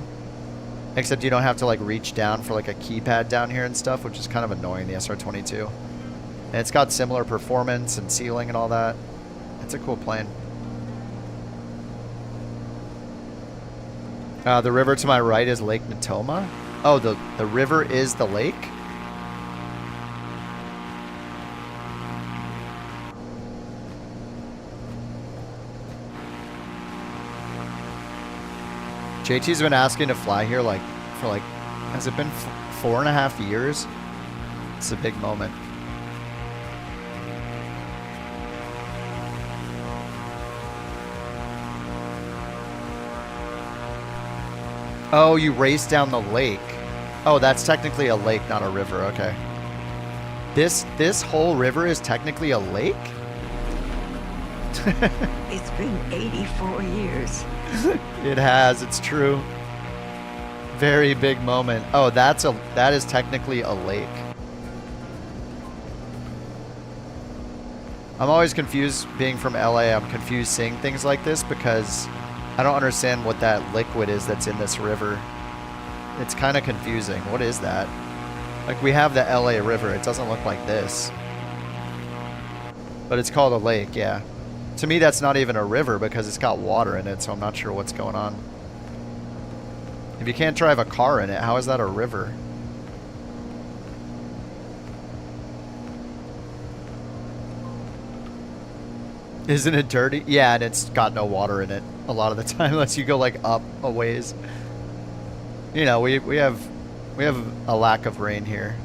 except you don't have to like reach down for like a keypad down here and stuff, which is kind of annoying, the SR-22. And it's got similar performance and sealing and all that. It's a cool plane. The river to my right is Lake Natoma. Oh, the river is the lake? JT's been asking to fly here for has it been 4.5 years? It's a big moment. Oh, you race down the lake. Oh, that's technically a lake, not a river. Okay. This whole river is technically a lake? It's been 84 years. It has, it's true. Very big moment. Oh, that is technically a lake. I'm always confused being from LA. I'm confused seeing things like this because I don't understand what that liquid is that's in this river. It's kind of confusing. What is that? Like, we have the LA River. It doesn't look like this. But it's called a lake, yeah. To me, that's not even a river because it's got water in it, so I'm not sure what's going on. If you can't drive a car in it, how is that a river? Isn't it dirty? Yeah, and it's got no water in it a lot of the time unless you go like up a ways. You know, we have a lack of rain here,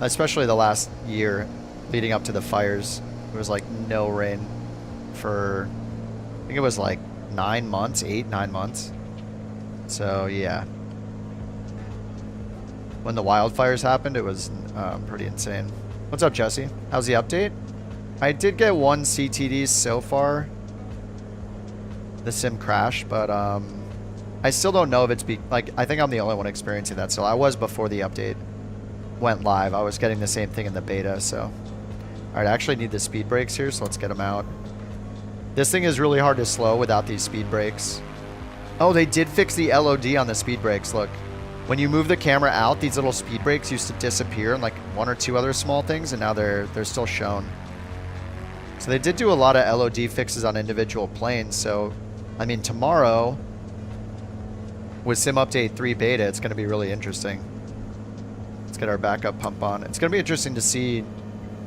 especially the last year leading up to the fires. There was like no rain for, I think it was like 9 months, 8-9 months. So yeah, when the wildfires happened, it was pretty insane. What's up, Jesse? How's the update? I did get one CTD so far. The sim crashed, but I still don't know if it's I think I'm the only one experiencing that. So I was before the update went live. I was getting the same thing in the beta. So, all right, I actually need the speed brakes here, so let's get them out. This thing is really hard to slow without these speed brakes. Oh, they did fix the LOD on the speed brakes. Look, when you move the camera out, these little speed brakes used to disappear, and like 1 or 2 other small things, and now they're still shown. So they did do a lot of LOD fixes on individual planes. So, I mean, tomorrow with Sim Update 3 beta, it's going to be really interesting. Let's get our backup pump on. It's going to be interesting to see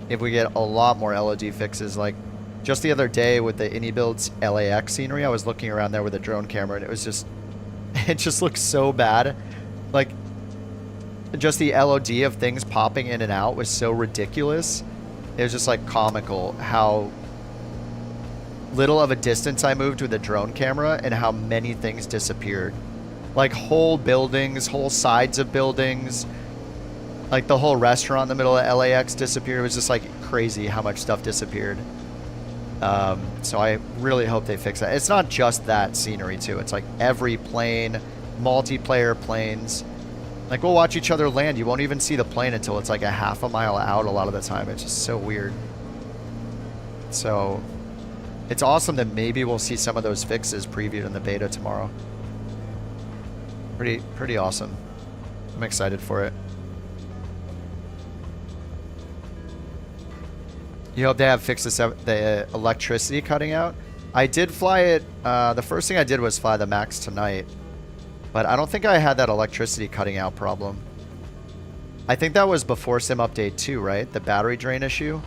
if we get a lot more LOD fixes. Like just the other day with the IndyBuilds LAX scenery, I was looking around there with a drone camera, and it was just, it just looks so bad. Like just the LOD of things popping in and out was so ridiculous. It was just like comical how little of a distance I moved with a drone camera and how many things disappeared. Like whole buildings, whole sides of buildings, like the whole restaurant in the middle of LAX disappeared. It was just like crazy how much stuff disappeared. So I really hope they fix that. It's not just that scenery too. It's like every plane, multiplayer planes. Like we'll watch each other land. You won't even see the plane until it's like a half a mile out a lot of the time. It's just so weird. So it's awesome that maybe we'll see some of those fixes previewed in the beta tomorrow. Pretty awesome. I'm excited for it. You hope they have fixed the electricity cutting out? I did fly it. The first thing I did was fly the Max tonight. But I don't think I had that electricity cutting out problem. I think that was before Sim Update 2, right? The battery drain issue.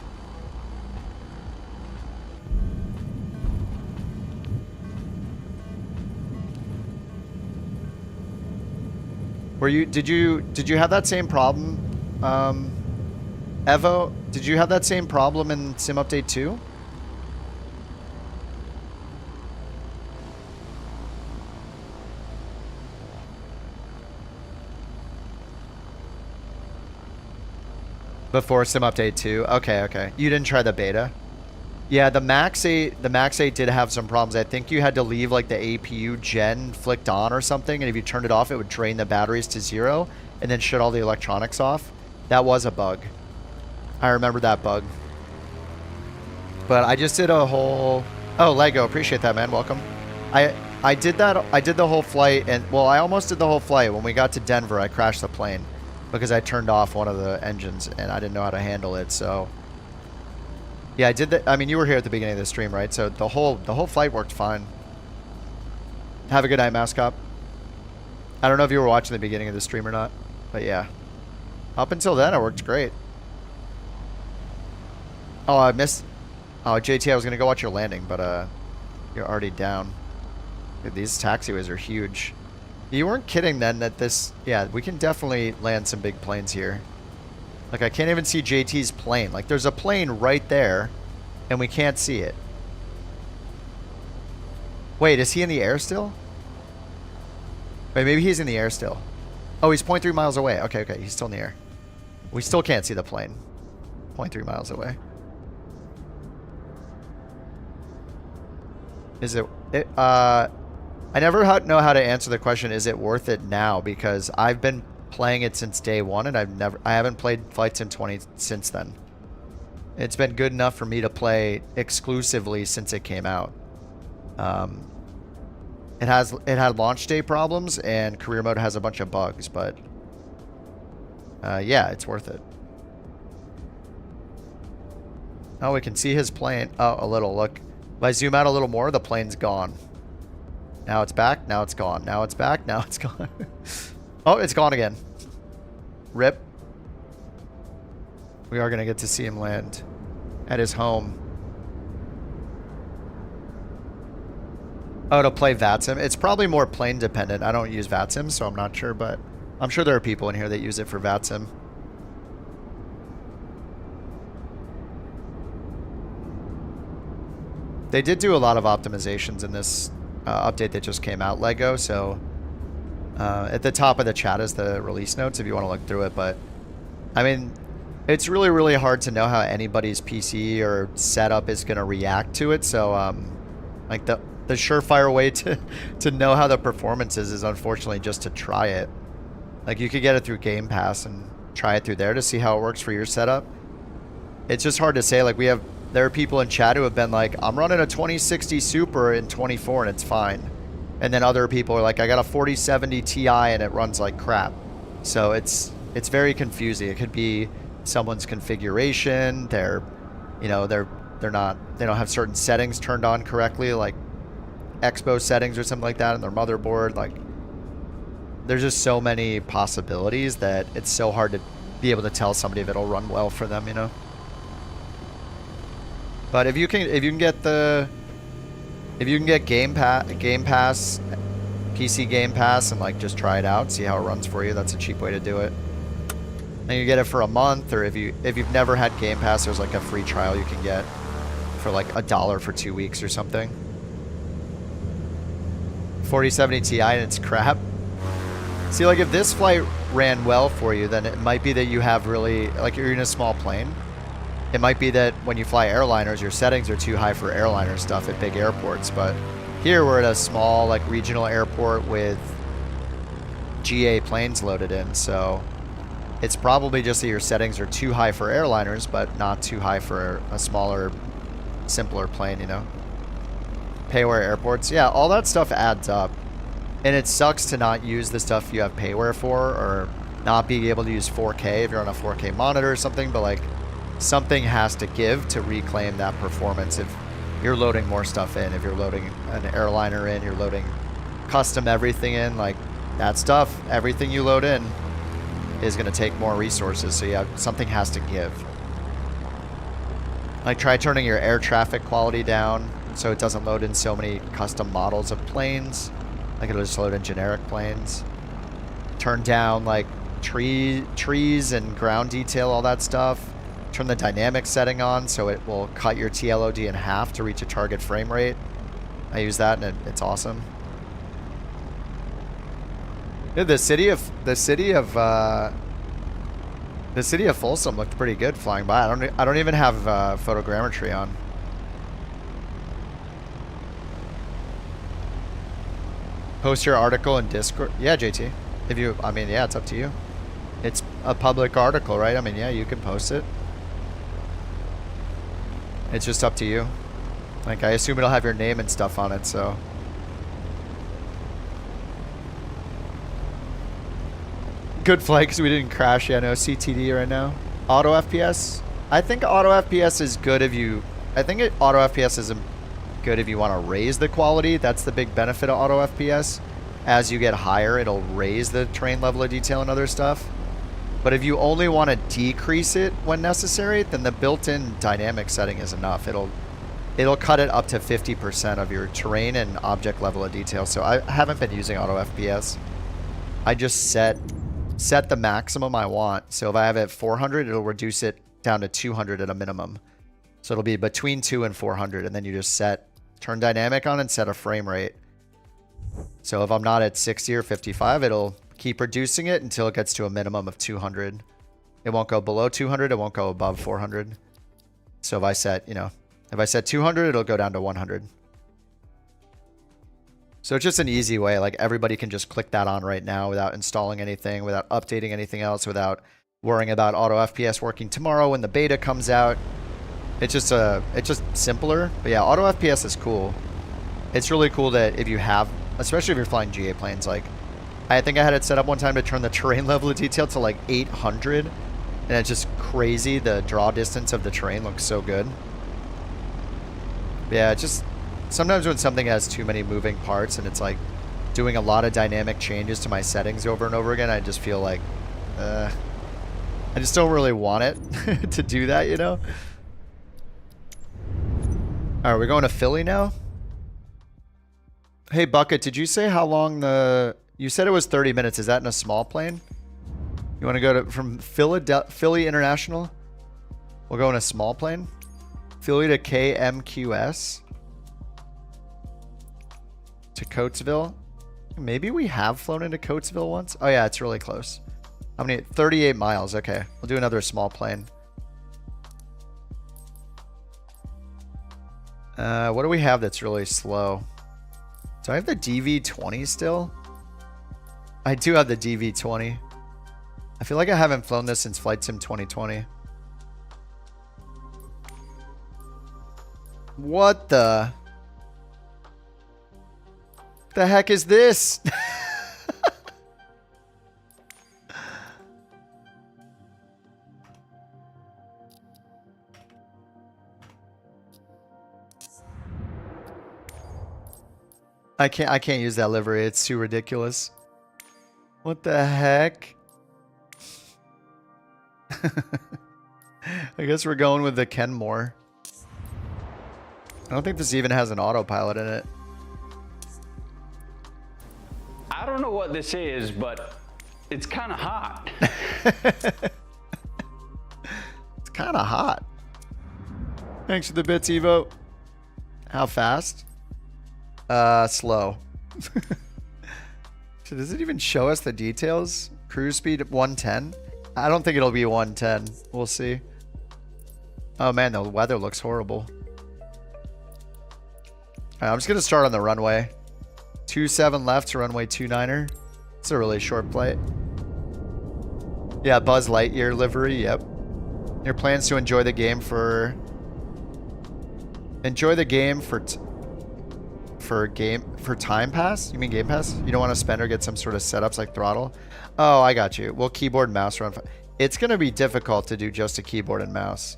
Were you did you have that same problem, Evo? Did you have that same problem in Sim Update 2? Before Sim Update 2? Okay, okay. You didn't try the beta? Yeah, the Max 8 did have some problems. I think you had to leave like the APU gen flicked on or something, and if you turned it off, it would drain the batteries to 0 and then shut all the electronics off. That was a bug. I remember that bug. But I just did a whole... Oh, Lego, appreciate that, man. Welcome. I did that. I did the whole flight, and well, I almost did the whole flight. When we got to Denver, I crashed the plane because I turned off one of the engines and I didn't know how to handle it. So yeah, I did that. I mean, you were here at the beginning of the stream, right? So the whole flight worked fine. Have a good night, Mascot. I don't know if you were watching the beginning of the stream or not, but yeah, up until then it worked great. Oh, I missed. Oh, JT, I was gonna go watch your landing, but you're already down. Dude, these taxiways are huge. You weren't kidding then that this... Yeah, we can definitely land some big planes here. Like, I can't even see JT's plane. Like, there's a plane right there, and we can't see it. Wait, is he in the air still? Wait, maybe he's in the air still. Oh, he's 0.3 miles away. Okay, okay, he's still in the air. We still can't see the plane. 0.3 miles away. Is it... I never know how to answer the question, is it worth it now? Because I've been playing it since day one, and I haven't played Flight Sim 20 since then. It's been good enough for me to play exclusively since it came out. It had launch day problems, and career mode has a bunch of bugs, but yeah, it's worth it. Oh, we can see his plane. Oh, a little. Look, if I zoom out a little more, the plane's gone. Now it's back. Now it's gone. Now it's back. Now it's gone. Oh, it's gone again. Rip. We are going to get to see him land at his home. Oh, to play VATSIM? It's probably more plane dependent. I don't use VATSIM, so I'm not sure, but I'm sure there are people in here that use it for VATSIM. They did do a lot of optimizations in this update that just came out, Lego, so at the top of the chat is the release notes if you want to look through it, but I mean, it's really, really hard to know how anybody's PC or setup is going to react to it, so like the surefire way to know how the performance is unfortunately just to try it. Like, you could get it through Game Pass and try it through there to see how it works for your setup. It's just hard to say. Like, there are people in chat who have been like, I'm running a 2060 Super in 24 and it's fine. And then other people are like, I got a 4070 Ti and it runs like crap. So it's very confusing. It could be someone's configuration. They don't have certain settings turned on correctly, like Expo settings or something like that, on their motherboard. Like, there's just so many possibilities that it's so hard to be able to tell somebody if it'll run well for them, you know. But if you can get Game Pass, PC Game Pass, and like just try it out, see how it runs for you, that's a cheap way to do it. And you get it for a month, or if you've never had Game Pass, there's like a free trial you can get for like $1 for 2 weeks or something. 4070 Ti and it's crap. See, like, if this flight ran well for you, then it might be that you have really, like, you're in a small plane. It might be that when you fly airliners, your settings are too high for airliner stuff at big airports. But here we're at a small, like, regional airport with GA planes loaded in. So it's probably just that your settings are too high for airliners, but not too high for a smaller, simpler plane, you know. Payware airports. Yeah, all that stuff adds up. And it sucks to not use the stuff you have payware for, or not being able to use 4K if you're on a 4K monitor or something, but like something has to give to reclaim that performance. If you're loading more stuff in, if you're loading an airliner in, you're loading custom everything in, like that stuff, everything you load in is going to take more resources. So yeah, something has to give. Like try turning your air traffic quality down so it doesn't load in so many custom models of planes. Like it'll just load in generic planes. Turn down like trees and ground detail, all that stuff. Turn the dynamic setting on so it will cut your TLOD in half to reach a target frame rate. I use that and it's awesome. Dude, the city of Folsom looked pretty good flying by. I don't even have photogrammetry on. Post your article in Discord. Yeah, JT. If you, I mean, yeah, it's up to you. It's a public article, right? I mean, yeah, you can post it. It's just up to you. Like, I assume it'll have your name and stuff on it, so. Good flight because we didn't crash. Yeah, no CTD right now. Auto FPS. I think auto FPS is good if you. Auto FPS isn't good if you want to raise the quality. That's the big benefit of auto FPS. As you get higher, it'll raise the terrain level of detail and other stuff. But if you only want to decrease it when necessary, then the built-in dynamic setting is enough. It'll cut it up to 50% of your terrain and object level of detail. So I haven't been using auto FPS. I just set the maximum I want. So if I have it at 400, it'll reduce it down to 200 at a minimum. So it'll be between 2 and 400, and then you just turn dynamic on and set a frame rate. So if I'm not at 60 or 55, it'll keep reducing it until it gets to a minimum of 200. It won't go below 200, it won't go above 400. So if I set, if I set 200, it'll go down to 100. So it's just an easy way, like everybody can just click that on right now without installing anything, without updating anything else, without worrying about auto FPS working tomorrow when the beta comes out. It's just simpler. But yeah, auto FPS is cool. It's really cool that if you have, especially if you're flying GA planes, like I think I had it set up one time to turn the terrain level of detail to like 800, and it's just crazy. The draw distance of the terrain looks so good. Yeah, it just sometimes when something has too many moving parts and it's like doing a lot of dynamic changes to my settings over and over again, I just feel like I just don't really want it to do that, you know? Alright, we're going to Philly now? Hey Bucket, did you say how long you said it was 30 minutes. Is that in a small plane? You want to go from Philly International? We'll go in a small plane. Philly to KMQS. To Coatville. Maybe we have flown into Coatville once. Oh yeah, it's really close. How many? 38 miles. Okay, we'll do another small plane. What do we have that's really slow? Do I have the DV20 still? I do have the DV20. I feel like I haven't flown this since Flight Sim 2020. What the heck is this? I can't use that livery. It's too ridiculous. What the heck? I guess we're going with the Kenmore. I don't think this even has an autopilot in it. I don't know what this is, but it's kind of hot. It's kind of hot. Thanks for the bits, Evo. How fast? Slow. So does it even show us the details? Cruise speed 110? I don't think it'll be 110. We'll see. Oh man, the weather looks horrible. Alright, I'm just gonna start on the runway. 27 left to runway 29er. It's a really short flight. Yeah, Buzz Lightyear livery, yep. Your plans to enjoy the game for for Time Pass? You mean Game Pass? You don't want to spend or get some sort of setups like throttle? Oh, I got you. Will keyboard and mouse run? It's going to be difficult to do just a keyboard and mouse.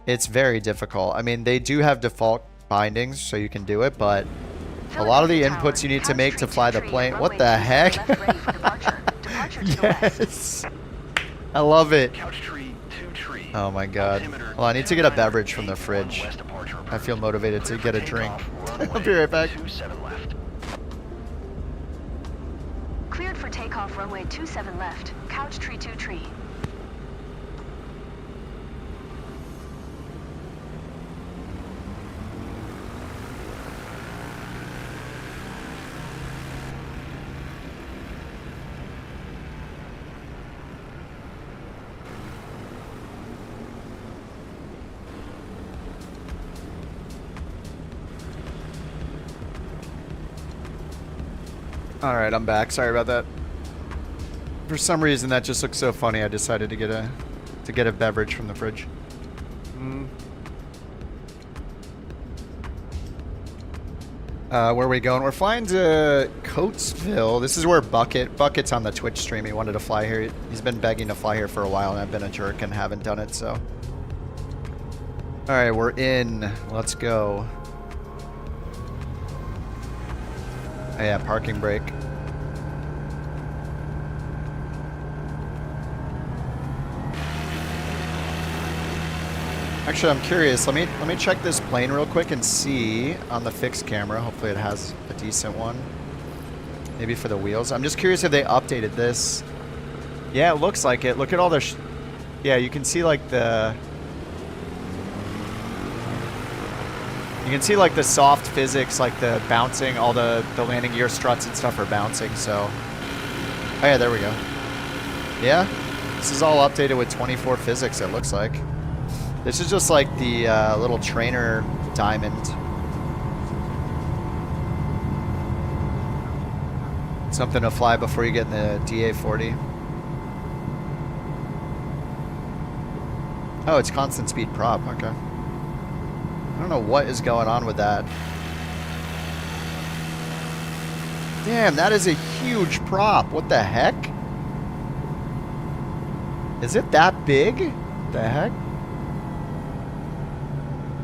It's very difficult. I mean, they do have default bindings, so you can do it, but a lot of the inputs you need to make to fly the plane. What the heck? Yes. I love it. Oh my god. Well, I need to get a beverage from the fridge. I feel motivated to get a drink. I'll be right back. Cleared for takeoff, runway 27 left. Couch tree 2 tree. Alright, I'm back. Sorry about that. For some reason, that just looks so funny. I decided to get a beverage from the fridge. Where are we going? We're flying to Coatville. This is where Bucket's on the Twitch stream. He wanted to fly here. He's been begging to fly here for a while, and I've been a jerk and haven't done it, so. Alright, we're in. Let's go. Oh yeah, parking brake. Actually, I'm curious. Let me check this plane real quick and see on the fixed camera. Hopefully it has a decent one. Maybe for the wheels. I'm just curious if they updated this. Yeah, it looks like it. Look at all the... yeah, you can see like the... You can see like the soft physics, like the bouncing, all the landing gear struts and stuff are bouncing, so... Oh yeah, there we go. Yeah, this is all updated with 24 physics, it looks like. This is just like the little trainer diamond. Something to fly before you get in the DA-40. Oh, it's constant speed prop, okay. I don't know what is going on with that. Damn, that is a huge prop. What the heck? Is it that big? What the heck?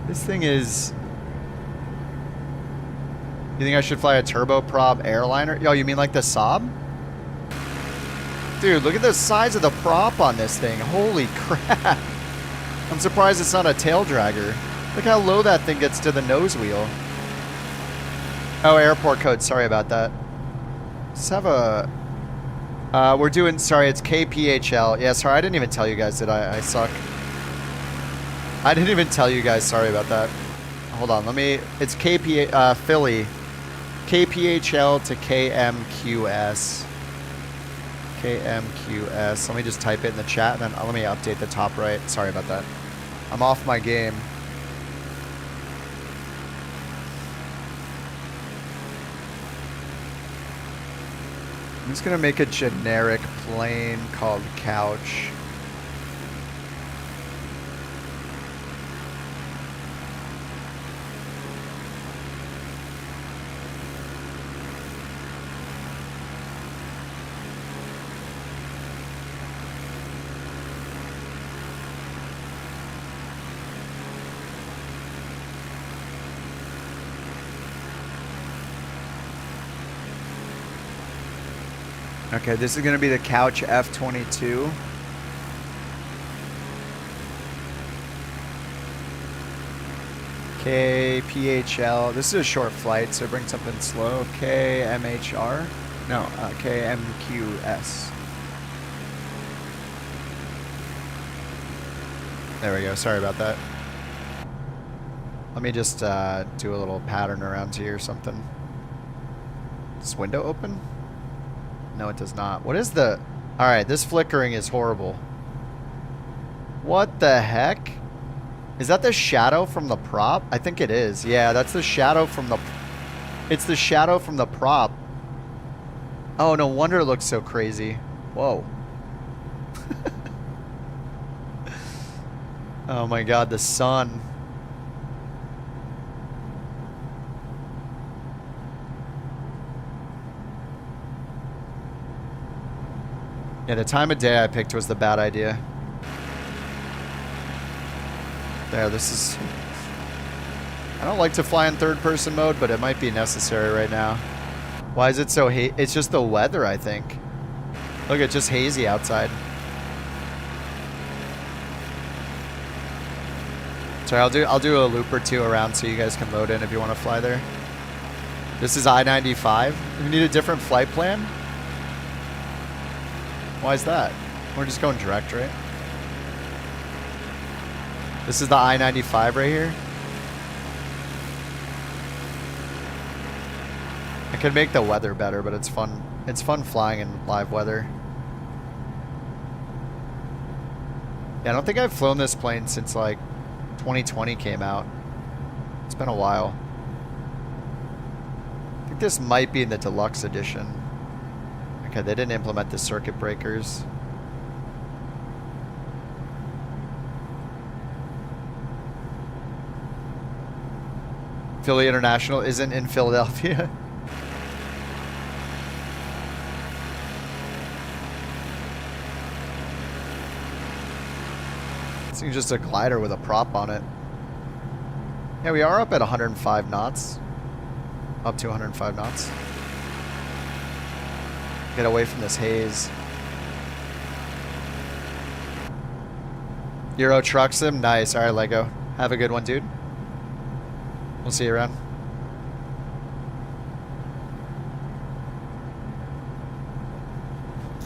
This thing is... You think I should fly a turboprop airliner? Yo, you mean like the Saab? Dude, look at the size of the prop on this thing. Holy crap. I'm surprised it's not a tail dragger. Look how low that thing gets to the nose wheel. Oh, airport code. Sorry about that. Let's have a... we're doing... Sorry, it's KPHL. Yeah, sorry, I didn't even tell you guys that I suck. I didn't even tell you guys. Sorry about that. Hold on, let me... It's Philly. KPHL to KMQS. KMQS. Let me just type it in the chat, and then let me update the top right. Sorry about that. I'm off my game. I'm just gonna make a generic plane called Couch. Okay, this is going to be the Couch F-22. KPHL. This is a short flight, so bring something slow. KMHR. No, KMQS. There we go. Sorry about that. Let me just do a little pattern around here or something. Is this window open? No, it does not. What is the... Alright, this flickering is horrible. What the heck? Is that the shadow from the prop? I think it is. Yeah, that's the shadow from the... It's the shadow from the prop. Oh, no wonder it looks so crazy. Whoa. Oh my god, the sun. Yeah, the time of day I picked was the bad idea. There, this is... I don't like to fly in third-person mode, but it might be necessary right now. Why is it so it's just the weather, I think. Look, it's just hazy outside. Sorry, I'll do a loop or two around so you guys can load in if you want to fly there. This is I-95. We need a different flight plan? Why is that? We're just going direct, right? This is the I-95 right here. I could make the weather better, but it's fun. It's fun flying in live weather. Yeah, I don't think I've flown this plane since like 2020 came out. It's been a while. I think this might be in the deluxe edition. Okay, they didn't implement the circuit breakers. Philly International isn't in Philadelphia. This thing's just a glider with a prop on it. Yeah, we are up at 105 knots. Up to 105 knots. Get away from this haze. Euro Truck Sim? Nice. Alright, Lego. Have a good one, dude. We'll see you around.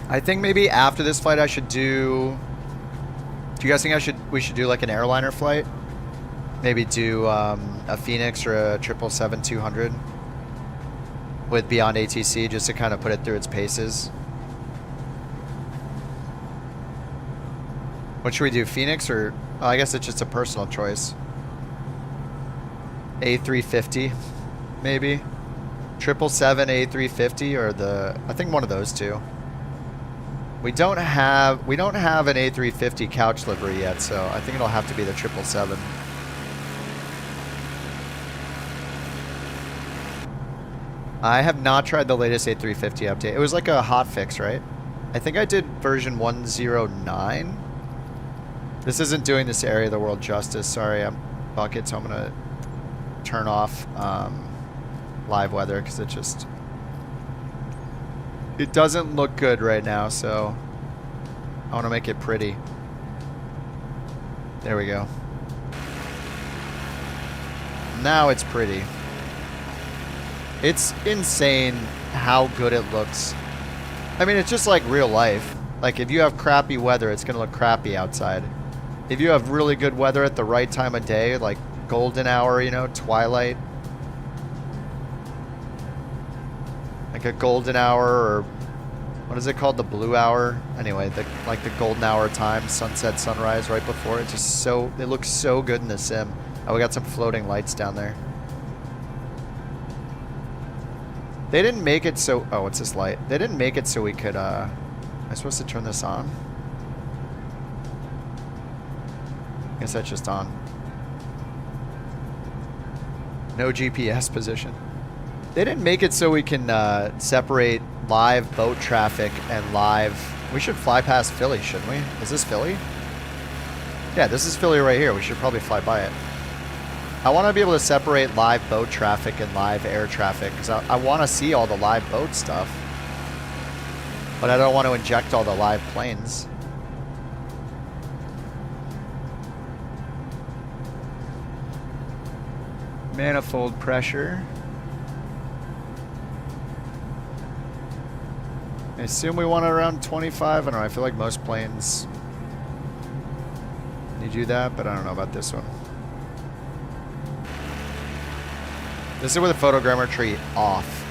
I think maybe after this flight I should do... Do you guys think we should do like an airliner flight? Maybe do a Phoenix or a 777-200 with Beyond ATC just to kind of put it through its paces. What should we do, Phoenix or... Oh, I guess it's just a personal choice. A350, maybe. 777 A350 or the... I think one of those two. We don't have an A350 couch livery yet, so I think it'll have to be the 777. I have not tried the latest A350 update. It was like a hot fix, right? I think I did version 109. This isn't doing this area of the world justice. Sorry, I'm bucket, so I'm gonna turn off live weather because it doesn't look good right now, so I want to make it pretty. There we go. Now it's pretty. It's insane how good it looks. I mean, it's just like real life. Like, if you have crappy weather, it's going to look crappy outside. If you have really good weather at the right time of day, like golden hour, you know, twilight. Like a golden hour, or what is it called? The blue hour? Anyway, like the golden hour time, sunset, sunrise right before. It's just so, it looks so good in the sim. Oh, we got some floating lights down there. They didn't make it so... Oh, what's this light? They didn't make it so we could... Am I supposed to turn this on? I guess that's just on. No GPS position. They didn't make it so we can separate live boat traffic and live... We should fly past Philly, shouldn't we? Is this Philly? Yeah, this is Philly right here. We should probably fly by it. I want to be able to separate live boat traffic and live air traffic because I want to see all the live boat stuff. But I don't want to inject all the live planes. Manifold pressure. I assume we want it around 25. I don't know. I feel like most planes you do that, but I don't know about this one. This is with a photogrammetry off.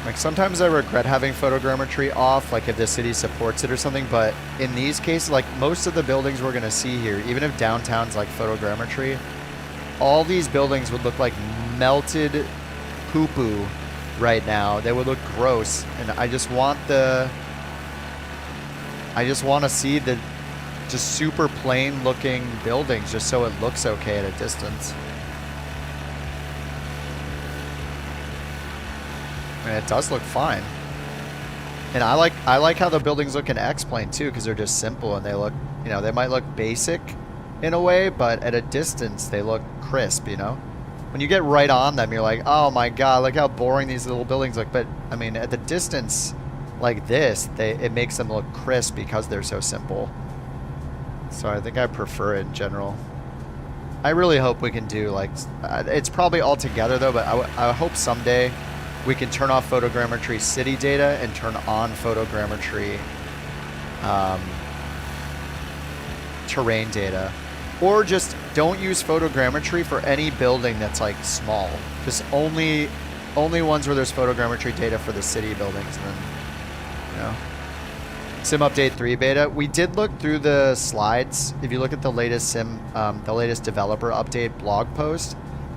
Like, sometimes I regret having photogrammetry off, like if the city supports it or something, but in these cases, like most of the buildings we're gonna see here, even if downtown's like photogrammetry, all these buildings would look like melted poo-poo right now. They would look gross, and I just want to see the just super plain looking buildings just so it looks okay at a distance. And it does look fine. And I like how the buildings look in X-Plane too, because they're just simple and they look, you know, they might look basic in a way, but at a distance they look crisp, you know? When you get right on them, you're like, oh my god, look how boring these little buildings look. But I mean, at the distance like this, it makes them look crisp because they're so simple. So I think I prefer it in general. I really hope we can do like, it's probably all together though, but I hope someday we can turn off photogrammetry city data and turn on photogrammetry terrain data. Or just don't use photogrammetry for any building that's like small. Just only ones where there's photogrammetry data for the city buildings. And then, you know, Sim Update 3 beta. We did look through the slides. If you look at the latest the latest developer update blog post,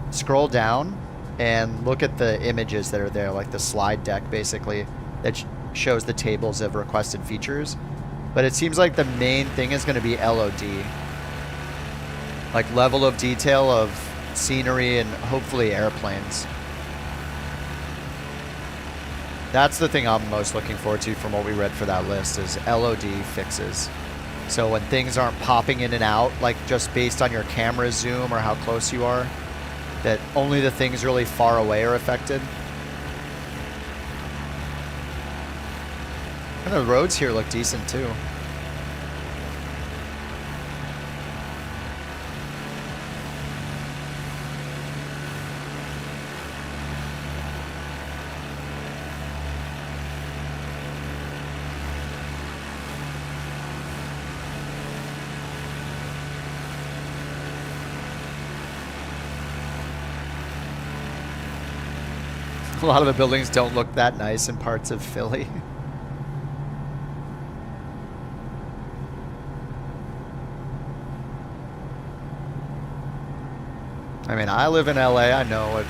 scroll down and look at the images that are there, like the slide deck basically that shows the tables of requested features. But it seems like the main thing is going to be LOD. Like level of detail of scenery and hopefully airplanes. That's the thing I'm most looking forward to from what we read for that list is LOD fixes. So when things aren't popping in and out, like just based on your camera zoom or how close you are, that only the things really far away are affected. And the roads here look decent too. A lot of the buildings don't look that nice in parts of Philly. I mean, I live in LA. I know what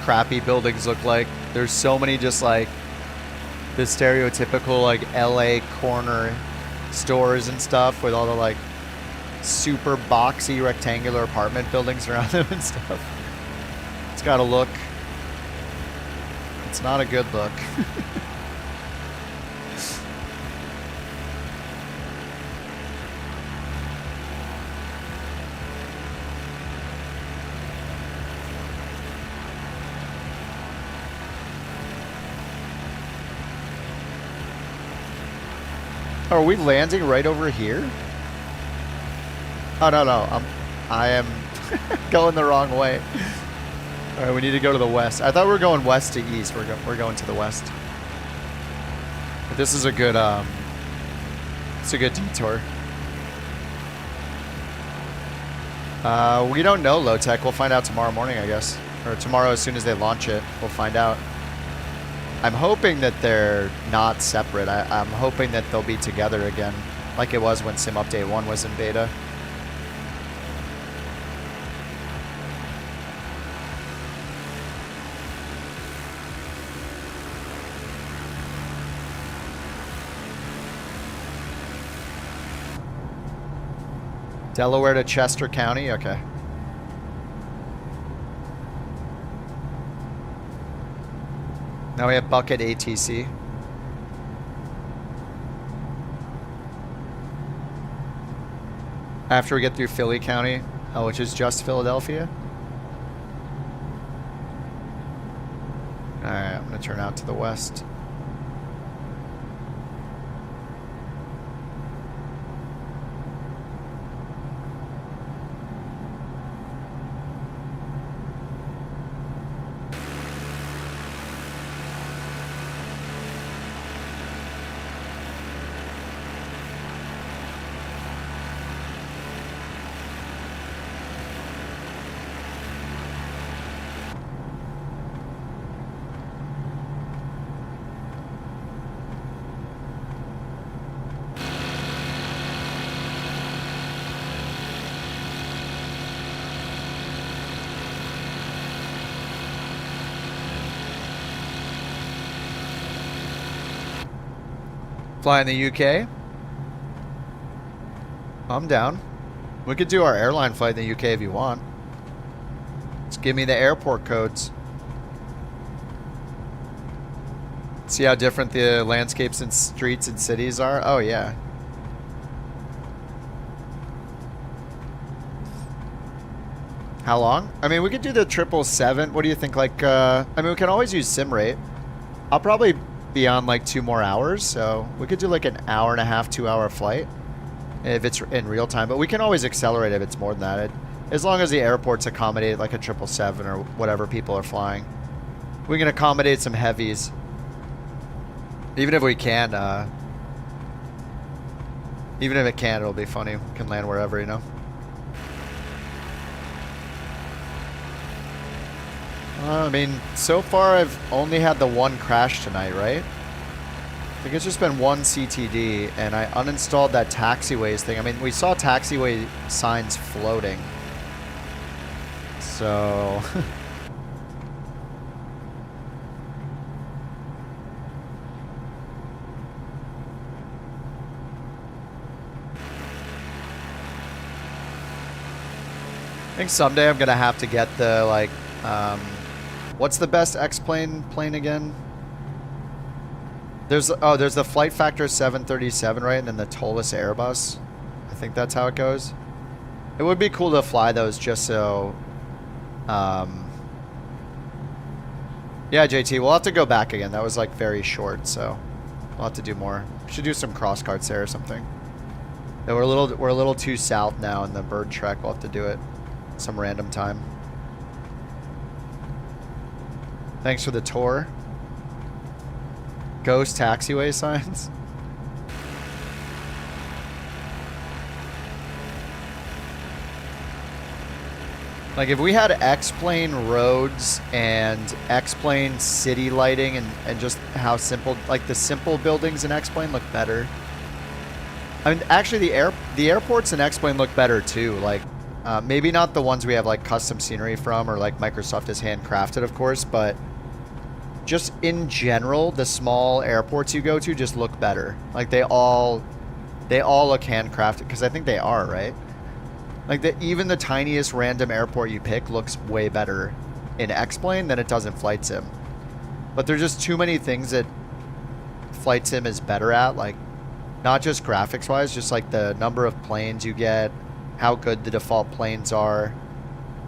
crappy buildings look like. There's so many just like the stereotypical like LA corner stores and stuff with all the like super boxy rectangular apartment buildings around them and stuff. It's got a look. It's not a good look. Are we landing right over here? Oh, no. I am going the wrong way. All right, we need to go to the west. I thought we were going west to east. We're going to the west. But this is a good it's a good detour. We don't know, Low Tech. We'll find out tomorrow morning, I guess, or tomorrow as soon as they launch it. We'll find out. I'm hoping that they're not separate. I'm hoping that they'll be together again, like it was when Sim Update 1 was in beta. Delaware to Chester County? Okay. Now we have Bucket ATC. After we get through Philly County, which is just Philadelphia. Alright, I'm going to turn out to the west. Fly in the UK. I'm down. We could do our airline flight in the UK if you want. Just give me the airport codes. See how different the landscapes and streets and cities are? Oh, yeah. How long? I mean, we could do the 777. What do you think? Like, I mean, we can always use sim rate. I'll probably be on like 2 more hours, so we could do like an hour and a half, 2 hour flight if it's in real time. But we can always accelerate if it's more than that. As long as the airports accommodate like a 777 or whatever people are flying. We can accommodate some heavies. Even if we can, even if it can, it'll be funny. We can land wherever, you know? I mean, so far I've only had the one crash tonight, right? I think it's just been one CTD, and I uninstalled that taxiways thing. I mean, we saw taxiway signs floating. So... I think someday I'm gonna have to get the, like, what's the best X-plane plane again? There's the Flight Factor 737, right? And then the Tolus Airbus. I think that's how it goes. It would be cool to fly those just so... yeah, JT, we'll have to go back again. That was, like, very short, so... We'll have to do more. We should do some cross carts there or something. Yeah, we're a little too south now in the bird trek. We'll have to do it some random time. Thanks for the tour. Ghost taxiway signs. Like if we had X-plane roads and X-plane city lighting and just how simple, like the simple buildings in X-plane look better. I mean, actually the airports in X-plane look better too. Like maybe not the ones we have like custom scenery from or like Microsoft has handcrafted, of course, but just in general, the small airports you go to just look better. Like they all look handcrafted because I think they are, right? Like even the tiniest random airport you pick looks way better in X-plane than it does in Flight Sim. But there's just too many things that Flight Sim is better at, like not just graphics wise, just like the number of planes you get, how good the default planes are.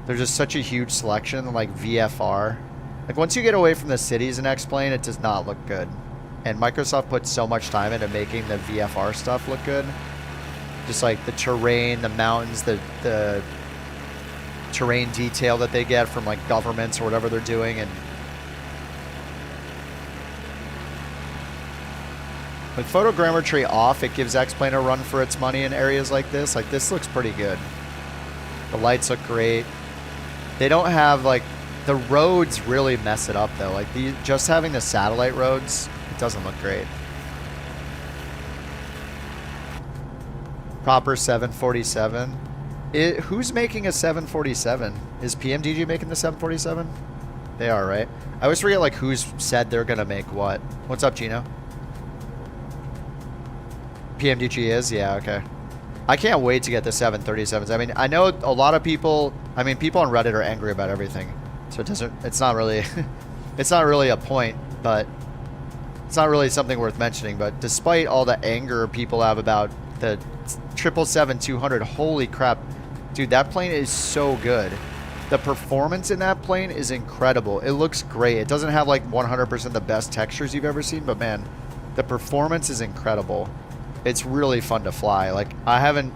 There's just such a huge selection, like VFR. Like once you get away from the cities in X-plane, it does not look good. And Microsoft put so much time into making the VFR stuff look good. Just like the terrain, the mountains, the terrain detail that they get from like governments or whatever they're doing. And with photogrammetry off, it gives X-plane a run for its money in areas like this. Like this looks pretty good. The lights look great. They don't have like, the roads really mess it up though. Like just having the satellite roads, it doesn't look great. Proper 747. Who's making a 747? Is PMDG making the 747? They are, right? I always forget like who's said they're gonna make what. What's up, Gino? PMDG is? Yeah, okay. I can't wait to get the 737s. I mean, I know a lot of people, I mean, people on Reddit are angry about everything. So it's not really, it's not really a point, but it's not really something worth mentioning. But despite all the anger people have about the 777-200, holy crap, dude, that plane is so good. The performance in that plane is incredible. It looks great. It doesn't have like 100% the best textures you've ever seen, but man, the performance is incredible. It's really fun to fly. Like I haven't,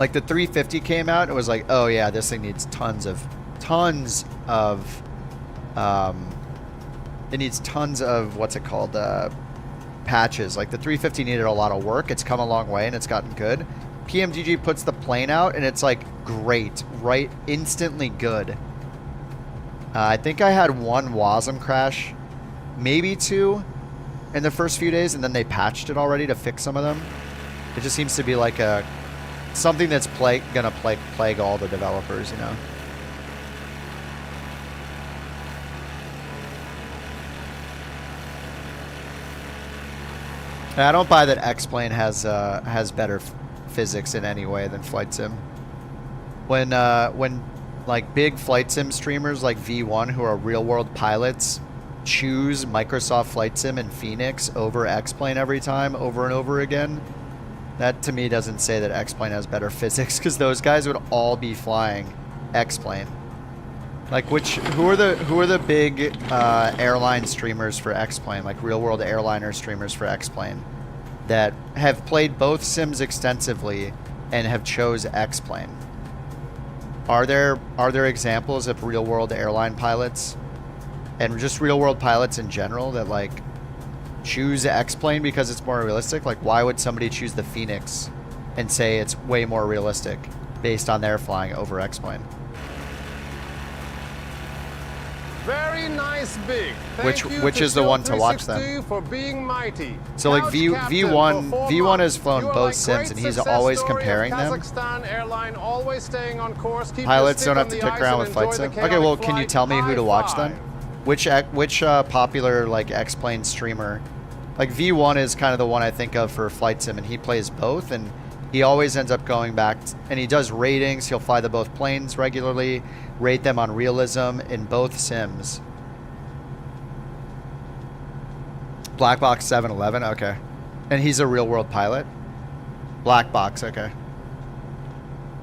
like the 350 came out, it was like, oh yeah, this thing needs tons of it needs tons of what's it called, patches. Like the 350 needed a lot of work. It's come a long way and it's gotten good. PMDG puts the plane out and it's like great, right? Instantly good. I think I had one WASM crash, maybe two in the first few days, and then they patched it already to fix some of them. It just seems to be like something that's gonna plague all the developers, you know. I don't buy that X-plane has better physics in any way than flight sim. When like big flight sim streamers like V1 who are real world pilots choose Microsoft Flight Sim and Phoenix over X-Plane every time over and over again, that to me doesn't say that X-Plane has better physics, because those guys would all be flying X-Plane. Like who are the big airline streamers for X-Plane, like real world airliner streamers for X-Plane that have played both sims extensively and have chose X-Plane? Are there examples of real world airline pilots and just real world pilots in general that like choose X-Plane because it's more realistic? Like, why would somebody choose the Phoenix and say it's way more realistic based on their flying over X-Plane? Very nice, big. Which is the one to watch then? For being mighty. So like V1 has flown both sims and he's always comparing them. Always staying on course. Pilots don't have to dick around with flight sim. Okay, well, can you tell me who to watch then? Which popular like X-Plane streamer? Like V1 is kind of the one I think of for flight sim, and he plays both, and he always ends up going back and he does ratings. He'll fly both planes regularly, rate them on realism in both sims. Black Box 711, okay. And he's a real world pilot. Black Box, okay.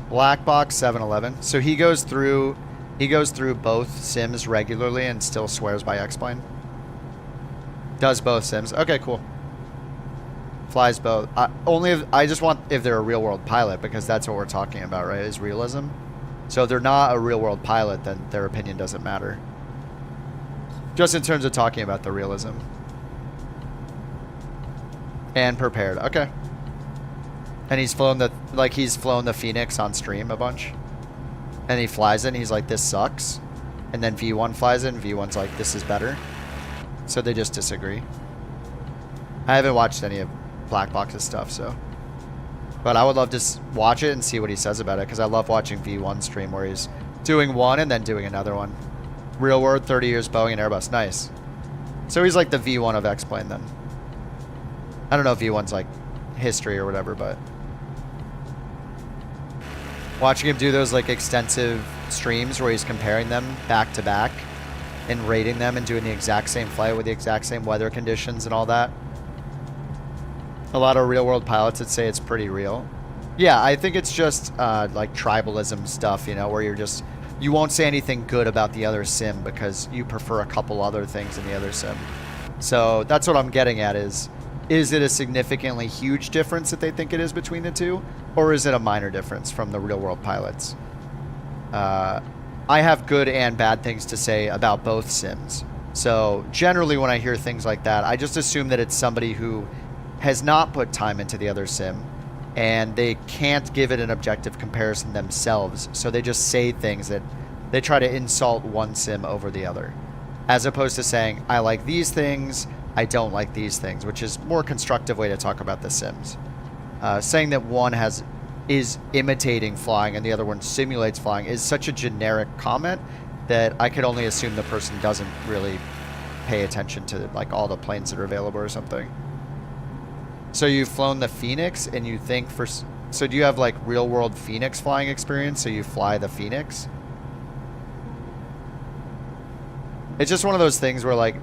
Black Box 711. So he goes through both sims regularly and still swears by X-Plane. Does both sims. Okay, cool. Flies both. I just want if they're a real world pilot, because that's what we're talking about, right? Is realism. So if they're not a real world pilot, then their opinion doesn't matter. Just in terms of talking about the realism. And prepared. Okay. And he's flown the Phoenix on stream a bunch. And he flies it and he's like, this sucks. And then V1 flies it and V1's like, this is better. So they just disagree. I haven't watched any of Black Box's stuff, so. But I would love to watch it and see what he says about it, because I love watching V1 stream where he's doing one and then doing another one. Real world, 30 years Boeing and Airbus. Nice. So he's like the V1 of X-Plane then. I don't know if V1's like history or whatever, but watching him do those like extensive streams where he's comparing them back to back and rating them and doing the exact same flight with the exact same weather conditions and all that. A lot of real world pilots would say it's pretty real. Yeah, I think it's just like tribalism stuff, you know, where you won't say anything good about the other sim because you prefer a couple other things in the other sim. So that's what I'm getting at is it a significantly huge difference that they think it is between the two? Or is it a minor difference from the real world pilots? I have good and bad things to say about both sims. So generally when I hear things like that, I just assume that it's somebody who has not put time into the other sim and they can't give it an objective comparison themselves. So they just say things that they try to insult one sim over the other, as opposed to saying, I like these things, I don't like these things, which is a more constructive way to talk about the sims. Saying that one is imitating flying and the other one simulates flying is such a generic comment that I could only assume the person doesn't really pay attention to like all the planes that are available or something. So you've flown the Phoenix and you think so do you have like real world Phoenix flying experience, so you fly the Phoenix? It's just one of those things where like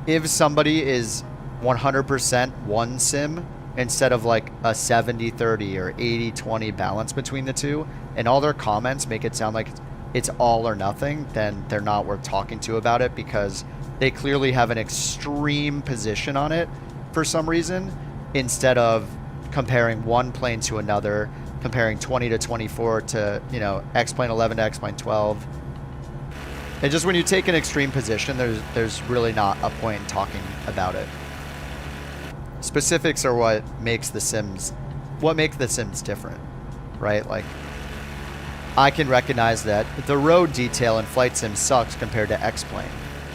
if somebody is 100% one sim instead of like a 70-30 or 80-20 balance between the two, and all their comments make it sound like it's all or nothing, then they're not worth talking to about it, because they clearly have an extreme position on it for some reason, instead of comparing one plane to another, comparing 20 to 24 to, you know, X-Plane 11 to X-Plane 12. And just when you take an extreme position, there's really not a point in talking about it. Specifics are what make the sims different, right? Like, I can recognize that the road detail in Flight Sim sucks compared to X-Plane.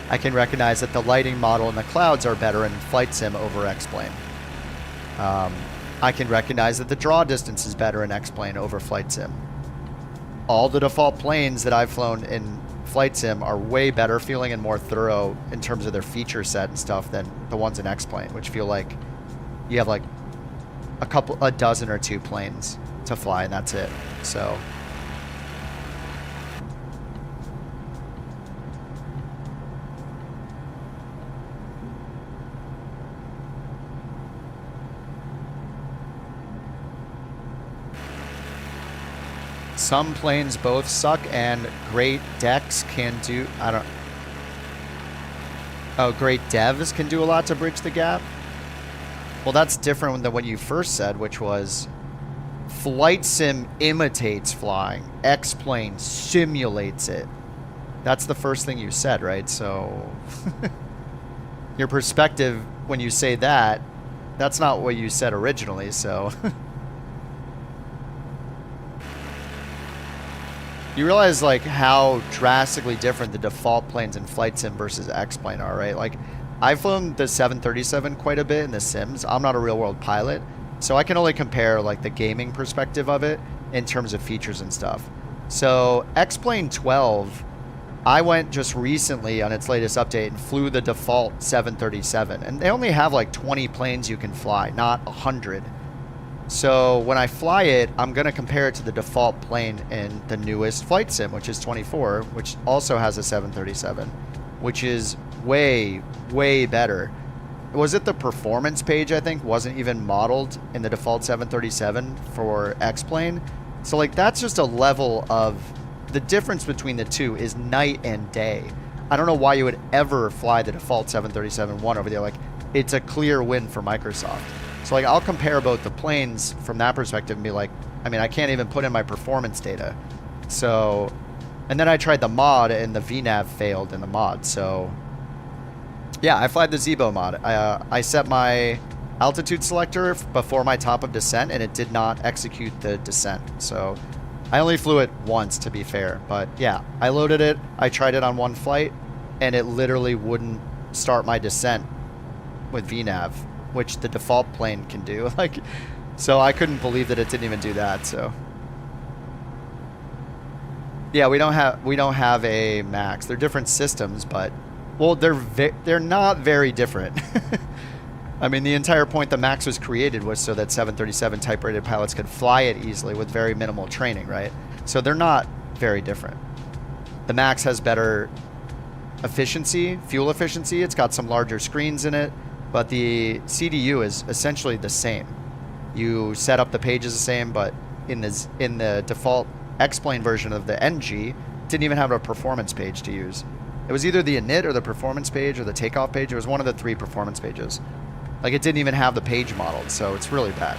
I can recognize that the lighting model and the clouds are better in Flight Sim over X-Plane. I can recognize that the draw distance is better in X-Plane over Flight Sim. All the default planes that I've flown in Flight Sim are way better feeling and more thorough in terms of their feature set and stuff than the ones in X-Plane, which feel like you have like a dozen or two planes to fly, and that's it. So some planes both suck, and great decks can do, great devs can do a lot to bridge the gap. Well, that's different than what you first said, which was flight sim imitates flying. X-plane simulates it. That's the first thing you said, right? So your perspective when you say that, that's not what you said originally, so you realize like how drastically different the default planes in flight sim versus X-plane are, right? Like, I've flown the 737 quite a bit in the sims. I'm not a real world pilot, so I can only compare like the gaming perspective of it in terms of features and stuff. So X-plane 12, I went just recently on its latest update and flew the default 737, and they only have like 20 planes you can fly, not 100. So when I fly it, I'm going to compare it to the default plane in the newest flight sim, which is 24, which also has a 737, which is way, way better. Was it the performance page, I think, wasn't even modeled in the default 737 for X-plane? So like, that's just a level of, the difference between the two is night and day. I don't know why you would ever fly the default 737-1 over there. Like, it's a clear win for Microsoft. So like, I'll compare both the planes from that perspective and be like, I mean, I can't even put in my performance data. So, and then I tried the mod and the VNav failed in the mod. So yeah, I flied the Zebo mod. I set my altitude selector before my top of descent, and it did not execute the descent. So I only flew it once, to be fair. But yeah, I loaded it. I tried it on one flight, and it literally wouldn't start my descent with VNav, which the default plane can do. Like, so I couldn't believe that it didn't even do that. So yeah, we don't have a max. They're different systems, but well, they're not very different. I mean, the entire point the max was created was so that 737 type rated pilots could fly it easily with very minimal training, right? So they're not very different. The max has better efficiency, fuel efficiency. It's got some larger screens in it, but the CDU is essentially the same. You set up the pages the same, but in the default X-plane version of the NG, didn't even have a performance page to use. It was either the init or the performance page or the takeoff page. It was one of the three performance pages. Like, it didn't even have the page modeled, so it's really bad.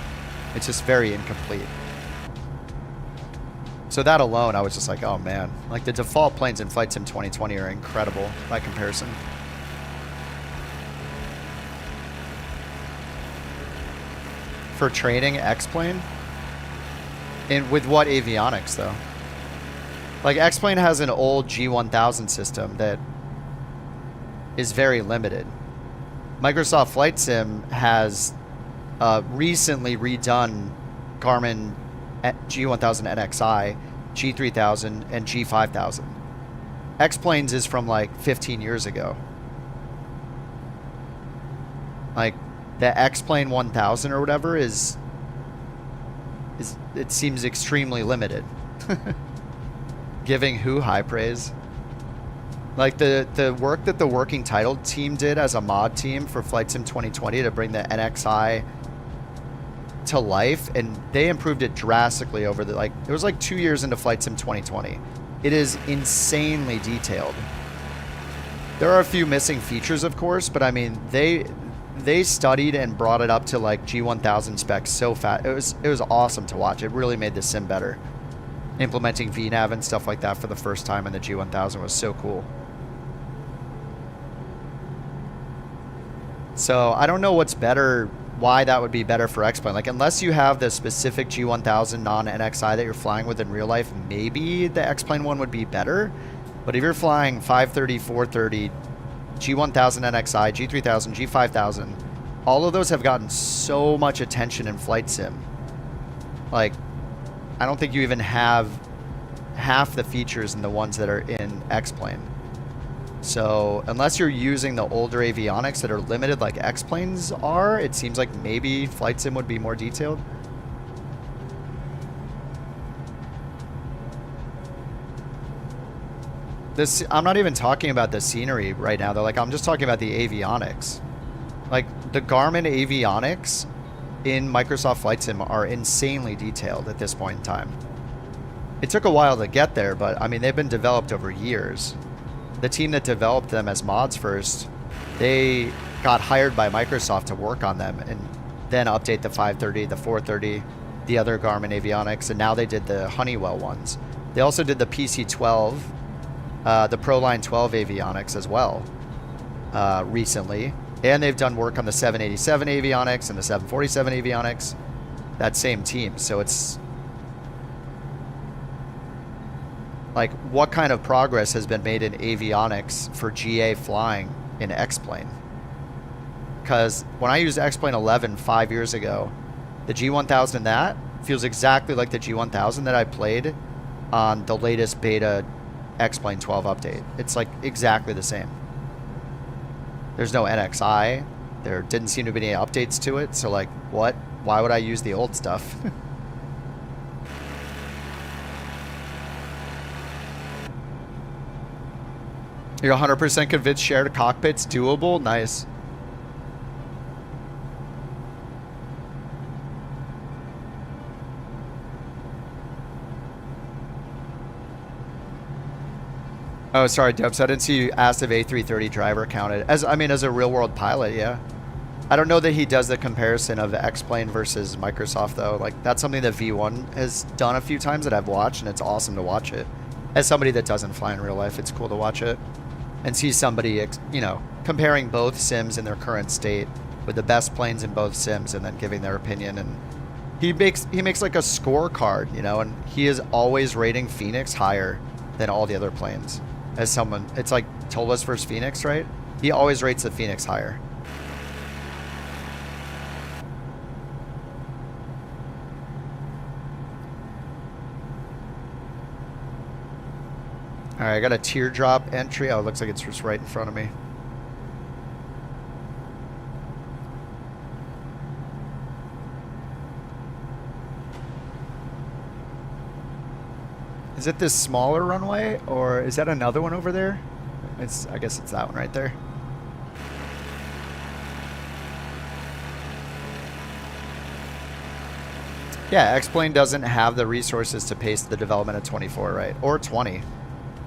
It's just very incomplete. So that alone, I was just like, oh man. Like, the default planes in Flight Sim 2020 are incredible by comparison. For training X-plane? And with what avionics, though? Like, X-plane has an old G1000 system that is very limited. Microsoft Flight Sim has recently redone Garmin G1000 NXI, G3000, and G5000. X-planes is from like 15 years ago. Like, the X-plane 1000 or whatever is it seems extremely limited. Giving who high praise? Like, the work that the working title team did as a mod team for Flight Sim 2020 to bring the NXI to life, and they improved it drastically over the, like, it was like 2 years into Flight Sim 2020. It is insanely detailed. There are a few missing features, of course, but I mean, they studied and brought it up to like G1000 specs so fast. It was awesome to watch. It really made the sim better. Implementing VNav and stuff like that for the first time in the G1000 was so cool. So I don't know what's better, why that would be better for X-plane. Like, unless you have the specific G1000 non-NXI that you're flying with in real life, maybe the X-plane one would be better. But if you're flying 530, 430, G1000 NXI, G3000, G5000, all of those have gotten so much attention in Flight Sim. Like, I don't think you even have half the features in the ones that are in X-plane. So unless you're using the older avionics that are limited like X-Planes are, it seems like maybe Flight Sim would be more detailed. This, I'm not even talking about the scenery right now though. Like, I'm just talking about the avionics. Like, the Garmin avionics in Microsoft Flight Sim are insanely detailed at this point in time. It took a while to get there, but I mean, they've been developed over years. The team that developed them as mods first, they got hired by Microsoft to work on them and then update the 530, the 430, the other Garmin avionics, and now they did the Honeywell ones. They also did the PC12, the ProLine 12 avionics as well recently. And they've done work on the 787 avionics and the 747 avionics. That same team. So it's like, what kind of progress has been made in avionics for GA flying in X-Plane? Because when I used X-Plane 11 5 years ago, the G1000 in that feels exactly like the G1000 that I played on the latest beta X-Plane 12 update. It's like exactly the same. There's no NXI. There didn't seem to be any updates to it. So like, what? Why would I use the old stuff? You're 100% convinced shared cockpit's doable? Nice. Oh, sorry, Dubs. I didn't see you asked if A330 driver counted. As a real-world pilot, yeah. I don't know that he does the comparison of X-Plane versus Microsoft, though. Like, that's something that V1 has done a few times that I've watched, and it's awesome to watch it. As somebody that doesn't fly in real life, it's cool to watch it and see somebody, you know, comparing both sims in their current state with the best planes in both sims and then giving their opinion. And he makes like a scorecard, you know, and he is always rating Phoenix higher than all the other planes. As someone, it's like Tolas versus Phoenix, right? He always rates the Phoenix higher. All right, I got a teardrop entry. Oh, it looks like it's just right in front of me. Is it this smaller runway, or is that another one over there? I guess it's that one right there. Yeah, X-Plane doesn't have the resources to pace the development of 24, right? Or 20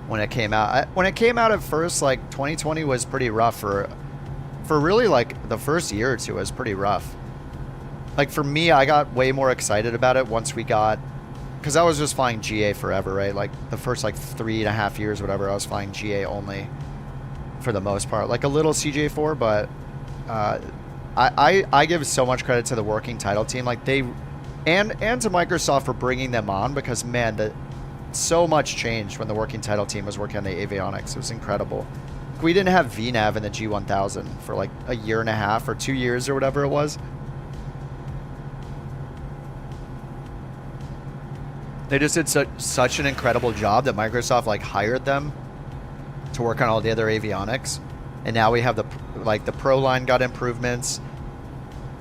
when it came out. When it came out at first, like 2020 was pretty rough for really like the first year or two was pretty rough. Like for me, I got way more excited about it once we got, because I was just flying GA forever, right? Like the first like 3.5 years, whatever, I was flying GA only for the most part. Like a little CJ4, but I give so much credit to the working title team. Like they, and to Microsoft for bringing them on, because man, so much changed when the working title team was working on the avionics. It was incredible. We didn't have VNAV in the G1000 for like 1.5 years or 2 years or whatever it was. They just did such an incredible job that Microsoft like hired them to work on all the other avionics. And now we have the ProLine got improvements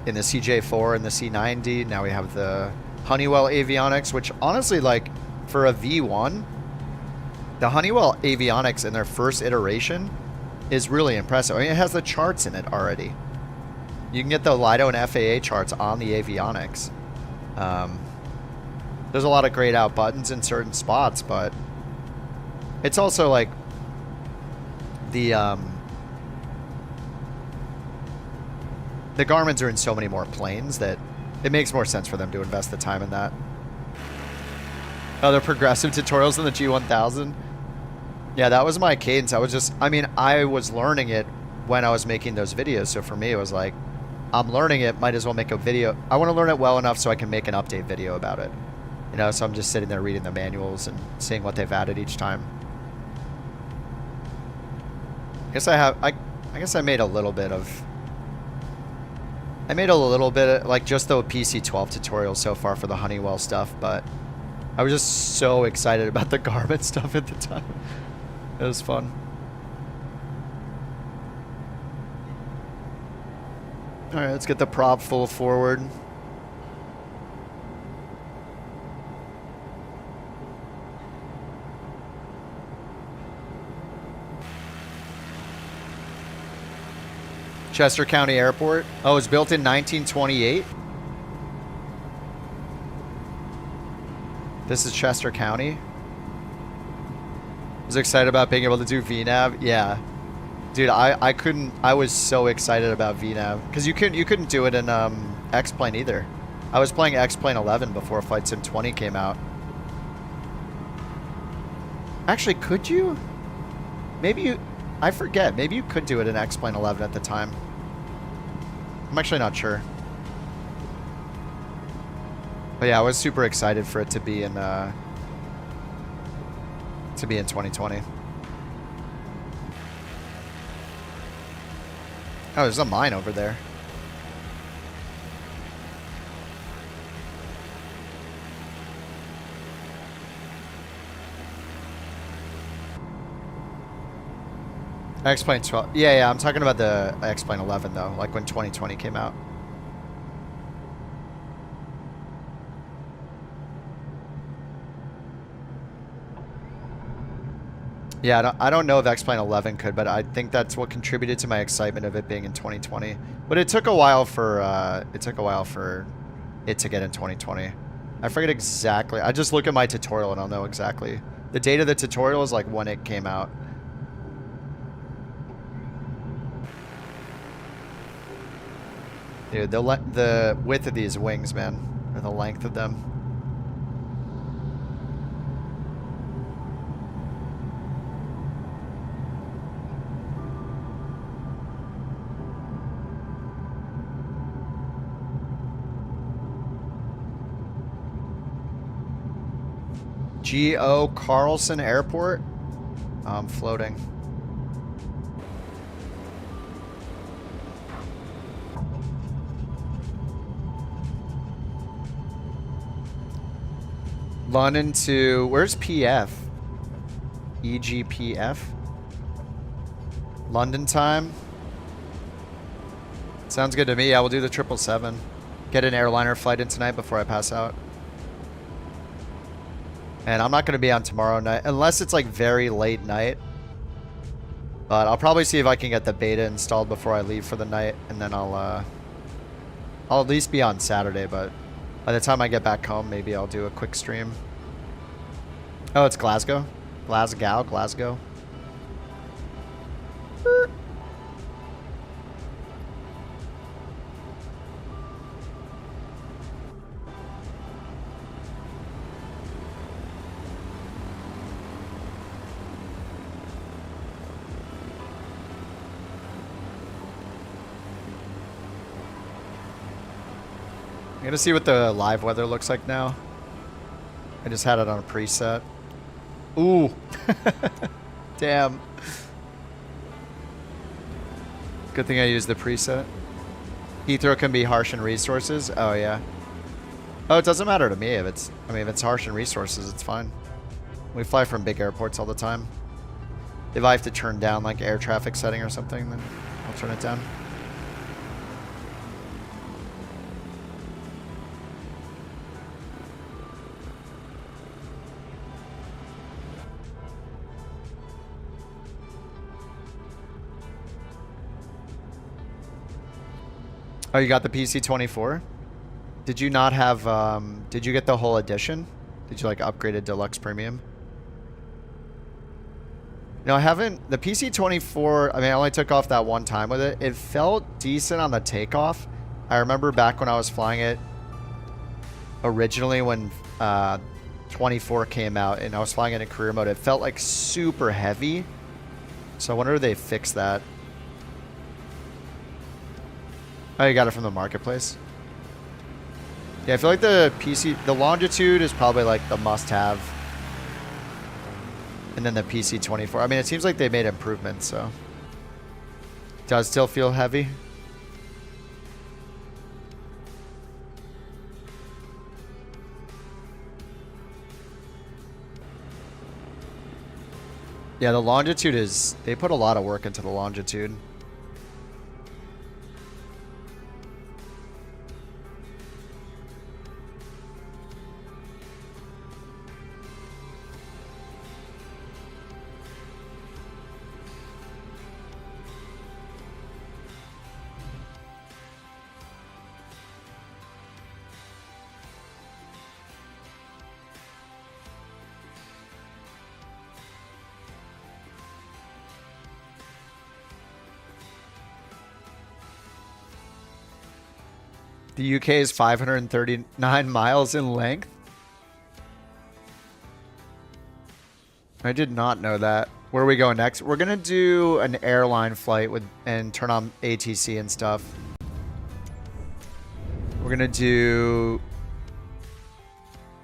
in the CJ4 and the C90. Now we have the Honeywell avionics, which honestly, like for a V1, the Honeywell avionics in their first iteration is really impressive. I mean, it has the charts in it already. You can get the Lido and FAA charts on the avionics. There's a lot of grayed out buttons in certain spots, but it's also like the Garmins are in so many more planes that it makes more sense for them to invest the time in that. Other progressive tutorials in the G1000. Yeah, that was my cadence. I was learning it when I was making those videos. So for me, it was like, I'm learning it, might as well make a video. I want to learn it well enough so I can make an update video about it. You know, so I'm just sitting there reading the manuals and seeing what they've added each time. I guess I made a little bit of... like just the PC12 tutorial so far for the Honeywell stuff, but I was just so excited about the Garmin stuff at the time. It was fun. All right, let's get the prop full forward. Chester County Airport. Oh, it was built in 1928. This is Chester County. I was excited about being able to do VNAV. Yeah. Dude, I was so excited about VNAV because you couldn't do it in X-Plane either. I was playing X-Plane 11 before Flight Sim 20 came out. Actually, could you? Maybe you, I forget. Maybe you could do it in X-Plane 11 at the time. I'm actually not sure. But yeah, I was super excited for it to be in 2020. Oh, there's a mine over there. X-Plane 12. Yeah, I'm talking about the X-Plane 11 though, like when 2020 came out. Yeah, I don't know if X-Plane 11 could, but I think that's what contributed to my excitement of it being in 2020. But it took a while for it to get in 2020. I forget exactly. I just look at my tutorial and I'll know exactly. The date of the tutorial is like when it came out. Dude, the width of these wings, man, or the length of them. G.O. Carlson Airport. I'm floating. London to, where's PF? EGPF? London time? Sounds good to me. I will do the 777. Get an airliner flight in tonight before I pass out. And I'm not going to be on tomorrow night, unless it's like very late night. But I'll probably see if I can get the beta installed before I leave for the night. And then I'll at least be on Saturday, but by the time I get back home, maybe I'll do a quick stream. Oh, it's Glasgow? Glasgow. I'm gonna see what the live weather looks like now. I just had it on a preset. Ooh. Damn. Good thing I used the preset. Heathrow can be harsh in resources. Oh yeah. Oh, it doesn't matter to me if it's, I mean, if it's harsh in resources, it's fine. We fly from big airports all the time. If I have to turn down like air traffic setting or something, then I'll turn it down. Oh, you got the PC-24? Did you not have, did you get the whole edition? Did you like upgrade a deluxe premium? No, I haven't. The PC-24, I mean, I only took off that one time with it. It felt decent on the takeoff. I remember back when I was flying it originally when 24 came out and I was flying it in career mode, it felt like super heavy. So I wonder if they fixed that. Oh, you got it from the marketplace? Yeah, I feel like the Longitude is probably like the must-have. And then the PC-24. I mean, it seems like they made improvements, so. Does still feel heavy? Yeah, the Longitude is, they put a lot of work into the Longitude. The UK is 539 miles in length. I did not know that. Where are we going next? We're gonna do an airline flight with and turn on ATC and stuff. We're gonna do.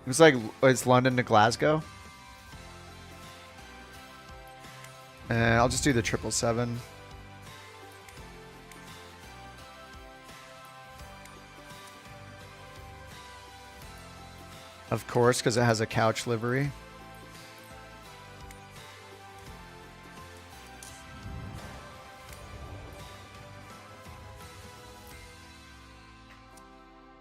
It's London to Glasgow. And I'll just do the 777. Of course, because it has a couch livery.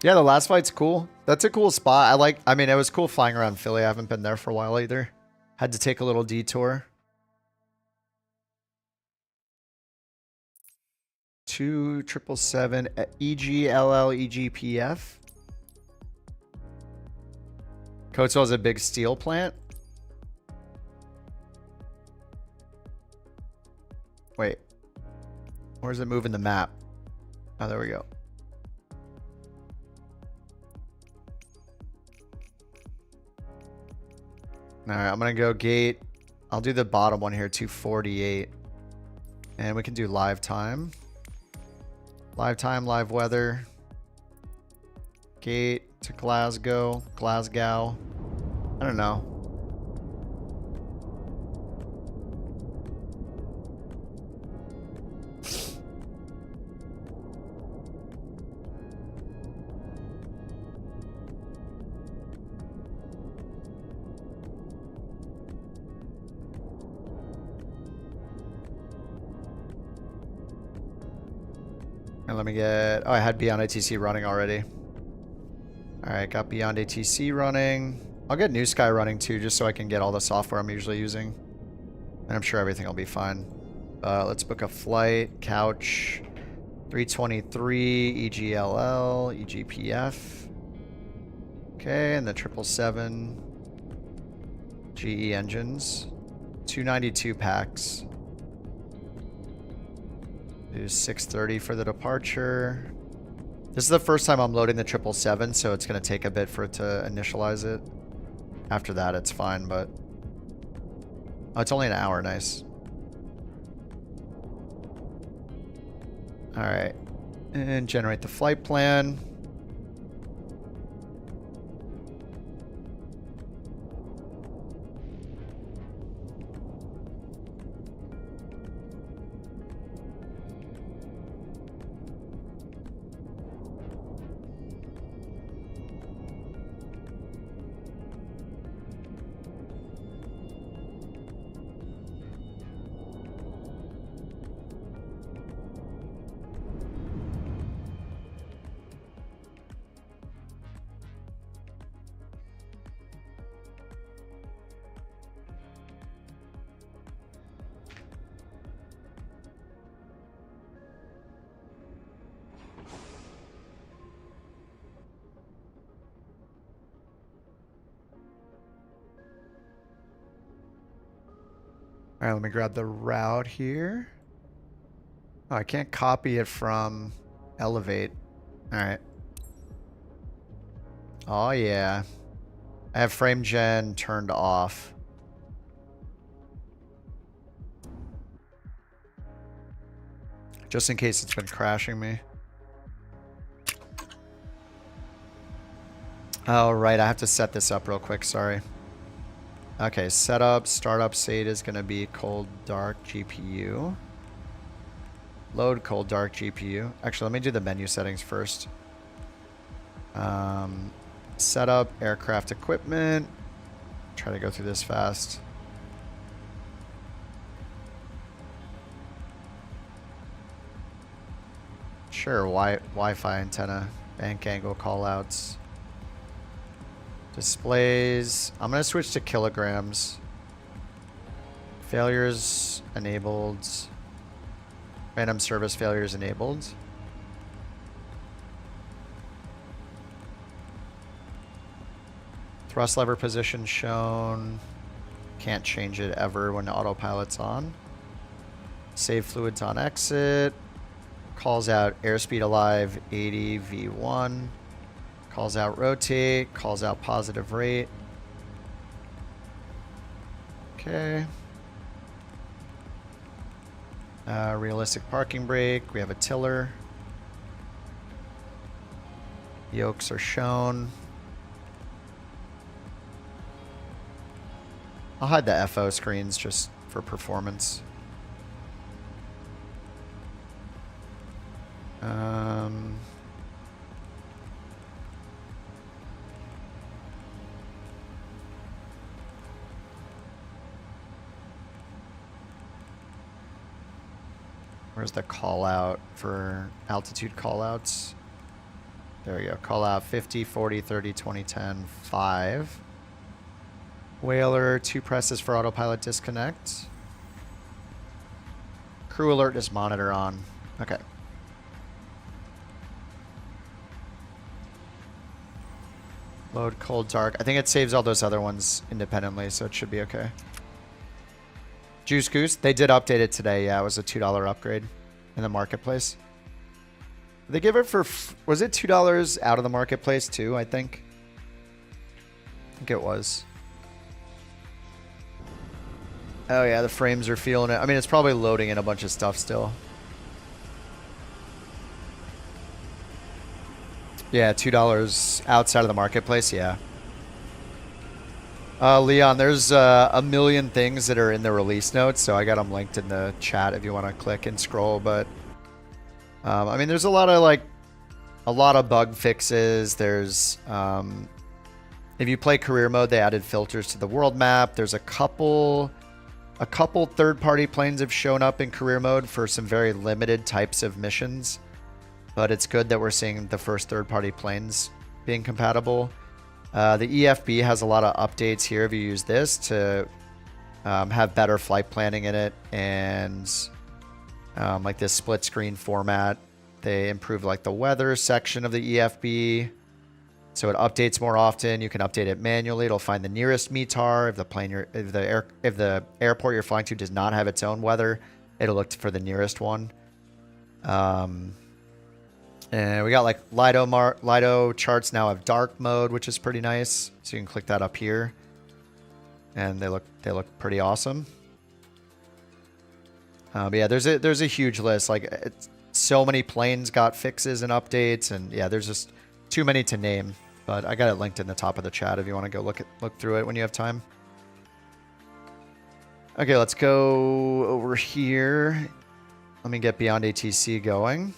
Yeah, the last flight's cool. That's a cool spot. I mean, it was cool flying around Philly. I haven't been there for a while either. Had to take a little detour. 777 EGLL EGPF. Coatville is a big steel plant. Wait. Where's it moving the map? Oh, there we go. All right, I'm going to go gate. I'll do the bottom one here, 248. And we can do live time. Live time, live weather. Gate to Glasgow. Glasgow. I don't know. And let me get... Oh, I had Beyond ATC running already. Alright, got Beyond ATC running. I'll get New Sky running too, just so I can get all the software I'm usually using. And I'm sure everything will be fine. Let's book a flight. Couch. 323, EGLL, EGPF. Okay, and the 777. GE engines. 292 packs. Do 630 for the departure. This is the first time I'm loading the 777, so it's going to take a bit for it to initialize it. After that, it's fine, but... Oh, it's only an hour. Nice. Alright. And generate the flight plan. All right, let me grab the route here. Oh, I can't copy it from Elevate. All right. Oh, yeah. I have frame gen turned off. Just in case it's been crashing me. Oh, right. I have to set this up real quick. Sorry. Okay, setup, startup state is going to be cold dark GPU. Load cold dark GPU. Actually, let me do the menu settings first. Setup, aircraft equipment. Try to go through this fast. Sure, Wi-Fi antenna, bank angle callouts. Displays. I'm going to switch to kilograms. Failures enabled. Random service failures enabled. Thrust lever position shown. Can't change it ever when autopilot's on. Save fluids on exit. Calls out airspeed alive 80 V1. Calls out rotate. Calls out positive rate. Okay. Realistic parking brake. We have a tiller. Yokes are shown. I'll hide the FO screens just for performance. Where's the call out for altitude call outs? There we go. Call out 50, 40, 30, 20, 10, 5. Whaler, 2 presses for autopilot disconnect. Crew alert is monitor on. Okay. Load cold dark. I think it saves all those other ones independently, so it should be okay. Juice Goose, they did update it today. Yeah, it was a $2 upgrade in the marketplace. They give it for, was it $2 out of the marketplace too, I think? I think it was. Oh yeah, the frames are feeling it. I mean, it's probably loading in a bunch of stuff still. Yeah, $2 outside of the marketplace, yeah. Leon, there's a million things that are in the release notes, so I got them linked in the chat if you want to click and scroll. But I mean, there's a lot of bug fixes. There's if you play career mode, they added filters to the world map. There's a couple third-party planes have shown up in career mode for some very limited types of missions, but it's good that we're seeing the first third-party planes being compatible. The EFB has a lot of updates here if you use this to have better flight planning in it, and like this split screen format. They improve like the weather section of the EFB, so it updates more often. You can update it manually. It'll find the nearest METAR. If the plane if the airport you're flying to does not have its own weather, it'll look for the nearest one. And we got like Lido charts now have dark mode, which is pretty nice. So you can click that up here, and they look pretty awesome. But yeah, there's a huge list. Like so many planes got fixes and updates, and yeah, there's just too many to name. But I got it linked in the top of the chat if you want to go look through it when you have time. Okay, let's go over here. Let me get Beyond ATC going.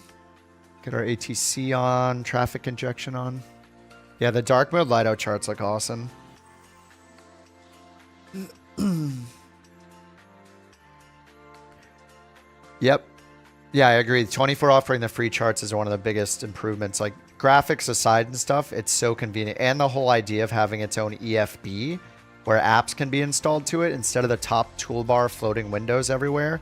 Get our ATC on, traffic injection on. Yeah, the dark mode Lido charts look awesome. Yep. Yeah, I agree. 24 offering the free charts is one of the biggest improvements. Like graphics aside and stuff, it's so convenient. And the whole idea of having its own EFB where apps can be installed to it instead of the top toolbar floating windows everywhere.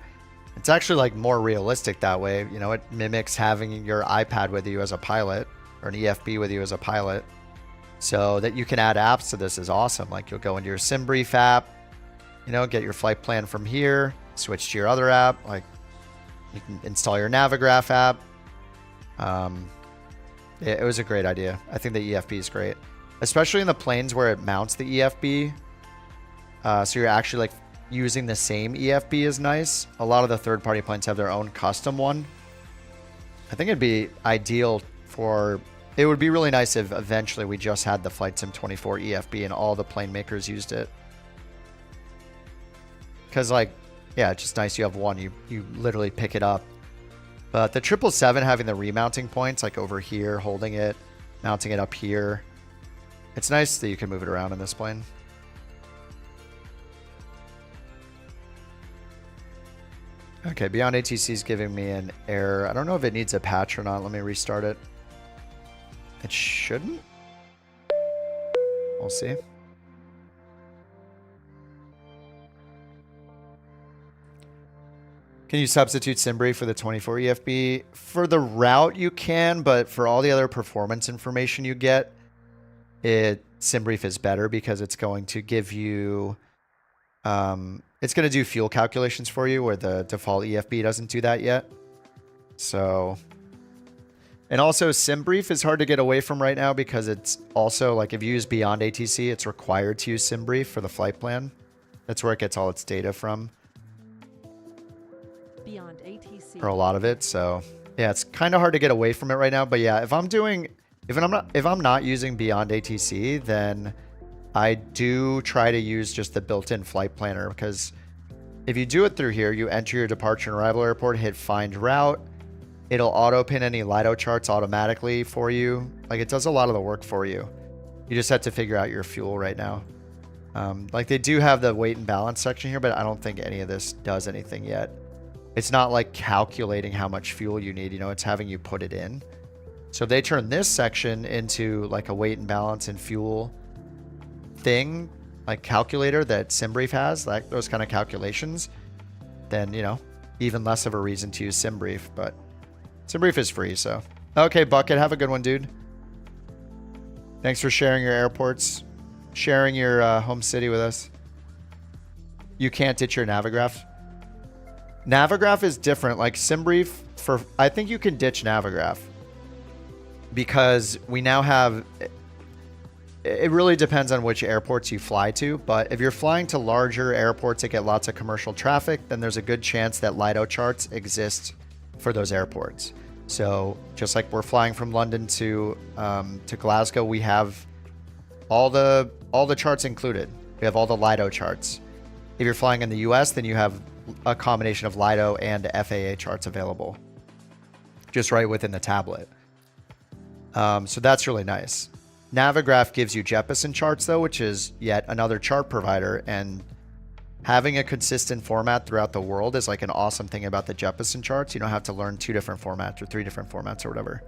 It's actually like more realistic that way. You know, it mimics having your iPad with you as a pilot or an EFB with you as a pilot. So that you can add apps to this is awesome. Like you'll go into your SimBrief app, you know, get your flight plan from here, switch to your other app. Like you can install your Navigraph app. It was a great idea. I think the EFB is great, especially in the planes where it mounts the EFB. So you're actually like using the same EFB is nice. A lot of the third-party planes have their own custom one. I think it'd be ideal for... It would be really nice if eventually we just had the Flight Sim 24 EFB and all the plane makers used it. Because, like, yeah, it's just nice you have one. You literally pick it up. But the 777 having the remounting points, like over here, holding it, mounting it up here. It's nice that you can move it around in this plane. Okay, Beyond ATC is giving me an error. I don't know if it needs a patch or not. Let me restart it. It shouldn't. We'll see. Can you substitute SimBrief for the 24 EFB? For the route you can, but for all the other performance information you get, SimBrief is better because it's going to give you... it's going to do fuel calculations for you where the default EFB doesn't do that yet. So And also SimBrief is hard to get away from right now because it's also like if you use Beyond ATC, it's required to use SimBrief for the flight plan. That's where it gets all its data from. Beyond ATC. For a lot of it. So yeah, it's kind of hard to get away from it right now. But yeah, if I'm not using Beyond ATC, then I do try to use just the built-in flight planner, because if you do it through here, you enter your departure and arrival airport, hit find route. It'll auto pin any Lido charts automatically for you. Like it does a lot of the work for you. You just have to figure out your fuel right now. Like they do have the weight and balance section here, but I don't think any of this does anything yet. It's not like calculating how much fuel you need, you know, it's having you put it in. So if they turn this section into like a weight and balance and fuel thing, like calculator that SimBrief has, like those kind of calculations, then, you know, even less of a reason to use SimBrief, but SimBrief is free, so. Okay, Bucket, have a good one, dude. Thanks for sharing your airports, sharing your home city with us. You can't ditch your Navigraph. Navigraph is different. Like SimBrief, I think you can ditch Navigraph because we now have, it really depends on which airports you fly to, but if you're flying to larger airports that get lots of commercial traffic, then there's a good chance that Lido charts exist for those airports. So just like we're flying from London to Glasgow, we have all the charts included. We have all the Lido charts. If you're flying in the US, then you have a combination of Lido and FAA charts available just right within the tablet. So that's really nice. Navigraph gives you Jeppesen charts though, which is yet another chart provider, and having a consistent format throughout the world is like an awesome thing about the Jeppesen charts. You don't have to learn 2 different formats or 3 different formats or whatever.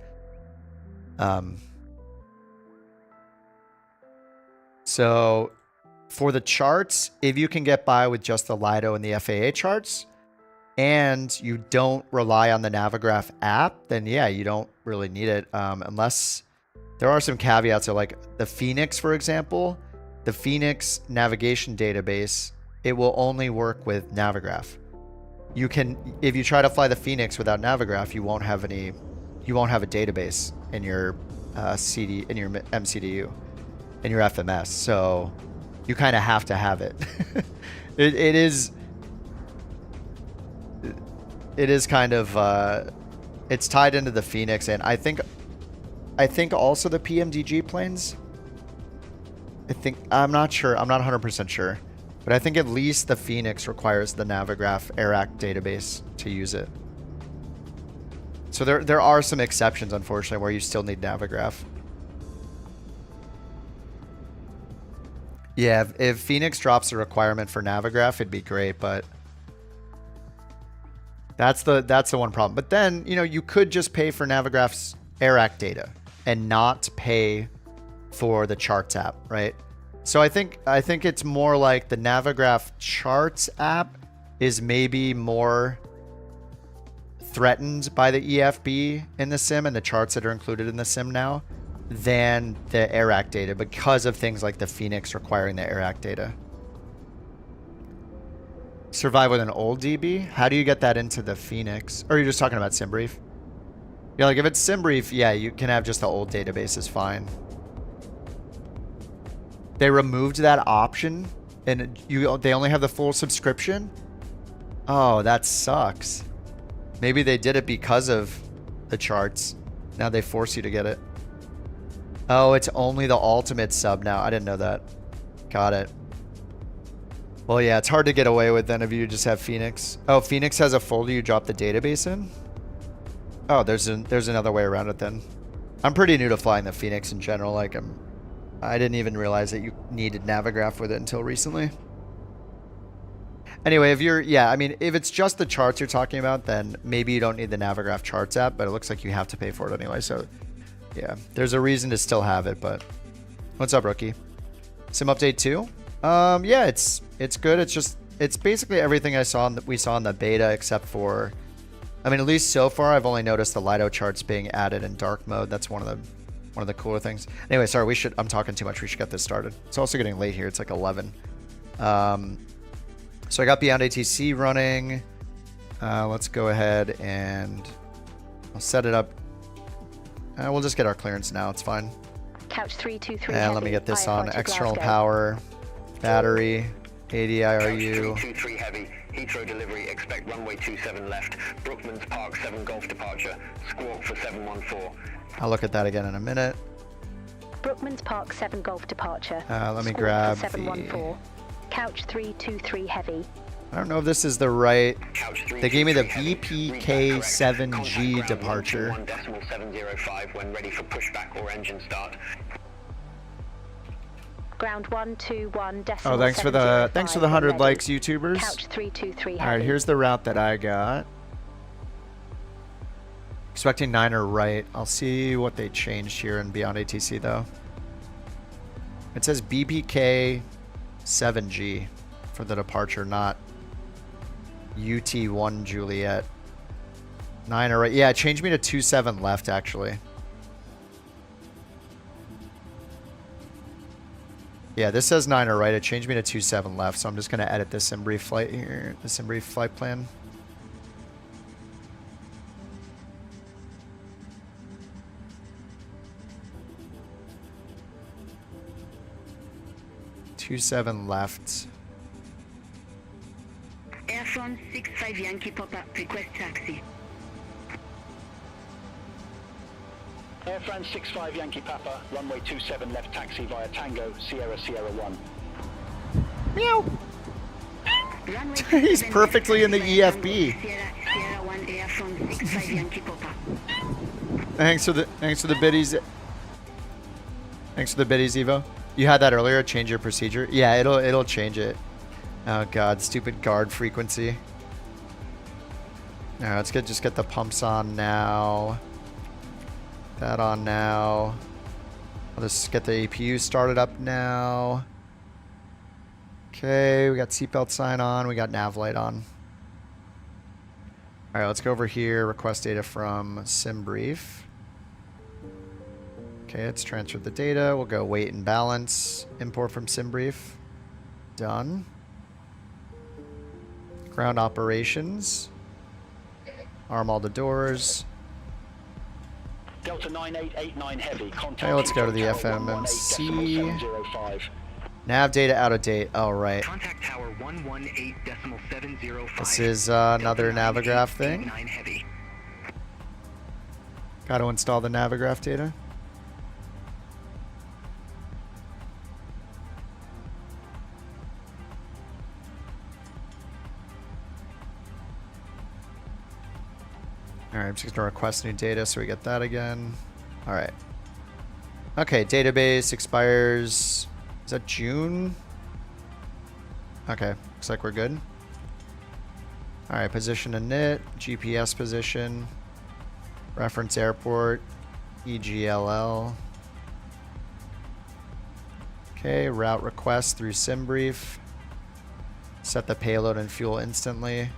So for the charts, if you can get by with just the Lido and the FAA charts, and you don't rely on the Navigraph app, then yeah, you don't really need it. Unless there are some caveats. So like the Phoenix, for example, the Phoenix navigation database, it will only work with Navigraph. You can, if you try to fly the Phoenix without Navigraph, you won't have a database in your in your MCDU, in your FMS. So you kind of have to have it. It is kind of it's tied into the Phoenix, and I think also the PMDG planes. I'm not sure. I'm not 100% sure. But I think at least the Phoenix requires the Navigraph AirAct database to use it. So there are some exceptions, unfortunately, where you still need Navigraph. Yeah, if Phoenix drops a requirement for Navigraph, it'd be great, but that's the one problem. But then, you know, you could just pay for Navigraph's AirAct data and not pay for the Charts app, right? So I think it's more like the Navigraph Charts app is maybe more threatened by the EFB in the sim and the charts that are included in the sim now than the AirAct data, because of things like the Phoenix requiring the AirAct data. Survive with an old DB? How do you get that into the Phoenix? Or are you just talking about SimBrief? Yeah, like if it's SimBrief, yeah, you can have just the old database is fine. They removed that option and they only have the full subscription? Oh, that sucks. Maybe they did it because of the charts. Now they force you to get it. Oh, it's only the ultimate sub now. I didn't know that. Got it. Well, yeah, it's hard to get away with then if you just have Phoenix. Oh, Phoenix has a folder you drop the database in? Oh, there's another way around it then. I'm pretty new to flying the Phoenix in general. Like I didn't even realize that you needed Navigraph with it until recently. Anyway, if it's just the charts you're talking about, then maybe you don't need the Navigraph Charts app, but it looks like you have to pay for it anyway. So yeah, there's a reason to still have it, but what's up, rookie? Sim update 2? Yeah, it's good. It's basically everything we saw in the beta, except for, I mean, at least so far, I've only noticed the Lido charts being added in dark mode. That's one of the cooler things. Anyway, sorry, I'm talking too much. We should get this started. It's also getting late here. It's like 11. So I got Beyond ATC running. Let's go ahead and I'll set it up We'll just get our clearance now. It's fine. Couch 323 And let me get this on external power, battery, 80 IRU. 323 heavy, Heathrow delivery, expect runway 27 left, Brookman's Park 7 Golf departure, squawk for 714. I'll look at that again in a minute. Brookman's Park 7 Golf departure. Let me grab the... Couch 323 heavy. I don't know if this is the right... They gave me the VPK7G departure. 1.705 when ready for pushback or engine start. Ground 121. Oh, thanks for the 100 likes, YouTubers. Couch 323 All right, here's the route that I got. Expecting 9er right. I'll see what they changed here in Beyond ATC though. It says BPK 7G for the departure, not UT1 Juliet. 9er right. Yeah, it changed me to 27 left actually. Yeah, this says 9er right. It changed me to 27 left, so I'm just gonna edit this in brief flight here. This in brief flight plan. Seven left. Air France 65 Yankee Papa, request taxi. Air France 65 Yankee Papa, runway 27 left taxi via Tango, Sierra Sierra 1. Meow. He's perfectly in the EFB. Sierra 1 Air France 65 Yankee Papa. Thanks for the biddies. Thanks for the biddies, Evo. You had that earlier. Change your procedure. Yeah, it'll change it. Oh god, stupid guard frequency. All right, let's just get the pumps on now. That on now. I'll just get the APU started up now. Okay, we got seatbelt sign on. We got nav light on. All right, let's go over here. Request data from SimBrief. Okay, it's transferred the data. We'll go weight and balance. Import from SimBrief. Done. Ground operations. Arm all the doors. Delta 9889 heavy. Contact. Okay, let's go to the FMMC. Nav data out of date. Oh, right. Contact tower 118.705. This is another Navigraph thing. Got to install the Navigraph data. Alright, I'm just going to request new data so we get that again. Alright. Okay, database expires... Is that June? Okay, looks like we're good. Alright, position init, GPS position, reference airport, EGLL. Okay, route request through SimBrief. Set the payload and fuel instantly.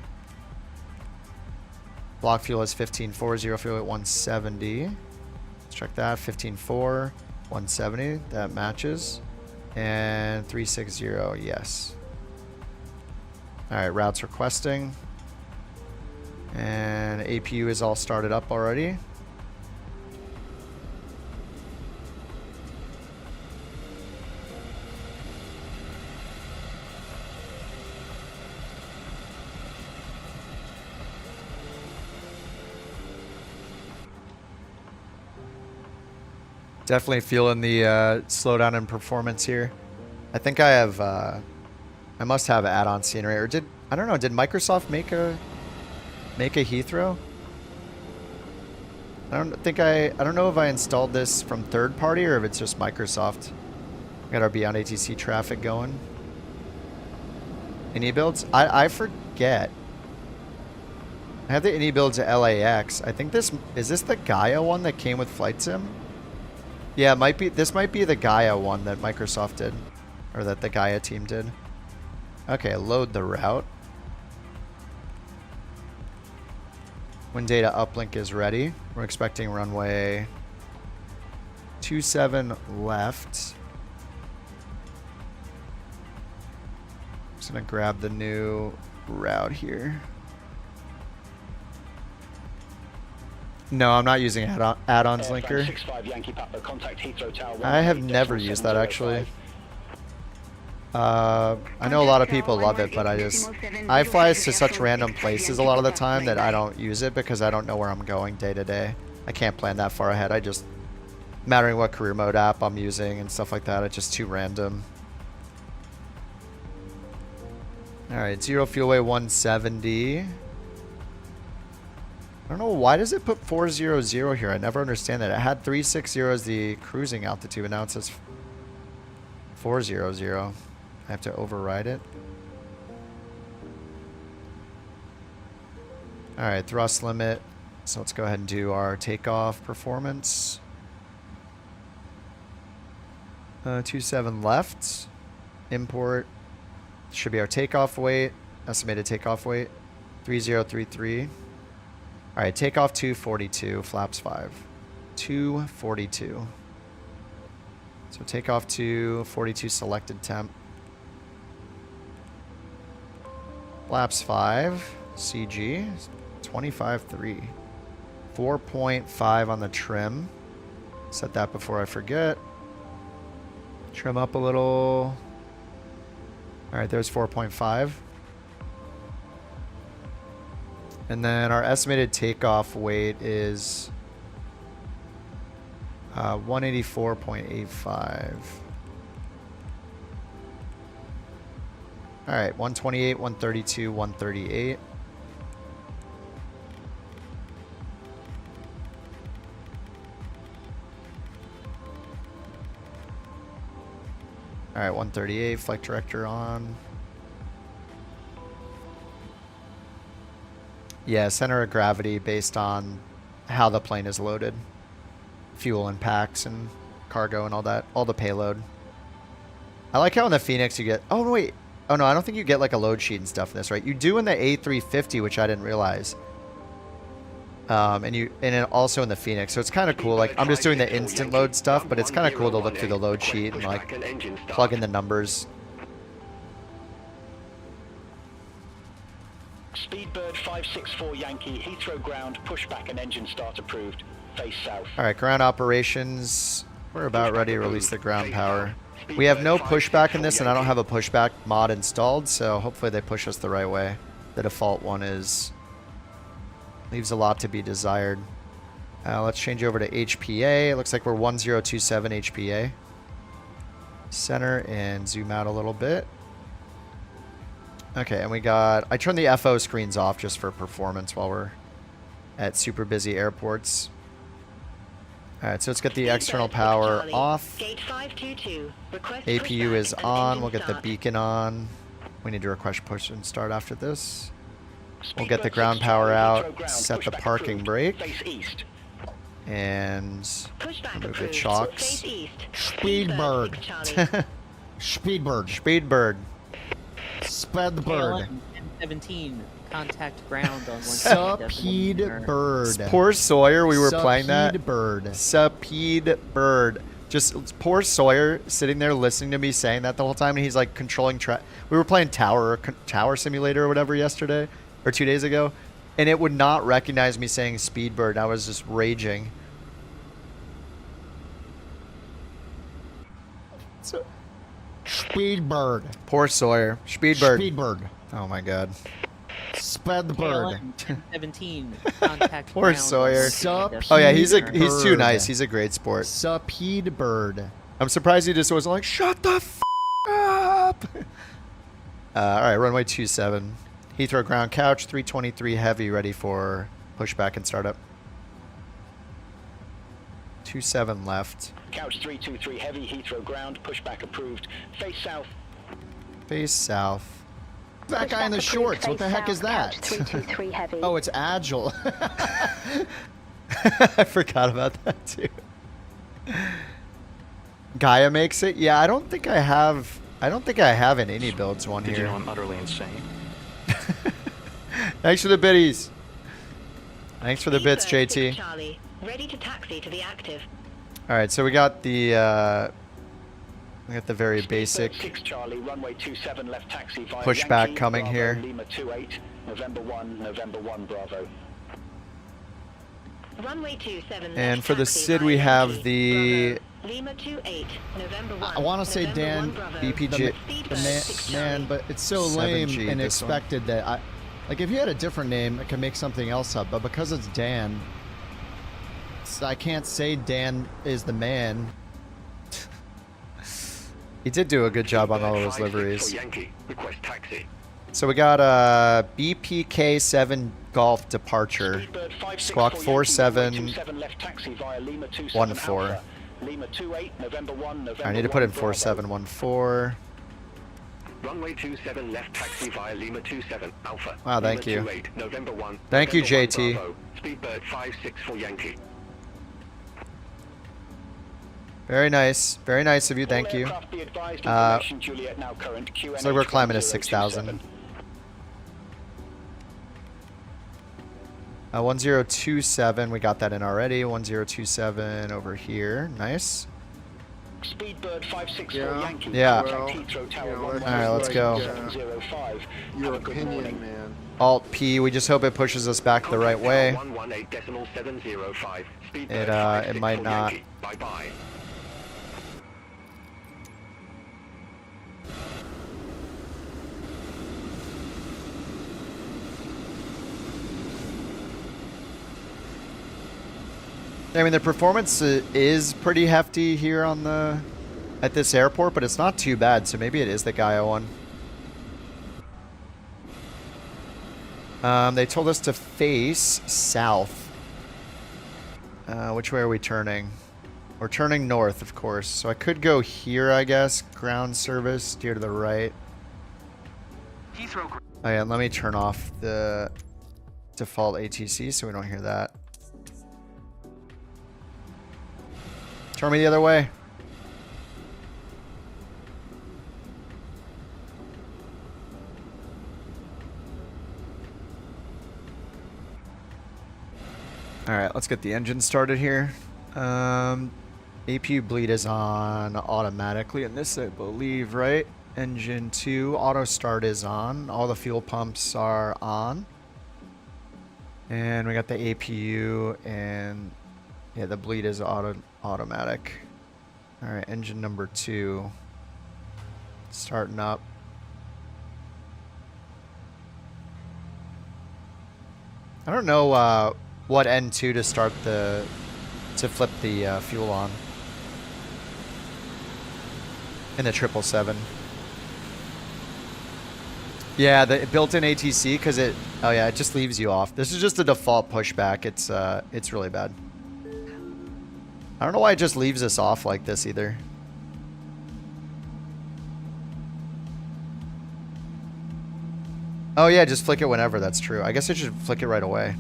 Block fuel is 15.40, fuel at 170. Let's check that. 15.4, 170. That matches. And 360, yes. Alright, routes requesting. And APU is all started up already. Definitely feeling the slowdown in performance here. I think I have, I must have add-on scenery, or I don't know, did Microsoft make a Heathrow? I don't know if I installed this from third party or if it's just Microsoft. Got our Beyond ATC traffic going. Any builds? I forget. I have the any builds at LAX. I think is this the Gaia one that came with Flight Sim? Yeah, it might be. This might be the Gaia one that Microsoft did, or that the Gaia team did. Okay, load the route. When data uplink is ready, we're expecting runway 27 left. Just gonna grab the new route here. No, I'm not using add-ons linker. I have never used that actually. I know a lot of people love it, but I fly to such random places a lot of the time that I don't use it because I don't know where I'm going day to day. I can't plan that far ahead. I just, mattering what career mode app I'm using and stuff like that, it's just too random. Alright, 0 fuel weight 170. I don't know, why does it put 400 here? I never understand that. It had 360 as the cruising altitude, and now it says 400. I have to override it. Alright, thrust limit. So let's go ahead and do our takeoff performance. 27 left. Import. Should be our takeoff weight. Estimated takeoff weight. 3033. Alright, takeoff 242. Flaps 5. 242. So takeoff 242 selected temp. Flaps 5. CG. 25.3. 4.5 on the trim. Set that before I forget. Trim up a little. Alright, there's 4.5. And then our estimated takeoff weight is 184.85. Alright, 128, 132, 138. Alright, 138, flight director on. Yeah, center of gravity based on how the plane is loaded. Fuel and packs and cargo and all that. All the payload. I like how in the Phoenix you get... Oh, wait. Oh, no, I don't think you get like a load sheet and stuff in this, right? You do in the A350, which I didn't realize. And also in the Phoenix. So it's kind of cool. Like, I'm just doing the instant load stuff, but it's kind of cool to look through the load sheet and like plug in the numbers. Speedbird 564 Yankee, Heathrow ground, pushback and engine start approved. Face south. Alright, ground operations. We're about ready to release the ground power. We have no pushback in this, and I don't have a pushback mod installed, so hopefully they push us the right way. The default one leaves a lot to be desired. Let's change over to HPA. It looks like we're 1027 HPA. Center and zoom out a little bit. Okay, and we got... I turned the FO screens off just for performance while we're at super busy airports. Alright, so let's get the external power off. APU is on. We'll get the beacon on. We need to request push and start after this. We'll get the ground power out, set the parking brake, and remove the chocks. Speedbird. Speedbird. Speedbird. Speedbird. 17. Contact ground on one. Speedbird. Poor Sawyer, we were playing that. Speedbird. Just poor Sawyer sitting there listening to me saying that the whole time, and he's like controlling we were playing Tower Simulator or whatever yesterday. Or 2 days ago, and it would not recognize me saying Speedbird. I was just raging. So, Speedbird. Poor Sawyer. Speedbird. Speedbird. Oh my god. Speedbird. 17. Contact Poor Sawyer. Oh yeah, he's too nice. He's a great sport. Speedbird. I'm surprised he just wasn't like, shut the f up. Alright, runway 27. Heathrow ground couch, 323 heavy, ready for pushback and startup. 27 left. Couch 323 heavy, Heathrow ground, pushback approved. Face south. Face south. That guy in the shorts, what the heck is that? 323 heavy. Oh, it's Agile. I forgot about that too. Gaia makes it? Yeah, I don't think I have an any builds one here. Did you know I'm utterly insane? Thanks for the biddies. Thanks for the bits, JT. Charlie, ready to taxi to the active. All right, so we got the very basic 6 Charlie, runway 27 left taxi via pushback Yankee, coming Bravo, here. Lima 28, November 1, Bravo. Runway 27 And for the SID, we have the... Lima 28, November 1. I want to say Dan, BPG, the man, but it's so lame 7G, and this one. expected that like if you had a different name, I could make something else up. But because it's Dan, I can't say Dan is the man. He did do a good job on all those liveries. Yankee, request taxi. So we got a BPK7 Golf departure. Squawk 4714. I need to put in 4714. Runway 27 left taxi via Lima 27 Alpha. Wow, thank you. 28, November 1. Thank you, November 1 JT. Bravo. Speedbird 564 Yankee. Very nice. Very nice of you. Thank you. So we're climbing to 6,000. 1027. We got that in already. 1027 over here. Nice. Speedbird 564 Yankee. Yeah. All right, let's go. Your opinion, man. Alt P. We just hope it pushes us back the right way. It might not. Bye bye. I mean, the performance is pretty hefty here on at this airport, but it's not too bad. So maybe it is the Gaia one. They told us to face south. Which way are we turning? We're turning north, of course. So I could go here, I guess. Ground service, steer to the right. Oh yeah, and let me turn off the default ATC so we don't hear that. Turn me the other way. Alright, let's get the engine started here. APU bleed is on automatically in this, I believe, right? Engine 2, auto start is on. All the fuel pumps are on. And we got the APU and yeah, the bleed is automatic. Alright, engine number 2. Starting up. I don't know what N2 to start to flip the fuel on. In the 777. Yeah, the built-in ATC, because it just leaves you off. This is just a default pushback. It's really bad. I don't know why it just leaves us off like this either. Oh yeah, just flick it whenever, that's true. I guess I should flick it right away.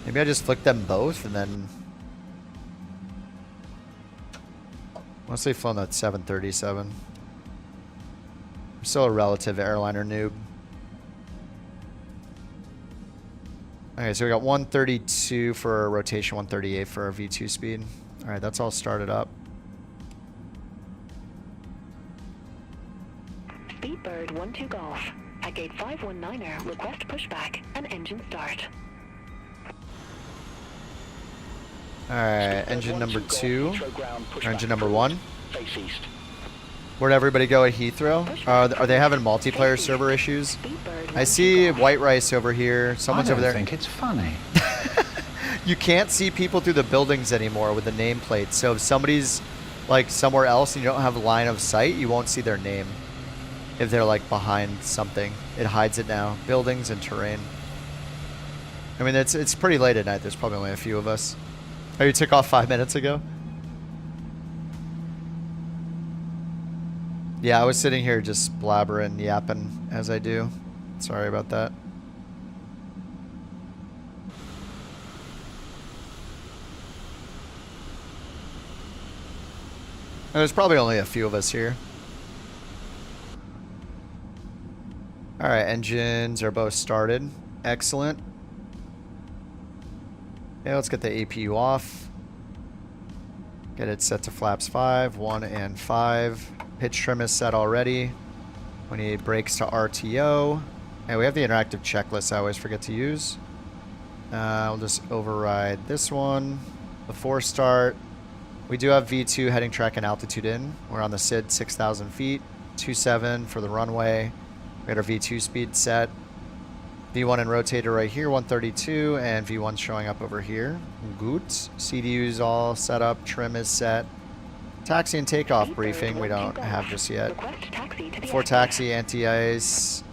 Maybe I just flick them both and then... Mostly flown that 737. I'm still a relative airliner noob. Okay, so we got 132 for our rotation, 138 for our V2 speed. Alright, that's all started up. Speedbird 12 Golf. At gate 519er, request pushback and engine start. Alright, engine number 2. Or engine number 1. Where'd everybody go at Heathrow? Are they having multiplayer server issues? I see White Rice over here. Someone's over there. I think it's funny. You can't see people through the buildings anymore with the nameplate. So if somebody's like somewhere else and you don't have a line of sight, you won't see their name. If they're like behind something, it hides it now. Buildings and terrain. I mean, it's pretty late at night. There's probably only a few of us. Oh, you took off 5 minutes ago? Yeah, I was sitting here just blabbering, yapping as I do. Sorry about that. There's probably only a few of us here. Alright, engines are both started. Excellent. Okay, let's get the APU off. Get it set to flaps 5, 1 and 5. Pitch trim is set already. We need brakes to RTO. And we have the interactive checklist I always forget to use. I'll just override this one. Before start, we do have V2 heading track and altitude in. We're on the SID 6,000 feet. 27 for the runway. We got our V2 speed set. V1 and rotator right here, 132, and V1 showing up over here. Good. CDU's all set up. Trim is set. Taxi and takeoff briefing we don't have just yet. Before taxi, anti-ice.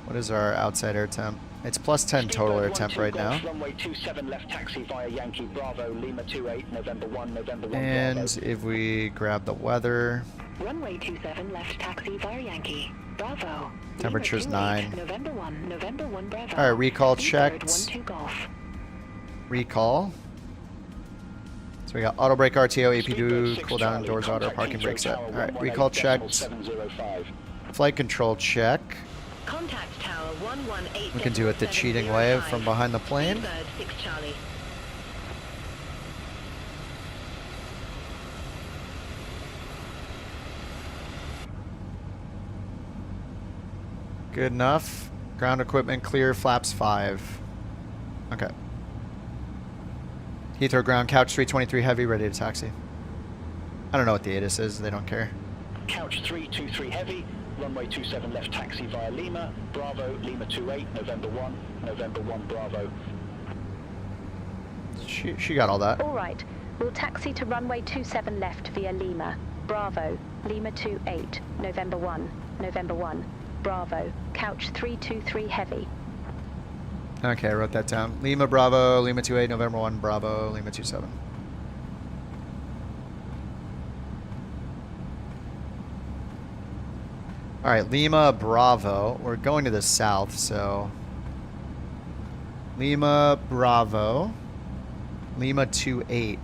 What is our outside air temp? It's plus 10 total air temp right now. Runway 27 left taxi via Yankee Bravo, Lima 28, November 1, November 1. And if we grab the weather. Runway 27 left taxi via Yankee Bravo. Temperature's 9. November 1 Bravo. All right, recall checked. 1-2 Golf. Recall. So we got auto brake RTO, AP2, cool down, doors auto, parking brake set. All right, recall checked. Flight control check. Contact tower 118. We can do it the cheating way from behind the plane. Good enough. Ground equipment clear, flaps 5. Okay. Heathrow ground, couch 323 heavy, ready to taxi. I don't know what the ATIS is, they don't care. Couch 323 heavy, runway 27 left taxi via Lima, Bravo, Lima 28, November 1, November 1 Bravo. She got all that. All right, we'll taxi to runway 27 left via Lima, Bravo, Lima 28, November 1, November 1, Bravo, couch 323 heavy. Okay, I wrote that down. Lima Bravo, Lima 28, November 1, Bravo, Lima 27. All right, Lima Bravo. We're going to the south, so Lima Bravo, Lima 28.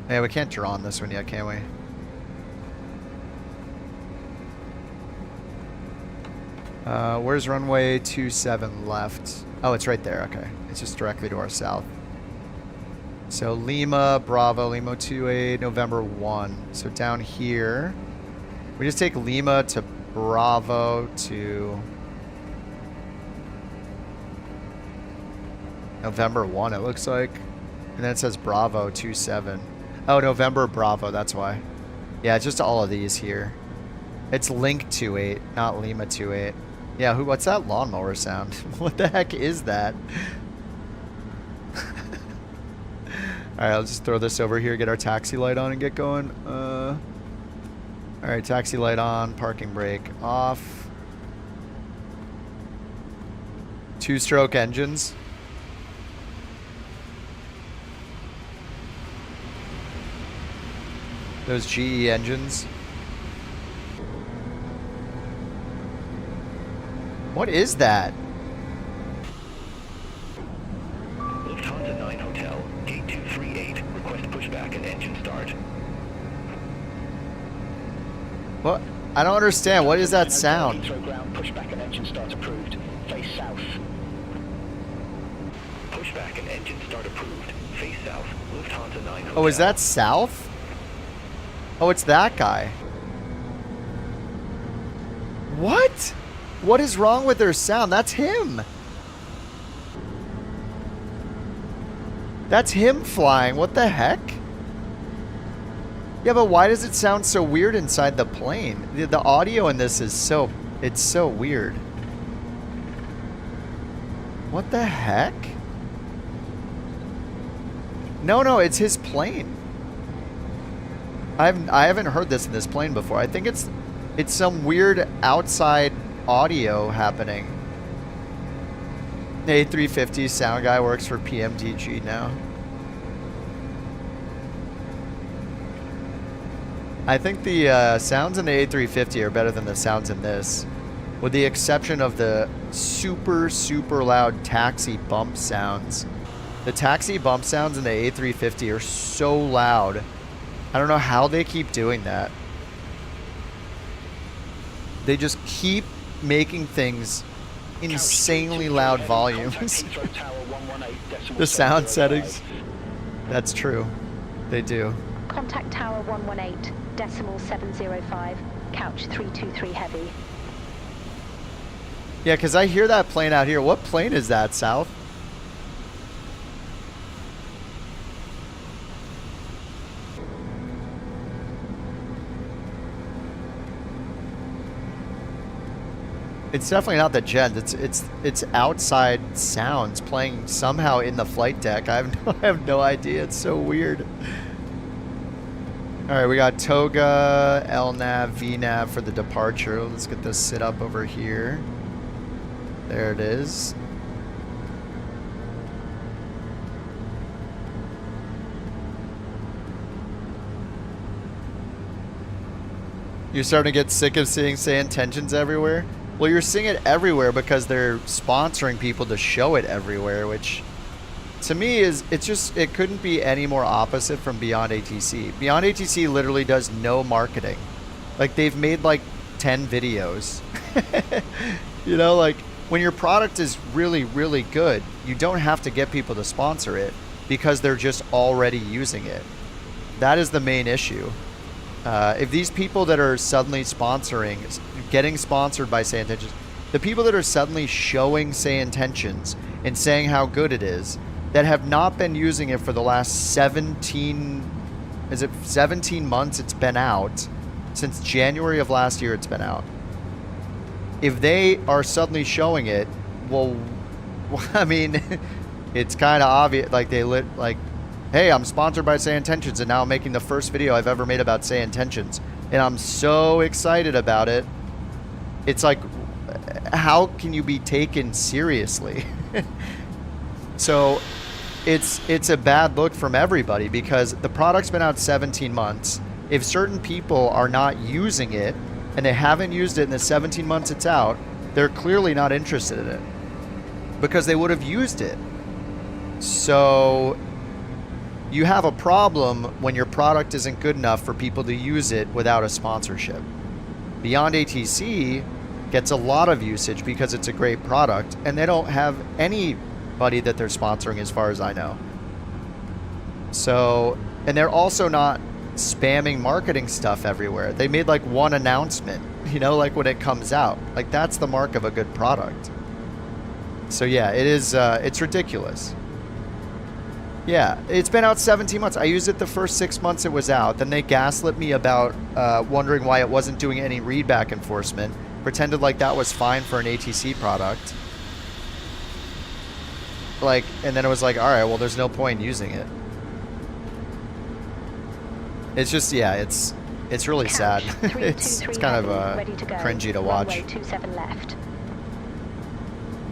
Yeah, we can't draw on this one yet, can we? Where's runway 27 left? Oh, it's right there. Okay. It's just directly to our south. So Lima, Bravo, Lima 28, November 1. So down here, we just take Lima to Bravo to November 1, it looks like. And then it says Bravo 27. Oh, November Bravo, that's why. Yeah, just all of these here. It's Link 28, not Lima 28. Yeah, what's that lawnmower sound? What the heck is that? Alright, I'll just throw this over here, get our taxi light on and get going. Alright, taxi light on, parking brake off. 2-stroke engines. Those GE engines. What is that? Lufthansa 9 Hotel, gate 238, request pushback and engine start. What? I don't understand. What is that sound? Heathrow ground, pushback and engine start approved. Face south. Pushback and engine start approved. Face south. Lufthansa 9 Hotel. Oh, is that south? Oh, it's that guy. What? What is wrong with their sound? That's him. That's him flying. What the heck? Yeah, but why does it sound so weird inside the plane? The audio in this is so... It's so weird. What the heck? No, it's his plane. I haven't heard this in this plane before. I think it's some weird outside audio happening. The A350 sound guy works for PMDG now. I think the sounds in the A350 are better than the sounds in this, with the exception of the super, super loud taxi bump sounds. The taxi bump sounds in the A350 are so loud. I don't know how they keep doing that. They just keep making things insanely loud volumes. The sound settings. That's true. They do. Contact tower 118, decimal 705, couch 323 heavy. Yeah, because I hear that plane out here. What plane is that, South? It's definitely not the jet. It's outside sounds playing somehow in the flight deck. I have no idea. It's so weird. All right, we got Toga, LNAV, VNAV for the departure. Let's get this sit up over here. There it is. You're starting to get sick of seeing say intentions everywhere? Well, you're seeing it everywhere because they're sponsoring people to show it everywhere, which to me is, it couldn't be any more opposite from Beyond ATC. Beyond ATC literally does no marketing. Like, they've made like 10 videos. You know, like, when your product is really, really good, you don't have to get people to sponsor it because they're just already using it. That is the main issue. If these people that are suddenly sponsoring, getting sponsored by Say Intentions, the people that are suddenly showing Say Intentions and saying how good it is, that have not been using it for the last 17 months it's been out, since January of last year it's been out. If they are suddenly showing it, well, I mean, it's kind of obvious, like hey, I'm sponsored by Say Intentions, and now I'm making the first video I've ever made about Say Intentions, and I'm so excited about it. It's like, how can you be taken seriously? So it's a bad look from everybody because the product's been out 17 months. If certain people are not using it and they haven't used it in the 17 months it's out, they're clearly not interested in it because they would have used it. So you have a problem when your product isn't good enough for people to use it without a sponsorship. Beyond ATC gets a lot of usage because it's a great product, and they don't have anybody that they're sponsoring as far as I know. So, and they're also not spamming marketing stuff everywhere. They made like one announcement, you know, like when it comes out. Like, that's the mark of a good product. So yeah, it is, it's ridiculous. Yeah, it's been out 17 months. I used it the first 6 months it was out. Then they gaslit me about wondering why it wasn't doing any readback enforcement. Pretended like that was fine for an ATC product. Like, and then it was like, all right, well, there's no point in using it. It's just, yeah, it's really sad. it's kind of cringy to watch.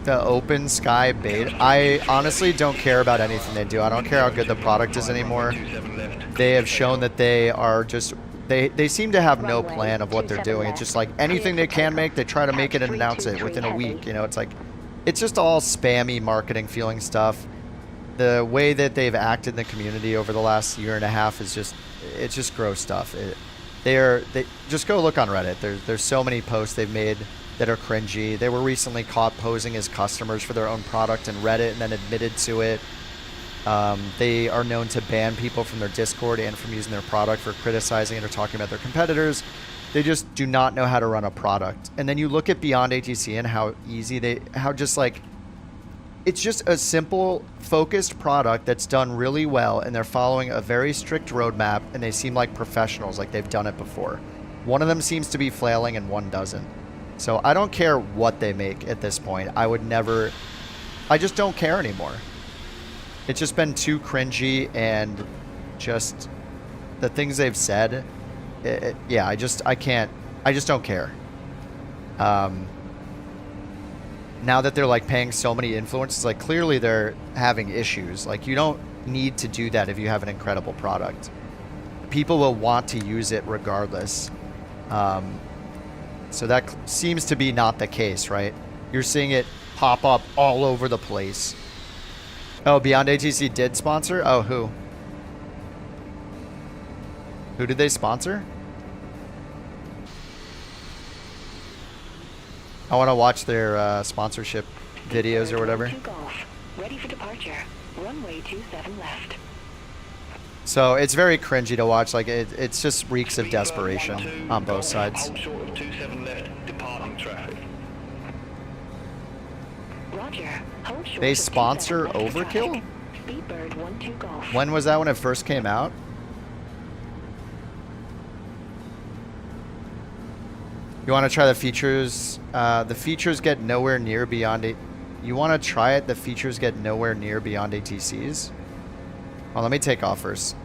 The open sky beta. I honestly don't care about anything they do. I don't care how good the product is anymore. They have shown that they are just, they seem to have no plan of what they're doing. It's just like anything they can make, they try to make it and announce it within a week. You know, it's like, it's just all spammy marketing feeling stuff. The way that they've acted in the community over the last year and a half is just, it's just gross stuff. They just go look on Reddit. There's so many posts they've made that are cringy. They were recently caught posing as customers for their own product in Reddit and then admitted to it. They are known to ban people from their Discord and from using their product for criticizing it or talking about their competitors. They just do not know how to run a product. And then you look at Beyond ATC and how easy how just like, it's just a simple, focused product that's done really well, and they're following a very strict roadmap, and they seem like professionals, like they've done it before. One of them seems to be flailing and one doesn't. So I don't care what they make at this point. I just don't care anymore. It's just been too cringy, and just the things they've said. Yeah, I just don't care. Now that they're like paying so many influencers, like clearly they're having issues. Like, you don't need to do that if you have an incredible product. People will want to use it regardless. So that seems to be not the case, right? You're seeing it pop up all over the place. Oh, Beyond ATC did sponsor? Oh, who? Who did they sponsor? I want to watch their sponsorship videos or whatever. Ready for departure. Runway 27 left. So it's very cringy to watch. Like, it's just reeks of desperation on both sides. Roger. Hold short They of sponsor 27 left Overkill? traffic. Speedbird 12 Golf. When was that, when it first came out? You want to try the features? The features get nowhere near beyond it. You want to try it? The features get nowhere near beyond ATCs. Well, let me take off first.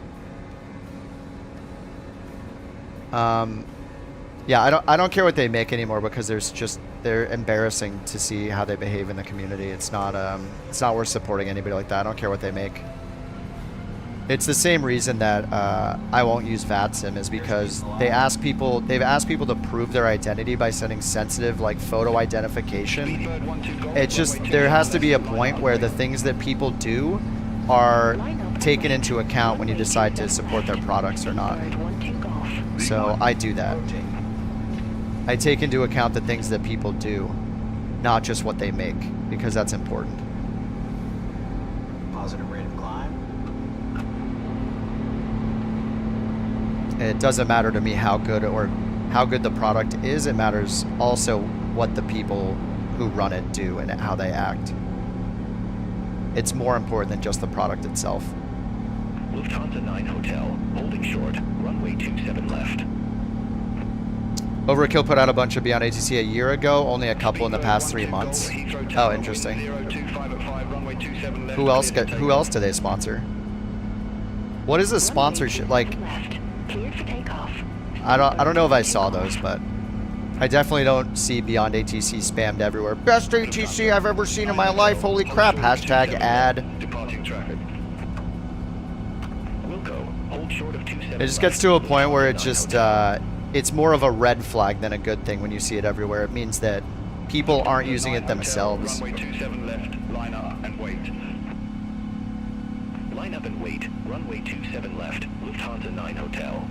Yeah, I don't care what they make anymore because they're embarrassing to see how they behave in the community. It's not worth supporting anybody like that. I don't care what they make. It's the same reason that I won't use VATSIM is because they've asked people to prove their identity by sending sensitive like photo identification. It's just there has to be a point where the things that people do are taken into account when you decide to support their products or not. So I do that. I take into account the things that people do, not just what they make, because that's important. Positive rate of climb. It doesn't matter to me how good the product is. It matters also what the people who run it do and how they act. It's more important than just the product itself. Lufthansa 9 Hotel, holding short, runway 27 left. Overkill put out a bunch of Beyond ATC a year ago, only a couple in the past 3 months. Oh, interesting. Who else do they sponsor? What is a sponsorship like? I don't know if I saw those, but I definitely don't see Beyond ATC spammed everywhere. Best ATC I've ever seen in my life. Holy crap! Hashtag ad. It just gets to a point where it just it's more of a red flag than a good thing when you see it everywhere. It means that people aren't using it themselves. Runway 27 left, line up and wait. Line up and wait, runway 27 left, Lufthansa 9 Hotel.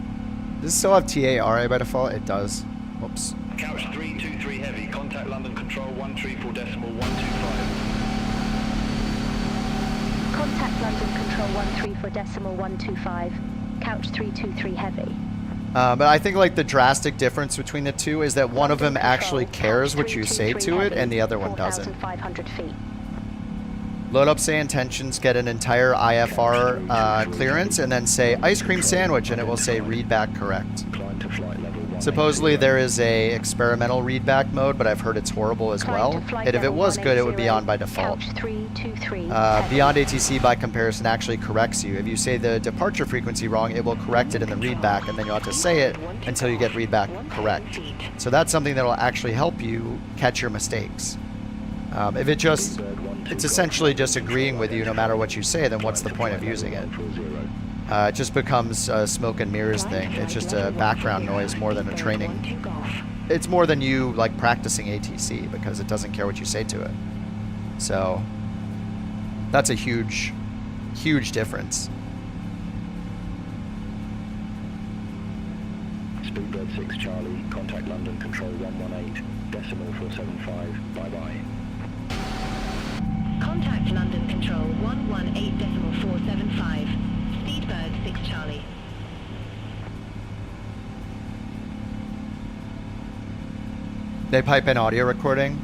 Does it still have TARA by default? It does. Whoops. Couch 323 heavy, contact London control 134.125. Contact London control 134.125. Couch 323 heavy. But I think like the drastic difference between the two is that one of them actually cares what you say to it and the other one doesn't. Load up say intentions, get an entire IFR clearance, and then say ice cream sandwich, and it will say readback correct. Supposedly there is a experimental readback mode, but I've heard it's horrible as well. And if it was good, it would be on by default. Beyond ATC by comparison actually corrects you. If you say the departure frequency wrong, it will correct it in the readback, and then you'll have to say it until you get readback correct. So that's something that will actually help you catch your mistakes. If it's essentially just agreeing with you no matter what you say, then what's the point of using it? It just becomes a smoke and mirrors thing. It's just a background noise more than a training. It's more than you like practicing ATC because it doesn't care what you say to it. So that's a huge, huge difference. Speedbird 6 Charlie, contact London control 118.475, bye-bye. Contact London control 118.475. Speedbird 6 Charlie. They pipe in audio recording.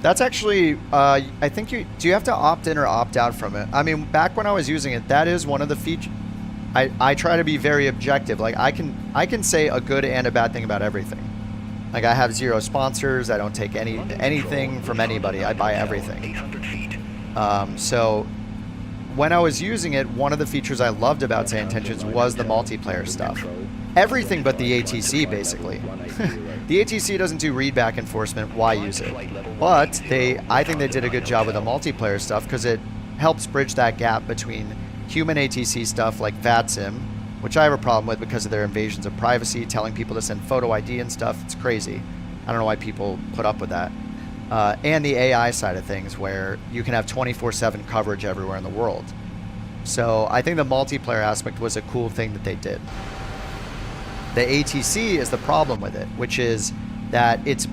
That's actually, I think do you have to opt in or opt out from it? I mean, back when I was using it, that is one of the features. I try to be very objective. Like I can say a good and a bad thing about everything. Like I have 0 sponsors. I don't take anything from anybody. I buy everything. So when I was using it, one of the features I loved about Say Intentions was the multiplayer stuff. Everything but the ATC, basically. The ATC doesn't do readback enforcement. Why use it? But I think they did a good job with the multiplayer stuff because it helps bridge that gap between human ATC stuff like VATSIM, which I have a problem with because of their invasions of privacy, telling people to send photo ID and stuff. It's crazy. I don't know why people put up with that. And the AI side of things where you can have 24/7 coverage everywhere in the world. So I think the multiplayer aspect was a cool thing that they did. The ATC is the problem with it, which is that it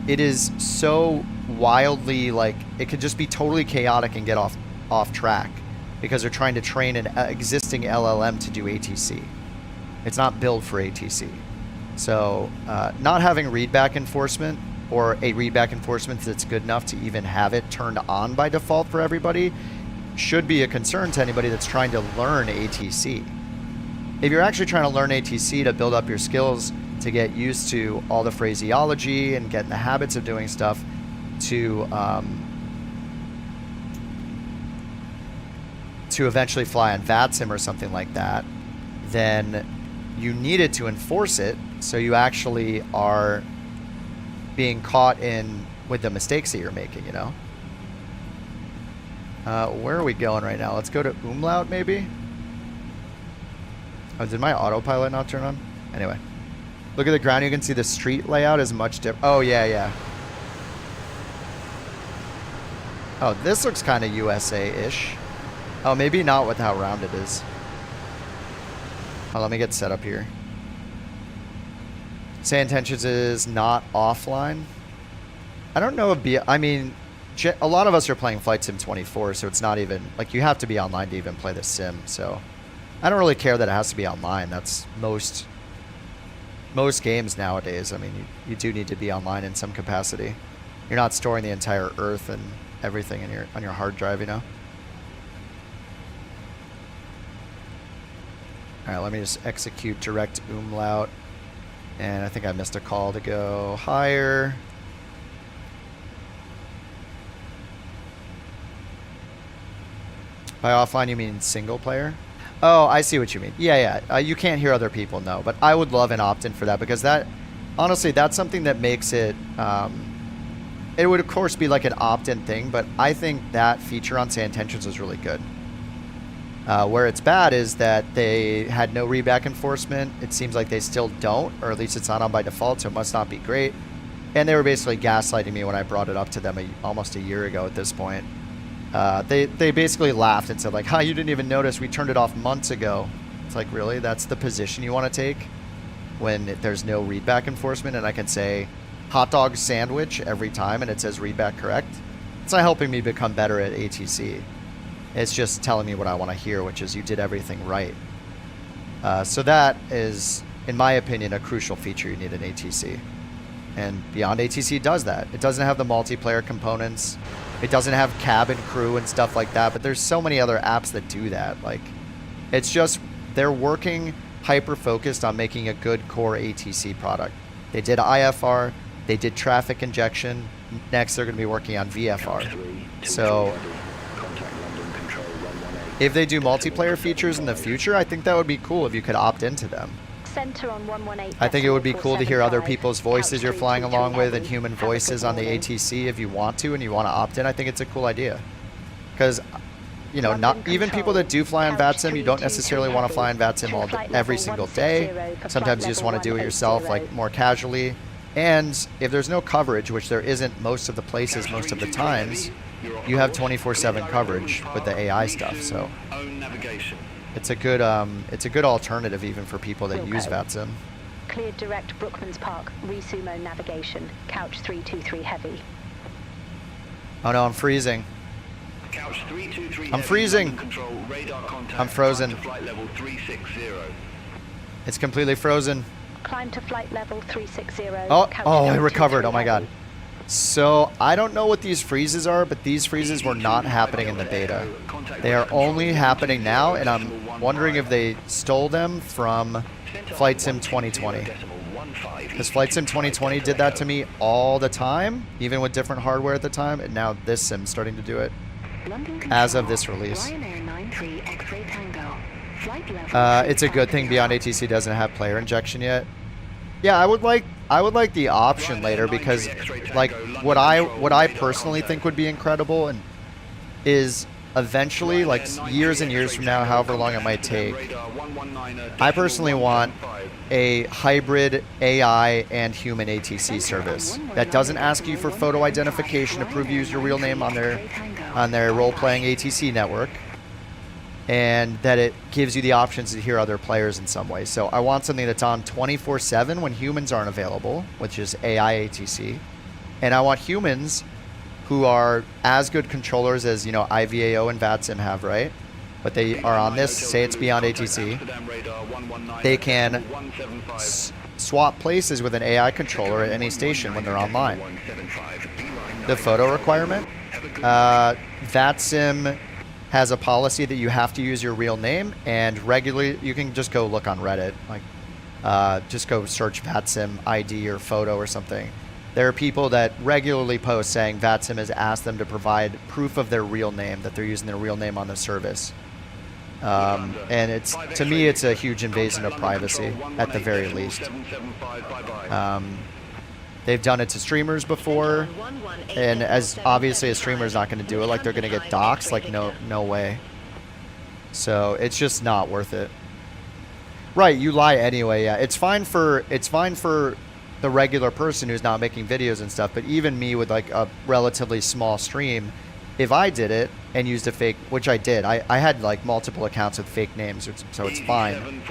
is so wildly, like, it could just be totally chaotic and get off track because they're trying to train an existing LLM to do ATC. It's not built for ATC. So not having readback enforcement or a readback enforcement that's good enough to even have it turned on by default for everybody should be a concern to anybody that's trying to learn ATC. If you're actually trying to learn ATC to build up your skills, to get used to all the phraseology and get in the habits of doing stuff, to eventually fly on VATSIM or something like that, then you needed to enforce it so you actually are being caught in with the mistakes that you're making, you know? Where are we going right now? Let's go to Umlaut, maybe? Oh, did my autopilot not turn on? Anyway. Look at the ground. You can see the street layout is much different. Oh, yeah, yeah. Oh, this looks kind of USA-ish. Oh, maybe not with how round it is. Oh, let me get set up here. Say intentions is not offline. I don't know if I mean, a lot of us are playing Flight Sim 24, so it's not even, like, you have to be online to even play the sim, so I don't really care that it has to be online. That's most games nowadays. I mean, you do need to be online in some capacity. You're not storing the entire Earth and everything on your hard drive, you know? Alright, let me just execute direct umlaut. And I think I missed a call to go higher. By offline, you mean single player? Oh, I see what you mean. Yeah, yeah. You can't hear other people, no. But I would love an opt-in for that, because that, honestly, that's something that makes it, it would, of course, be like an opt-in thing, but I think that feature on Say Intentions is really good. Where it's bad is that they had no readback enforcement. It seems like they still don't, or at least it's not on by default, so it must not be great. And they were basically gaslighting me when I brought it up to them almost a year ago at this point. They basically laughed and said, like, you didn't even notice, we turned it off months ago. It's like, really? That's the position you want to take when there's no readback enforcement? And I can say hot dog sandwich every time and it says readback correct? It's not helping me become better at ATC. It's just telling me what I want to hear, which is you did everything right. So that is, in my opinion, a crucial feature you need in ATC. And Beyond ATC does that. It doesn't have the multiplayer components. It doesn't have cabin crew and stuff like that, but there's so many other apps that do that. Like, it's just, they're working hyper-focused on making a good core ATC product. They did IFR, they did traffic injection. Next, they're going to be working on VFR. So if they do multiplayer features in the future, I think that would be cool if you could opt into them. Center on 118. I think it would be cool to hear other people's voices you're flying along with and human voices on the ATC if you want to and you want to opt in. I think it's a cool idea. Because, you know, not even people that do fly on VATSIM, you don't necessarily want to fly on VATSIM every single day. Sometimes you just want to do it yourself, like, more casually. And if there's no coverage, which there isn't most of the places, most of the times, you have 24/7 coverage with the AI stuff. So it's a good alternative even for people that use VATSIM. Cleared direct Brookman's Park, Resumo navigation, couch 323 heavy. Oh no, I'm freezing. Couch 323 I'm freezing. Control, radar contact, I'm frozen. flight level 360. It's completely frozen. Climb to flight level 360. Oh, I recovered. Oh my god. So I don't know what these freezes are, but these freezes were not happening in the beta. They are only happening now, and I'm wondering if they stole them from Flight Sim 2020. Because Flight Sim 2020 did that to me all the time, even with different hardware at the time, and now this sim's starting to do it as of this release. It's a good thing Beyond ATC doesn't have player injection yet. Yeah, I would like the option later, because like what I personally think would be incredible and is eventually, like years and years from now, however long it might take, I personally want a hybrid AI and human ATC service that doesn't ask you for photo identification to prove you use your real name on their role-playing ATC network, and that it gives you the options to hear other players in some way. So I want something that's on 24/7 when humans aren't available, which is AI ATC. And I want humans who are as good controllers as, you know, IVAO and VATSIM have, right? But they are on this, say it's Beyond ATC. They can swap places with an AI controller at any station when they're online. The photo requirement, VATSIM has a policy that you have to use your real name, and regularly you can just go look on Reddit, like just go search VATSIM ID or photo or something. There are people that regularly post saying VATSIM has asked them to provide proof of their real name, that they're using their real name on the service. And it's, to me, it's a huge invasion of privacy at the very least. They've done it to streamers before, and as obviously a streamer is not going to do it, like they're going to get doxxed, like no way. So it's just not worth it. Right, you lie anyway. Yeah, it's fine for the regular person who's not making videos and stuff, but even me with like a relatively small stream, if I did it and used a fake, which I did, I had like multiple accounts with fake names, so it's fine.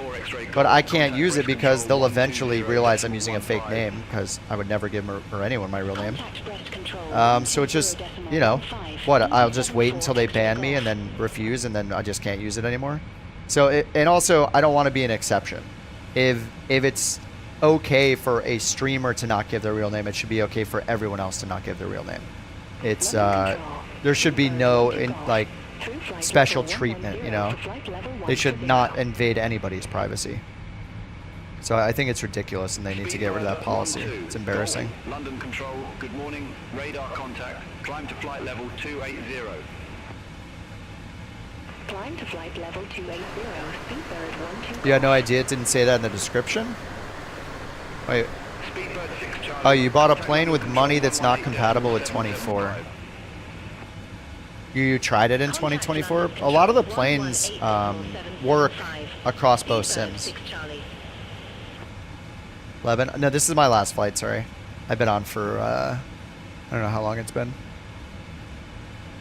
But I can't use it because they'll eventually realize I'm using a fake name, because I would never give or anyone my real name. So it's just, you know, what, I'll just wait until they ban me and then refuse, and then I just can't use it anymore. So, and also, I don't want to be an exception. If it's okay for a streamer to not give their real name, it should be okay for everyone else to not give their real name. It's, there should be no, like, special treatment, you know? They should not invade anybody's privacy. So I think it's ridiculous, and they need to get rid of that policy. It's embarrassing. London Control, good morning. Radar contact. Climb to flight level 280. Climb to flight level 280, Speedbird 12. You had no idea it didn't say that in the description? Wait. Oh, you bought a plane with money that's not compatible with 24. You tried it in 2024? A lot of the planes work across both sims. 11? No, this is my last flight, sorry. I've been on for, I don't know how long it's been.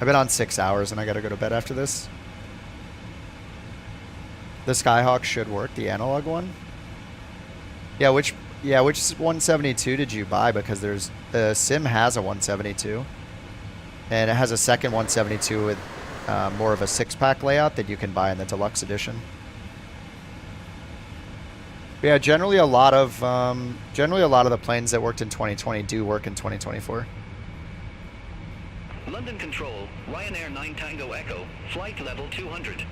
I've been on 6 hours, and I gotta go to bed after this. The Skyhawk should work, the analog one. Yeah, which 172 did you buy? Because the sim has a 172, and it has a second 172 with more of a 6-pack layout that you can buy in the deluxe edition. But yeah, generally a lot of the planes that worked in 2020 do work in 2024. London Control, Ryanair 9 Tango Echo, flight level 200.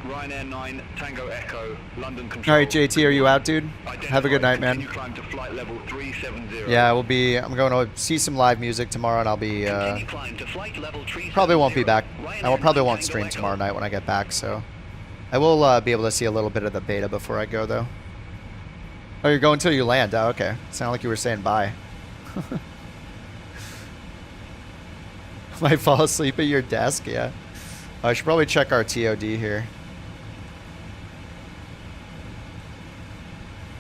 Ryanair 9 Tango Echo, London Control. All right, JT, are you out, dude? Have a good night, man. Climb to flight level 370. Yeah, I'm going to see some live music tomorrow, and I'll be, probably won't be back. I probably won't stream tomorrow night when I get back, so. I will be able to see a little bit of the beta before I go, though. Oh, you're going until you land. Oh, okay. Sounded like you were saying bye. Might fall asleep at your desk, yeah. I should probably check our TOD here.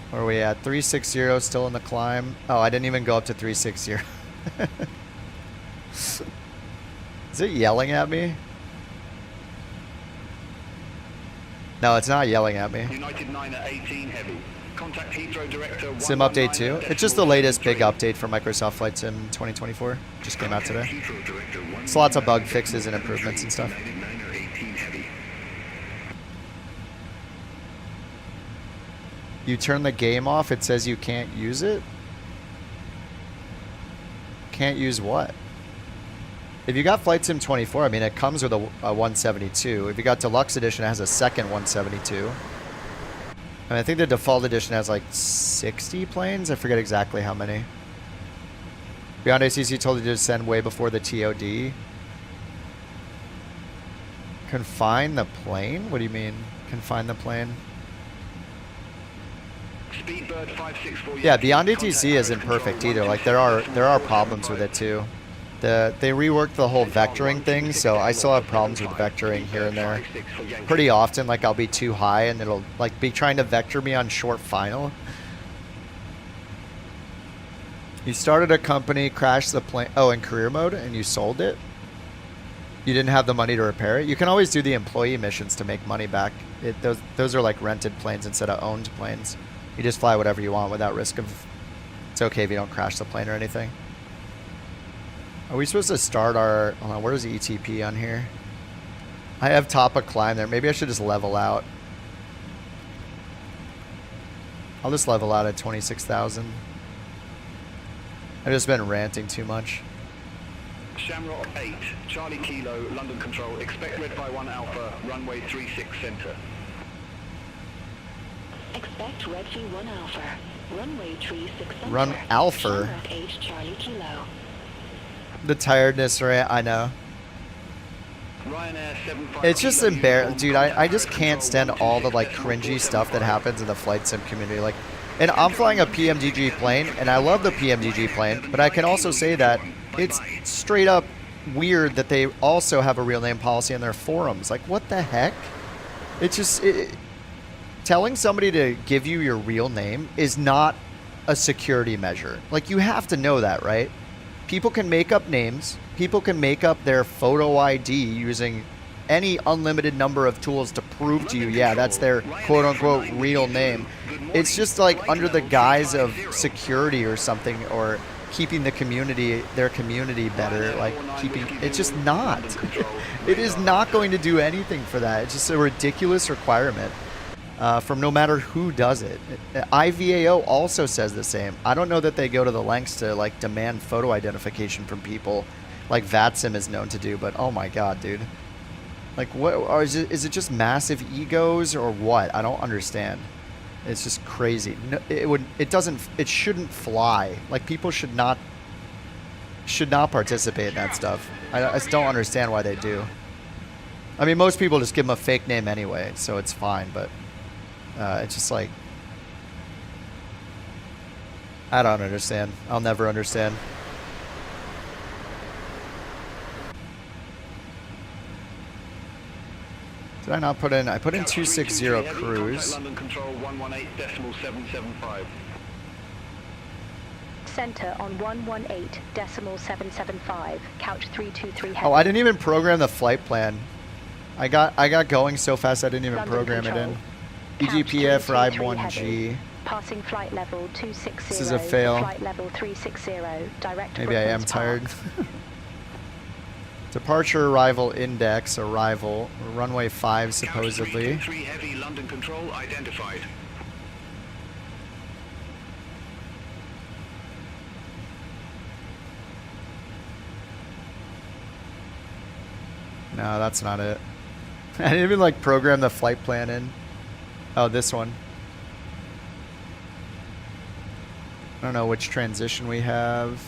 Where are we at? 360, still in the climb. Oh, I didn't even go up to 360. Is it yelling at me? No, it's not yelling at me. United 9 at 18 heavy. Contact Heathrow Director. Sim update 2. It's just the latest big update for Microsoft Flight Sim 2024. Just came out today. It's lots of bug fixes and improvements and stuff. You turn the game off, it says you can't use it? Can't use what? If you got Flight Sim 24, I mean, it comes with a 172. If you got Deluxe Edition, it has a second 172. And I think the default edition has like 60 planes. I forget exactly how many. Beyond ACC told you to send way before the TOD. Confine the plane? What do you mean, confine the plane? Speedbird 564. Yeah, Beyond ATC isn't perfect either. Like there are problems with it too. They reworked the whole vectoring thing, so I still have problems with vectoring here and there. Pretty often, like I'll be too high and it'll like be trying to vector me on short final. You started a company, crashed the plane, oh, in career mode, and you sold it? You didn't have the money to repair it? You can always do the employee missions to make money back. Those are like rented planes instead of owned planes. You just fly whatever you want without risk of... It's okay if you don't crash the plane or anything. Are we supposed to start our... Hold on, where's the ETP on here? I have top of climb there. Maybe I should just level out. I'll just level out at 26,000. I've just been ranting too much. Shamrock 8, Charlie Kilo, London Control, expect red by 1 Alpha, runway 36 center. Expect red V1 Alpha, runway 36 center. Run Alpha? Shamrock 8, Charlie Kilo. The tiredness, right? I know. It's just embarrassing, dude. I just can't stand all the like cringy stuff that happens in the flight sim community. Like, and I'm flying a PMDG plane, and I love the PMDG plane, but I can also say that it's straight up weird that they also have a real name policy in their forums. Like, what the heck? It's just telling somebody to give you your real name is not a security measure. Like, you have to know that, right? People can make up names. People can make up their photo ID using any unlimited number of tools to prove to you, yeah, that's their quote-unquote real name. It's just like under the guise of security or something, or keeping the community, their community better, like keeping, it's just not. It is not going to do anything for that. It's just a ridiculous requirement from no matter who does it. IVAO also says the same. I don't know that they go to the lengths to like demand photo identification from people like VATSIM is known to do, but oh my god, dude. Like, what, or is it just massive egos or what? I don't understand. It's just crazy. No, it shouldn't fly. Like, people should not participate in that stuff. I just don't understand why they do. I mean, most people just give them a fake name anyway, so it's fine, but it's just like, I don't understand. I'll never understand. Did I not put in? I put in 260 cruise. London Control 118.775. Center on 118.775. Couch 323 heavy. Oh, I didn't even program the flight plan. I got going so fast I didn't even program it in. EGPF ride 1G. Passing flight level 260. This is a fail. Flight level 360. Direct. Maybe I am tired. Departure arrival index arrival runway 5 supposedly. Heavy London Control identified. No, that's not it. I didn't even like program the flight plan in. Oh, this one. I don't know which transition we have.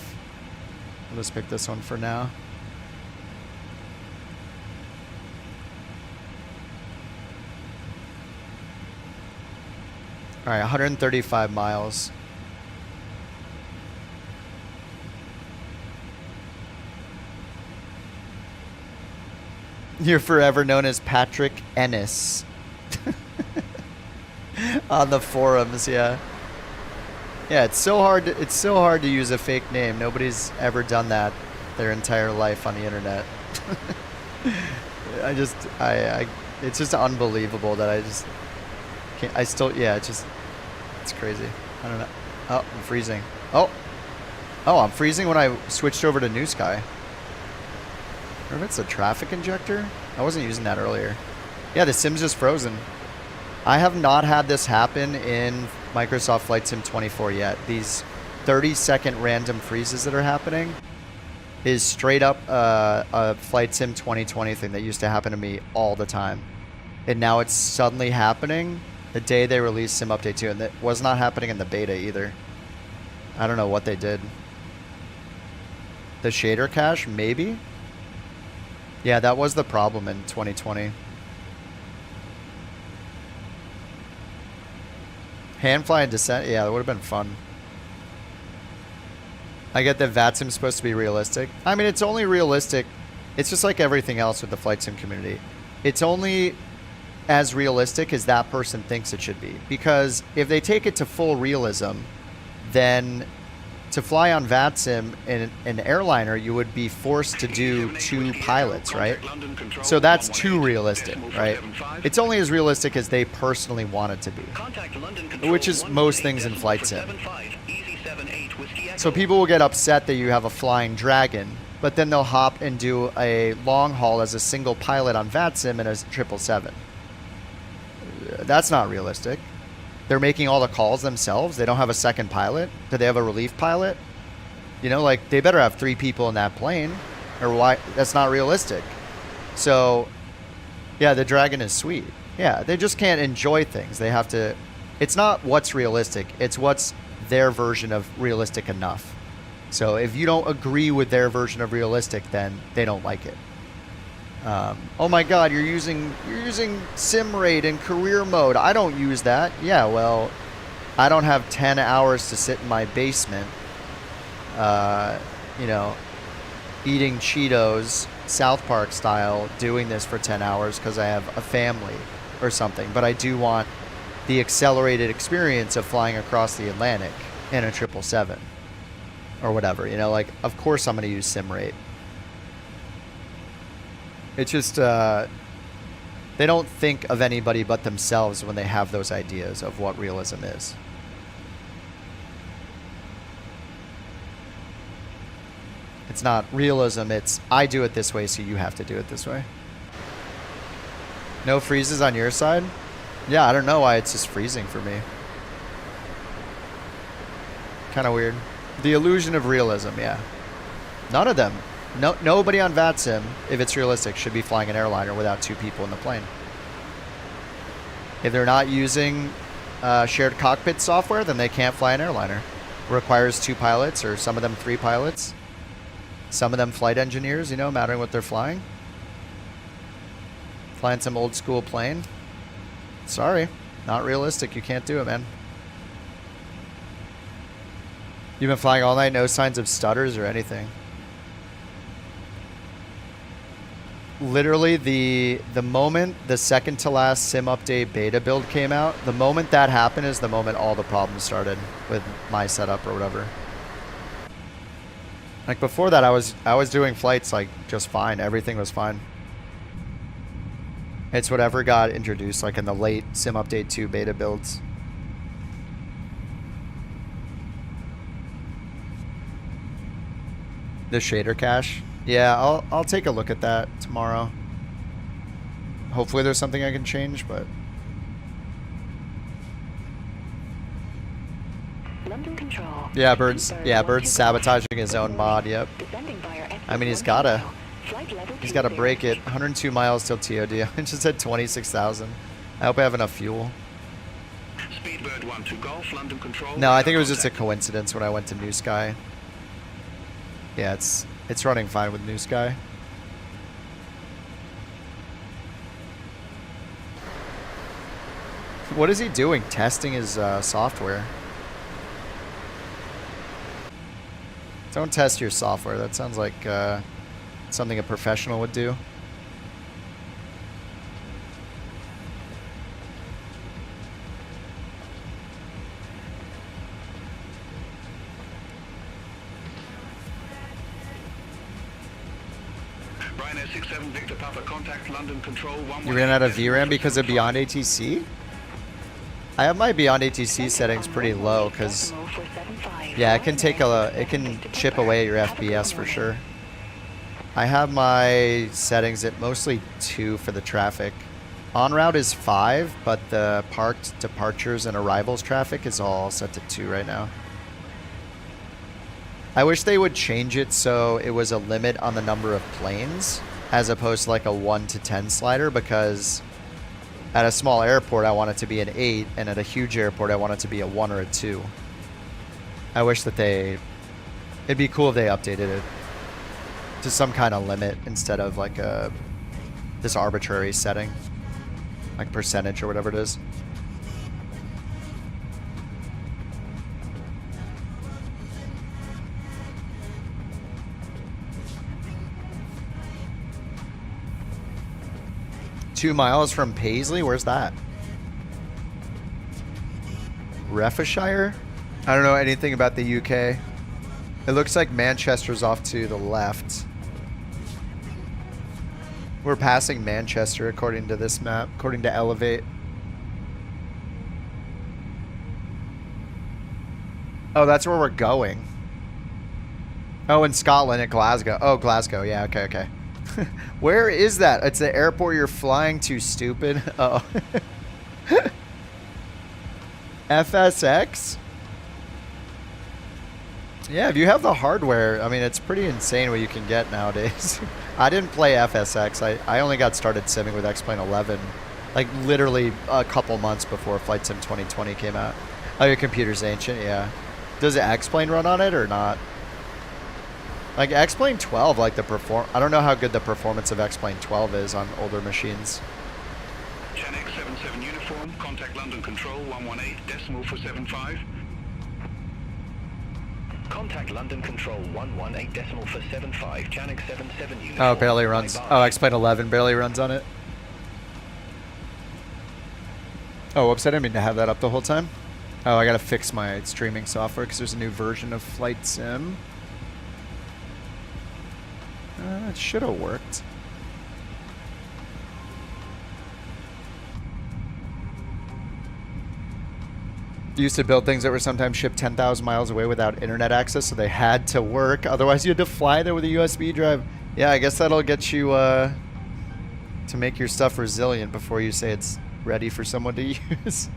I'll just pick this one for now. All right, 135 miles. You're forever known as Patrick Ennis. On the forums, yeah. Yeah, it's so hard to use a fake name. Nobody's ever done that their entire life on the internet. It's just unbelievable that I just can't, it's crazy. I don't know. Oh, I'm freezing. Oh, I'm freezing when I switched over to New Sky. Or if it's a traffic injector? I wasn't using that earlier. Yeah, the sim's just frozen. I have not had this happen in Microsoft Flight Sim 24 yet. These 30-second random freezes that are happening is straight up a Flight Sim 2020 thing that used to happen to me all the time. And now it's suddenly happening the day they released Sim Update 2, and that was not happening in the beta either. I don't know what they did. The shader cache, maybe? Yeah, that was the problem in 2020. Hand fly and descent, yeah, that would have been fun. I get that VATSIM's supposed to be realistic. I mean, it's only realistic. It's just like everything else with the Flight Sim community. It's only as realistic as that person thinks it should be. Because if they take it to full realism, then to fly on VATSIM in an airliner, you would be forced to do 2 pilots, right? So that's too realistic, right? It's only as realistic as they personally want it to be, which is most things in Flight Sim. So people will get upset that you have a flying dragon, but then they'll hop and do a long haul as a single pilot on VATSIM in a 777. That's not realistic. They're making all the calls themselves. They don't have a second pilot. Do they have a relief pilot? You know, like, they better have 3 people in that plane, or why? That's not realistic. So, yeah, the Dragon is sweet. Yeah, they just can't enjoy things. They have to... It's not what's realistic. It's what's their version of realistic enough. So if you don't agree with their version of realistic, then they don't like it. Oh my God, you're using sim rate in career mode. I don't use that. Yeah, well, I don't have 10 hours to sit in my basement, you know, eating Cheetos, South Park style, doing this for 10 hours because I have a family or something. But I do want the accelerated experience of flying across the Atlantic in a 777 or whatever. You know, like, of course I'm going to use sim rate. It's just, they don't think of anybody but themselves when they have those ideas of what realism is. It's not realism, it's I do it this way, so you have to do it this way. No freezes on your side? Yeah, I don't know why it's just freezing for me. Kind of weird. The illusion of realism, yeah. None of them. Nobody on VATSIM, if it's realistic, should be flying an airliner without 2 people in the plane. If they're not using shared cockpit software, then they can't fly an airliner. It requires 2 pilots, or some of them 3 pilots. Some of them flight engineers, you know, mattering what they're flying. Flying some old school plane. Sorry, not realistic. You can't do it, man. You've been flying all night, no signs of stutters or anything. Literally, the moment the second to last sim update beta build came out, the moment that happened is the moment all the problems started with my setup or whatever. Like, before that, I was doing flights like just fine. Everything was fine. It's whatever got introduced like in the late sim update 2 beta builds. The shader cache. Yeah, I'll take a look at that tomorrow. Hopefully there's something I can change, but London Control. Yeah, Bird's sabotaging his own mod, yep. I mean, he's gotta break it. 102 miles till TOD. I just had 26,000. I hope I have enough fuel. Speedbird 1-2 Golf, London Control. No, I think it was just a coincidence when I went to New Sky. Yeah, it's running fine with New Sky. What is he doing? Testing his software. Don't test your software. That sounds like something a professional would do. You ran out of VRAM because of Beyond ATC? I have my Beyond ATC settings pretty low because, yeah, it can chip away at your FPS for sure. I have my settings at mostly 2 for the traffic. En route is 5, but the parked departures and arrivals traffic is all set to 2 right now. I wish they would change it so it was a limit on the number of planes as opposed to like a 1 to 10 slider, because at a small airport I want it to be an 8 and at a huge airport I want it to be a 1 or a 2. I wish that it'd be cool if they updated it to some kind of limit instead of like this arbitrary setting, like percentage or whatever it is. Two miles from Paisley? Where's that? Renfrewshire? I don't know anything about the UK. It looks like Manchester's off to the left. We're passing Manchester according to this map, according to Elevate. Oh, that's where we're going. Oh, in Scotland at Glasgow. Oh, Glasgow. Yeah, okay. Where is that? It's the airport you're flying to, stupid. Oh. FSX? Yeah, if you have the hardware, I mean, it's pretty insane what you can get nowadays. I didn't play FSX. I only got started simming with X-Plane 11, like literally a couple months before Flight Sim 2020 came out. Oh, your computer's ancient, yeah. Does X-Plane run on it or not? Like X-Plane 12, like I don't know how good the performance of X-Plane 12 is on older machines. Channel 77 uniform, contact London Control 118 decimal for 75. Contact London Control 118 decimal for 75, Channel 77 uniform. Oh, barely runs. Oh, X-Plane 11 barely runs on it. Oh, whoops, I didn't mean to have that up the whole time. Oh, I gotta fix my streaming software because there's a new version of Flight Sim. It should have worked. Used to build things that were sometimes shipped 10,000 miles away without internet access, so they had to work. Otherwise, you had to fly there with a USB drive. Yeah, I guess that'll get you to make your stuff resilient before you say it's ready for someone to use.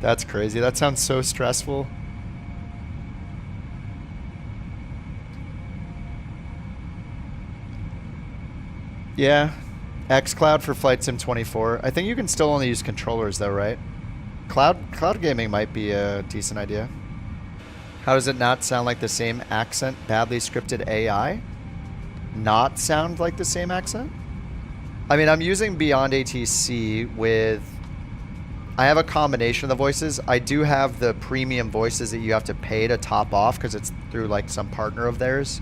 That's crazy. That sounds so stressful. Yeah. xCloud for Flight Sim 24. I think you can still only use controllers though, right? Cloud gaming might be a decent idea. How does it not sound like the same accent? Badly scripted AI? Not sound like the same accent? I mean, I'm using Beyond ATC with... I have a combination of the voices. I do have the premium voices that you have to pay to top off because it's through like some partner of theirs.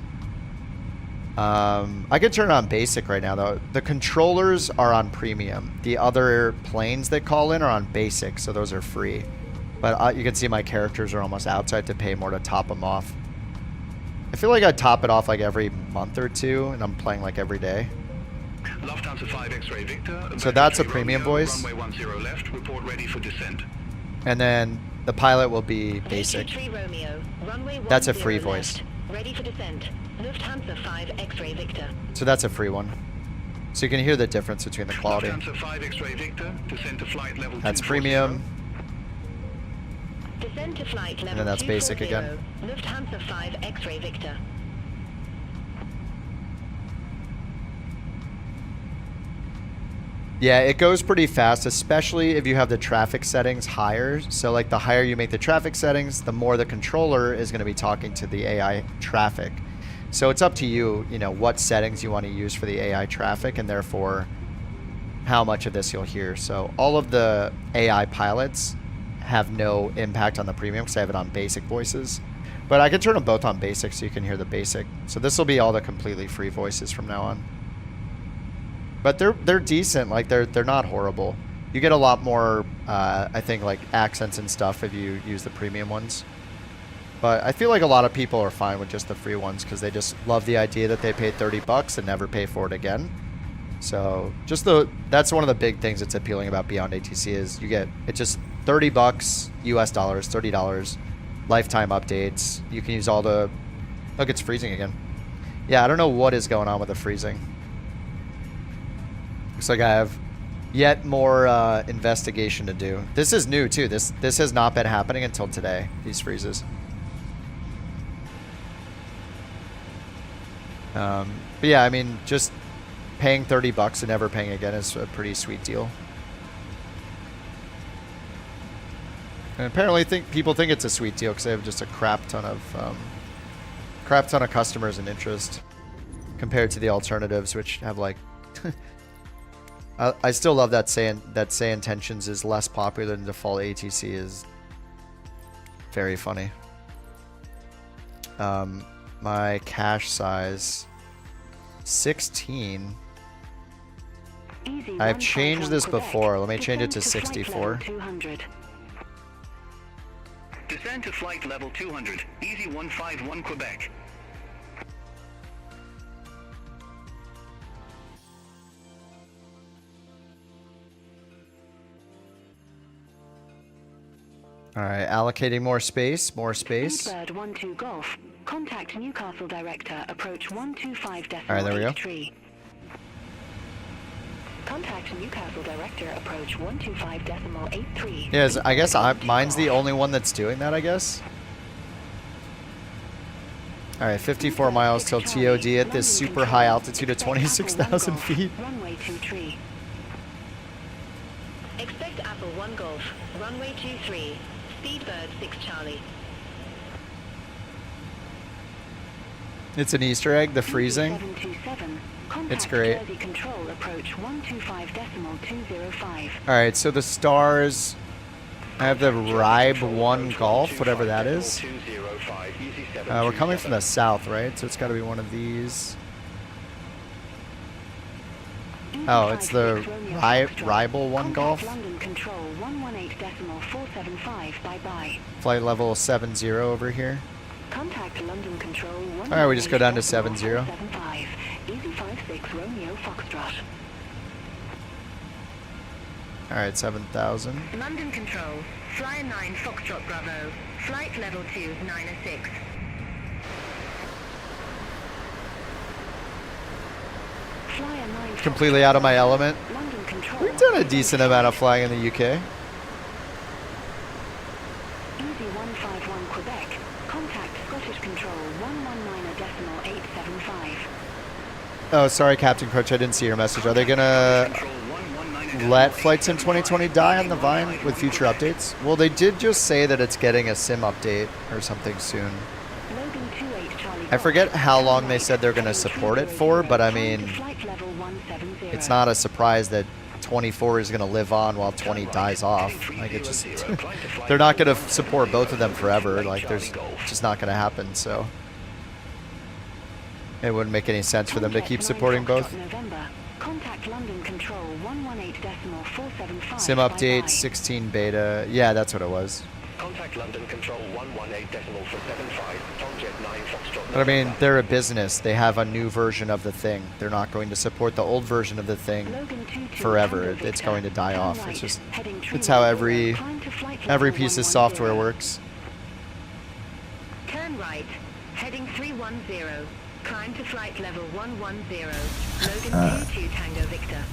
I could turn on basic right now though. The controllers are on premium. The other planes that call in are on basic, so those are free. But you can see my characters are almost out, so I have to pay more to top them off. I feel like I top it off like every month or two, and I'm playing like every day. Lufthansa 5 X-ray Victor. So that's a premium voice. Runway 10 left, report ready for descent. And then the pilot will be basic. That's a free voice. Ready for descent. Lufthansa 5 X-ray Victor. So that's a free one. So you can hear the difference between the quality. Lufthansa 5 X-ray Victor, descent to flight level. That's premium. Descent to flight level. And then that's basic again. Lufthansa 5 X-ray Victor. Yeah, it goes pretty fast, especially if you have the traffic settings higher. So like the higher you make the traffic settings, the more the controller is going to be talking to the AI traffic. So it's up to you, you know, what settings you want to use for the AI traffic and therefore how much of this you'll hear. So all of the AI pilots have no impact on the premium because I have it on basic voices. But I can turn them both on basic so you can hear the basic. So this will be all the completely free voices from now on. But they're decent, like they're not horrible. You get a lot more, I think, like accents and stuff if you use the premium ones. But I feel like a lot of people are fine with just the free ones because they just love the idea that they paid $30 and never pay for it again. So just that's one of the big things that's appealing about Beyond ATC is it's just $30 US dollars, $30, lifetime updates. You can use all the, look, it's freezing again. Yeah, I don't know what is going on with the freezing. Looks like I have yet more investigation to do. This is new too. This has not been happening until today, these freezes. But yeah, I mean, just paying $30 and never paying again is a pretty sweet deal. And apparently people think it's a sweet deal because they have just a crap ton of customers and interest compared to the alternatives, which have like I still love that say intentions is less popular than default ATC is very funny. My cache size 16. I've changed this before. Let me change it to 64. Descend to flight level 200. Easy 151 Quebec. All right, allocating more space, Bird 12 Golf. Contact Newcastle Director. Approach 125.83. All right, there we go. Contact Newcastle Director approach 125.83. Yeah, I guess mine's the only one that's doing that, I guess. Alright, 54 miles till TOD at this super high altitude of 26,000 feet. Runway 23. Expect Apple 1 Golf, runway 23, Speedbird 6 Charlie. It's an Easter egg, the freezing. 727. It's great. Jersey Control approach 125.205. Alright, so the stars, I have the Ribe 1 Golf, whatever that is. We're coming from the south, right? So it's got to be one of these. Oh, it's the Ribe 1 Golf. London Control 118.475. Bye-bye. Flight level 70 over here. Contact London Control 118.475. Alright, we just go down to 70. Easy 56 Romeo Foxtrot. Alright, 7,000. London Control, Flyer 9 Foxtrot Bravo, flight level 2 906. Flyer 9 Completely out of my element. London Control. We've done a decent amount of flying in the UK. Easy 151 Quebec. Contact Scottish Control 119.875. Oh, sorry, Captain Crutch, I didn't see your message. Are they gonna let Flight Sim 2020 die on the Vine with future updates? Well, they did just say that it's getting a sim update or something soon. Logan 28 Charlie. I forget how long they said they're gonna support it for, but I mean, Flight level 170. it's not a surprise that 24 is gonna live on while 20 dies off. Like, it just, they're not gonna support both of them forever. Like, there's just not gonna happen, so. It wouldn't make any sense for them to keep supporting both. Contact London Control 118.475. Sim update 16 beta. Yeah, that's what it was. Contact London Control 118.475. Tomjet 9 Foxtrot. But I mean, they're a business. They have a new version of the thing. They're not going to support the old version of the thing forever. It's going to die off. It's just, it's how every piece of software works. Turn right, heading 310. Climb to flight level 110. Logan 22 Tango Victor.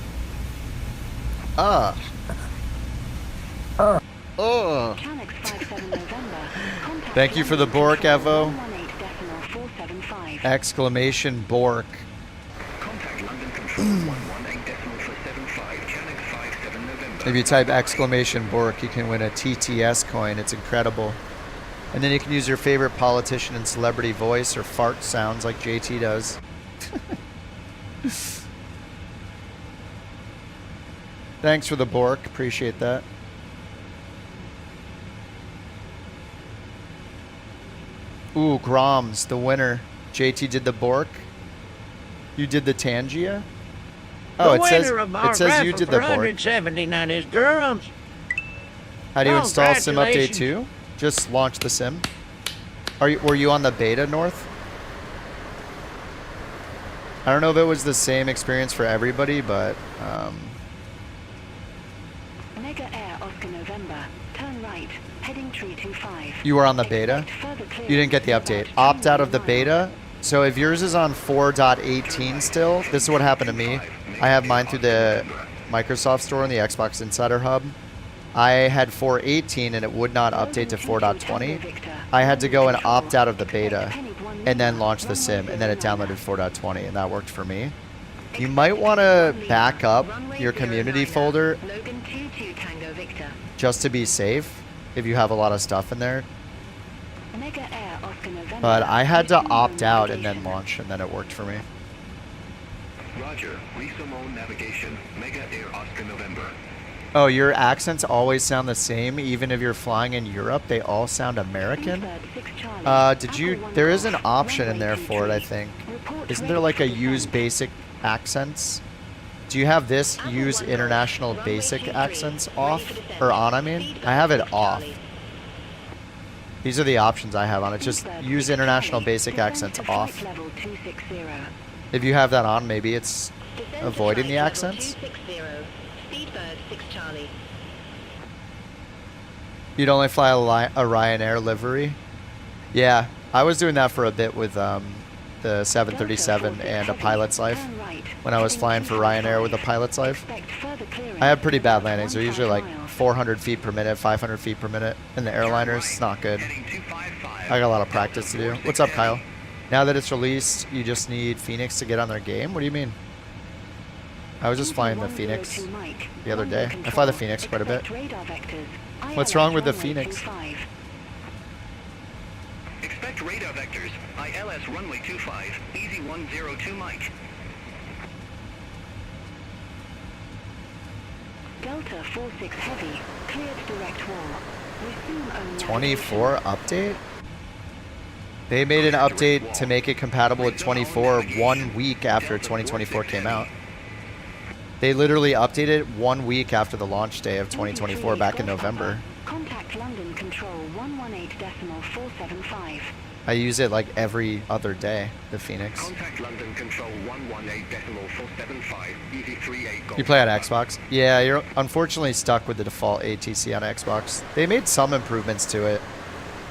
Canucks 57 November. Thank you for the Bork, Evo. 118.475. Exclamation Bork. Contact London Control 118.475. Canucks 57 November. If you type exclamation Bork, you can win a TTS coin. It's incredible. And then you can use your favorite politician and celebrity voice or fart sounds like JT does. Thanks for the Bork. Appreciate that. Ooh, Groms, the winner. JT did the Bork. You did the Tangia? Oh, it says you did the Bork. 179 is Durham's. How do you install Sim Update 2? Just launch the sim. Were you on the beta, North? I don't know if it was the same experience for everybody, but Mega Air Oscar November. Turn right. Heading 325. you were on the beta. You didn't get the update. Opt out of the beta. So if yours is on 4.18 still, this is what happened to me. I have mine through the Microsoft Store and the Xbox Insider Hub. I had 4.18 and it would not update to 4.20. I had to go and opt out of the beta and then launch the sim, and then it downloaded 4.20, and that worked for me. You might want to back up your community folder just to be safe if you have a lot of stuff in there. But I had to opt out and then launch, and then it worked for me. Roger. Resume on navigation. Mega Air Oscar November. Oh, your accents always sound the same, even if you're flying in Europe. They all sound American. There is an option in there for it, I think. Isn't there like a use basic accents? Do you have this use international basic accents off? Or on, I mean? I have it off. These are the options I have on it. Just use international basic accents off. If you have that on, maybe it's avoiding the accents. You'd only fly a Ryanair livery? Yeah, I was doing that for a bit with the the 737 and a pilot's life when I was flying for Ryanair with a pilot's life. I have pretty bad landings. They're usually like 400 feet per minute, 500 feet per minute. And the airliners, it's not good. I got a lot of practice to do. What's up, Kyle? Now that it's released, you just need Phoenix to get on their game? What do you mean? I was just flying the Phoenix the other day. I fly the Phoenix quite a bit. What's wrong with the Phoenix? Expect radar vectors. ILS runway 25, easy 102 Mike. Delta 46 Heavy, cleared direct wall. Resume own 24 update? They made an update to make it compatible with 24 1 week after 2024 came out. They literally updated 1 week after the launch day of 2024 back in November. Contact London Control 118.475. I use it like every other day, the Phoenix. Contact London Control 118.475, easy 38 Golf. You play on Xbox? Yeah, you're unfortunately stuck with the default ATC on Xbox. They made some improvements to it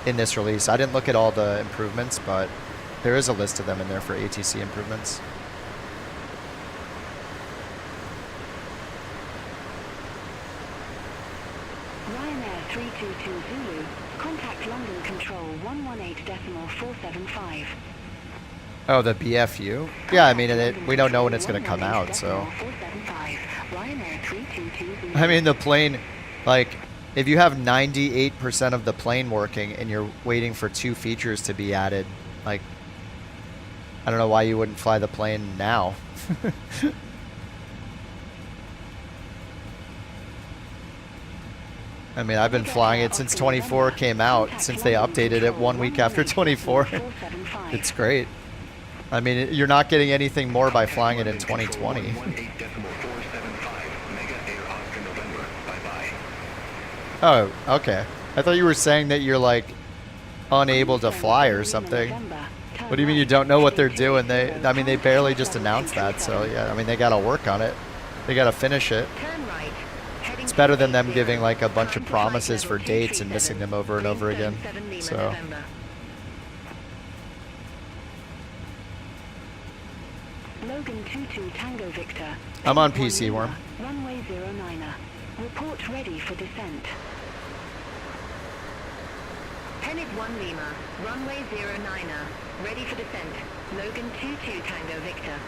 in this release. I didn't look at all the improvements, but there is a list of them in there for ATC improvements. Ryanair 322 Zulu, contact London Control 118.475. Oh, the BFU? Yeah, I mean, we don't know when it's going to come out, so. I mean, the plane, like, if you have 98% of the plane working and you're waiting for 2 features to be added, like, I don't know why you wouldn't fly the plane now. I mean, I've been flying it since 24 came out, since they updated it 1 week after 24. It's great. I mean, you're not getting anything more by flying it in 2020. Oh, okay. I thought you were saying that you're like unable to fly or something. What do you mean you don't know what they're doing? I mean, they barely just announced that, so yeah, I mean, they gotta work on it. They gotta finish it. It's better than them giving like a bunch of promises for dates and missing them over and over again. So. Logan 22 Tango Victor. I'm on PC, Worm. Runway 09er. Report ready for descent. Pennant 1 Lima, runway 09er, ready for descent. Logan 22 Tango Victor.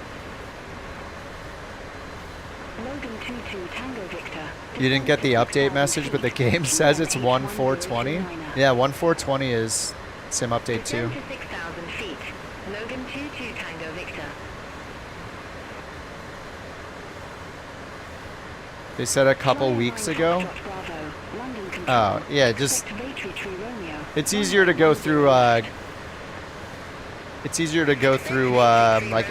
Logan 22 Tango Victor. You didn't get the update message, but the game says it's 1.420. Yeah, 1.420 is sim update 2. Descend to 6,000 feet. Logan 22 Tango Victor. They said a couple weeks ago. Oh, yeah, just it's easier to go through like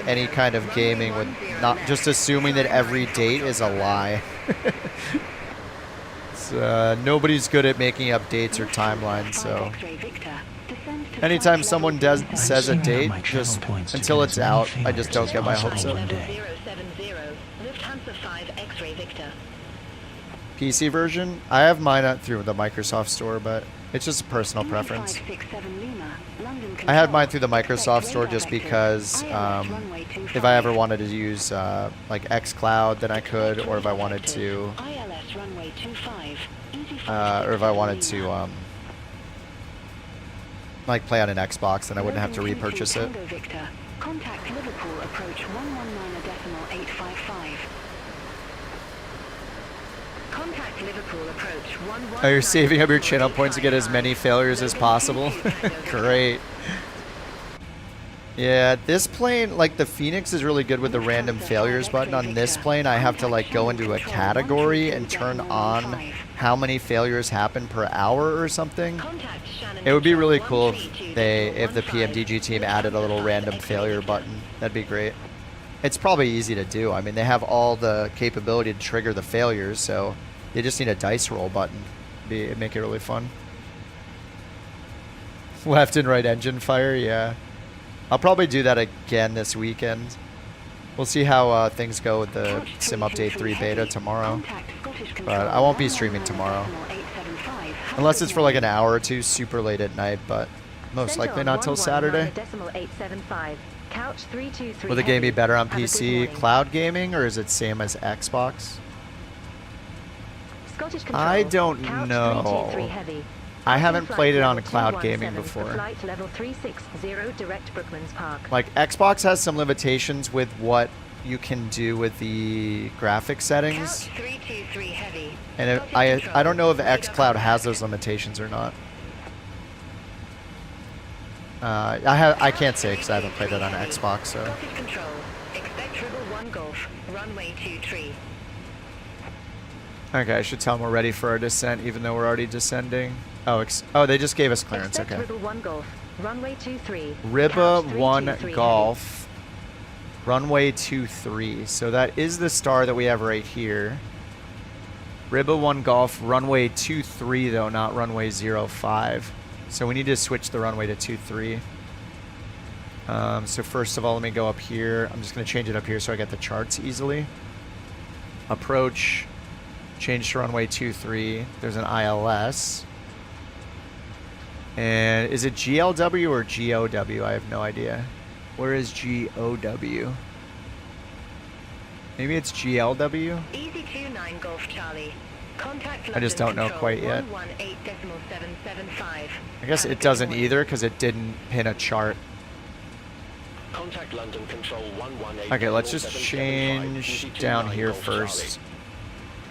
any kind of gaming with not just assuming that every date is a lie. Nobody's good at making up dates or timelines, so anytime someone says a date, just until it's out, I just don't get my hopes up. PC version? I have mine through the Microsoft Store, but it's just a personal preference. I had mine through the Microsoft Store just because if I ever wanted to use like xCloud, then I could, or if I wanted to, like play on an Xbox, then I wouldn't have to repurchase it. Contact Liverpool approach 119.855. Contact Liverpool approach 119. Oh, you're saving up your channel points to get as many failures as possible? Great. Yeah, this plane, like the Phoenix is really good with the random failures button. On this plane, I have to like go into a category and turn on how many failures happen per hour or something. It would be really cool if the PMDG team added a little random failure button. That'd be great. It's probably easy to do. I mean, they have all the capability to trigger the failures, so they just need a dice roll button. It'd make it really fun. Left and right engine fire, yeah. I'll probably do that again this weekend. We'll see how things go with the Sim Update 3 beta tomorrow. But I won't be streaming tomorrow. Unless it's for like an hour or two super late at night, but most likely not till Saturday. Couch 323 Will the game be heavy. better on Have a good PC morning. cloud gaming, or is it same as Xbox? Scottish Control. I don't Couch know. 323 heavy. I haven't Flight played it on level cloud gaming 217 for before. Flight level 360 direct Brooklands Park. Like, Xbox has some limitations with what you can do with the graphic settings. Couch 323 heavy. And I don't know if xCloud has those limitations or not. I can't say because I haven't played it on Xbox. So. Scottish Control. Expect River 1 Golf. Runway 23. Okay, I should tell them we're ready for our descent, even though we're already descending. Oh, they just gave us clearance. Expect Okay. River 1 Golf. Runway 23. Riba Couch 1 323 Golf. Runway 23. So that is the star that we have right here. Riba 1 Golf. Runway 23 though, not runway 05. So we need to switch the runway to 23. So first of all, let me go up here. I'm just going to change it up here so I get the charts easily. Approach. Change to runway 23. There's an ILS. And is it GLW or GOW? I have no idea. Where is GOW? Maybe it's GLW? Easy 29 Golf Charlie. Contact I just don't know Control quite yet. 118.775. I guess it doesn't either because it didn't pin a chart. Contact London Control 118. Okay, let's just change down here first.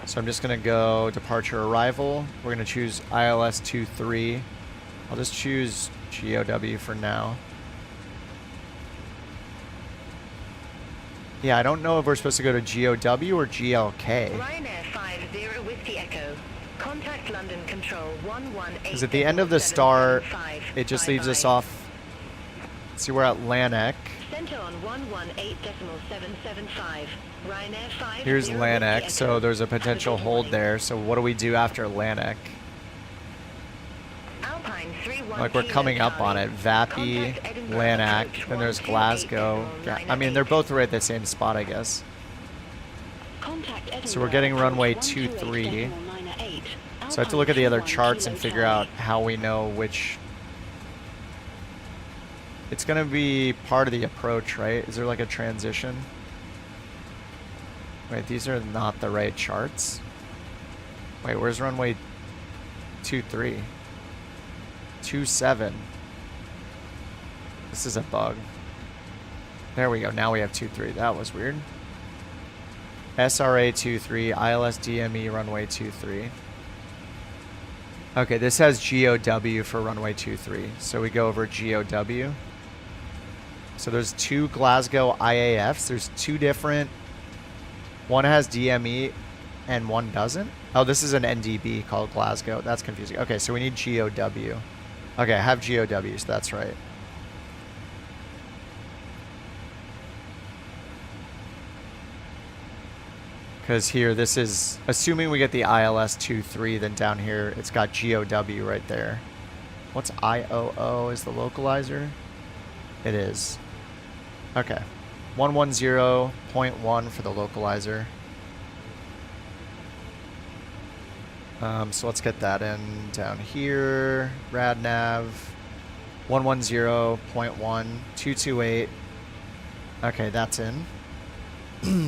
So I'm just going to go departure arrival. We're going to choose ILS 23. I'll just choose GOW for now. Yeah, I don't know if we're supposed to go to GOW or GLK. Ryanair 50 Whiskey Echo. Contact London Control 118. Because at the end of the star, it just leaves us off. See, we're at Lanec. Center on 118.775. Ryanair 50 Here's Whiskey Lanec, Echo. so there's a potential hold there. So what do we do after Lanec? Alpine 31 Like, we're coming up on it. Vapi, Lanec, then there's Glasgow. I mean, they're both right at the same spot, I guess. So we're getting runway 23. So I have to look at the other charts and figure out how we know which. It's going to be part of the approach, right? Is there like a transition? Wait, these are not the right charts. Wait, where's runway 23? 27. This is a bug. There we go. Now we have 23. That was weird. SRA 23, ILS DME runway 23. Okay, this has GOW for runway 23. So we go over GOW. So there's two Glasgow IAFs. There's two different. One has DME and one doesn't. Oh, this is an NDB called Glasgow. That's confusing. Okay, so we need GOW. Okay, I have GOW, so that's right. Because here, this is, assuming we get the ILS 23, then down here, it's got GOW right there. What's IOO? Is the localizer? It is. Okay. 110.1 for the localizer. So let's get that in down here. RadNav 110.1 228. Okay, that's in.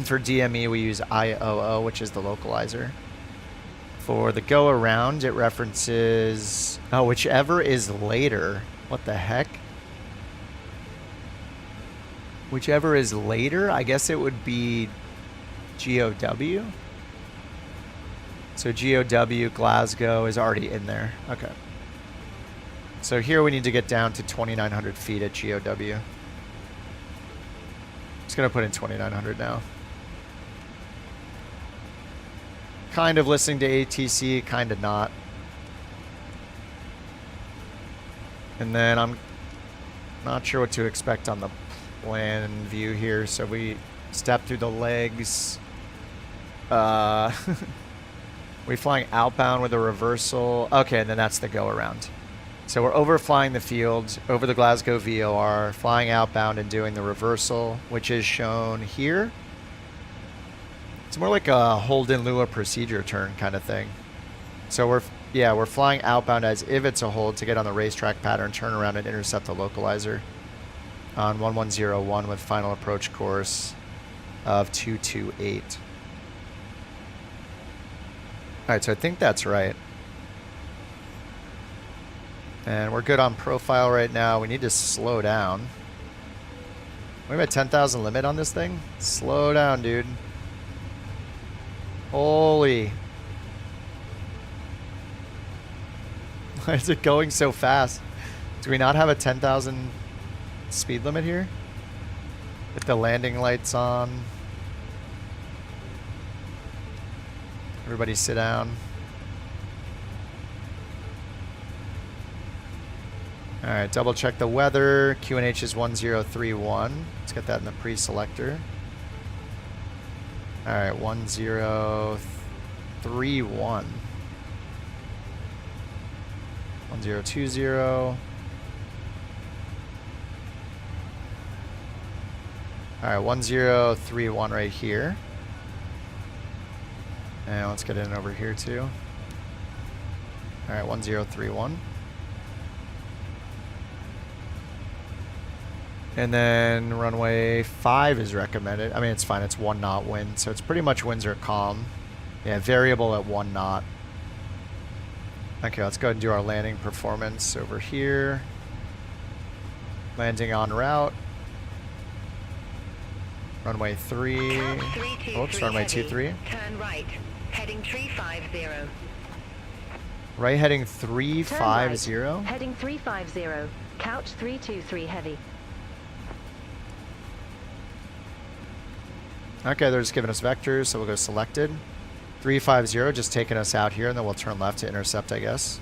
For DME, we use IOO, which is the localizer. For the go around, it references whichever is later. What the heck? Whichever is later, I guess it would be GOW. So GOW Glasgow is already in there. Okay. So here we need to get down to 2,900 feet at GOW. Just gonna put in 2,900 now. Kind of listening to ATC, kind of not. And then I'm not sure what to expect on the plan view here. So we step through the legs. We're flying outbound with a reversal. Okay, and then that's the go around. So we're overflying the field over the Glasgow VOR, flying outbound and doing the reversal, which is shown here. It's more like a hold in lieu of procedure turn kind of thing. So we're flying outbound as if it's a hold to get on the racetrack pattern, turn around and intercept the localizer. on 1101 with final approach course of 228. Alright, so I think that's right. And we're good on profile right now. We need to slow down. We have a 10,000 limit on this thing? Slow down, dude. Holy. Why is it going so fast? Do we not have a 10,000 speed limit here? With the landing lights on. Everybody sit down. Alright, double check the weather. QNH is 1031. Let's get that in the pre-selector. Alright, 1031. 1020. Alright, 1031 right here. And let's get in over here too. Alright, 1031. And then runway 5 is recommended. I mean, it's fine. It's 1 knot wind. So it's pretty much winds are calm. Yeah, variable at 1 knot. Okay, let's go ahead and do our landing performance over here. Landing en route. Runway 3. Oops, runway 23. Turn right. Heading 350. Right heading 350. Right. Heading 350. Couch 323 heavy. Okay, they're just giving us vectors, so we'll go selected. 350, just taking us out here, and then we'll turn left to intercept, I guess.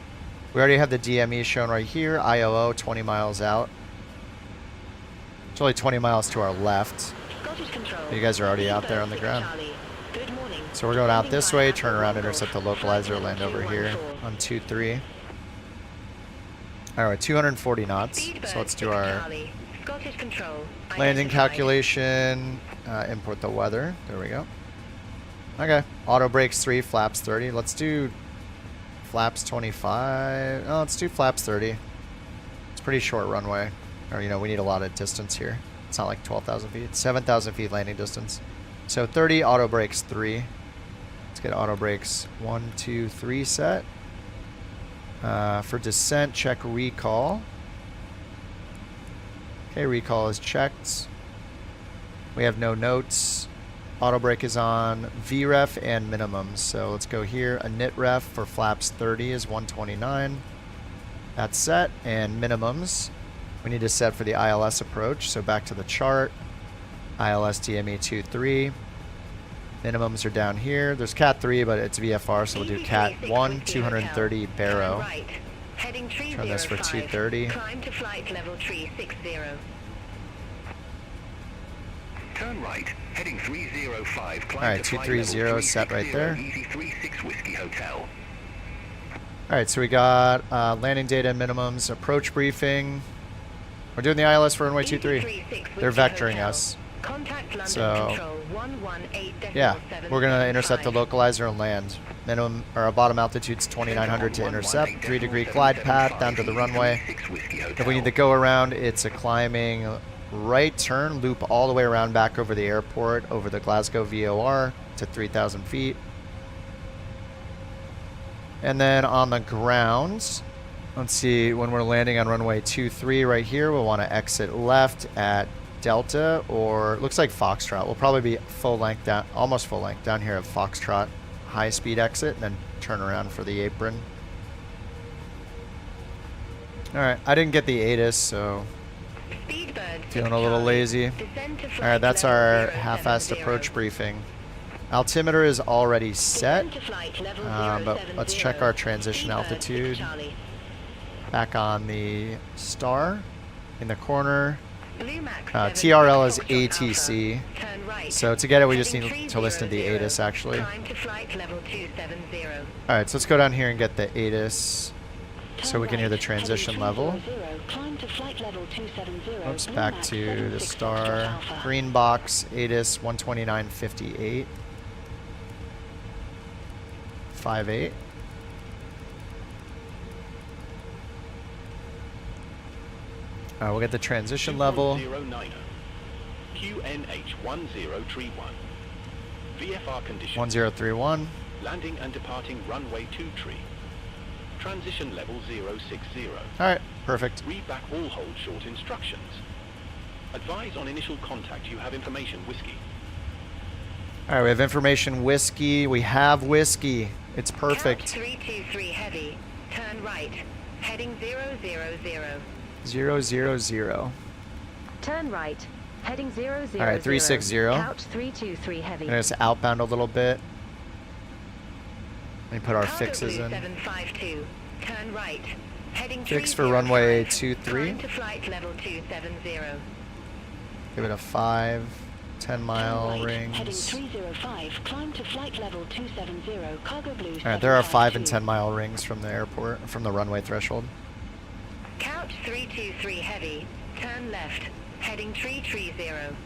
We already have the DME shown right here. IOO, 20 miles out. It's only 20 miles to our left. You guys are already out there on the ground. So we're going out this way, turn around, intercept the localizer, land over here on 23. Alright, 240 knots. So let's do our landing calculation. Import the weather. There we go. Okay. Auto brakes 3, flaps 30. Let's do flaps 25. Oh, let's do flaps 30. It's pretty short runway. Or, you know, we need a lot of distance here. It's not like 12,000 feet. 7,000 feet landing distance. So 30, auto brakes 3. Let's get auto brakes 1, 2, 3 set. For descent, check recall. Okay, recall is checked. We have no notes. Auto brake is on VREF and minimums. So let's go here. A NIT ref for flaps 30 is 129. That's set. And minimums, we need to set for the ILS approach. So back to the chart. ILS DME 23. Minimums are down here. There's Cat 3, but it's VFR, so we'll do Cat 1, 230 Barrow. Turn this for 230. Climb to flight level 360. Turn right, heading 305. Alright, 230 set right there. Easy 36 Whiskey Hotel. Alright, so we got landing data minimums, approach briefing. We're doing the ILS for runway 23. They're vectoring us. So, yeah, we're going to intercept the localizer and land. Minimum, or our bottom altitude's 2,900 to intercept. 3-degree glide path down to the runway. If we need to go around, it's a climbing right turn, loop all the way around back over the airport, over the Glasgow VOR to 3,000 feet. And then on the ground, let's see, when we're landing on runway 23 right here, we'll want to exit left at Delta, or it looks like Foxtrot. We'll probably be full length down, almost full length down here at Foxtrot, high speed exit, and then turn around for the apron. Alright, I didn't get the ATIS, so feeling a little lazy. Alright, that's our half-assed approach briefing. Altimeter is already set, but let's check our transition altitude. Back on the star in the corner. TRL is ATC, so to get it we just need to listen to the ATIS actually. Alright, so let's go down here and get the ATIS so we can hear the transition level. Oops, back to the star. Green box, ATIS 129.58. 58. Alright, we'll get the transition level. QNH1031. VFR condition. 1031. Landing and departing runway 23. Transition level 060. Alright, perfect. Read back all hold short instructions. Advise on initial contact you have information whiskey. Alright, we have information whiskey. We have whiskey. It's perfect. Couch 323 heavy. Turn right. Heading 000. 000. Turn right. Heading 000. Alright, 360. Couch 323 heavy. And it's outbound a little bit. Let me put our fixes in. 752. Turn right. Heading Fix for runway 23. Climb to flight level 270. Give it a 5. 10-mile rings. Heading 305. Climb to flight level 270. Cargo Blue. Alright, there are 5 and 10-mile rings from the airport, from the runway threshold. Couch 323 heavy. Turn left. Heading 330.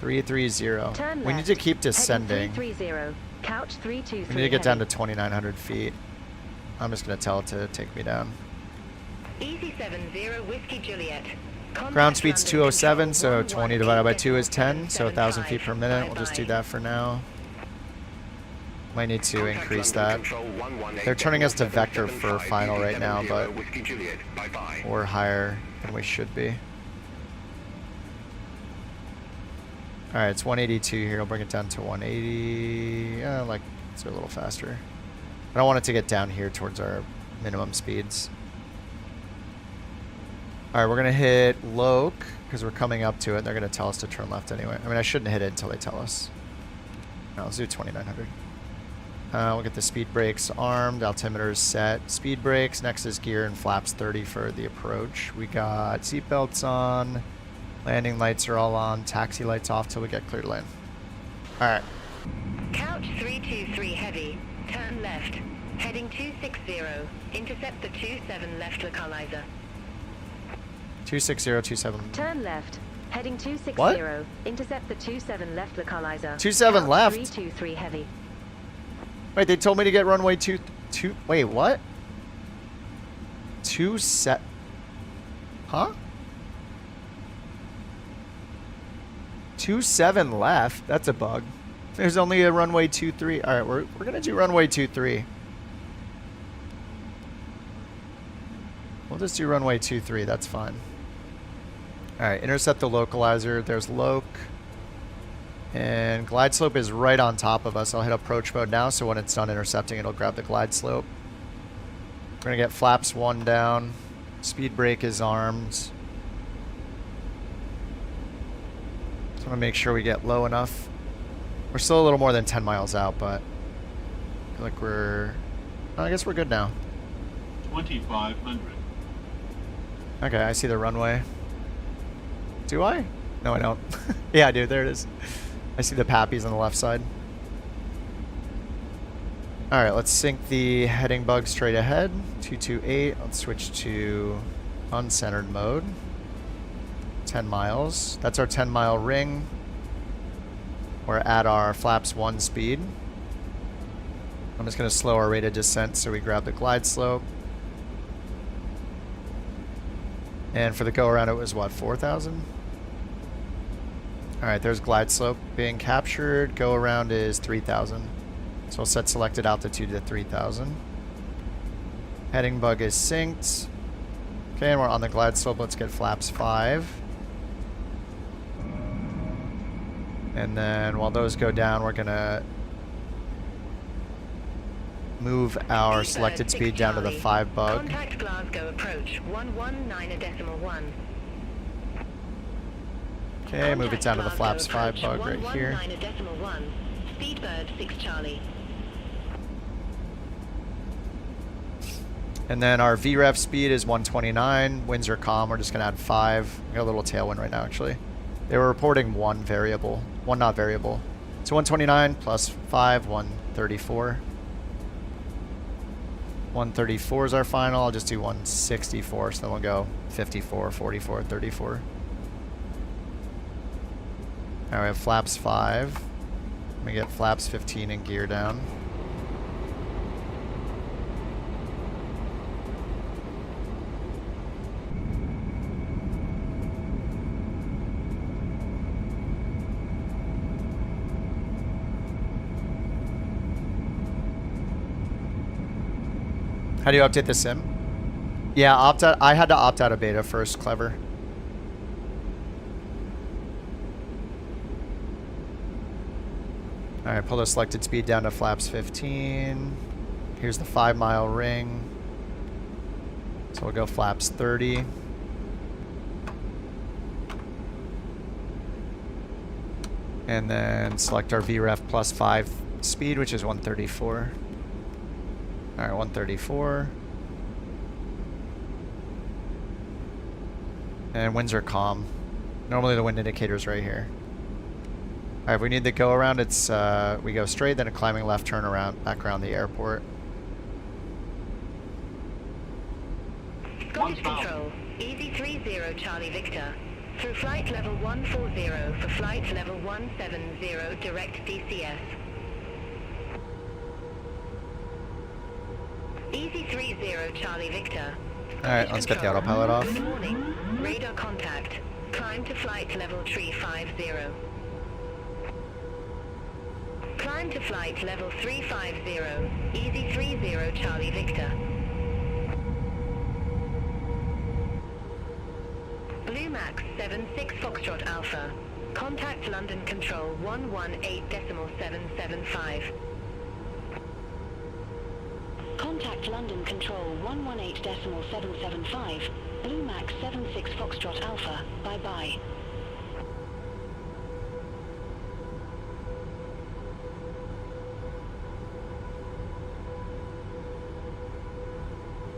330. Turn We need left. to keep descending. Heading 330. Couch 323 We need to get down to heavy. 2,900 feet. I'm just going to tell it to take me down. Easy 70 Whiskey Juliet. Ground speed's 207, so 20 divided by 2 is 10, so 1,000 feet per minute. We'll just do that for now. Might need to increase that. They're turning us to vector for final right now, but we're higher than we should be. Alright, it's 182 here. I'll bring it down to 180. Like, let's go a little faster. I don't want it to get down here towards our minimum speeds. Alright, we're going to hit Loke, because we're coming up to it. They're going to tell us to turn left anyway. I mean, I shouldn't hit it until they tell us. No, let's do 2,900. We'll get the speed brakes armed. Altimeter is set. Speed brakes. Next is gear and flaps 30 for the approach. We got seatbelts on. Landing lights are all on. Taxi lights off till we get clear to land. Alright. Couch 323 heavy. Turn left. Heading 260. Intercept the 27 left localizer. 26027. Turn left. Heading 260. What? Intercept the 27 left localizer. 27 Couch left? 323 heavy. Wait, they told me to get runway 22. Wait, what? 27. Huh? 27 left. That's a bug. There's only a runway 23. All right, we're gonna do runway 23. We'll just do runway 23. That's fine. All right, intercept the localizer. There's Loke. And glide slope is right on top of us. I'll hit approach mode now, so when it's done intercepting, it'll grab the glide slope. We're gonna get flaps 1 down. Speed brake is armed. So I'm gonna make sure we get low enough. We're still a little more than 10 miles out, but I feel like I guess we're good now. 2,500. Okay, I see the runway. Do I? No, I don't. Yeah, I do. There it is. I see the pappies on the left side. Alright, let's sync the heading bug straight ahead. 228. Let's switch to uncentered mode. 10 miles. That's our 10-mile ring. We're at our flaps 1 speed. I'm just going to slow our rate of descent so we grab the glide slope. And for the go around, it was what, 4,000? Alright, there's glide slope being captured. Go around is 3,000. So we'll set selected altitude to 3,000. Heading bug is synced. Okay, and we're on the glide slope. Let's get flaps 5. And then while those go down, we're going to move our selected speed down to the 5 bug. Contact Glasgow approach 119.1. Okay, move it down to the flaps 5 bug right here. 119.1. Speedbird 6 Charlie. And then our VREF speed is 129. Winds are calm. We're just going to add 5. We got a little tailwind right now, actually. They were reporting 1 variable. 1 not variable. So 129 plus 5, 134. 134 is our final. I'll just do 164, so then we'll go 54, 44, 34. Alright, we have flaps 5. Let me get flaps 15 and gear down. How do you update the sim? Yeah, opt out. I had to opt out of beta first. Clever. All right, pull the selected speed down to flaps 15. Here's the 5-mile ring. So we'll go flaps 30. And then select our VREF plus 5 speed, which is 134. All right, 134. And winds are calm. Normally the wind indicator's right here. All right, if we need to go around, it's we go straight, then a climbing left turn around, back around the airport. Scottish Control, Easy 30 Charlie Victor. Through flight level 140 for flight level 170 direct DCS. Easy 30 Charlie Victor. Alright, let's get the autopilot off. Good morning. Radar contact. Climb to flight level 350. Climb to flight level 350. Easy 30 Charlie Victor. Blue Max 76 Foxtrot Alpha. Contact London Control 118.775. Contact London Control 118.775. Blue Max 76 Foxtrot Alpha. Bye-bye.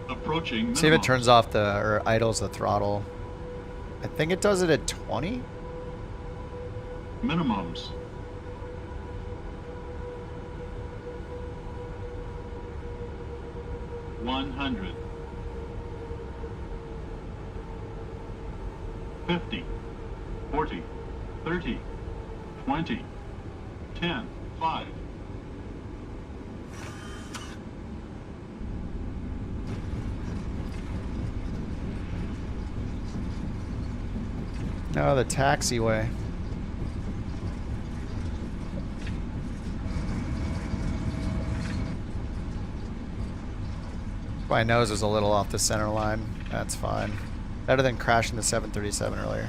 Approaching. See if it turns off the, or idles the throttle. I think it does it at 20? Minimums. $100. 50. 40. 30. 20. 10. 5. No, the taxiway. My nose is a little off the center line. That's fine. Better than crashing the 737 earlier.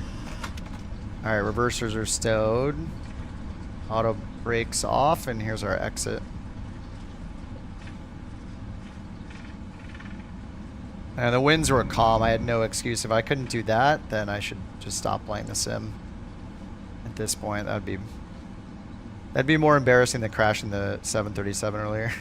Alright, reversers are stowed. Auto brakes off, and here's our exit. And the winds were calm. I had no excuse. If I couldn't do that, then I should just stop playing the sim. At this point, that'd be more embarrassing than crashing the 737 earlier.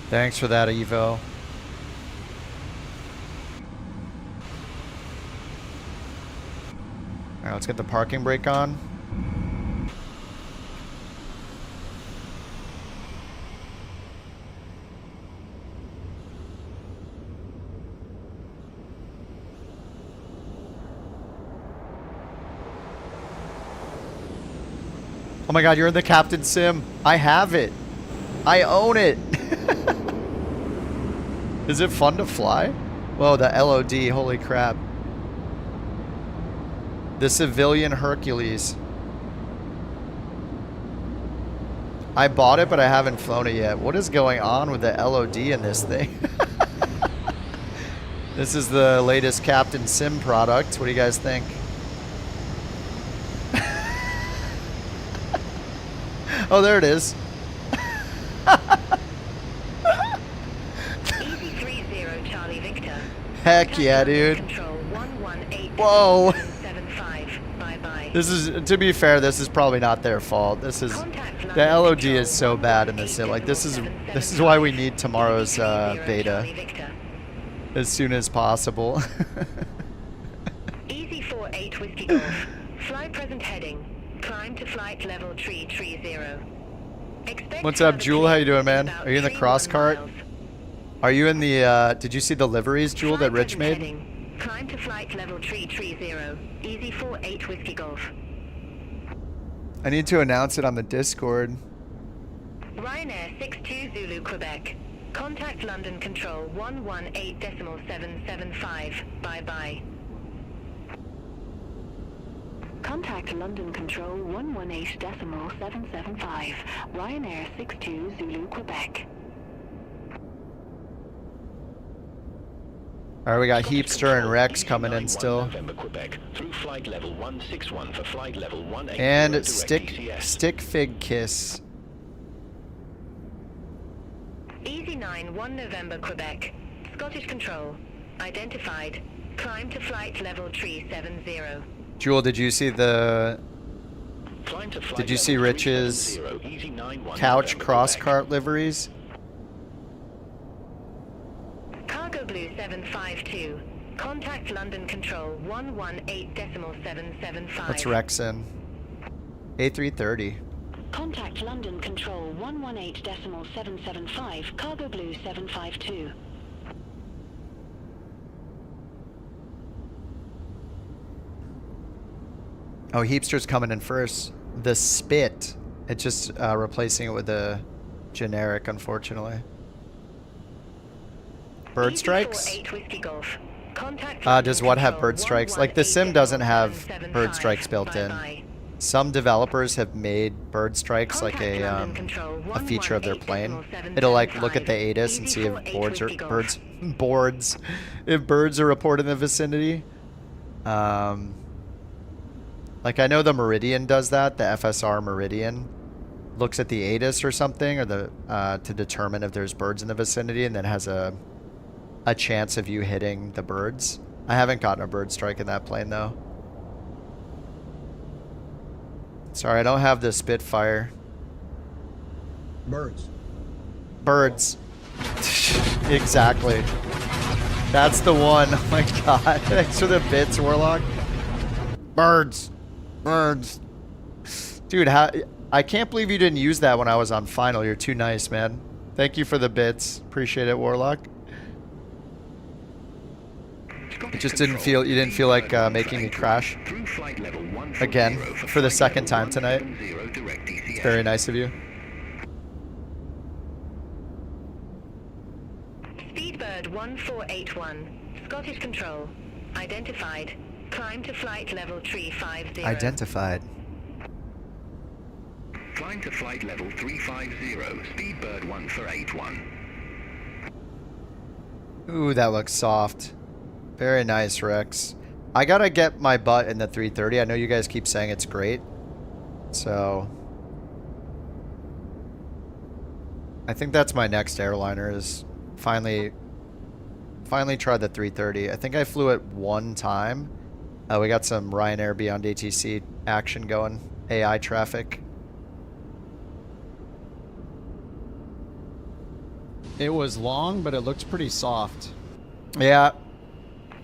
Thanks for that, Evo. Alright, let's get the parking brake on. Oh my god, you're in the Captain Sim. I have it. I own it. Is it fun to fly? Whoa, the LOD, holy crap. The civilian Hercules. I bought it, but I haven't flown it yet. What is going on with the LOD in this thing? This is the latest Captain Sim product. What do you guys think? Oh, there it is. Heck yeah, dude. Whoa. This is, to be fair, this is probably not their fault. This is, the LOD is so bad in this sim. Like, this is why we need tomorrow's beta as soon as possible. Easy 48 Whiskey Golf. Fly present heading. Climb to flight level 330. What's up, Jewel? How you doing, man? Are you in the cross cart? Are you in the, did you see the liveries, Jewel, that Rich made? Climb to flight level 330. Easy 48 Whiskey Golf. I need to announce it on the Discord. Ryanair 62 Zulu Quebec. Contact London Control 118.775. Bye-bye. Contact London Control 118.775. Ryanair 62 Zulu Quebec. Alright, we got Heapster and Rex coming in still. November, Quebec, through flight level 161 for flight level 180 And direct Stick Fig Kiss. Easy 9 1 November, Quebec. Scottish Control. Identified. Climb to flight level 370. Jewel, did you see the... Climb to flight Did you see level Rich's 370, Easy 9 1 couch November, cross Quebec. cart liveries? Cargo Blue 752. Contact London Control 118.775. What's Rex in? A330. Contact London Control 118.775. Cargo Blue 752. Oh, Heapster's coming in first. The Spit. It's just replacing it with a generic, unfortunately. Bird strikes? 8 Whiskey Golf. Contact Does what have bird strikes? Like the sim doesn't have bird strikes built in. Some developers have made bird strikes like a feature of their plane. It'll like look at the ATIS and see if birds are reported in the vicinity. Like I know the Meridian does that. The FSR Meridian looks at the ATIS or something, or the to determine if there's birds in the vicinity, and then has a chance of you hitting the birds. I haven't gotten a bird strike in that plane though. Sorry, I don't have the Spitfire. Birds. Birds. Exactly. That's the one. Oh my god. Thanks for the bits, Warlock. Birds. Birds. Dude, I can't believe you didn't use that when I was on final. You're too nice, man. Thank you for the bits. Appreciate it, Warlock. It just didn't feel, you didn't feel like making me crash again for the second time tonight. It's very nice of you. Speedbird 1481. Scottish Control. Identified. Climb to flight level 350. Identified. Climb to flight level 350. Speedbird 1481. Ooh, that looks soft. Very nice, Rex. I gotta get my butt in the 330. I know you guys keep saying it's great. So I think that's my next airliner, is finally try the 330. I think I flew it one time. We got some Ryanair Beyond ATC action going. AI traffic. It was long, but it looked pretty soft. Yeah.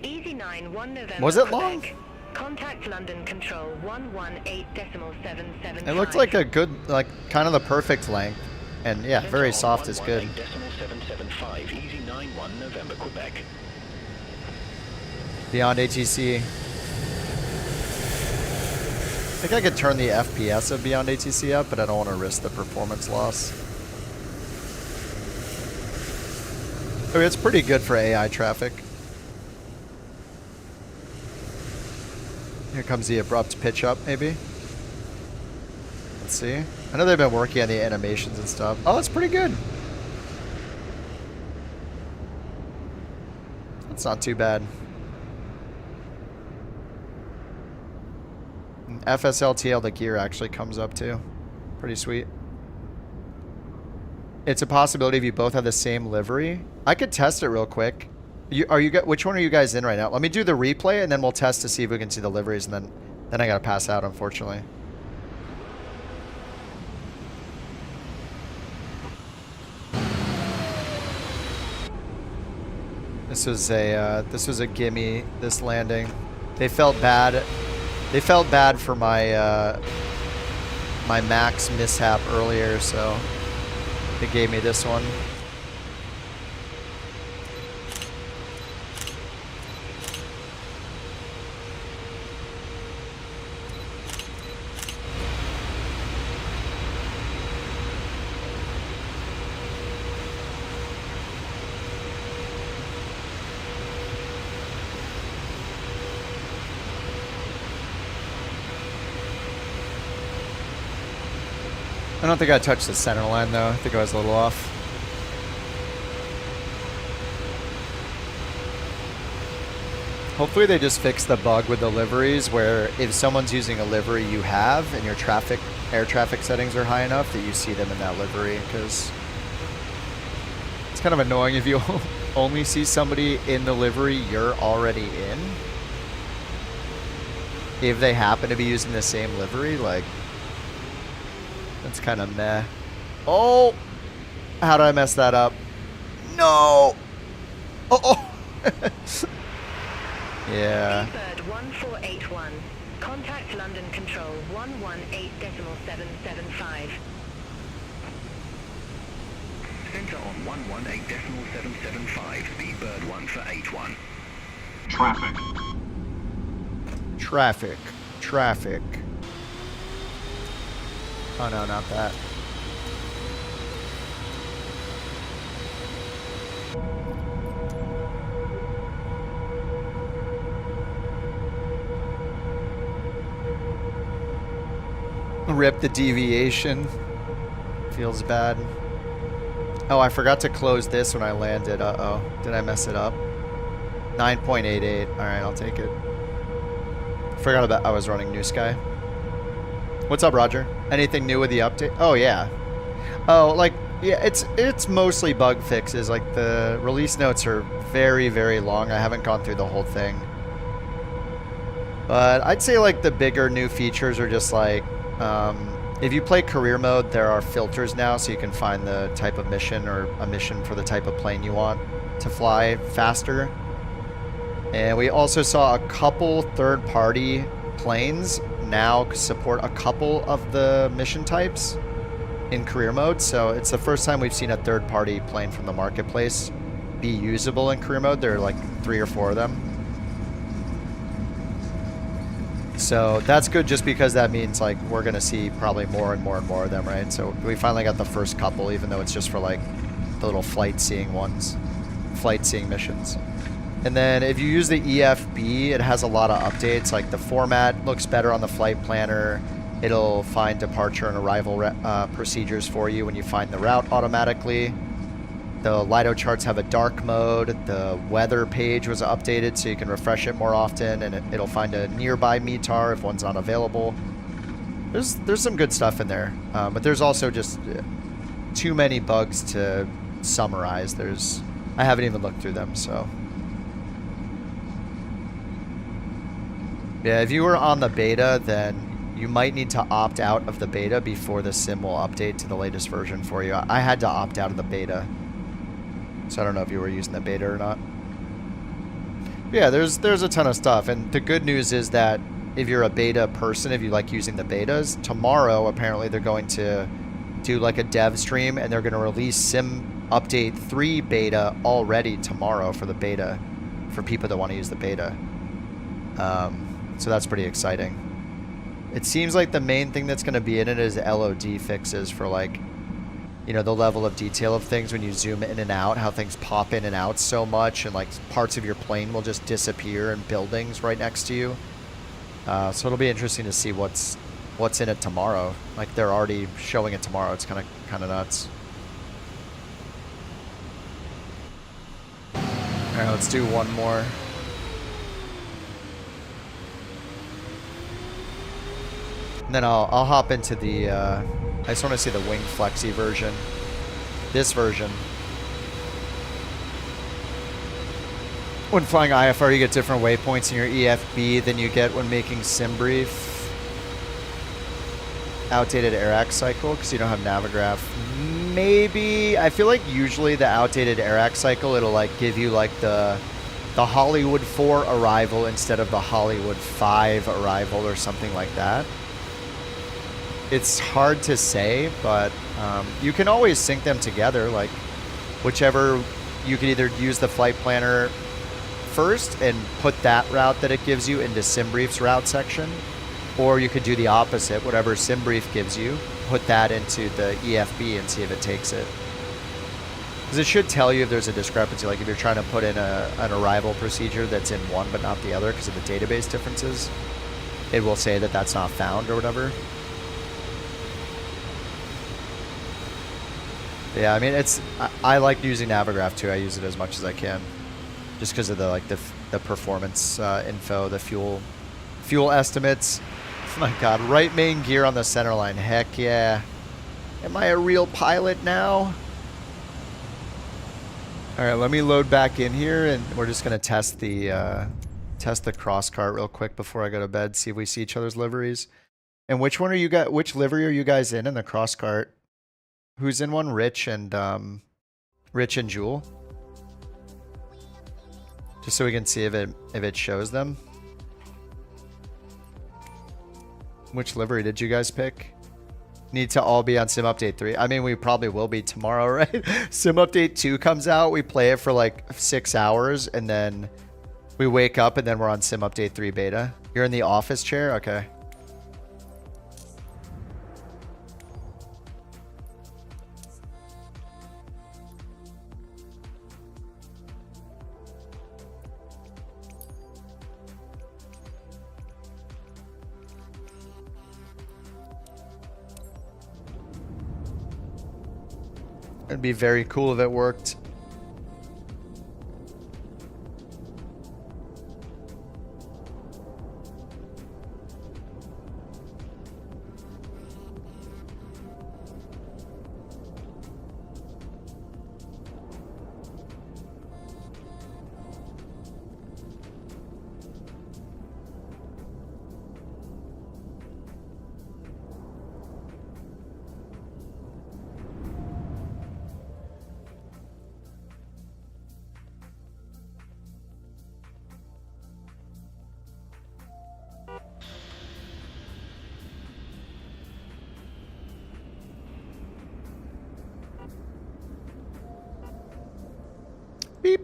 Easy 9 1 November. Was it Quebec. long? Contact London Control 118.775. It looked like a good, like kind of the perfect length. And yeah, very soft is good. 118.775. Easy 91 November, Quebec. Beyond ATC. I think I could turn the FPS of Beyond ATC up, but I don't want to risk the performance loss. I mean, it's pretty good for AI traffic. Here comes the abrupt pitch up, maybe. Let's see. I know they've been working on the animations and stuff. Oh, it's pretty good. That's not too bad. And FSLTL, the gear actually comes up too. Pretty sweet. It's a possibility if you both have the same livery. I could test it real quick. Which one are you guys in right now? Let me do the replay and then we'll test to see if we can see the liveries, and then I gotta pass out, unfortunately. This was a gimme, this landing. They felt bad. They felt bad for my my max mishap earlier, so they gave me this one. I don't think I touched the center line though. I think I was a little off. Hopefully they just fix the bug with the liveries where if someone's using a livery you have and your air traffic settings are high enough that you see them in that livery, because it's kind of annoying if you only see somebody in the livery you're already in. If they happen to be using the same livery, like, that's kind of meh. Oh! How did I mess that up? No! Oh! Yeah. Bird 1481. Contact London Control 118.775. Center on 118.775. Speedbird 1 for 81. Traffic. Traffic. Traffic. Oh no, not that. Rip the deviation. Feels bad. Oh, I forgot to close this when I landed. Uh-oh. Did I mess it up? 9.88. Alright, I'll take it. Forgot about I was running New Sky. What's up, Roger? Anything new with the update? Oh, yeah. Oh, like, yeah, it's mostly bug fixes. Like, the release notes are very, very long. I haven't gone through the whole thing. But I'd say, like, the bigger new features are just, like, if you play career mode, there are filters now, so you can find the type of mission or a mission for the type of plane you want to fly faster. And we also saw a couple third-party planes now support a couple of the mission types in career mode. So it's the first time we've seen a third-party plane from the marketplace be usable in career mode. There are like 3 or 4 of them. So that's good just because that means like we're going to see probably more and more and more of them, right? So we finally got the first couple, even though it's just for like the little flight seeing ones, flight seeing missions. And then if you use the EFB, it has a lot of updates. Like the format looks better on the flight planner. It'll find departure and arrival procedures for you when you find the route automatically. The Lido charts have a dark mode. The weather page was updated so you can refresh it more often, and it'll find a nearby METAR if one's not available. There's some good stuff in there, but there's also just too many bugs to summarize. I haven't even looked through them, so. Yeah, if you were on the beta, then you might need to opt out of the beta before the sim will update to the latest version for you. I had to opt out of the beta. So I don't know if you were using the beta or not. Yeah, there's a ton of stuff. And the good news is that if you're a beta person, if you like using the betas, tomorrow apparently they're going to do like a dev stream and they're going to release Sim Update 3 beta already tomorrow for the beta, for people that want to use the beta. So that's pretty exciting. It seems like the main thing that's going to be in it is LOD fixes for like, you know, the level of detail of things when you zoom in and out, how things pop in and out so much, and like parts of your plane will just disappear in buildings right next to you. So it'll be interesting to see what's in it tomorrow. Like they're already showing it tomorrow. It's kind of nuts. All right, let's do one more. And then I'll hop into the. I just want to see the wing flexi version. This version. When flying IFR, you get different waypoints in your EFB than you get when making sim brief. Outdated AirAx cycle because you don't have Navigraph. Maybe. I feel like usually the outdated AirAx cycle, it'll like give you like the Hollywood 4 arrival instead of the Hollywood 5 arrival or something like that. It's hard to say, but you can always sync them together. Like whichever, you can either use the flight planner first and put that route that it gives you into SimBrief's route section, or you could do the opposite. Whatever SimBrief gives you, put that into the EFB and see if it takes it. Because it should tell you if there's a discrepancy. Like if you're trying to put in an arrival procedure that's in one but not the other because of the database differences, it will say that that's not found or whatever. Yeah, I mean, I like using Navigraph too. I use it as much as I can, just because of the the performance info, the fuel estimates. Oh my God, right main gear on the center line. Heck yeah! Am I a real pilot now? All right, let me load back in here, and we're just gonna test the cross cart real quick before I go to bed. See if we see each other's liveries. And which one are you guys? Which livery are you guys in the cross cart? Who's in one? Rich and Jewel. Just so we can see if it shows them. Which livery did you guys pick? Need to all be on Sim Update 3. I mean, we probably will be tomorrow, right? Sim Update 2 comes out. We play it for like 6 hours, and then we wake up, and then we're on Sim Update 3 beta. You're in the office chair? Okay. It'd be very cool if it worked. Beep.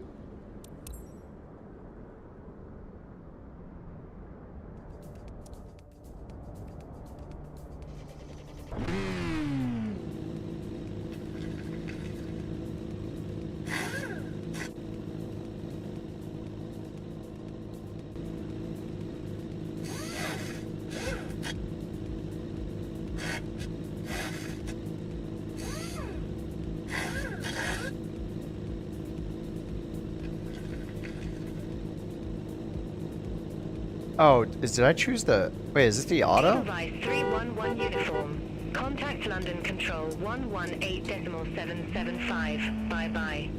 Oh, did I choose the... Wait, is this the auto? Supervise 311 uniform. Contact London Control 118.775. Bye-bye.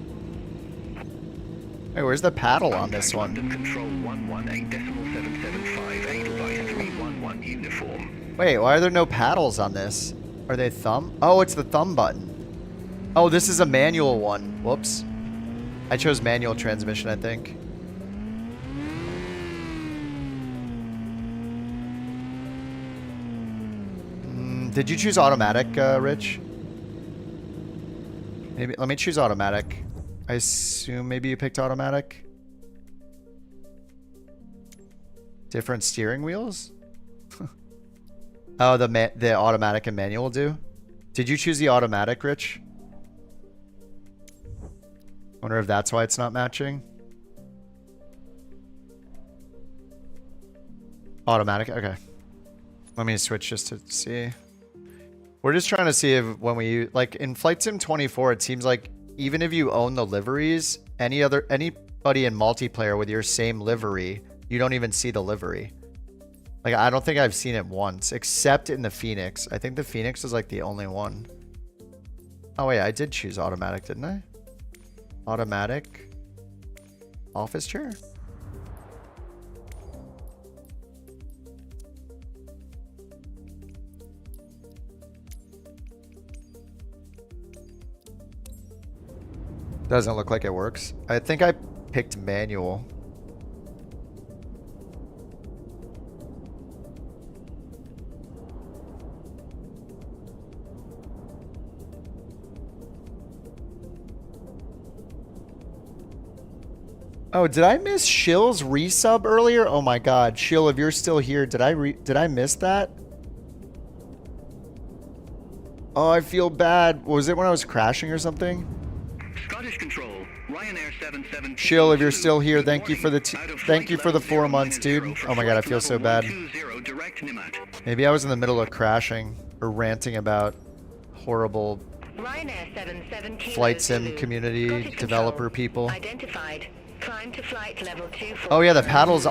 Wait, where's the paddle on this one? London Control 118.775. Advise 311 uniform. Wait, why are there no paddles on this? Are they thumb? Oh, it's the thumb button. Oh, this is a manual one. Whoops. I chose manual transmission, I think. Did you choose automatic, Rich? Maybe. Let me choose automatic. I assume maybe you picked automatic. Different steering wheels? Oh, the automatic and manual do? Did you choose the automatic, Rich? Wonder if that's why it's not matching. Automatic, okay. Let me switch just to see. We're just trying to see if when we like in Flight Sim 24, it seems like even if you own the liveries, anybody in multiplayer with your same livery, you don't even see the livery. Like I don't think I've seen it once, except in the Phoenix. I think the Phoenix is like the only one. Oh wait, I did choose automatic, didn't I? Automatic office chair? Doesn't look like it works. I think I picked manual. Oh, did I miss Shill's resub earlier? Oh my god, Shill, if you're still here, did I miss that? Oh, I feel bad. Was it when I was crashing or something? Scottish Control, Ryanair 77. Shill, if you're still here, thank you for the 4 months, dude. Oh my god, I feel so bad. Maybe I was in the middle of crashing or ranting about horrible Ryanair 77 Kilo flight sim Zulu. community Scottish developer control. people. Identified. Climb to flight level 24. Oh yeah, the paddles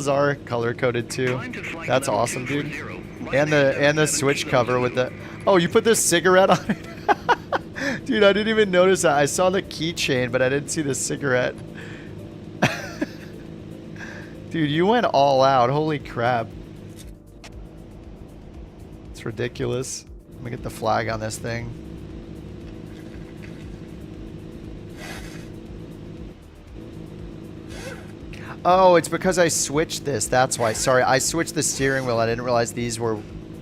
are color coded too. That's awesome, dude. And the switch cover with the. Oh, you put this cigarette on it, dude. I didn't even notice that. I saw the keychain, but I didn't see the cigarette. Dude, you went all out. Holy crap. It's ridiculous. Let me get the flag on this thing. Oh, it's because I switched this. That's why. Sorry, I switched the steering wheel. I didn't realize these were...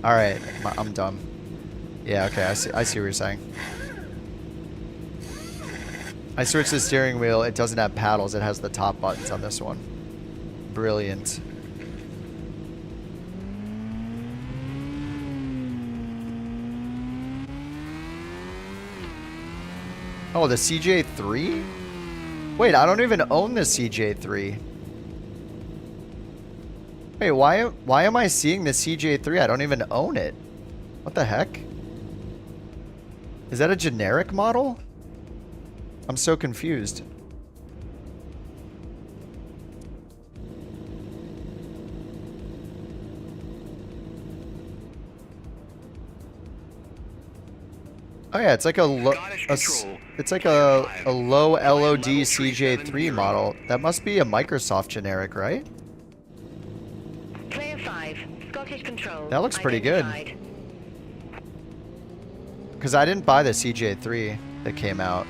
Alright, I'm dumb. Yeah, okay, I see what you're saying. I switched the steering wheel. It doesn't have paddles. It has the top buttons on this one. Brilliant. Oh, the CJ3? Wait, I don't even own the CJ3. Wait, why am I seeing the CJ3? I don't even own it. What the heck? Is that a generic model? I'm so confused. Oh yeah, it's like a low LOD CJ3 model. That must be a Microsoft generic, right? Clear 5. Scottish control. That looks pretty good. Because I didn't buy the CJ3 that came out.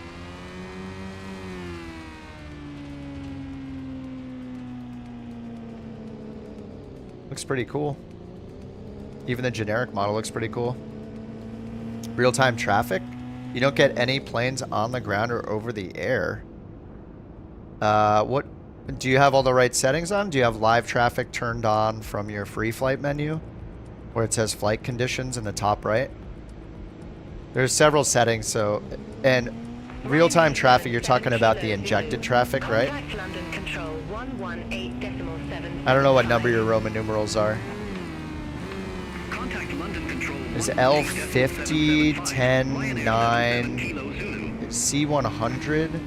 Looks pretty cool. Even the generic model looks pretty cool. Real-time traffic? You don't get any planes on the ground or over the air. What? Do you have all the right settings on? Do you have live traffic turned on from your free flight menu? Where it says flight conditions in the top right? There's several settings, so... And real-time traffic, you're talking about the injected traffic, right? I don't know what number your Roman numerals are. Is L50, 10, 9, C100?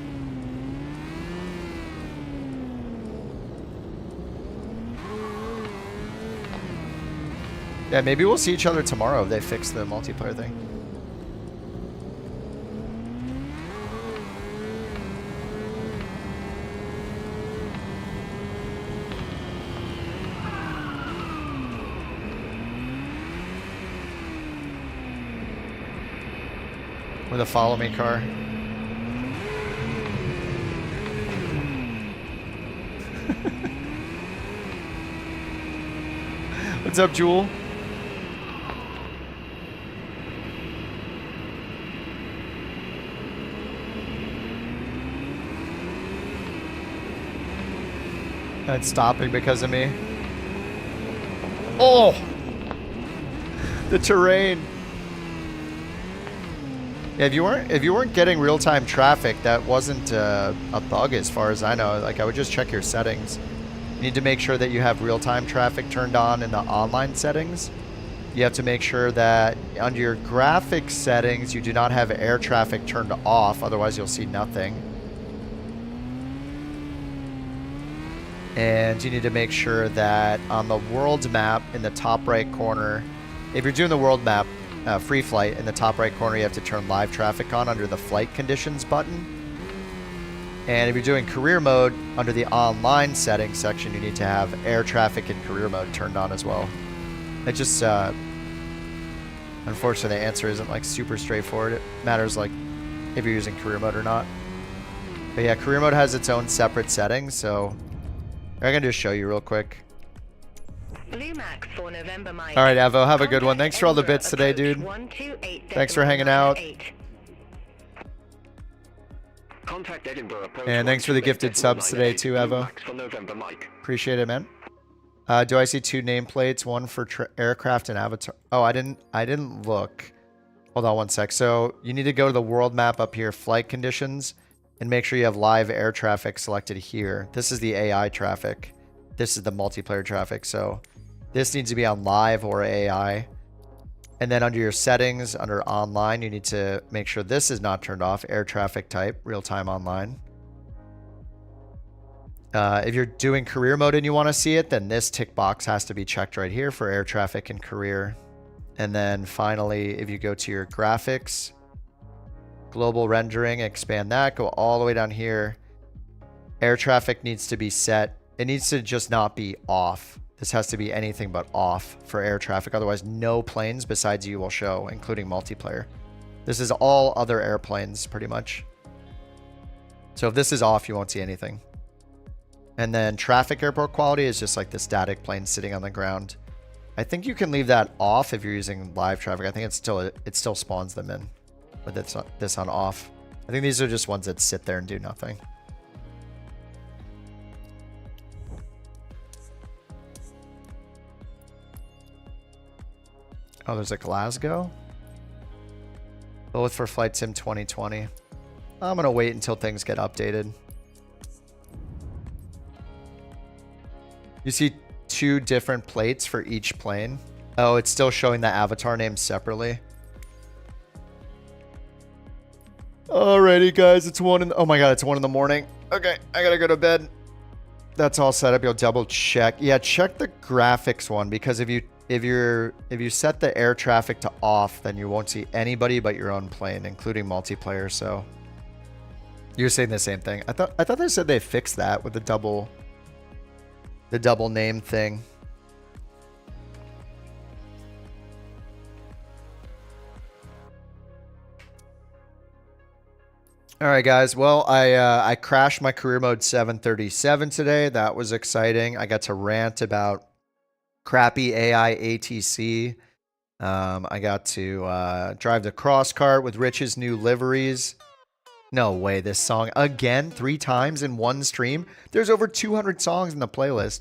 Yeah, maybe we'll see each other tomorrow if they fix the multiplayer thing. With a follow me car. What's up, Jewel? That's stopping because of me. Oh! The terrain. Yeah, if you weren't getting real-time traffic, that wasn't a bug as far as I know. Like, I would just check your settings. You need to make sure that you have real-time traffic turned on in the online settings. You have to make sure that under your graphics settings, you do not have air traffic turned off, otherwise you'll see nothing. And you need to make sure that on the world map in the top right corner, if you're doing the world map, free flight, in the top right corner, you have to turn live traffic on under the flight conditions button. And if you're doing career mode, under the online settings section, you need to have air traffic in career mode turned on as well. It just, unfortunately, the answer isn't like super straightforward. It matters like if you're using career mode or not. But yeah, career mode has its own separate settings, so I'm gonna just show you real quick. Max for November, Mike. All right, Avo, have a good one. Thanks for all the bits today, dude. Thanks for hanging out. Contact Edinburgh, And thanks for the gifted subs today too, Evo. Appreciate it, man. Do I see two nameplates? One for aircraft and avatar. Oh, I didn't look. Hold on one sec. So you need to go to the world map up here, flight conditions, and make sure you have live air traffic selected here. This is the AI traffic. This is the multiplayer traffic. So this needs to be on live or AI. And then under your settings, under online, you need to make sure this is not turned off. Air traffic type, real-time online. If you're doing career mode and you want to see it, then this tick box has to be checked right here for air traffic and career. And then finally, if you go to your graphics, global rendering, expand that, go all the way down here. Air traffic needs to be set. It needs to just not be off. This has to be anything but off for air traffic. Otherwise, no planes besides you will show, including multiplayer. This is all other airplanes, pretty much. So if this is off, you won't see anything. And then traffic airport quality is just like the static plane sitting on the ground. I think you can leave that off if you're using live traffic. I think it still spawns them in with this on off. I think these are just ones that sit there and do nothing. Oh, there's a Glasgow. Both for Flight Sim 2020. I'm gonna wait until things get updated. You see 2 different plates for each plane. Oh, it's still showing the avatar names separately. Alrighty, guys, it's 1 in the, oh my god, it's 1 in the morning. Okay, I gotta go to bed. That's all set up. You'll double check. Yeah, check the graphics one, because if you set the air traffic to off, then you won't see anybody but your own plane, including multiplayer. So you're saying the same thing. I thought they said they fixed that with the double name thing. All right, guys. Well, I crashed my career mode 737 today. That was exciting. I got to rant about crappy AI ATC. I got to drive the cross cart with Rich's new liveries. No way, this song again 3 times in one stream. There's over 200 songs in the playlist.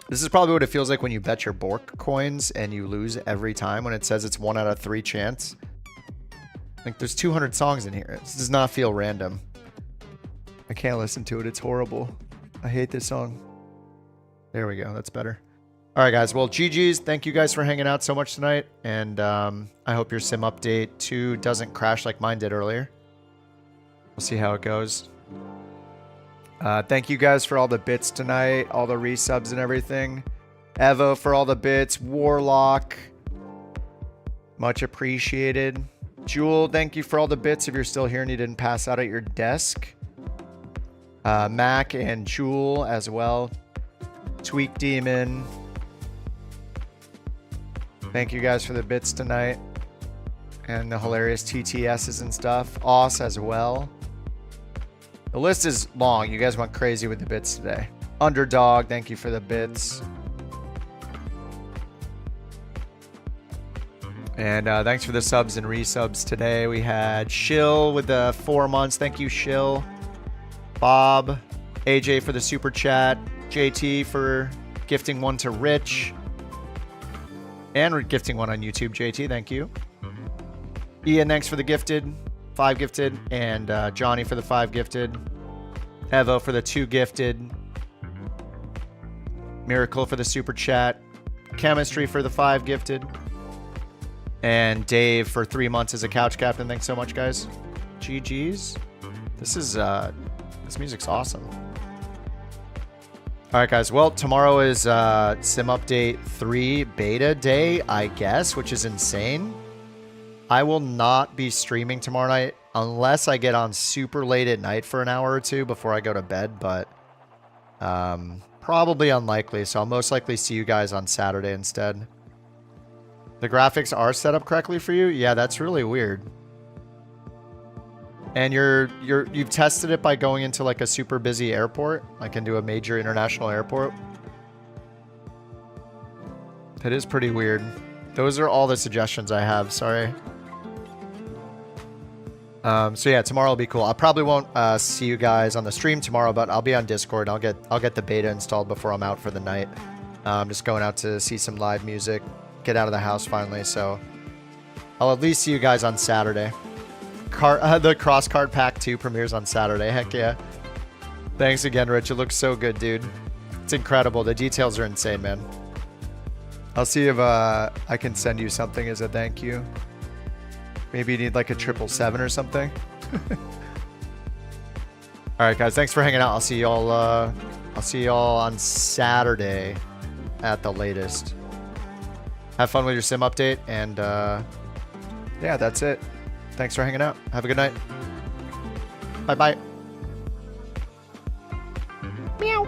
This is probably what it feels like when you bet your Bork coins and you lose every time when it says it's 1 out of 3 chance. Like, there's 200 songs in here. This does not feel random. I can't listen to it. It's horrible. I hate this song. There we go. That's better. All right, guys. Well, GG's. Thank you guys for hanging out so much tonight. And I hope your sim update 2 doesn't crash like mine did earlier. We'll see how it goes. Thank you guys for all the bits tonight. All the resubs and everything. Evo for all the bits. Warlock. Much appreciated. Jewel, thank you for all the bits if you're still here and you didn't pass out at your desk. Mac and Jewel as well. Tweak Demon. Thank you guys for the bits tonight. And the hilarious TTSs and stuff. Oss as well. The list is long. You guys went crazy with the bits today. Underdog, thank you for the bits. And thanks for the subs and resubs today. We had Shill with the 4 months. Thank you, Shill. Bob. AJ for the super chat. JT for gifting 1 to Rich. And gifting 1 on YouTube, JT. Thank you. Ian, thanks for the gifted. 5 gifted. And Johnny for the 5 gifted. Evo for the 2 gifted. Miracle for the super chat. Chemistry for the 5 gifted. And Dave for 3 months as a couch captain. Thanks so much, guys. GG's. This music's awesome. All right, guys. Well, tomorrow is Sim Update 3 beta day, I guess, which is insane. I will not be streaming tomorrow night unless I get on super late at night for an hour or 2 before I go to bed, but probably unlikely. So I'll most likely see you guys on Saturday instead. The graphics are set up correctly for you? Yeah, that's really weird. And you've tested it by going into like a super busy airport, like into a major international airport. That is pretty weird. Those are all the suggestions I have. Sorry. So yeah, tomorrow will be cool. I probably won't see you guys on the stream tomorrow, but I'll be on Discord. I'll get the beta installed before I'm out for the night. I'm just going out to see some live music. Get out of the house finally, so I'll at least see you guys on Saturday. The cross card pack 2 premieres on Saturday. Heck yeah. Thanks again, Rich. It looks so good, dude. It's incredible. The details are insane, man. I'll see if I can send you something as a thank you. Maybe you need like a 777 or something. All right, guys. Thanks for hanging out. I'll see y'all. I'll see y'all on Saturday at the latest. Have fun with your sim update, and yeah, that's it. Thanks for hanging out. Have a good night. Bye bye. Meow.